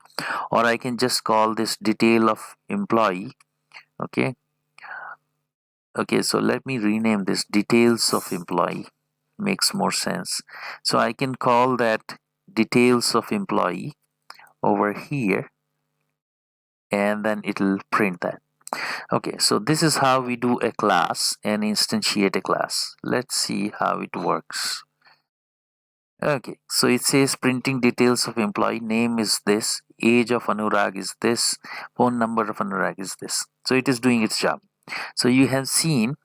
or I can just call this detail of employee. Okay, so let me rename this details of employee, makes more sense. So I can call that details of employee over here, and then it'll print that. Okay, so this is how we do a class and instantiate a class. Let's see how it works. Okay, so it says printing details of employee, name is this, age of Anurag is this, phone number of Anurag is this. So it is doing its job. So you have seen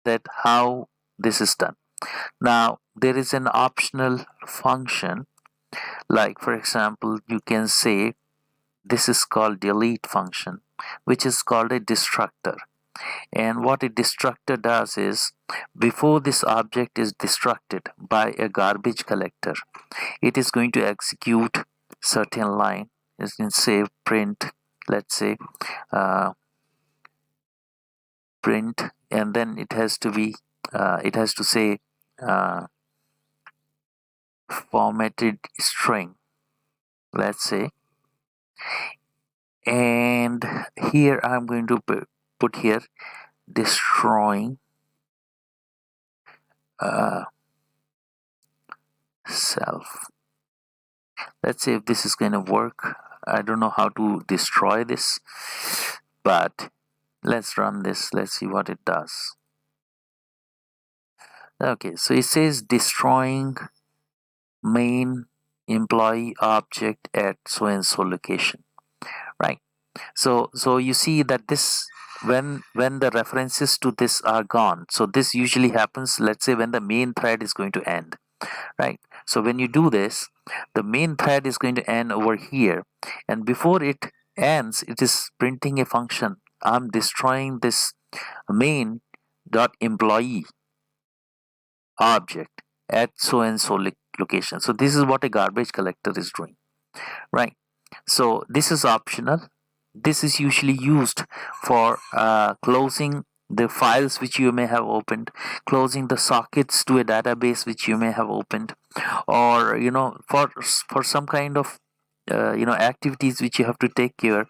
that how this is done. Now there is an optional function, like for example you can say this is called delete function, which is called a destructor. And what a destructor does is, before this object is destructed by a garbage collector, it is going to execute certain line. You can say print, let's say print, and then it has to say formatted string, let's say, and here I'm going to put here destroying self. Let's see if this is going to work. I don't know how to destroy this, but let's run this. Let's see what it does. Okay, so it says destroying main employee object at so and so location, right? So you see that this, when the references to this are gone, so this usually happens, let's say, when the main thread is going to end, right? So when you do this, the main thread is going to end over here, and before it ends, it is printing a function. I'm destroying this main dot employee object at so and so location. So this is what a garbage collector is doing, right? So this is optional. This is usually used for closing the files which you may have opened, closing the sockets to a database which you may have opened, or for some kind of activities which you have to take care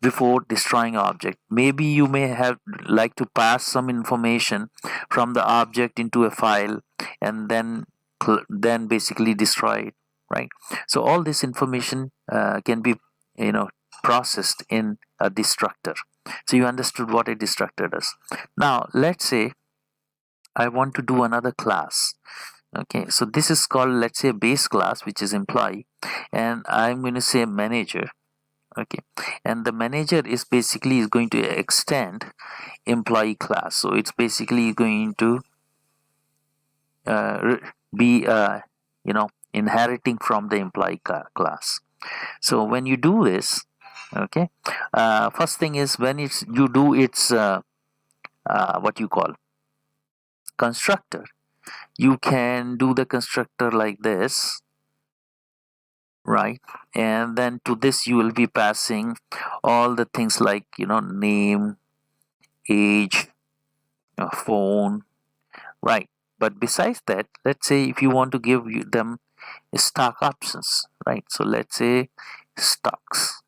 before destroying an object. Maybe you may have like to pass some information from the object into a file and then basically destroy it, right? So all this information can be processed in a destructor. So you understood what a destructor does. Now let's say I want to do another class. Okay, so this is called, let's say, base class, which is employee, and I'm going to say manager. Okay, and the manager is basically is going to extend employee class. So it's basically going to be inheriting from the employee class. So when you do this, okay, first thing is when you do its what you call constructor, you can do the constructor like this, right? And then to this you will be passing all the things like name, age, phone, right? But besides that, let's say if you want to give them stock options, right? So let's say stocks.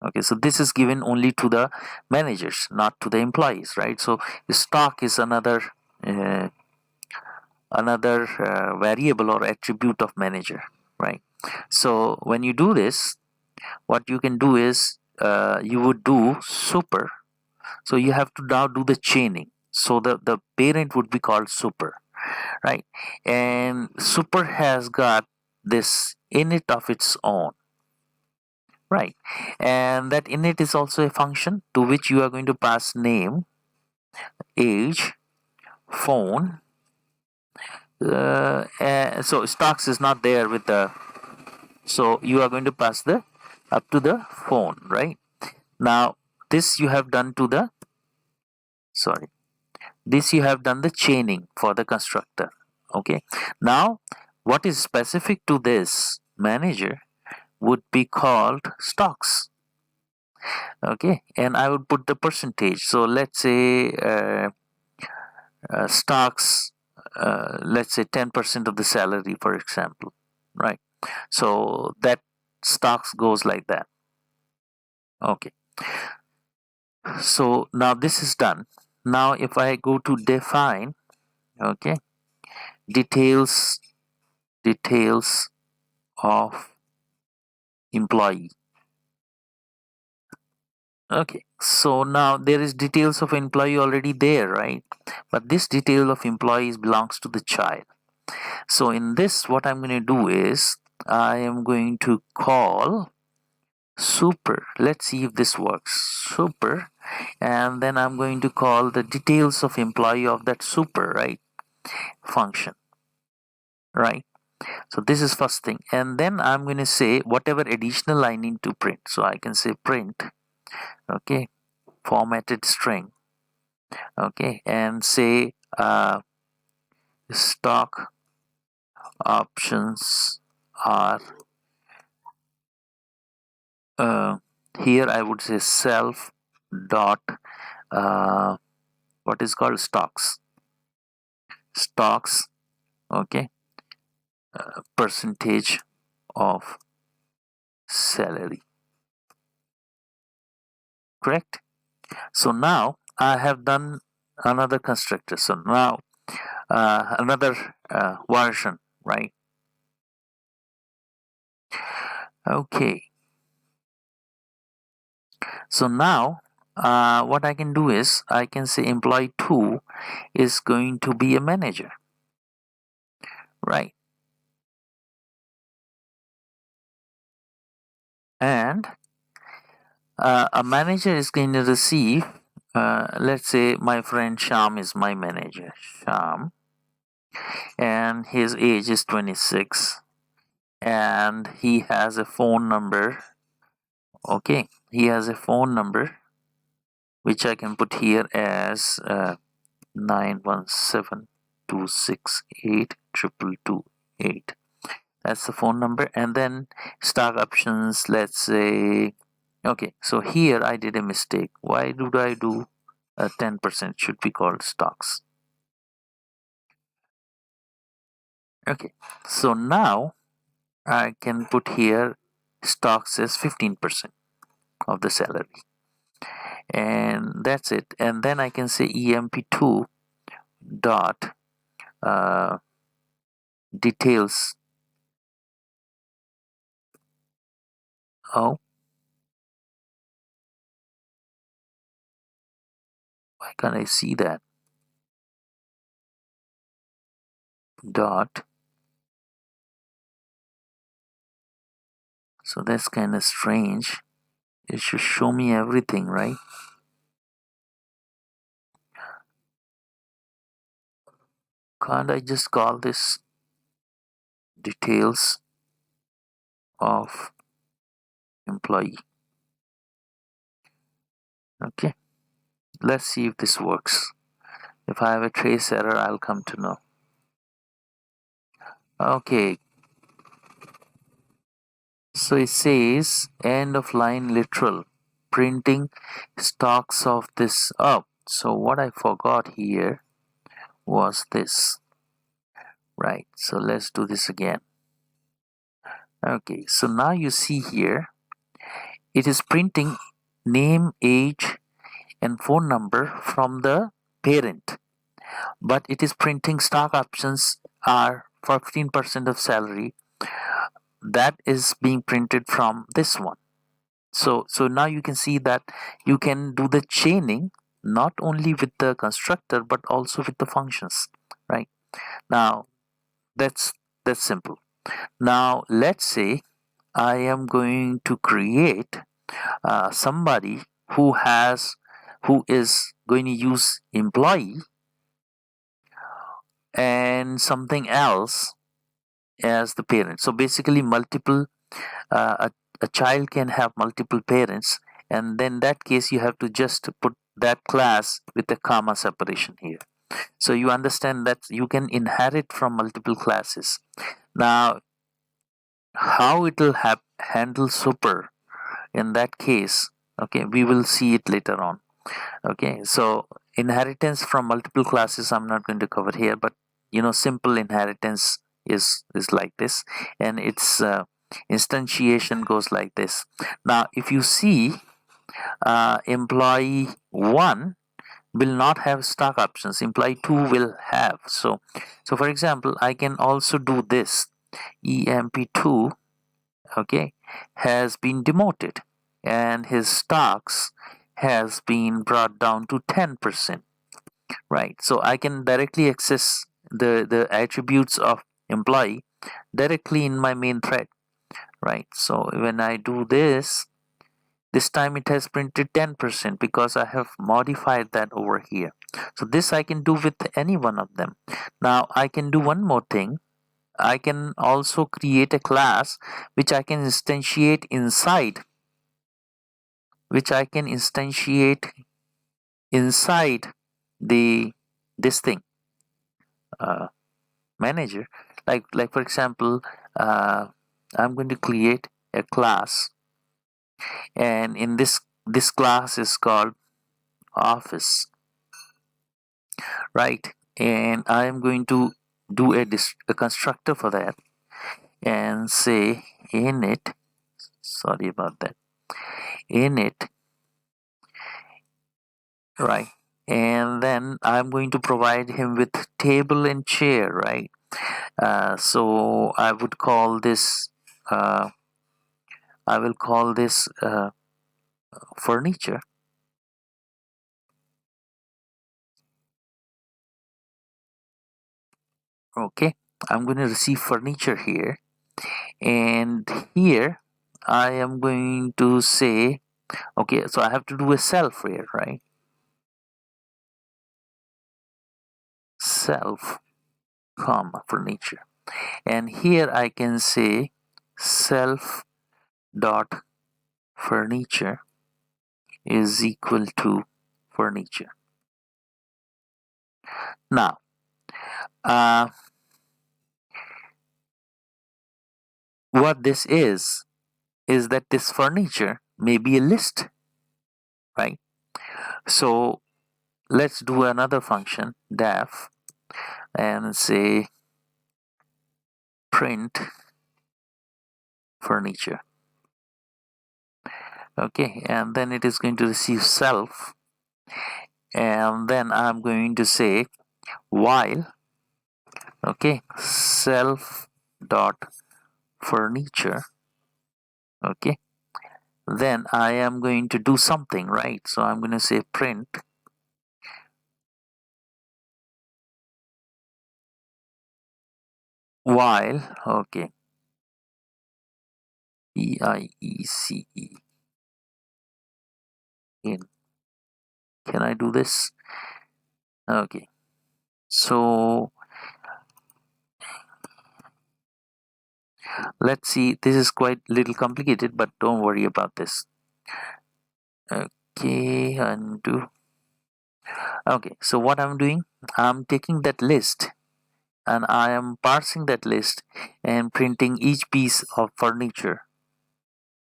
Okay, so this is given only to the managers, not to the employees, right? So stock is uh, another variable or attribute of manager, right? So when you do this, what you can do is you would do super. So you have to now do the chaining. So the parent would be called super, right? And super has got this init of its own, right? And that init is also a function to which you are going to pass name, age, phone. So stocks is not there with the, so you are going to pass the up to the phone, right? Now this you have done to the, sorry, this you have done the chaining for the constructor. Okay, now what is specific to this manager would be called stocks. Okay, and I would put the percentage. So let's say stocks, let's say 10% of the salary, for example, right? So that stocks goes like that. Okay, so now this is done. Now if I go to define, okay, details of employee. Okay, so now there is details of employee already there, right? But this detail of employees belongs to the child. So in this, what I'm going to do is I am going to call super. Let's see if this works. Super, and then I'm going to call the details of employee of that super, right, function, right? So this is first thing, and then I'm going to say whatever additional I need to print. So I can say print, okay, formatted string, okay, and say stock options are uh, here I would say self dot uh, what is called stocks, okay, percentage of salary, correct? So now I have done another constructor. So now another version, right? Okay, So now what I can do is I can say employee 2 is going to be a manager, right? And a manager is going to receive, let's say my friend Sham is my manager, Sham, and his age is 26, and he has a phone number. Okay, he has a phone number which I can put here as 917268228. That's the phone number. And then stock options, let's say, okay, so here I did a mistake. Why did I do 10%? Should be called stocks. Okay, so now I can put here stocks as 15% of the salary, and that's it. And then I can say emp2 dot uh, details. Oh, why can't I see that? Dot. So that's kind of strange. It should show me everything, right? Can't I just call this details of employee? Okay, let's see if this works. If I have a trace error, I'll come to know. Okay, so it says end of line literal, printing stocks of this up. So what I forgot here was this, right? So let's do this again. Okay, so now you see here, it is printing name, age, and phone number from the parent, but it is printing stock options are 15% of salary that is being printed from this one. So now you can see that you can do the chaining not only with the constructor but also with the functions, right? Now that's simple. Now let's say I am going to create somebody who is going to use employee and something else as the parent. So basically multiple a child can have multiple parents, and then in that case you have to just put that class with a comma separation here. So you understand that you can inherit from multiple classes. Now how it will handle super in that case, okay, we will see it later on. Okay, so inheritance from multiple classes I'm not going to cover here, but simple inheritance is like this, and its instantiation goes like this. Now if you see, employee 1 will not have stock options, employee 2 will have. So for example, I can also do this. emp2, okay, has been demoted and his stocks has been brought down to 10%, right? So I can directly access the attributes of employee directly in my main thread, right? So when I do this time it has printed 10% because I have modified that over here. So this I can do with any one of them. Now I can do one more thing. I can also create a class which I can instantiate inside, the this thing, uh, manager. Like for example, uh, I'm going to create a class, and in this class is called office, right? And I am going to do a constructor for that and say init, sorry about that, init, right? And then I'm going to provide him with table and chair, right? So I would call this, I will call this furniture. Okay, I'm going to receive furniture here, and here I am going to say, okay, so I have to do a self here, right? Self comma furniture, and here I can say self dot furniture is equal to furniture. Now, uh, what this is that this furniture may be a list, right? So let's do another function, def, and say print furniture. Okay, and then it is going to receive self, and then I'm going to say while, okay, self dot furniture. Okay, then I am going to do something, right? So I'm going to say print while, okay, EIECE in. Can I do this? Okay, so let's see. This is quite little complicated, but don't worry about this. Okay, undo. Okay, so what I'm doing, I'm taking that list and I am parsing that list and printing each piece of furniture,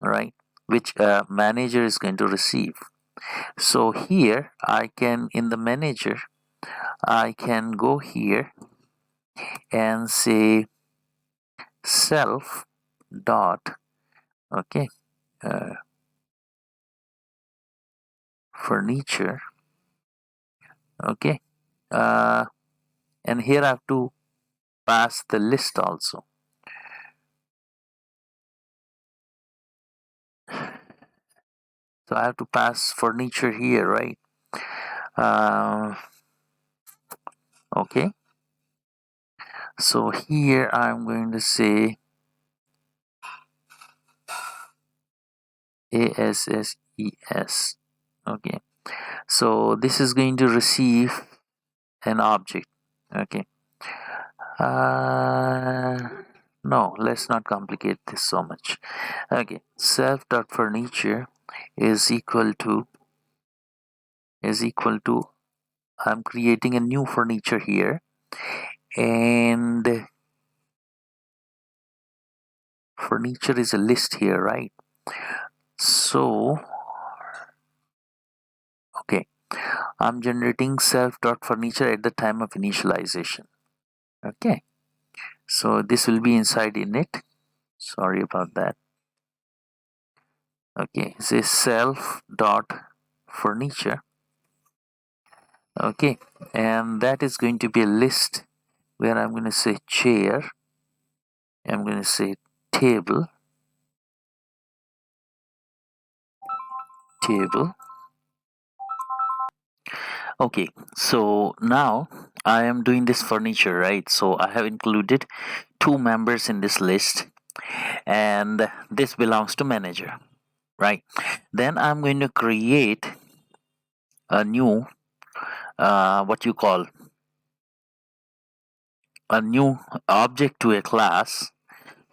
right, which a manager is going to receive. So here I can, in the manager, I can go here and say self dot, okay, uh, furniture, okay, uh, and here I have to pass the list also. So I have to pass furniture here, right? Uh, okay, so here I'm going to say ASSES. Okay, so this is going to receive an object. Okay, uh, no, let's not complicate this so much. Okay, self.furniture is equal to I'm creating a new furniture here, and furniture is a list here, right? So okay, I'm generating self.furniture at the time of initialization. Okay, so this will be inside init. Sorry about that. Okay, say self.furniture. Okay, and that is going to be a list where I'm going to say chair, I'm going to say table, table. Okay, so now I am doing this furniture, right? So I have included two members in this list, and this belongs to manager, right? Then I'm going to create a new what you call a new object to a class.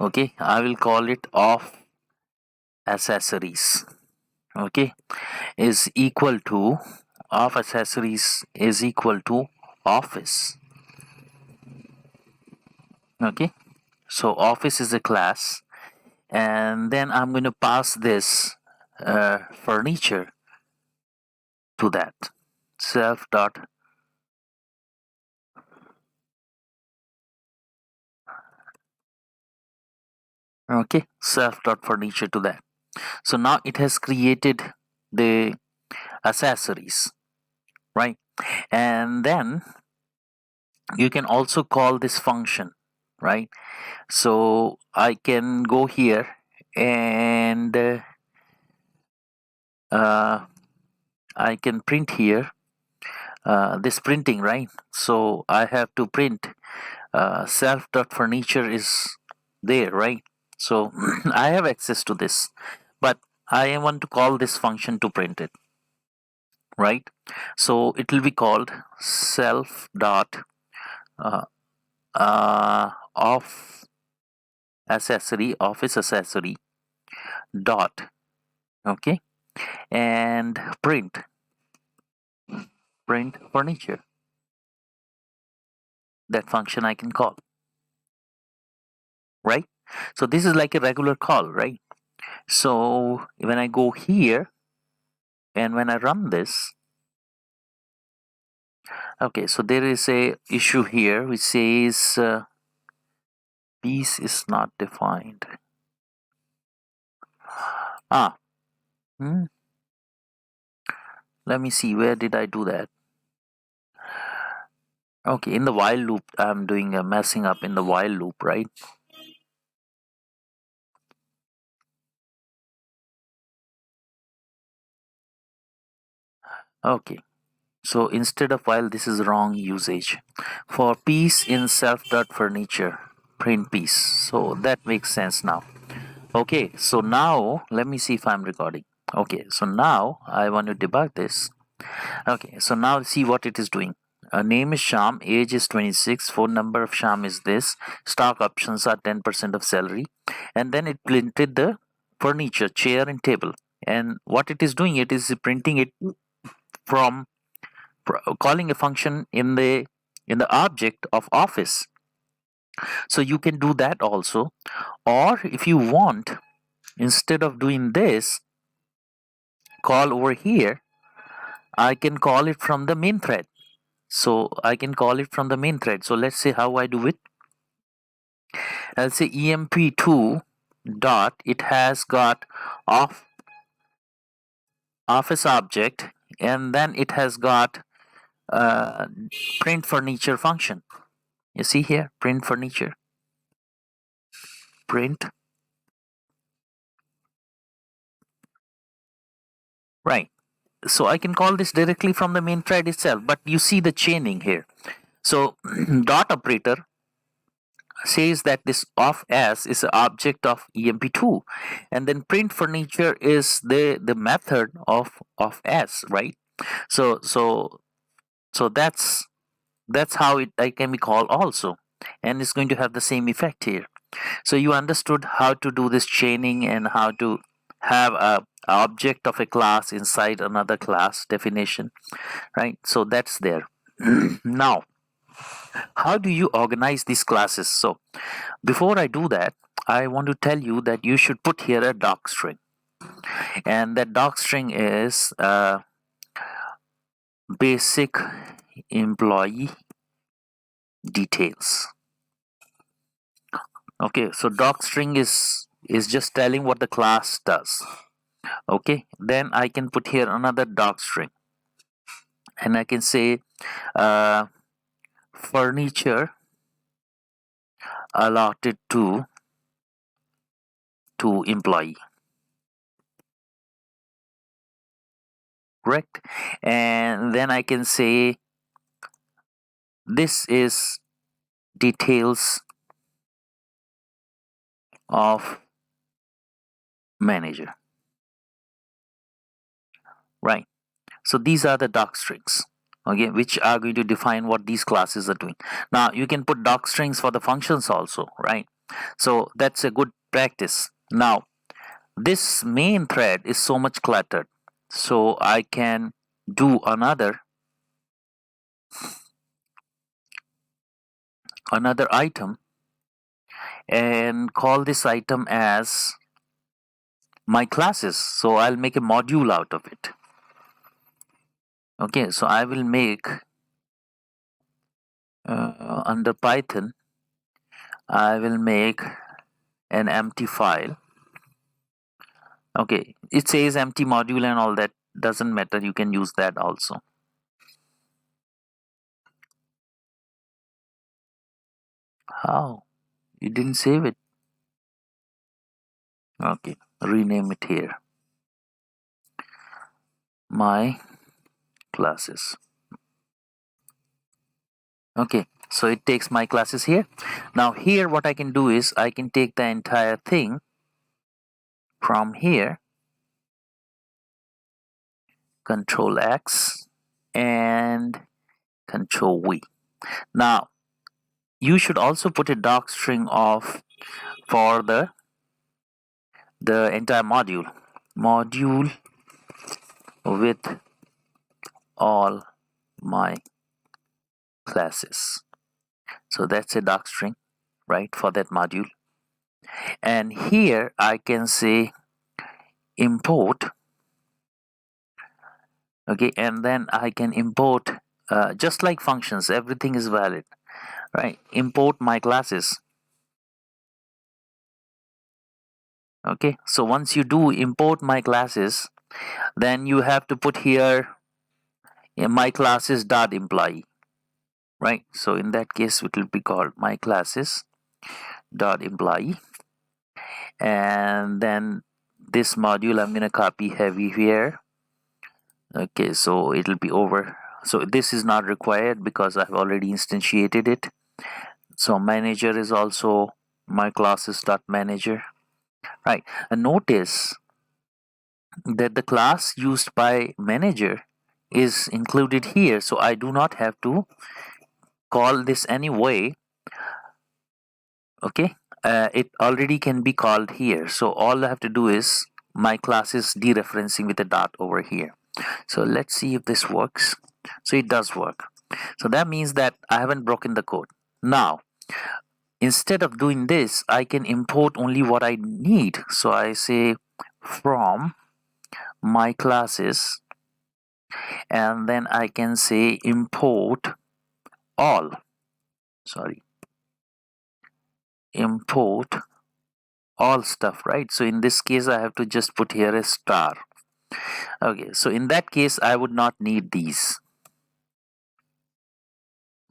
Okay, I will call it of accessories. Okay, is equal to of accessories is equal to office. Okay, so office is a class, and then I'm going to pass this furniture to that self dot. Okay, self dot furniture to that. So now it has created the accessories, right? And then you can also call this function, right? So I can go here and I can print here this printing, right? So I have to print self.furniture is there, right? So I have access to this, but I want to call this function to print it, right? So it will be called self dot uh, of accessory office accessory dot, okay, and print furniture. That function I can call, right? So this is like a regular call, right? So when I go here and when I run this, okay, so there is a issue here which says piece is not defined. Ah, hmm, let me see, where did I do that? Okay, in the while loop, I'm doing a messing up in the while loop, right? Okay, so instead of while, this is wrong usage. For piece in self.furniture, print piece. So that makes sense now. Okay, so now let me see if I'm recording. Okay, so now I want to debug this. Okay, so now see what it is doing. Name is Sham, age is 26, phone number of Sham is this, stock options are 10% of salary, and then it printed the furniture, chair and table. And what it is doing, it is printing it from calling a function in the object of office. So you can do that also, or if you want, instead of doing this call over here, I can call it from the main thread. So I can call it from the main thread. So let's say how I do it. I'll say emp2 dot, it has got off office object, and then it has got uh, print furniture function. You see here, print furniture, print, right? So I can call this directly from the main thread itself, but you see the chaining here. So dot operator says that this of s is an object of emp2, and then print furniture is the method of s, right? So that's how it I can be called also, and it's going to have the same effect here. So you understood how to do this chaining and how to have a object of a class inside another class definition, right? So that's there. Now, how do you organize these classes? So before I do that, I want to tell you that you should put here a doc string, and that doc string is basic employee details. Okay, so doc string is just telling what the class does. Okay, then I can put here another doc string, and I can say uh, furniture allotted to employee, correct? And then I can say this is details of manager, right? So these are the doc strings, okay, which are going to define what these classes are doing. Now you can put doc strings for the functions also, right? So that's a good practice. Now this main thread is so much cluttered, so I can do another item and call this item as my classes. So I'll make a module out of it. Okay, so I will make under Python, I will make an empty file. Okay, it says empty module and all that, doesn't matter, you can use that also. How? You didn't save it? Okay, rename it here. my classes. Okay, so it takes my classes here. Now here what I can do is I can take the entire thing from here, Control X and Control V. Now you should also put a doc string of for the entire module with all my classes. So that's a doc string, right, for that module. And here I can say import. Okay, and then I can import just like functions, everything is valid, right? Import my classes. Okay, so once you do import my classes, then you have to put here my classes dot employee, right? So in that case it will be called my classes dot employee, and then this module I'm going to copy heavy here. Okay, so it'll be over. So this is not required because I've already instantiated it. So manager is also my classes dot manager, right? And notice that the class used by manager is included here, so I do not have to call this anyway. Okay, it already can be called here, so all I have to do is my class is dereferencing with a dot over here. So let's see if this works. So it does work. So that means that I haven't broken the code. Now instead of doing this, I can import only what I need. So I say from my classes, and then I can say import all. Import all stuff, right? So in this case I have to just put here a star. Okay, so in that case I would not need these,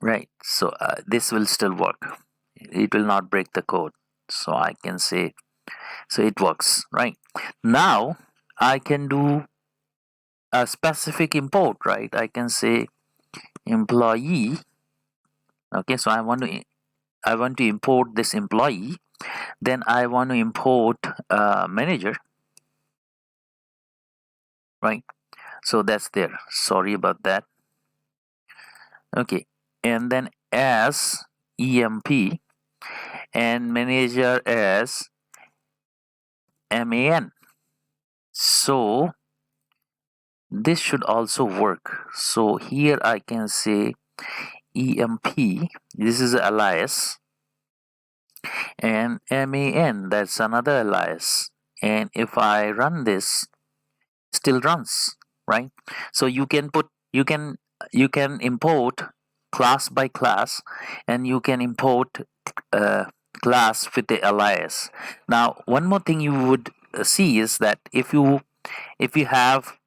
right? So this will still work, it will not break the code. So I can say, so it works, right? Now I can do a specific import, right? I can say employee. Okay, so I want to import this employee, then I want to import manager, right? So that's there, sorry about that. Okay, and then as emp and manager as man. So this should also work. So here I can say emp, this is alias, and man, that's another alias, and if I run this, still runs, right? So you can import class by class, and you can import uh, class with the alias. Now one more thing you would see is that if you have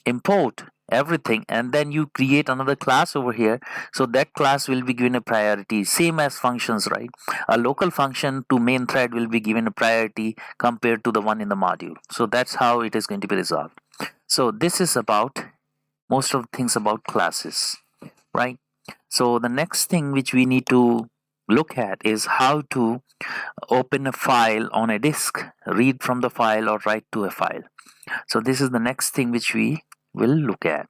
import everything and then you create another class over here, so that class will be given a priority, same as functions, right? A local function to main thread will be given a priority compared to the one in the module. So that's how it is going to be resolved. So this is about most of the things about classes, right? So the next thing which we need to look at is how to open a file on a disk, read from the file, or write to a file. So this is the next thing which we will look at.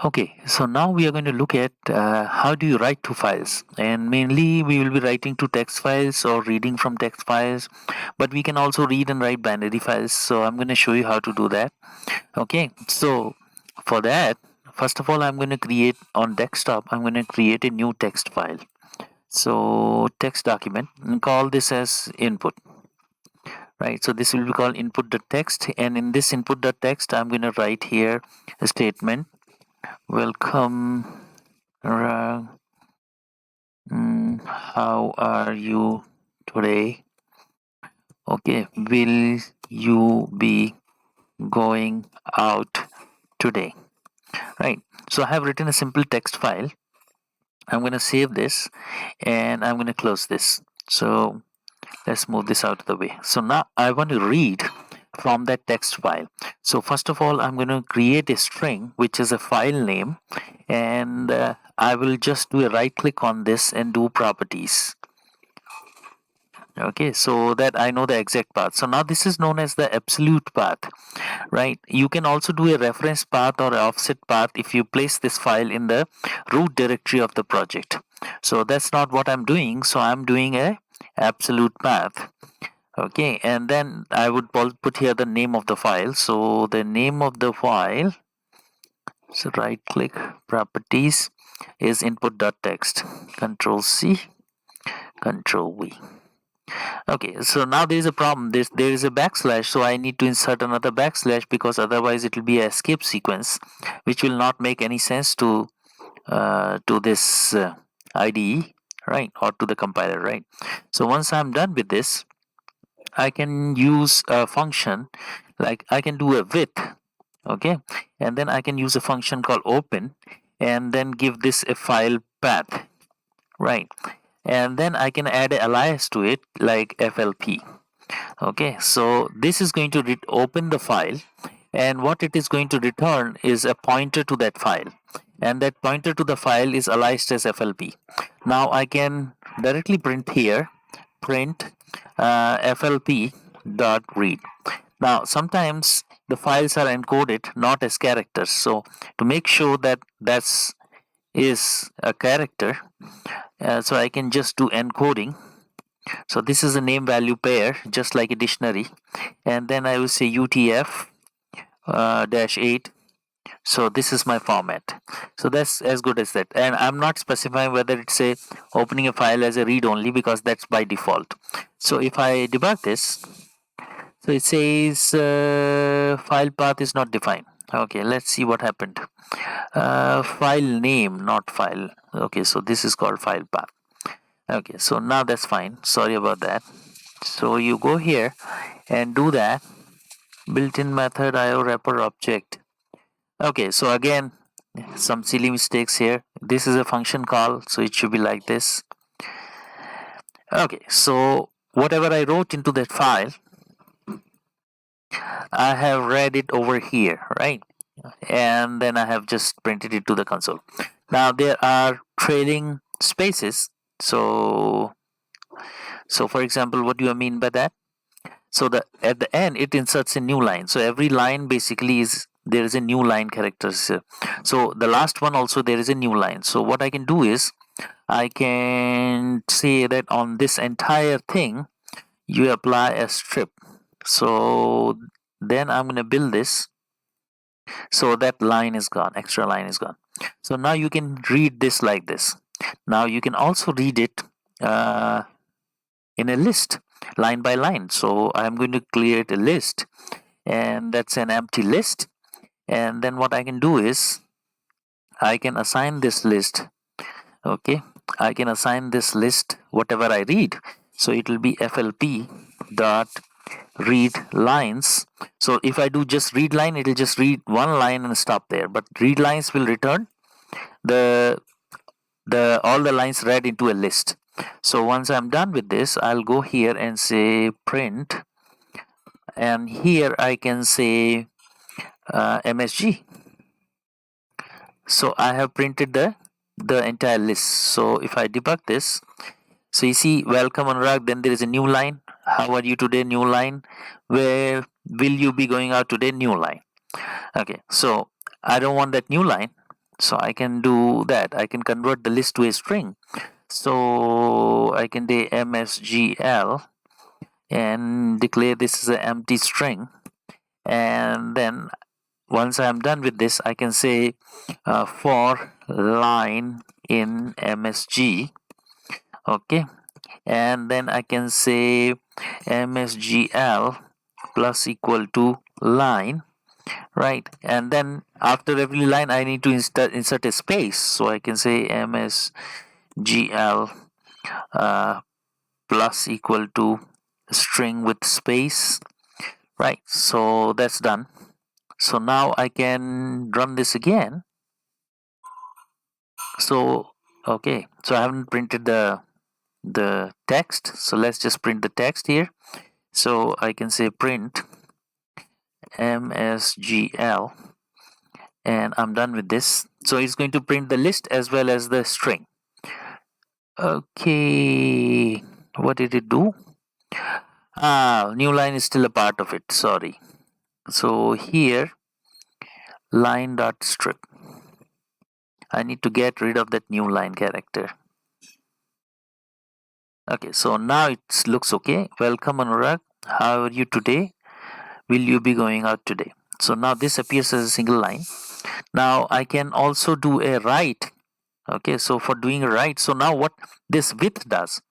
Okay, so now we are going to look at how do you write to files, and mainly we will be writing to text files or reading from text files, but we can also read and write binary files. So I'm going to show you how to do that. Okay, so for that, first of all, I'm going to create on desktop, I'm going to create a new text file. So text document, and call this as input, right? So this will be called input.text, and in this input.text I'm going to write here a statement: welcome, how are you today? Okay, will you be going out today? Right, so I have written a simple text file. I'm going to save this and I'm going to close this. So Let's move this out of the way. So now I want to read from that text file. So first of all, I'm going to create a string, which is a file name, and I will just do a right click on this and do properties. Okay, so that I know the exact path. So now this is known as the absolute path, right? You can also do a reference path or a offset path if you place this file in the root directory of the project. So that's not what I'm doing. So I'm doing a absolute path. Okay, and then I would put here the name of the file. So the name of the file, so right click properties, is input.txt. Control C, Control V. Okay, so now there is a problem. There is a backslash, so I need to insert another backslash because otherwise it will be an escape sequence, which will not make any sense to this IDE, right, or to the compiler, right? So once I'm done with this, I can use a function like I can do a with, okay, and then I can use a function called open, and then give this a file path, right, and then I can add an alias to it like FLP. Okay, so this is going to open the file, and what it is going to return is a pointer to that file, and that pointer to the file is aliased as FLP. Now I can directly print here, print FLP dot read. Now sometimes the files are encoded not as characters, so to make sure that that's is a character, so I can just do encoding. So this is a name value pair, just like a dictionary, and then I will say UTF -8. So this is my format. So that's as good as that, and I'm not specifying whether it's a opening a file as a read only because that's by default. So if I debug this, so it says file path is not defined. Okay, let's see what happened. File name, not file. Okay, so this is called file path. Okay, so now that's fine. Sorry about that. So you go here and do that. Built-in method IO wrapper object. Okay, so again, some silly mistakes here. This is a function call, so it should be like this. Okay, so whatever I wrote into that file, I have read it over here, right? And then I have just printed it to the console. Now there are trailing spaces. So for example, what do you mean by that? So at the end it inserts a new line. So every line basically is there is a new line characters. So the last one also there is a new line. So what I can do is I can say that on this entire thing you apply a strip. So then I'm going to build this. So that line is gone, extra line is gone. So now you can read this like this. Now you can also read it in a list, line by line. So I'm going to create a list, and that's an empty list. And then what I can do is I can assign this list. Okay, I can assign this list whatever I read. So it will be FLP dot read lines. So if I do just read line, it will just read one line and stop there. But read lines will return the all the lines read into a list. So once I'm done with this, I'll go here and say print, and here I can say MSG. So I have printed the entire list. So if I debug this, so you see welcome Anurag, then there is a new line. How are you today? New line. Where will you be going out today? New line. Okay, so I don't want that new line, so I can do that. I can convert the list to a string. So I can do MSGL and declare this as an empty string, and then once I'm done with this, I can say for line in MSG. Okay, and then I can say MSGL plus equal to line, right? And then after every line I need to insert a space, so I can say MSGL plus equal to string with space, right? So that's done. So now I can run this again. So okay, so I haven't printed the the text. So let's just print the text here. So I can say print msgl, and I'm done with this. So it's going to print the list as well as the string. Okay, what did it do? New line is still a part of it, sorry. So here, line dot strip. I need to get rid of that new line character. Okay, so now it looks okay. Welcome, Anurag. How are you today? Will you be going out today? So now this appears as a single line. Now I can also do a write. Okay, so for doing a write, so now what this with does,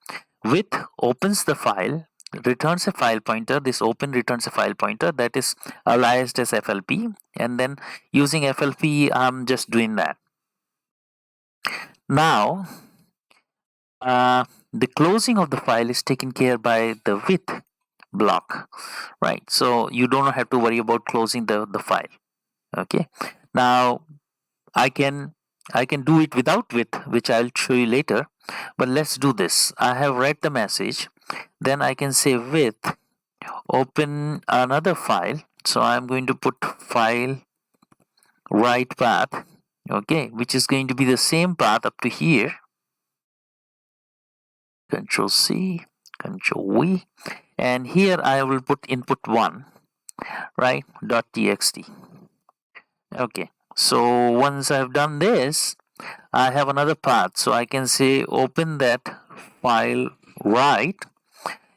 with opens the file, returns a file pointer. This open returns a file pointer that is aliased as FLP, and then using FLP I'm just doing that. Now the closing of the file is taken care by the with block, right? So you don't have to worry about closing the file. Okay, now I can do it without with, which I'll show you later, but let's do this. I have read the message, then I can say with open another file. So I'm going to put file write path, okay, which is going to be the same path up to here. Control C, Control V, and here I will put input 1, right, .txt. Okay, so once I've done this, I have another path, so I can say open that file write,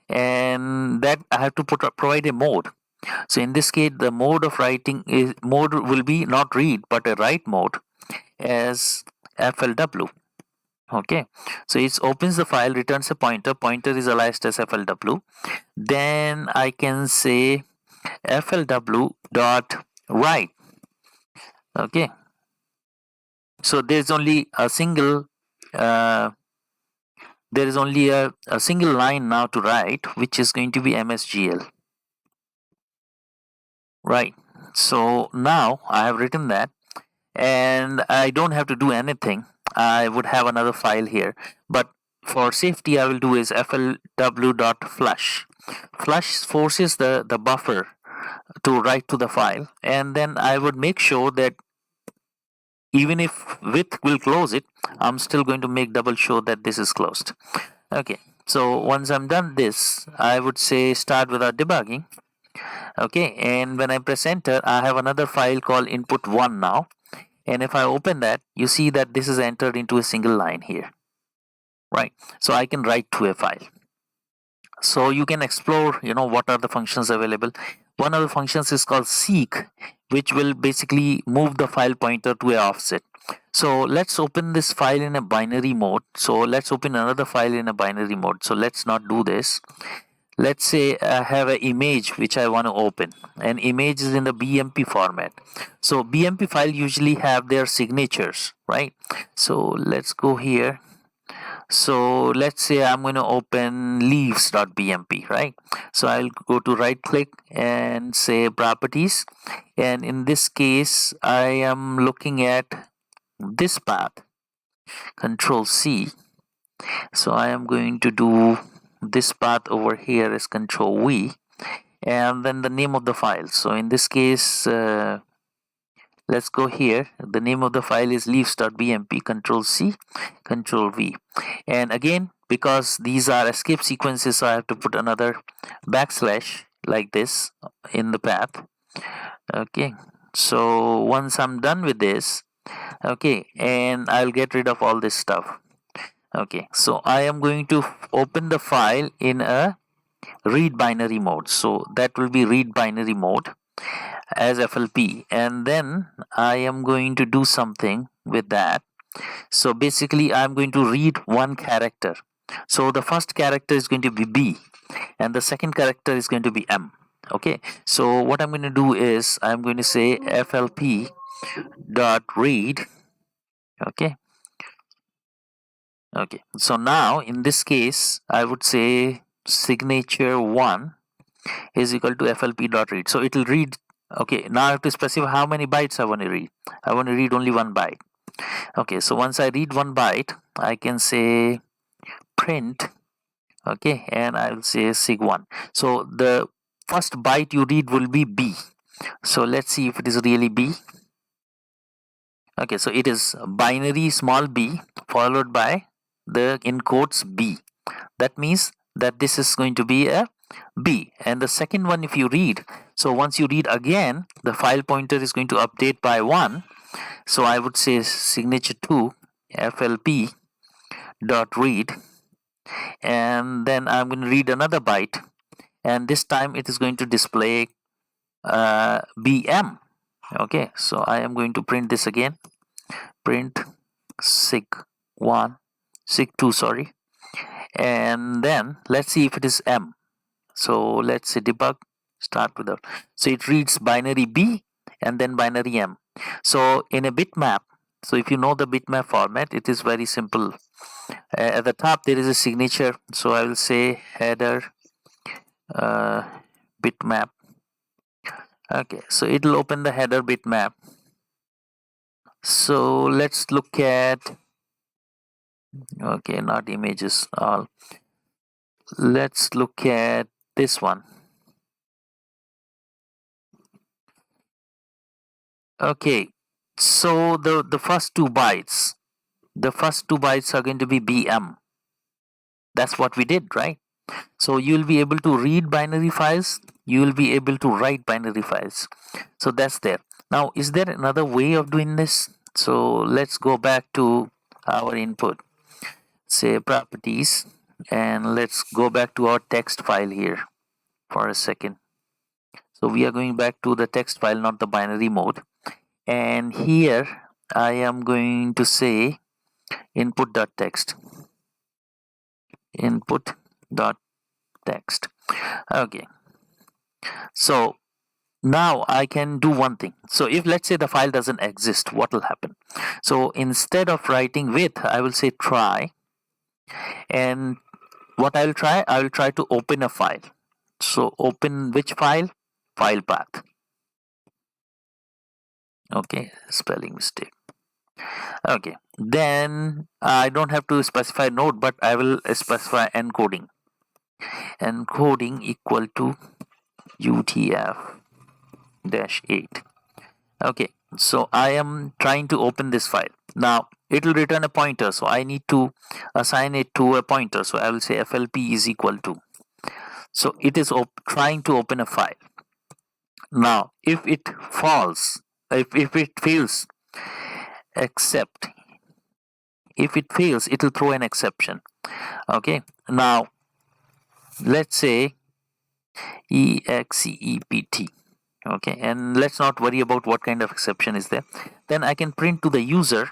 and that I have to provide a mode. So in this case, the mode of writing is mode will be not read but a write mode as FLW. Okay, so it opens the file, returns a pointer. Pointer is aliased as FLW. Then I can say FLW dot write. Okay, so there's only a single there is only a single line now to write, which is going to be msgl, right? So now I have written that, and I don't have to do anything. I would have another file here, but for safety I will do is flw.flush. Flush forces the buffer to write to the file, and then I would make sure that even if with will close it, I'm still going to make double sure that this is closed. Okay, so once I'm done this, I would say start without debugging. Okay, and when I press enter, I have another file called input1 now, and if I open that, you see that this is entered into a single line here, right? So I can write to a file. So you can explore, what are the functions available. One of the functions is called seek, which will basically move the file pointer to a offset. So let's open this file in a binary mode. So let's open another file in a binary mode. So let's not do this. Let's say I have an image which I want to open. An image is in the BMP format. So BMP file usually have their signatures, right? So let's go here. So let's say I'm going to open leaves.bmp, right? So I'll go to right click and say properties. And in this case, I am looking at this path, Control C. So I am going to do this path over here is Control V, and then the name of the file. So in this case, let's go here. The name of the file is leaves.bmp. Control C, Control V, and again, because these are escape sequences, so I have to put another backslash like this in the path. Okay, so once I'm done with this, okay, and I'll get rid of all this stuff. Okay, so I am going to open the file in a read binary mode. So that will be read binary mode as FLP, and then I am going to do something with that. So basically I'm going to read one character. So the first character is going to be B, and the second character is going to be M. Okay, so what I'm going to do is I'm going to say FLP dot read. Okay, so now in this case I would say signature 1 is equal to FLP dot read. So it will read. Okay, now I have to specify how many bytes I want to read. I want to read only 1 byte. Okay, so once I read 1 byte, I can say print Okay, and I will say sig1. So the first byte you read will be B. So let's see if it is really B. Okay, so it is binary small b followed by the in quotes B. That means that this is going to be a B. And the second one, if you read, so once you read again, the file pointer is going to update by 1. So I would say signature2 flp dot read, and then I'm going to read another byte, and this time it is going to display BM. Okay, so I am going to print this again. Print sig1, sig2, sorry, and then let's see if it is M. So let's say debug, start with that. So it reads binary B and then binary M. So in a bitmap, so if you know the bitmap format, it is very simple. At the top there is a signature, so I will say header bitmap. Okay, so it'll open the header bitmap. So let's look at, okay, not images, all. Let's look at this one. Okay, so the first two bytes, are going to be BM. That's what we did, right? So you'll be able to read binary files, you will be able to write binary files. So that's there. Now, is there another way of doing this? So let's go back to our input, say properties, and let's go back to our text file here for a second. So we are going back to the text file, not the binary mode. And here I am going to say input.text. Input.text. Okay. So now I can do one thing. So if let's say the file doesn't exist, what will happen? So instead of writing with, I will say try. And what I will try to open a file. So open which file? File path. Okay, spelling mistake. Okay, then I don't have to specify node, but I will specify encoding. Encoding equal to UTF-8. Okay, so I am trying to open this file. Now it will return a pointer, so I need to assign it to a pointer. So I will say FLP is equal to. So it is trying to open a file. Now if it falls, if it fails, except if it fails, it will throw an exception. Okay, now let's say except. Okay, and let's not worry about what kind of exception is there. Then I can print to the user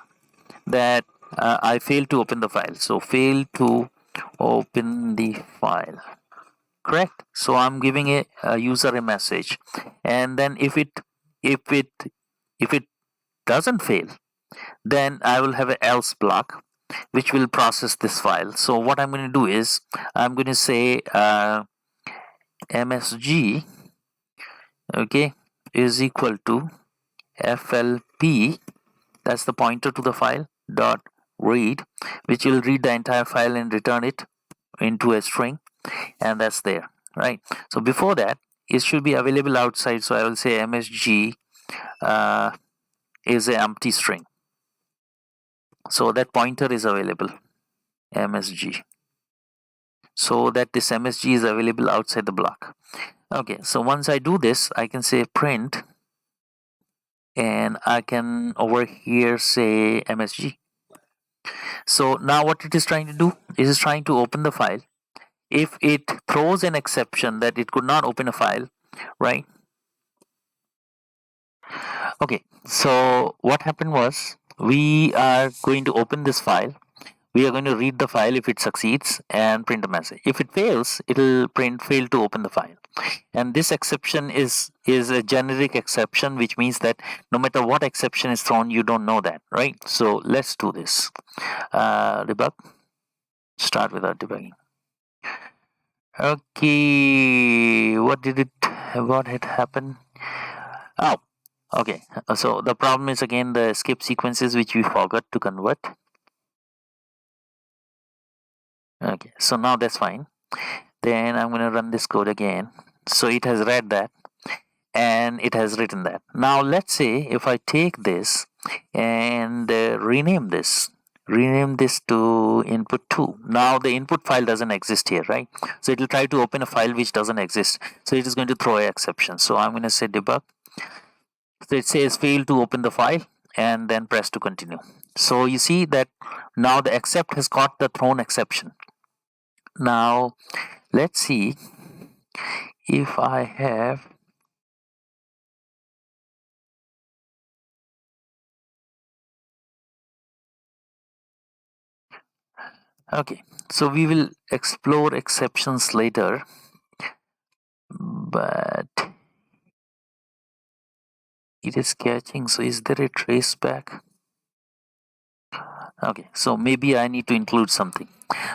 that I failed to open the file. So fail to open the file. Correct. So I'm giving a user a message, and then if it doesn't fail, then I will have an else block which will process this file. So what I'm going to do is I'm going to say msg, okay, is equal to flp, that's the pointer to the file, dot read, which will read the entire file and return it into a string, and that's there, right? So before that it should be available outside, so I will say msg is an empty string, so that pointer is available, msg, so that this msg is available outside the block. Okay, so once I do this, I can say print, and I can over here say msg. So now what it is trying to do is trying to open the file. If it throws an exception that it could not open a file, right? Okay, so what happened was we are going to open this file. We are going to read the file if it succeeds and print a message. If it fails, it will print fail to open the file. And this exception is a generic exception, which means that no matter what exception is thrown, you don't know that, right? So let's do this. Debug. Start without debugging. Okay, what had happened? Oh, okay. So the problem is again the skip sequences which we forgot to convert. Okay, so now that's fine. Then I'm going to run this code again. So it has read that and it has written that. Now let's say if I take this and rename this to input 2. Now the input file doesn't exist here, right? So it will try to open a file which doesn't exist. So it is going to throw an exception. So I'm going to say debug. So it says fail to open the file and then press to continue. So you see that now the except has caught the thrown exception. Now let's see if I have. Okay, so we will explore exceptions later, but it is catching. So is there a trace back? Okay, so maybe I need to include something.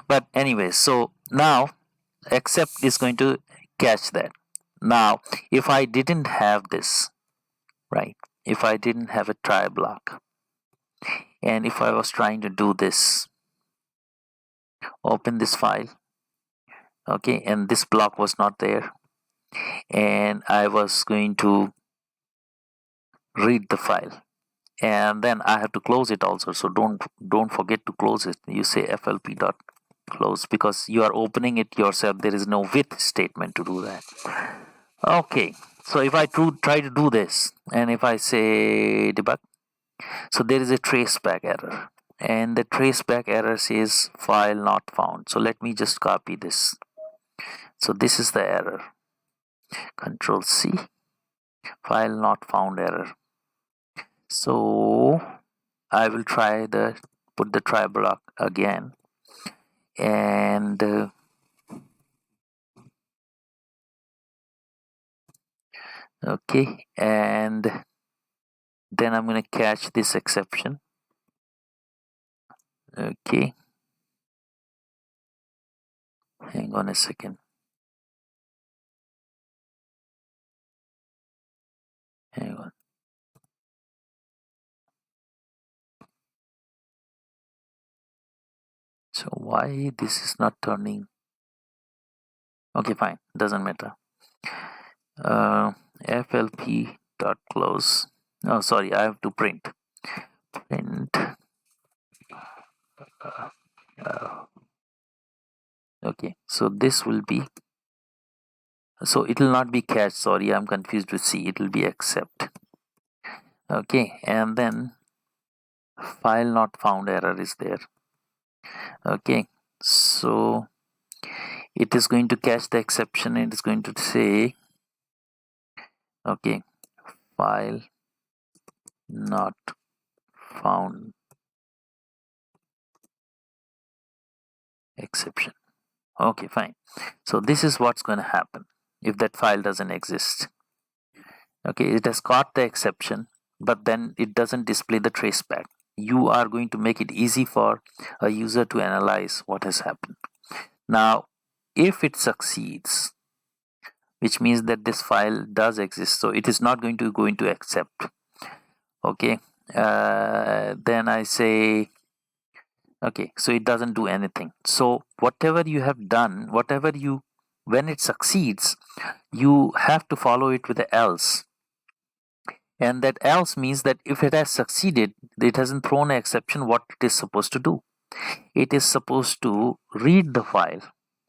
But anyway, so now except is going to catch that. Now, if I didn't have this, right? If I didn't have a try block, and if I was trying to do this, open this file, okay, and this block was not there, and I was going to read the file, and then I have to close it also. So don't forget to close it. You say flp dot close because you are opening it yourself. There is no with statement to do that. Okay, so if I try to do this, and if I say debug, so there is a traceback error, and the traceback error says file not found. So let me just copy this. So this is the error. Control C, file not found error. So I will put the try block again, and okay, and then I'm going to catch this exception. Okay, hang on a second. Hang on. So why this is not turning? Okay, fine, doesn't matter. flp dot close. Oh, sorry, I have to print. Okay, so this will be. So it will not be catch. Sorry, I'm confused with C. It will be accept. Okay, and then file not found error is there. Okay, so it is going to catch the exception and it's going to say, okay, file not found exception. Okay, fine. So this is what's going to happen if that file doesn't exist. Okay, it has caught the exception, but then it doesn't display the traceback. You are going to make it easy for a user to analyze what has happened. Now, if it succeeds, which means that this file does exist, so it is not going to go into accept. Okay, then I say, okay, so it doesn't do anything. So whatever you have done, when it succeeds, you have to follow it with the else. And that else means that if it has succeeded, it hasn't thrown an exception, what it is supposed to do. It is supposed to read the file,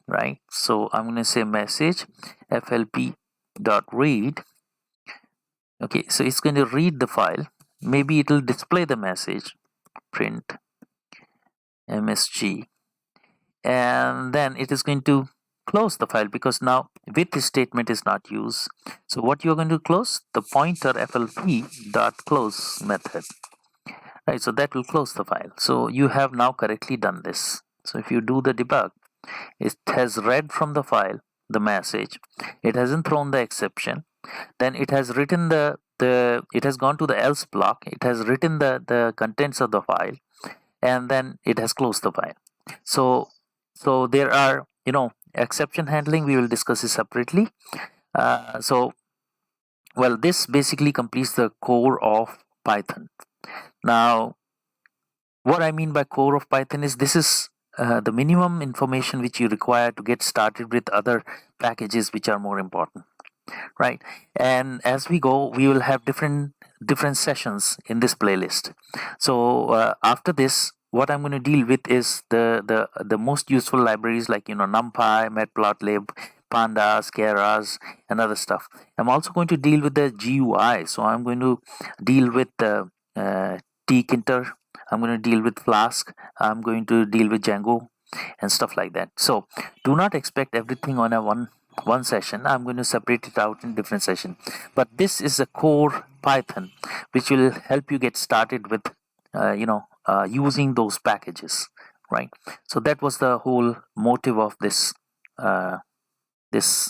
right? So I'm going to say message flp.read. Okay, so it's going to read the file. Maybe it will display the message print msg, and then it is going to close the file because now with statement is not used. So what you're going to close? The pointer flp.close method. Right, so that will close the file. So you have now correctly done this. So if you do the debug, it has read from the file the message. It hasn't thrown the exception. Then it has written it has gone to the else block. It has written the contents of the file, and then it has closed the file. So there are exception handling. We will discuss it separately. Well, this basically completes the core of Python. Now, what I mean by core of Python is this is the minimum information which you require to get started with other packages which are more important, right? And as we go, we will have different sessions in this playlist. So after this, what I'm going to deal with is the most useful libraries like numpy, matplotlib, pandas, keras, and other stuff. I'm also going to deal with the GUI. So I'm going to deal with the TKinter. I'm going to deal with Flask. I'm going to deal with Django and stuff like that. So do not expect everything on a one session. I'm going to separate it out in different session, but this is a core Python which will help you get started with using those packages, right? So that was the whole motive of this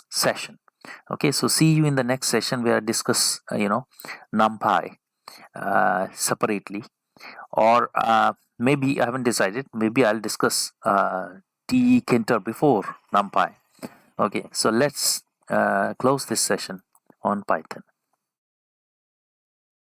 session. Okay, so see you in the next session where I discuss numpy separately, or maybe I haven't decided. Maybe I'll discuss TKinter before numpy. Okay, so let's close this session on Python.